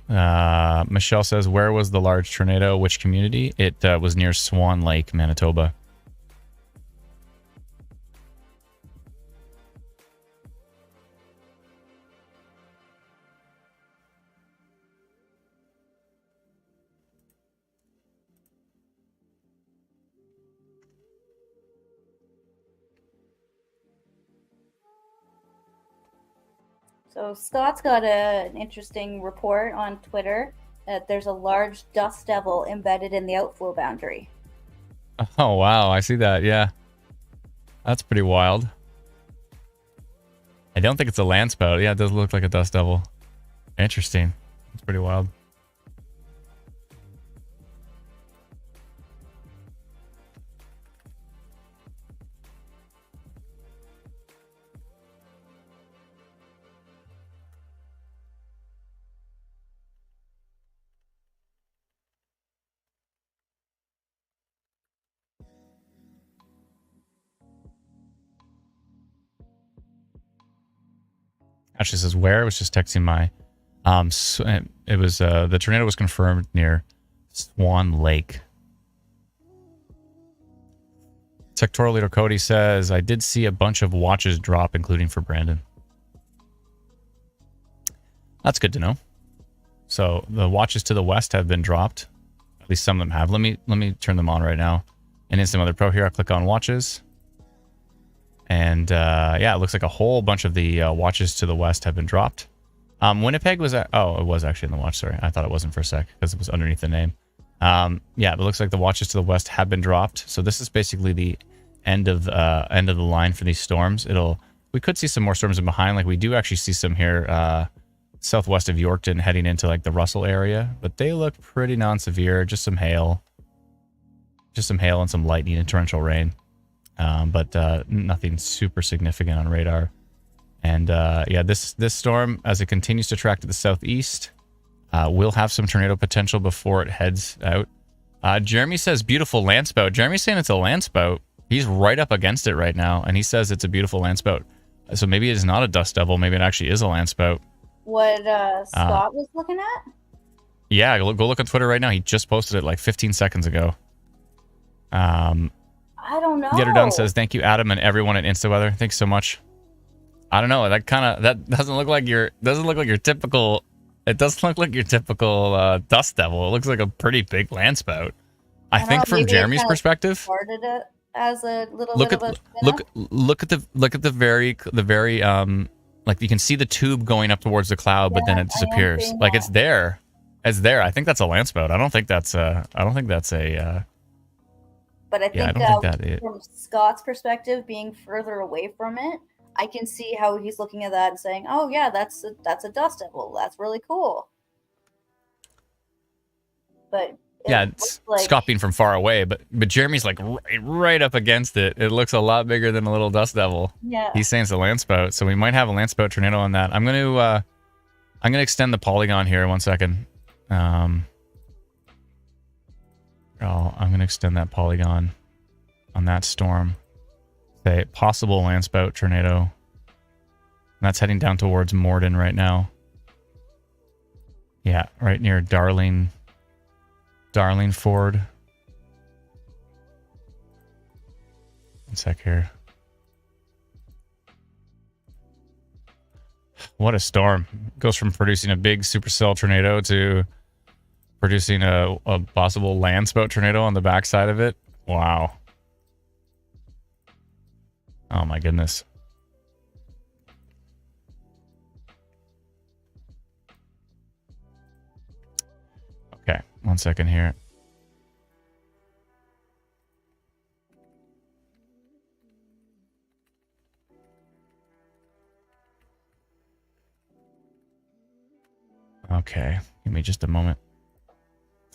Michelle says, where was the large tornado? Which community? It was near Swan Lake, Manitoba. So Scott's got an interesting report on Twitter that there's a large dust devil embedded in the outflow boundary. Oh, wow. I see that. Yeah. That's pretty wild. I don't think it's a land spout. Yeah, it does look like a dust devil. Interesting. It's pretty wild. Ashley says, where? I was just texting my... it was, the tornado was confirmed near Swan Lake. Sectoral Leader Cody says, I did see a bunch of watches drop, including for Brandon. That's good to know. So the watches to the west have been dropped. At least some of them have. Let me turn them on right now. In Instant Weather Pro here, I'll click on watches. And yeah, it looks like a whole bunch of the watches to the west have been dropped. Winnipeg was at, oh, it was actually in the watch. Sorry, I thought it wasn't for a sec because it was underneath the name. Yeah, it looks like the watches to the west have been dropped. So this is basically the end of the line for these storms. We could see some more storms in behind. Like we do actually see some here southwest of Yorkton heading into like the Russell area, but they look pretty non-severe. Just some hail and some lightning and torrential rain, but nothing super significant on radar. And yeah, this storm, as it continues to track to the southeast, will have some tornado potential before it heads out. Jeremy says beautiful land spout. Jeremy's saying it's a land spout. He's right up against it right now, and he says it's a beautiful land spout. So maybe it's not a dust devil. Maybe it actually is a land spout. What Scott was looking at? Yeah, go look on Twitter right now. He just posted it like 15 seconds ago. I don't know. Get Her Done says, thank you, Adam, and everyone at InstaWeather. Thanks so much. I don't know. That doesn't look like your typical. It doesn't look like your typical dust devil. It looks like a pretty big land spout. I think from Jeremy's perspective, started it as a little look bit at of a look at the very like you can see the tube going up towards the cloud, but then it disappears. Like it's there. It's there. I think that's a land spout. I don't think that's a. But I think from Scott's perspective, being further away from it, I can see how he's looking at that and saying, "Oh yeah, that's a dust devil. That's really cool." But yeah, it's like Scott being from far away, but Jeremy's like right up against it. It looks a lot bigger than a little dust devil. Yeah, he's saying it's a land spout, so we might have a land spout tornado on that. I'm gonna extend the polygon here 1 second. I'm gonna extend that polygon on that storm. Say possible land spout tornado. And that's heading down towards Morden right now. Yeah, right near Darling Ford. 1 sec here. What a storm. Goes from producing a big supercell tornado to producing a possible land spout tornado on the backside of it. Wow. Oh my goodness. Okay, 1 second here. Okay, give me just a moment.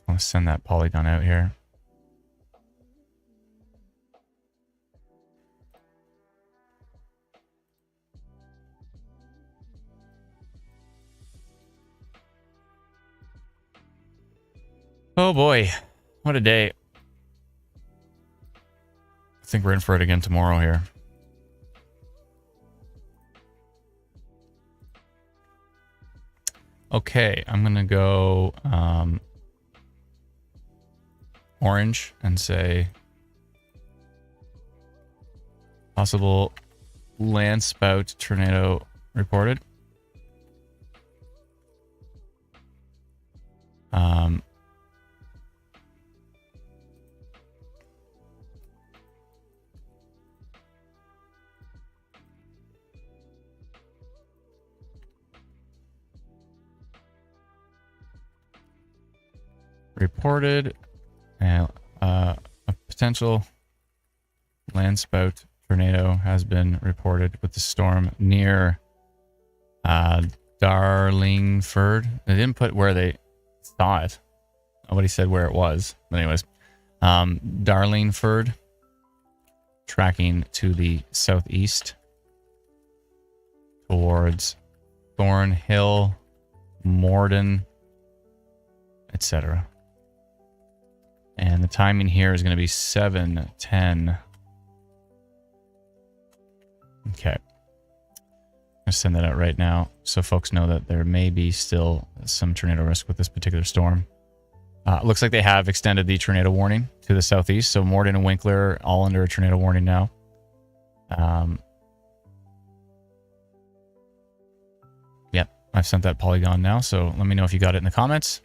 I want to send that polygon out here. Oh boy, what a day. I think we're in for it again tomorrow here. Okay, I'm gonna go orange and say possible land spout tornado reported. Reported, and a potential land spout tornado has been reported with the storm near Darlingford. They didn't put where they saw it. Nobody said where it was. But anyways, Darlingford, tracking to the southeast towards Thornhill, Morden, etc. And the timing here is going to be 7:10. Okay. I'm going to send that out right now so folks know that there may be still some tornado risk with this particular storm. Looks like they have extended the tornado warning to the southeast. So Morden and Winkler all under a tornado warning now. Yep, I've sent that polygon now. So let me know if you got it in the comments.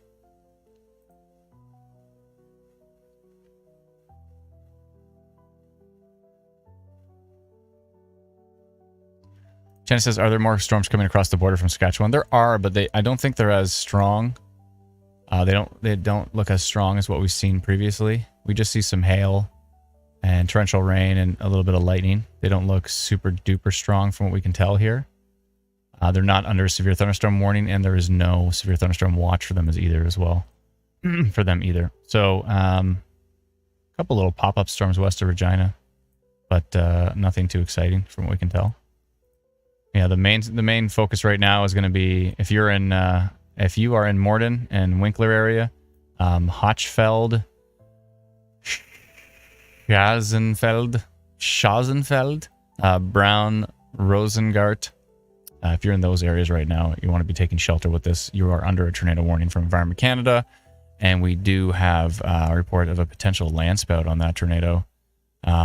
Jenna says, are there more storms coming across the border from Saskatchewan? There are, but I don't think they're as strong. They don't look as strong as what we've seen previously. We just see some hail and torrential rain and a little bit of lightning. They don't look super duper strong from what we can tell here. They're not under a severe thunderstorm warning, and there is no severe thunderstorm watch for them as well. For them either. So a couple little pop-up storms west of Regina, but nothing too exciting from what we can tell. Yeah, the main focus right now is going to be if you are in Morden and Winkler area, Hochfeld, Schazenfeld, Brown, Rosengart. If you're in those areas right now, you want to be taking shelter with this. You are under a tornado warning from Environment Canada, and we do have a report of a potential landspout on that tornado.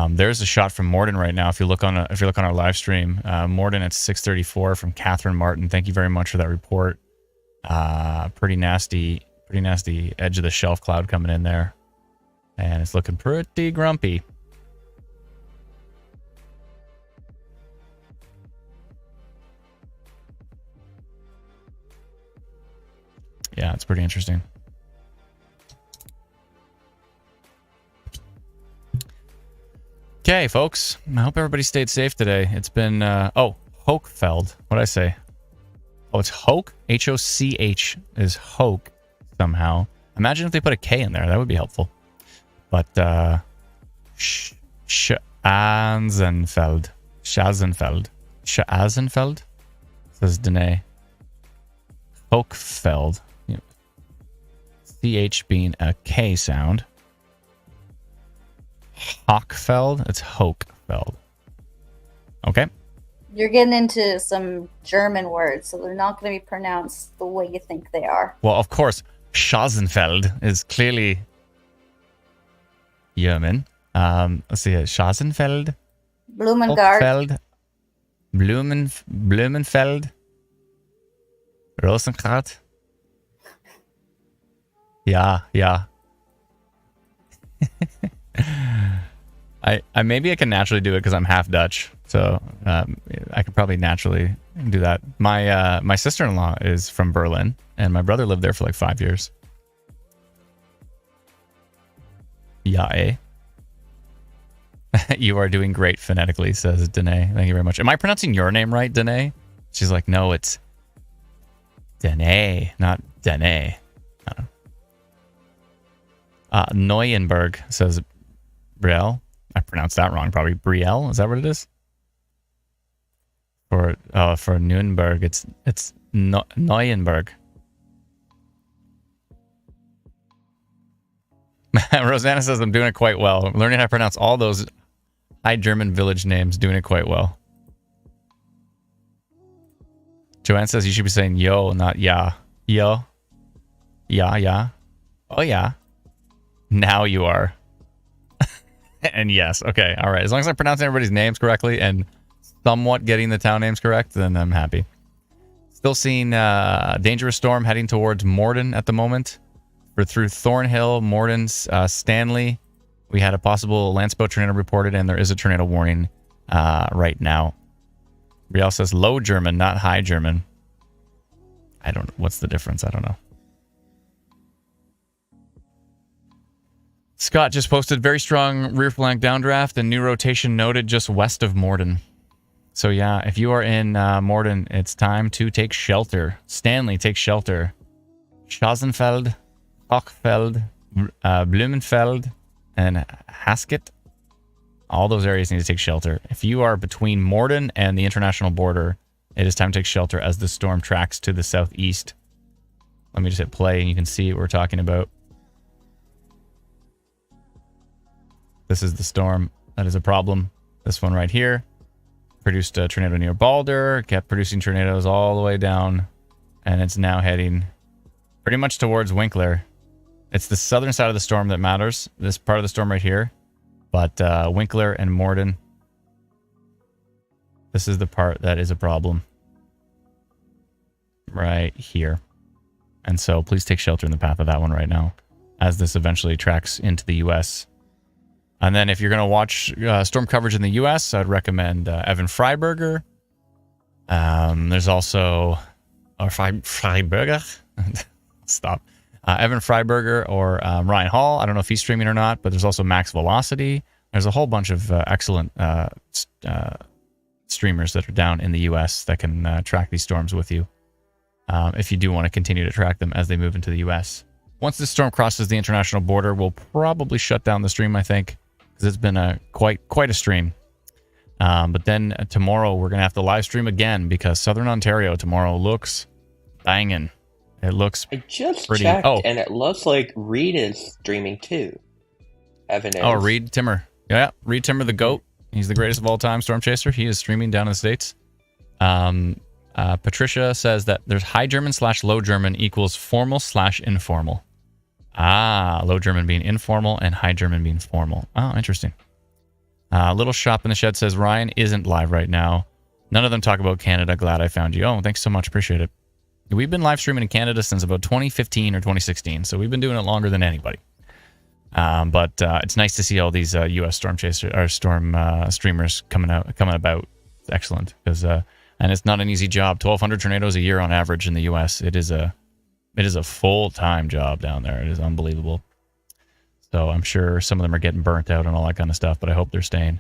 There's a shot from Morden right now. If you look on our live stream, Morden at 6:34 from Catherine Martin. Thank you very much for that report. Pretty nasty edge of the shelf cloud coming in there, and it's looking pretty grumpy. Yeah, it's pretty interesting. Okay, folks. I hope everybody stayed safe today. It's been Hochfeld. What'd I say? Oh, it's Hoch? H-O-C-H is Hoch somehow. Imagine if they put a K in there. That would be helpful. But Schazenfeld. Schazenfeld? Says Danae. Hochfeld. CH being a K sound. Hochfeld? It's Hochfeld. Okay. You're getting into some German words, so they're not going to be pronounced the way you think they are. Well, of course, Schazenfeld is clearly German. Let's see here. Schazenfeld. Blumengard. Blumenfeld. Rosenkart. Yeah. I maybe I can naturally do it because I'm half Dutch, so I could probably naturally do that. My sister-in-law is from Berlin, and my brother lived there for like 5 years. Yeah, eh? You are doing great phonetically, says Danae. Thank you very much. Am I pronouncing your name right, Danae? She's like, no, it's Danae, not Danae. Neuenberg, says Brielle. I pronounced that wrong, probably. Brielle, is that what it is? For Nuremberg, it's Neuenberg. Rosanna says I'm doing it quite well. I'm learning how to pronounce all those high German village names, doing it quite well. Joanne says you should be saying yo, not ya. Yo. Yeah. Oh, yeah. Now you are. And yes. Okay. All right. As long as I'm pronouncing everybody's names correctly and somewhat getting the town names correct, then I'm happy. Still seeing dangerous storm heading towards Morden at the moment. We're through Thornhill, Morden, Stanley. We had a possible landspout tornado reported, and there is a tornado warning right now. Riel says low German, not high German. I don't know. What's the difference? I don't know. Scott just posted very strong rear flank downdraft and new rotation noted just west of Morden. So yeah, if you are in Morden, it's time to take shelter. Stanley, take shelter. Schausenfeld, Hochfeld, Blumenfeld, and Haskett. All those areas need to take shelter. If you are between Morden and the international border, it is time to take shelter as the storm tracks to the southeast. Let me just hit play and you can see what we're talking about. This is the storm that is a problem. This one right here produced a tornado near Balder, kept producing tornadoes all the way down, and it's now heading pretty much towards Winkler. It's the southern side of the storm that matters, this part of the storm right here. But Winkler and Morden, this is the part that is a problem. Right here. And so please take shelter in the path of that one right now, as this eventually tracks into the U.S. And then if you're going to watch storm coverage in the U.S., I'd recommend Evan Freiberger. There's also... Or Freiberger? Stop. Evan Freiberger or Ryan Hall. I don't know if he's streaming or not, but there's also Max Velocity. There's a whole bunch of excellent streamers that are down in the U.S. that can track these storms with you if you do want to continue to track them as they move into the U.S. Once this storm crosses the international border, we'll probably shut down the stream, I think, because it's been quite a stream. But then tomorrow we're going to have to live stream again because Southern Ontario tomorrow looks banging. It looks I just pretty... checked, Oh. and it looks like Reed is streaming too. Evan is. Oh, Reed Timmer. Yeah, Reed Timmer, the GOAT. He's the greatest of all time storm chaser. He is streaming down in the States. Patricia says that there's High German / Low German equals formal / informal. Ah, Low German being informal and High German being formal. Oh, interesting. Little Shop in the Shed says Ryan isn't live right now. None of them talk about Canada. Glad I found you. Oh, thanks so much. Appreciate it. We've been live streaming in Canada since about 2015 or 2016, so we've been doing it longer than anybody. But it's nice to see all these U.S. storm streamers coming about. It's excellent because and it's not an easy job. 1,200 tornadoes a year on average in the U.S. It is a full-time job down there. It is unbelievable. So I'm sure some of them are getting burnt out and all that kind of stuff, but I hope they're staying.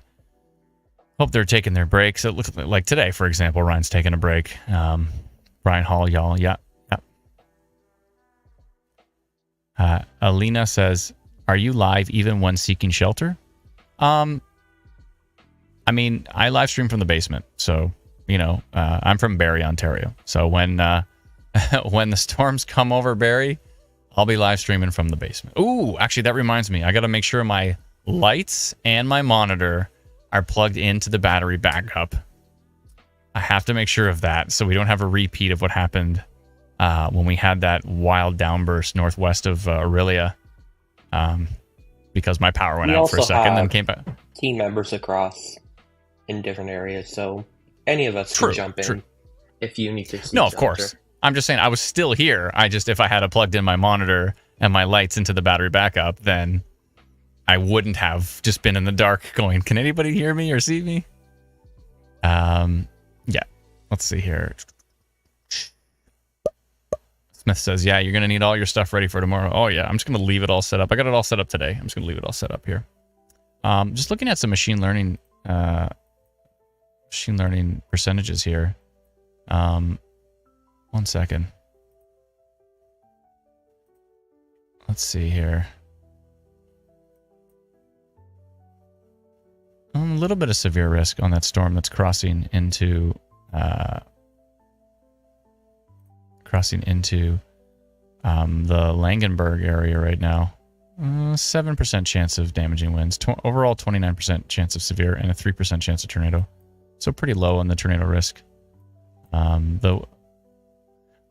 Hope they're taking their breaks. It looks like today, for example, Ryan's taking a break. Brian Hall, y'all, yeah. Alina says, are you live even when seeking shelter? I mean, I live stream from the basement, so, you know, I'm from Barrie, Ontario. So when when the storms come over Barrie, I'll be live streaming from the basement. Ooh, actually, that reminds me. I got to make sure my lights and my monitor are plugged into the battery backup. I have to make sure of that so we don't have a repeat of what happened when we had that wild downburst northwest of Aurelia because my power went out for a second, then came back. Team members across in different areas, so any of us can jump in if you need to see No, of course. I'm just saying I was still here. If I had plugged in my monitor and my lights into the battery backup, then I wouldn't have just been in the dark going, can anybody hear me or see me? Yeah, let's see here. Smith says, yeah, you're going to need all your stuff ready for tomorrow. Oh, yeah, I'm just going to leave it all set up. I got it all set up today. I'm just going to leave it all set up here. Just looking at some machine learning percentages here. 1 second. Let's see here. A little bit of severe risk on that storm that's crossing into the Langenberg area right now. 7% chance of damaging winds. Overall, 29% chance of severe and a 3% chance of tornado. So pretty low on the tornado risk.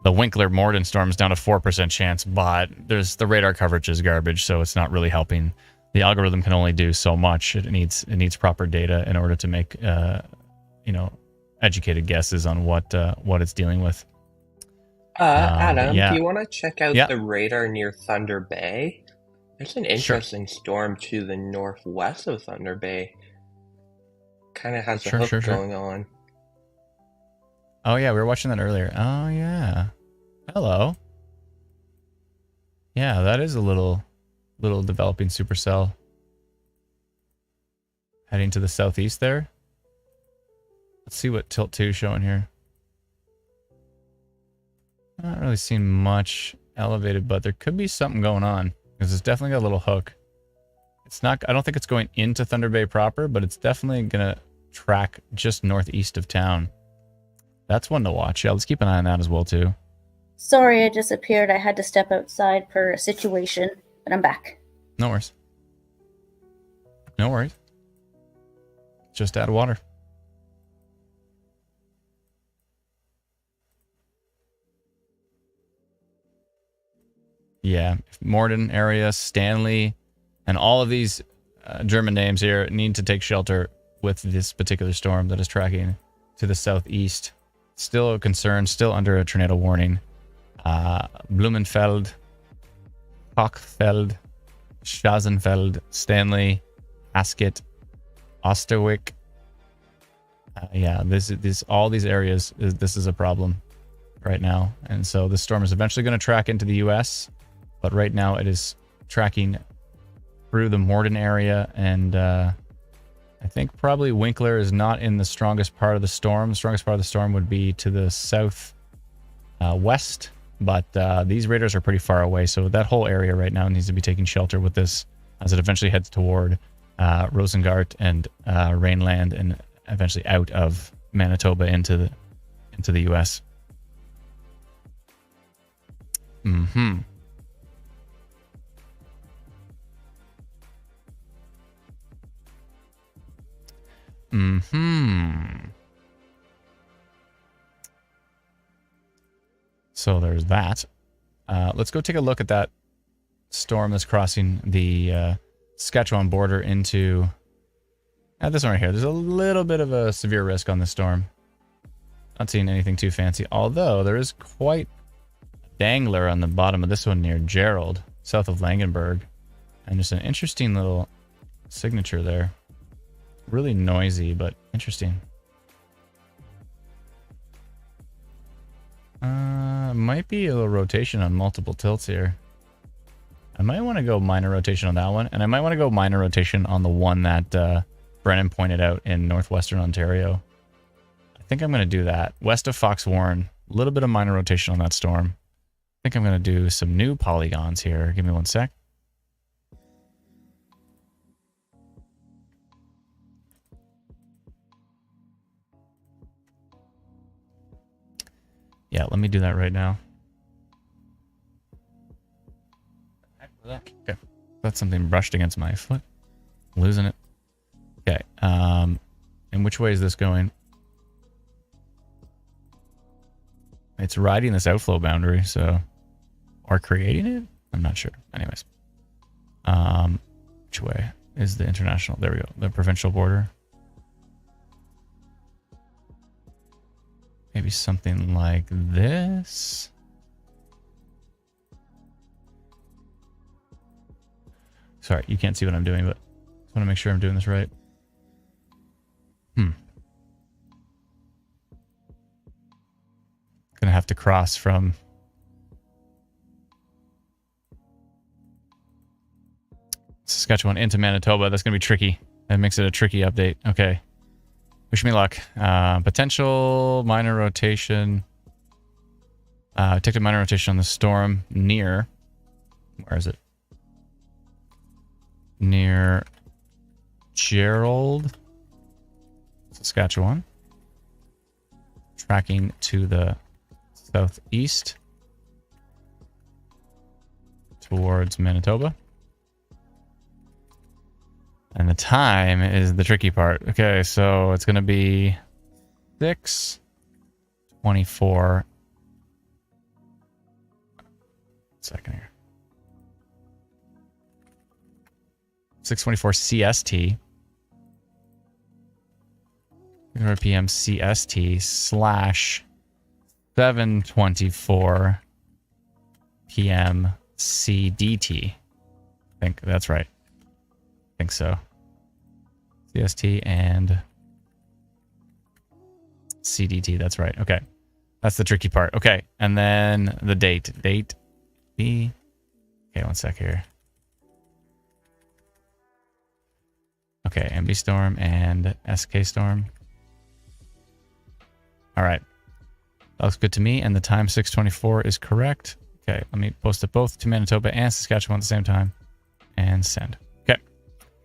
The Winkler Morden storm is down to 4% chance, but the radar coverage is garbage, so it's not really helping. The algorithm can only do so much. It needs proper data in order to make educated guesses on what it's dealing with. Adam, yeah. do you want to check out the radar near Thunder Bay? There's an interesting storm to the northwest of Thunder Bay. Kind of has a hook going on. Oh yeah, we were watching that earlier. Oh yeah. Hello. Yeah, that is a little developing supercell. Heading to the southeast there. Let's see what tilt 2 is showing here. Not really seeing much elevated, but there could be something going on because it's definitely got a little hook. It's not, I don't think it's going into Thunder Bay proper, but it's definitely going to track just northeast of town. That's one to watch. Yeah, let's keep an eye on that as well, too. Sorry, I disappeared. I had to step outside for a situation, but I'm back. No worries. No worries. Just add water. Yeah, Morden area, Stanley, and all of these German names here need to take shelter with this particular storm that is tracking to the southeast. Still a concern, still under a tornado warning. Blumenfeld, Hochfeld, Schazenfeld, Stanley, Ascot, Osterwijk. Yeah, all these areas, this is a problem right now. And so the storm is eventually going to track into the U.S., but right now it is tracking through the Morden area, and I think probably Winkler is not in the strongest part of the storm. The strongest part of the storm would be to the south west, but these radars are pretty far away, so that whole area right now needs to be taking shelter with this as it eventually heads toward Rosengart and Rhineland, and eventually out of Manitoba into the U.S. Mm-hmm. Mm-hmm. So there's that. Let's go take a look at that storm that's crossing the Saskatchewan border into this one right here. There's a little bit of a severe risk on this storm. Not seeing anything too fancy, although there is quite a dangler on the bottom of this one near Gerald, south of Langenberg, and just an interesting little signature there. Really noisy, but interesting. Might be a little rotation on multiple tilts here. I might want to go minor rotation on that one, and I might want to go minor rotation on the one that Brennan pointed out in northwestern Ontario. I think I'm going to do that. West of Fox Warren, a little bit of minor rotation on that storm. I think I'm going to do some new polygons here. Give me one sec. Yeah, let me do that right now. Okay, that's something brushed against my foot. Losing it. Okay, and which way is this going? It's riding this outflow boundary, so, or creating it? I'm not sure. Anyways, which way is the international? There we go. The provincial border. Maybe something like this. Sorry, you can't see what I'm doing, but I just want to make sure I'm doing this right. Gonna have to cross from Saskatchewan into Manitoba. That's gonna be tricky. That makes it a tricky update. Okay. Wish me luck. Potential minor rotation. Take a minor rotation on the storm near. Where is it? Near Gerald, Saskatchewan. Tracking to the southeast towards Manitoba. And the time is the tricky part. Okay, so it's going to be 6:24. Second here. 6:24 CST. 3 p.m. CST / 7:24 p.m. CDT. I think that's right. I think so. CST and CDT. That's right. Okay. That's the tricky part. Okay. And then the date. Date B. Okay, one sec here. Okay, MB Storm and SK Storm. All right. That looks good to me, and the time 6:24 is correct. Okay, let me post it both to Manitoba and Saskatchewan at the same time, and send. Okay,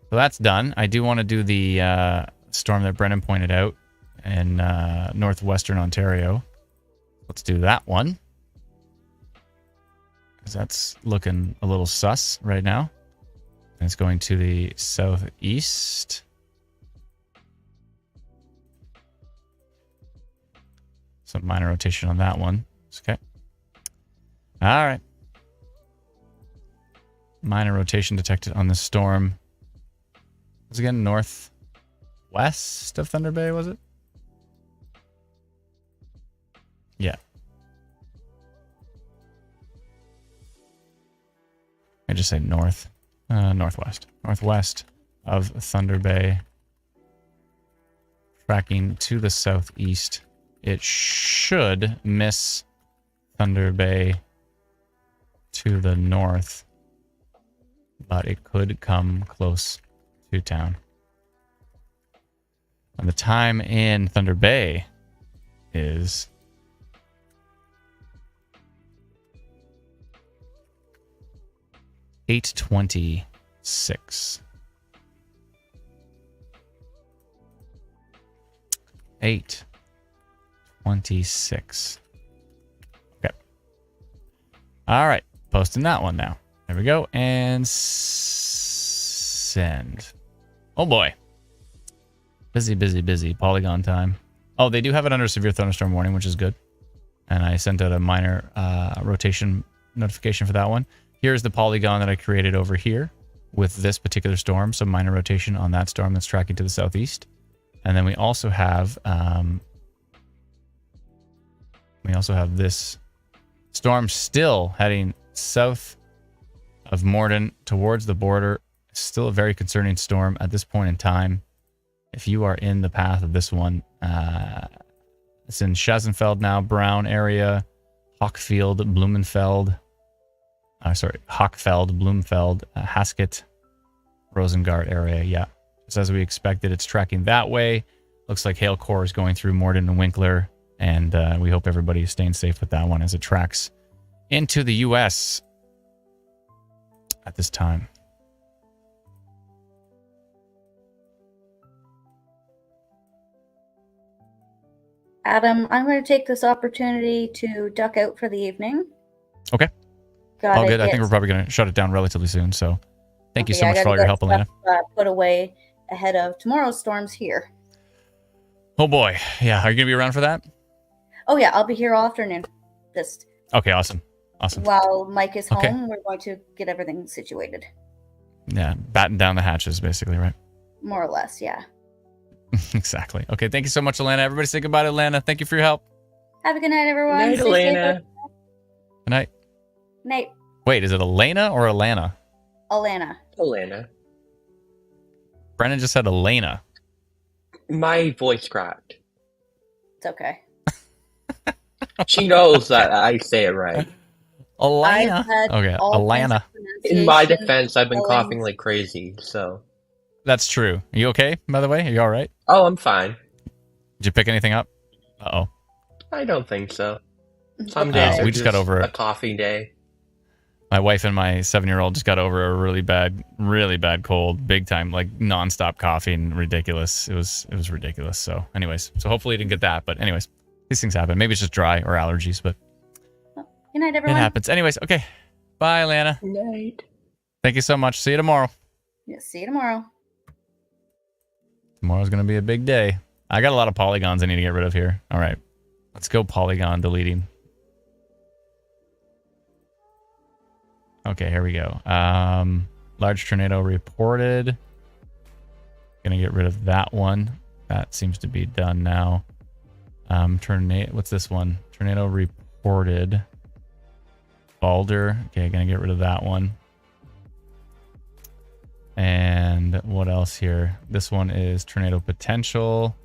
so that's done. I do want to do the storm that Brennan pointed out in northwestern Ontario. Let's do that one, because that's looking a little sus right now. And it's going to the southeast. Some minor rotation on that one. Okay. All right. Minor rotation detected on the storm. Was again northwest of Thunder Bay, was it? Yeah. I just say northwest. Northwest of Thunder Bay. Tracking to the southeast. It should miss Thunder Bay to the north, but it could come close to town. And the time in Thunder Bay is 8:26. 8:26. Okay. All right. Posting that one now. There we go. And send. Oh boy. Busy. Polygon time. Oh, they do have it under severe thunderstorm warning, which is good. And I sent out a minor rotation notification for that one. Here's the polygon that I created over here with this particular storm. So minor rotation on that storm that's tracking to the southeast. And then we also have this storm still heading south of Morden towards the border. It's still a very concerning storm at this point in time. If you are in the path of this one, it's in Schassenfeld now, Brown area, Hochfeld, Blumenfeld, Haskett, Rosengart area. Yeah, just as we expected, it's tracking that way. Looks like hail core is going through Morden and Winkler, and we hope everybody is staying safe with that one as it tracks into the U.S. at this time. Adam, I'm going to take this opportunity to duck out for the evening. Okay. All good. I think we're probably going to shut it down relatively soon. So thank you so much for all your help, Elena. Put away ahead of tomorrow's storms here. Oh boy. Yeah. Are you going to be around for that? Oh yeah. I'll be here all afternoon. Just okay. Awesome. While Mike is home, we're going to get everything situated. Yeah. Batten down the hatches, basically, right? More or less. Yeah. Exactly. Okay. Thank you so much, Elena. Everybody say goodbye to Elena. Thank you for your help. Have a good night, everyone. Good night, Elena. Good night. Night. Wait, is it Elena or Alana? Elena. Brennan just said Elena. My voice cracked. It's okay. She knows that I say it right. Elena. Okay, Elena. In my defense, I've been coughing like crazy, so. That's true. Are you okay, by the way? Are you all right? Oh, I'm fine. Did you pick anything up? Uh-oh. I don't think so. Some days we just got over a coffee day. My wife and my 7-year-old just got over a really bad cold, big time, like nonstop coughing, ridiculous. It was ridiculous. So, anyways, hopefully you didn't get that. But anyways, these things happen. Maybe it's just dry or allergies, but good night, everyone. It happens. Anyways, okay. Bye, Lana. Good night. Thank you so much. See you tomorrow. Yeah, see you tomorrow. Tomorrow's gonna be a big day. I got a lot of polygons I need to get rid of here. All right, let's go polygon deleting. Okay, here we go. Large tornado reported. Gonna get rid of that one. That seems to be done now. Tornado. What's this one? Tornado reported. Boulder. Okay, gonna get rid of that one. And what else here? This one is tornado potential.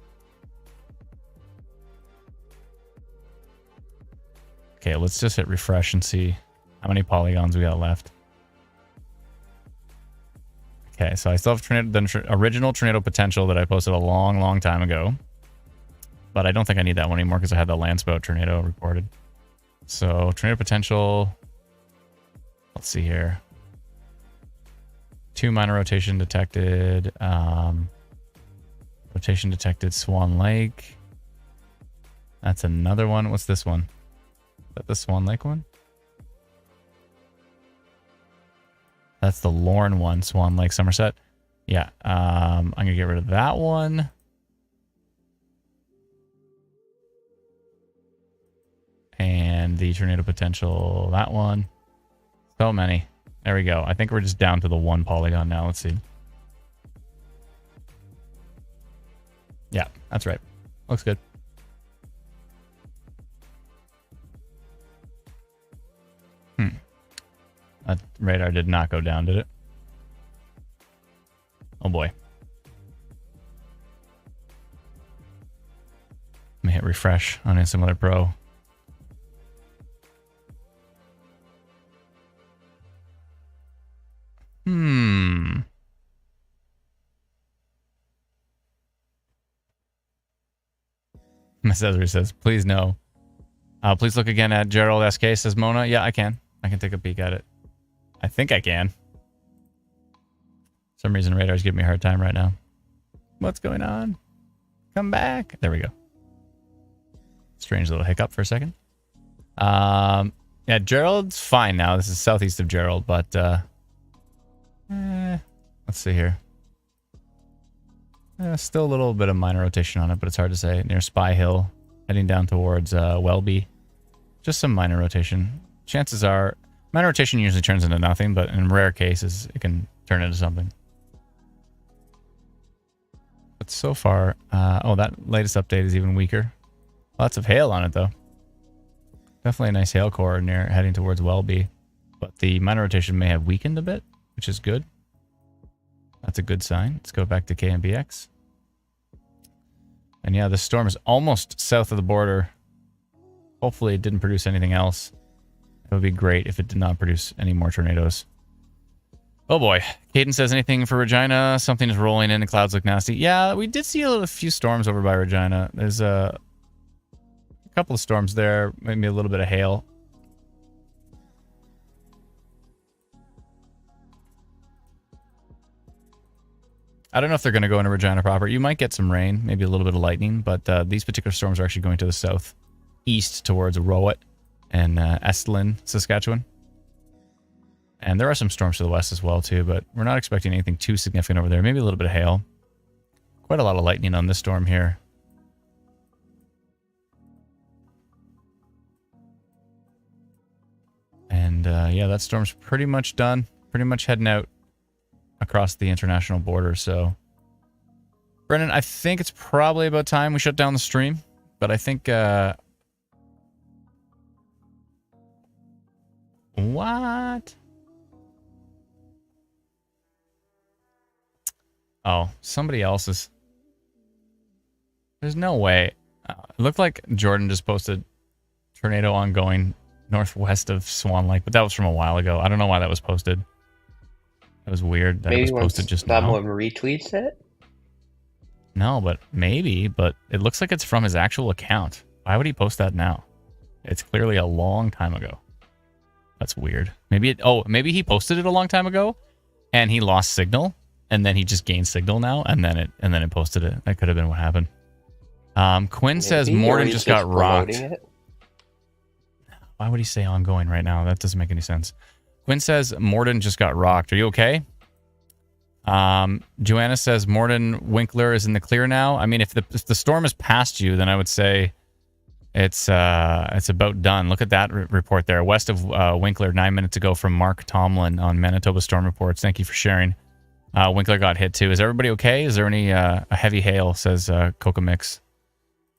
Okay, let's just hit refresh and see how many polygons we got left. Okay, so I still have the original tornado potential that I posted a long time ago. but I don't think I need that one anymore because I had the landspout tornado reported. So tornado potential. Let's see here. 2 minor rotation detected. Rotation detected Swan Lake. That's another one. What's this one? Is that the Swan Lake one? That's the Lorne one, Swan Lake, Somerset. Yeah, I'm going to get rid of that one. And the tornado potential, that one. So many. There we go. I think we're just down to the 1 polygon now. Let's see. Yeah, that's right. Looks good. That radar did not go down, did it? Oh boy. Let me hit refresh on Insimulator Pro. Miss Ezra says, please no. Please look again at Gerald SK, says Mona. Yeah, I can. I can take a peek at it. I think I can. For some reason radar's giving me a hard time right now. What's going on? Come back. There we go. Strange little hiccup for a second. Yeah, Gerald's fine now. This is southeast of Gerald, but let's see here. Still a little bit of minor rotation on it, but it's hard to say. Near Spy Hill, heading down towards Welby. Just some minor rotation. Chances are, minor rotation usually turns into nothing, but in rare cases, it can turn into something. But so far, oh, that latest update is even weaker. Lots of hail on it, though. Definitely a nice hail core near heading towards Welby. But the minor rotation may have weakened a bit, which is good. That's a good sign. Let's go back to KMBX. And yeah, the storm is almost south of the border. Hopefully it didn't produce anything else. It would be great if it did not produce any more tornadoes. Oh boy. Caden says, anything for Regina? Something is rolling in. The clouds look nasty. Yeah, we did see a few storms over by Regina. There's a couple of storms there. Maybe a little bit of hail. I don't know if they're going to go into Regina proper. You might get some rain, maybe a little bit of lightning, but these particular storms are actually going to the southeast towards Rowett and Estlin, Saskatchewan. And there are some storms to the west as well, too, but we're not expecting anything too significant over there. Maybe a little bit of hail. Quite a lot of lightning on this storm here. And yeah, that storm's pretty much done. Pretty much heading out across the international border. So Brendan, I think it's probably about time we shut down the stream, but I think what? Oh, somebody else's. There's no way. It looked like Jordan just posted tornado ongoing northwest of Swan Lake, but that was from a while ago. I don't know why that was posted. That was weird. That maybe it was posted just now. Someone retweets it? No, but maybe. But it looks like it's from his actual account. Why would he post that now? It's clearly a long time ago. That's weird. Maybe maybe he posted it a long time ago, and he lost signal, and then he just gained signal now, and then it posted it. That could have been what happened. Quinn says Morden just got rocked. Why would he say ongoing right now? That doesn't make any sense. Quinn says Morden just got rocked. Are you okay? Joanna says Morden Winkler is in the clear now. I mean, if the storm is past you, then I would say it's about done. Look at that report there, west of Winkler 9 minutes ago from Mark Tomlin on Manitoba Storm Reports. Thank you for sharing. Winkler got hit too. Is everybody okay? Is there any a heavy hail? Says Coca Mix.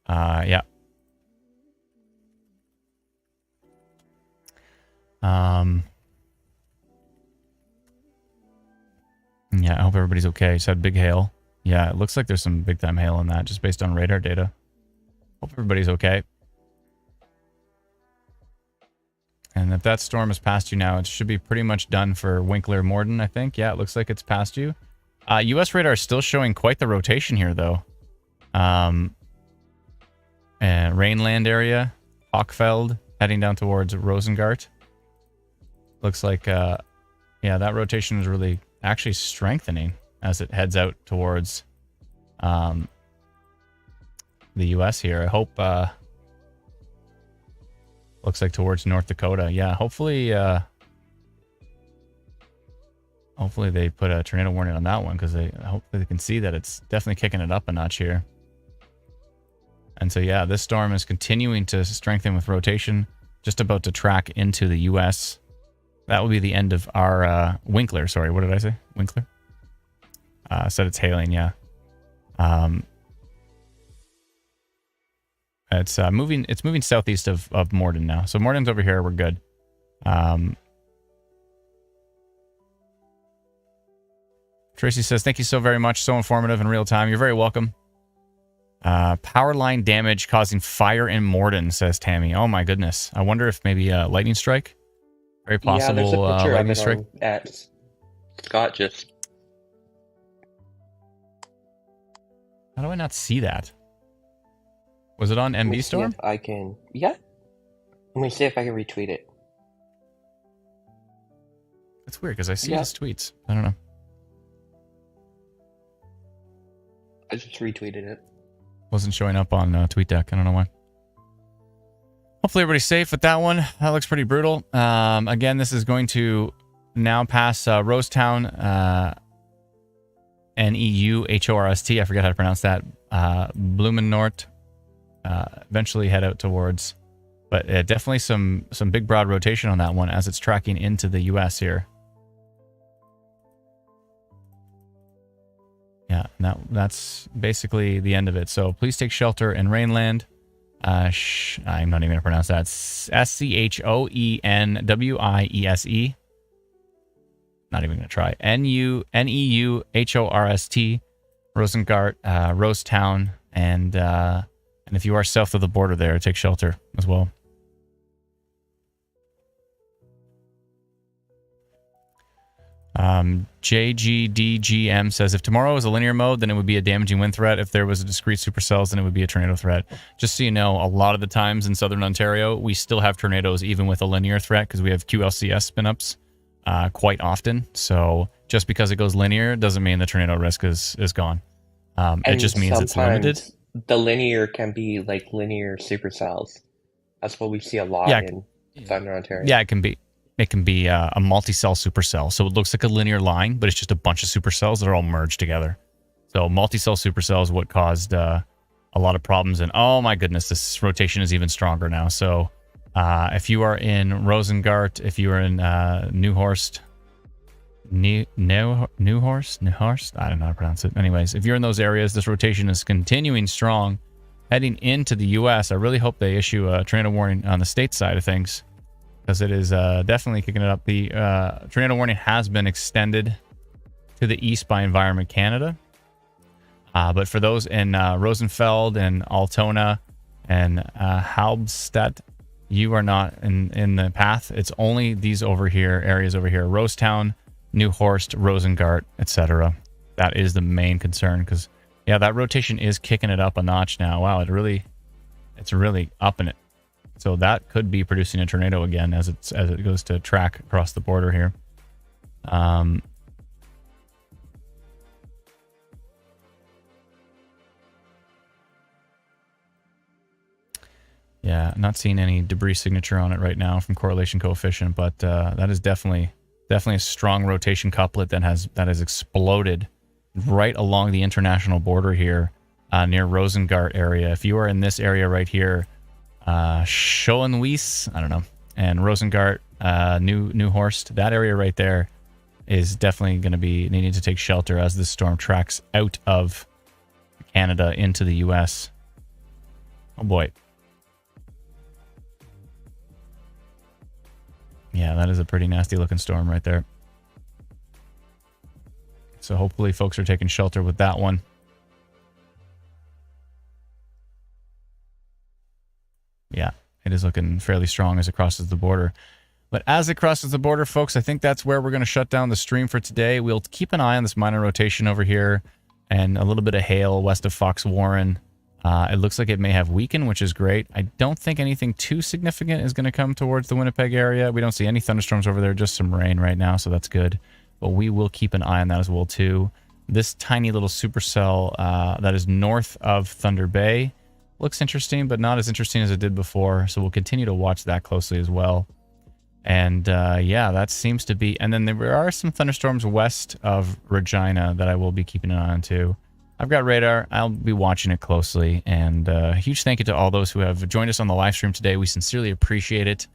Yeah. Yeah, I hope everybody's okay. Just had big hail. Yeah, it looks like there's some big time hail in that, just based on radar data. Hope everybody's okay. And if that storm is past you now, it should be pretty much done for Winkler Morden, I think. Yeah, it looks like it's past you. US radar is still showing quite the rotation here, though. Rainland area, Hochfeld, heading down towards Rosengart. Looks like, yeah, that rotation is really actually strengthening as it heads out towards the U.S. here. I hope, looks like towards North Dakota. Yeah, hopefully, hopefully they put a tornado warning on that one, because hopefully they can see that it's definitely kicking it up a notch here. And so, yeah, this storm is continuing to strengthen with rotation, just about to track into the U.S. That will be the end of our Winkler. Sorry, what did I say? Winkler? Said it's hailing, yeah. It's moving southeast of Morden now. So Morden's over here. We're good. Tracy says, thank you so very much. So informative in real time. You're very welcome. Power line damage causing fire in Morden, says Tammy. Oh my goodness. I wonder if maybe a lightning strike? Very possible. Yeah, there's a picture lightning of it strike. At Scott just... How do I not see that? Was it on MB Storm? If I can... Yeah. Let me see if I can retweet it. That's weird, because I see his tweets. I don't know. I just retweeted it. Wasn't showing up on TweetDeck. I don't know why. Hopefully everybody's safe with that one. That looks pretty brutal. Again, this is going to now pass Rosetown, Neuhorst. I forget how to pronounce that. Blumenort. Eventually head out towards. But definitely some big broad rotation on that one as it's tracking into the U.S. here. Yeah, that's basically the end of it. So please take shelter in Rainland. I'm not even going to pronounce that. Schoenwiese. Not even going to try. Neuhorst, Rosengart, Rosetown, and if you are south of the border there, take shelter as well. JGDGM says, if tomorrow is a linear mode, then it would be a damaging wind threat. If there was a discrete supercells, then it would be a tornado threat. Just so you know, a lot of the times in southern Ontario, we still have tornadoes even with a linear threat because we have QLCS spin-ups quite often. So just because it goes linear doesn't mean the tornado risk is gone. It just means it's limited. The linear can be like linear supercells. That's what we see a lot in southern Ontario. Yeah, it can be. It can be a multi-cell supercell. So it looks like a linear line, but it's just a bunch of supercells that are all merged together. So multi-cell supercell is what caused a lot of problems. And oh my goodness, this rotation is even stronger now. So if you are in Rosengart, if you are in Neuhorst, Neuhorst, I don't know how to pronounce it. Anyways, if you're in those areas, this rotation is continuing strong. Heading into the U.S., I really hope they issue a tornado warning on the state side of things, because it is definitely kicking it up. The tornado warning has been extended to the east by Environment Canada. But for those in Rosenfeld and Altona and Halbstadt, you are not in the path. It's only these areas over here. Rosetown, Neuhorst, Rosengart, etc. That is the main concern, because, yeah, that rotation is kicking it up a notch now. Wow, it's really upping it. So that could be producing a tornado again as it goes to track across the border here. Yeah, not seeing any debris signature on it right now from correlation coefficient, but that is definitely a strong rotation couplet that has exploded right along the international border here near Rosengart area. If you are in this area right here, Schoenwiese, I don't know, and Rosengart, Neuhorst, that area right there is definitely going to be needing to take shelter as this storm tracks out of Canada into the U.S. Oh boy. Yeah, that is a pretty nasty looking storm right there. So hopefully folks are taking shelter with that one. Yeah, it is looking fairly strong as it crosses the border. But as it crosses the border, folks, I think that's where we're going to shut down the stream for today. We'll keep an eye on this minor rotation over here and a little bit of hail west of Fox Warren It looks like it may have weakened, which is great. I don't think anything too significant is going to come towards the Winnipeg area. We don't see any thunderstorms over there, just some rain right now, so that's good. But we will keep an eye on that as well, too. This tiny little supercell that is north of Thunder Bay looks interesting, but not as interesting as it did before, so we'll continue to watch that closely as well. And yeah, that seems to be... And then there are some thunderstorms west of Regina that I will be keeping an eye on, too. I've got radar. I'll be watching it closely. And a huge thank you to all those who have joined us on the live stream today. We sincerely appreciate it.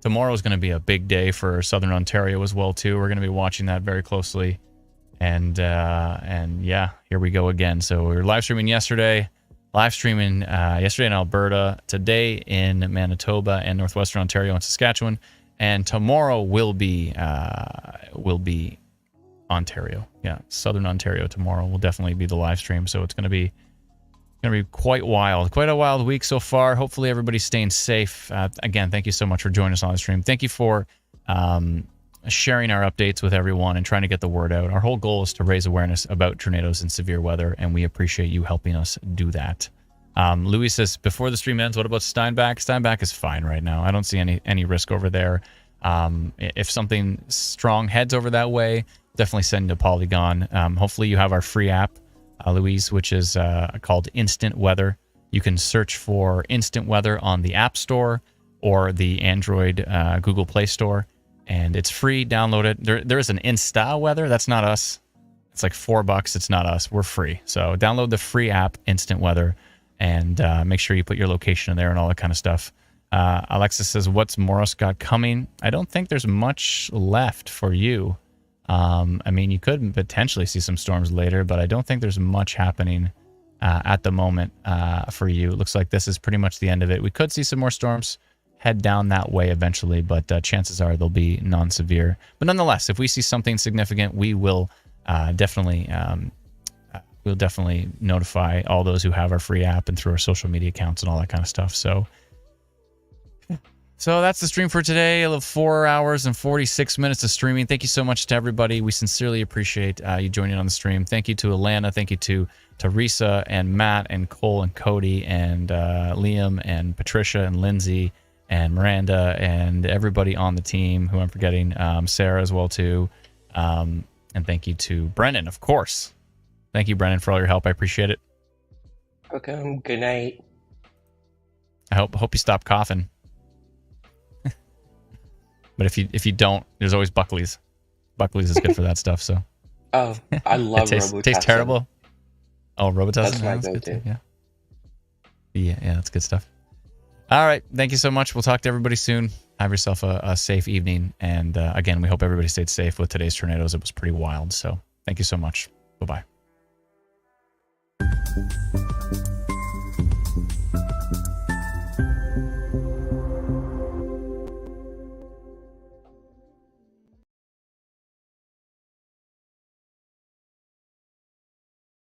Tomorrow is going to be a big day for Southern Ontario as well, too. We're going to be watching that very closely. And yeah, here we go again. So we were live streaming yesterday. Live streaming yesterday in Alberta. Today in Manitoba and Northwestern Ontario and Saskatchewan. And tomorrow will be Ontario. Yeah, Southern Ontario tomorrow will definitely be the live stream. So it's going to be quite wild. Quite a wild week so far. Hopefully everybody's staying safe. Again, thank you so much for joining us on the stream. Thank you for sharing our updates with everyone and trying to get the word out. Our whole goal is to raise awareness about tornadoes and severe weather, and we appreciate you helping us do that. Louis says, before the stream ends, what about Steinbach? Steinbach is fine right now. I don't see any risk over there. If something strong heads over that way, definitely send to Polygon. Hopefully you have our free app, Louise, which is called Instant Weather. You can search for Instant Weather on the App Store or the Android Google Play Store, and it's free. Download it. There is an Insta Weather. That's not us. It's like $4. It's not us. We're free. So download the free app, Instant Weather, and make sure you put your location in there and all that kind of stuff. Alexis says, what's Moros got coming? I don't think there's much left for you. I mean, you could potentially see some storms later, but I don't think there's much happening at the moment for you. It looks like this is pretty much the end of it. We could see some more storms head down that way eventually, but chances are they'll be non-severe. But nonetheless, if we see something significant, we will definitely notify all those who have our free app and through our social media accounts and all that kind of stuff. So that's the stream for today. 4 hours and 46 minutes of streaming. Thank you so much to everybody. We sincerely appreciate you joining on the stream. Thank you to Alana. Thank you to Teresa and Matt and Cole and Cody and Liam and Patricia and Lindsay and Miranda and everybody on the team who I'm forgetting. Sarah as well too. And thank you to Brennan, of course. Thank you, Brennan, for all your help. I appreciate it. Welcome. Good night. I hope you stop coughing. But if you don't, there's always Buckley's. Buckley's is good for that stuff. So. Oh, I love Robitussin. Tastes terrible. Oh, Robitussin. That's my go-to. Yeah, that's good stuff. All right, thank you so much. We'll talk to everybody soon. Have yourself a safe evening, and again, we hope everybody stayed safe with today's tornadoes. It was pretty wild. So, thank you so much. Bye-bye.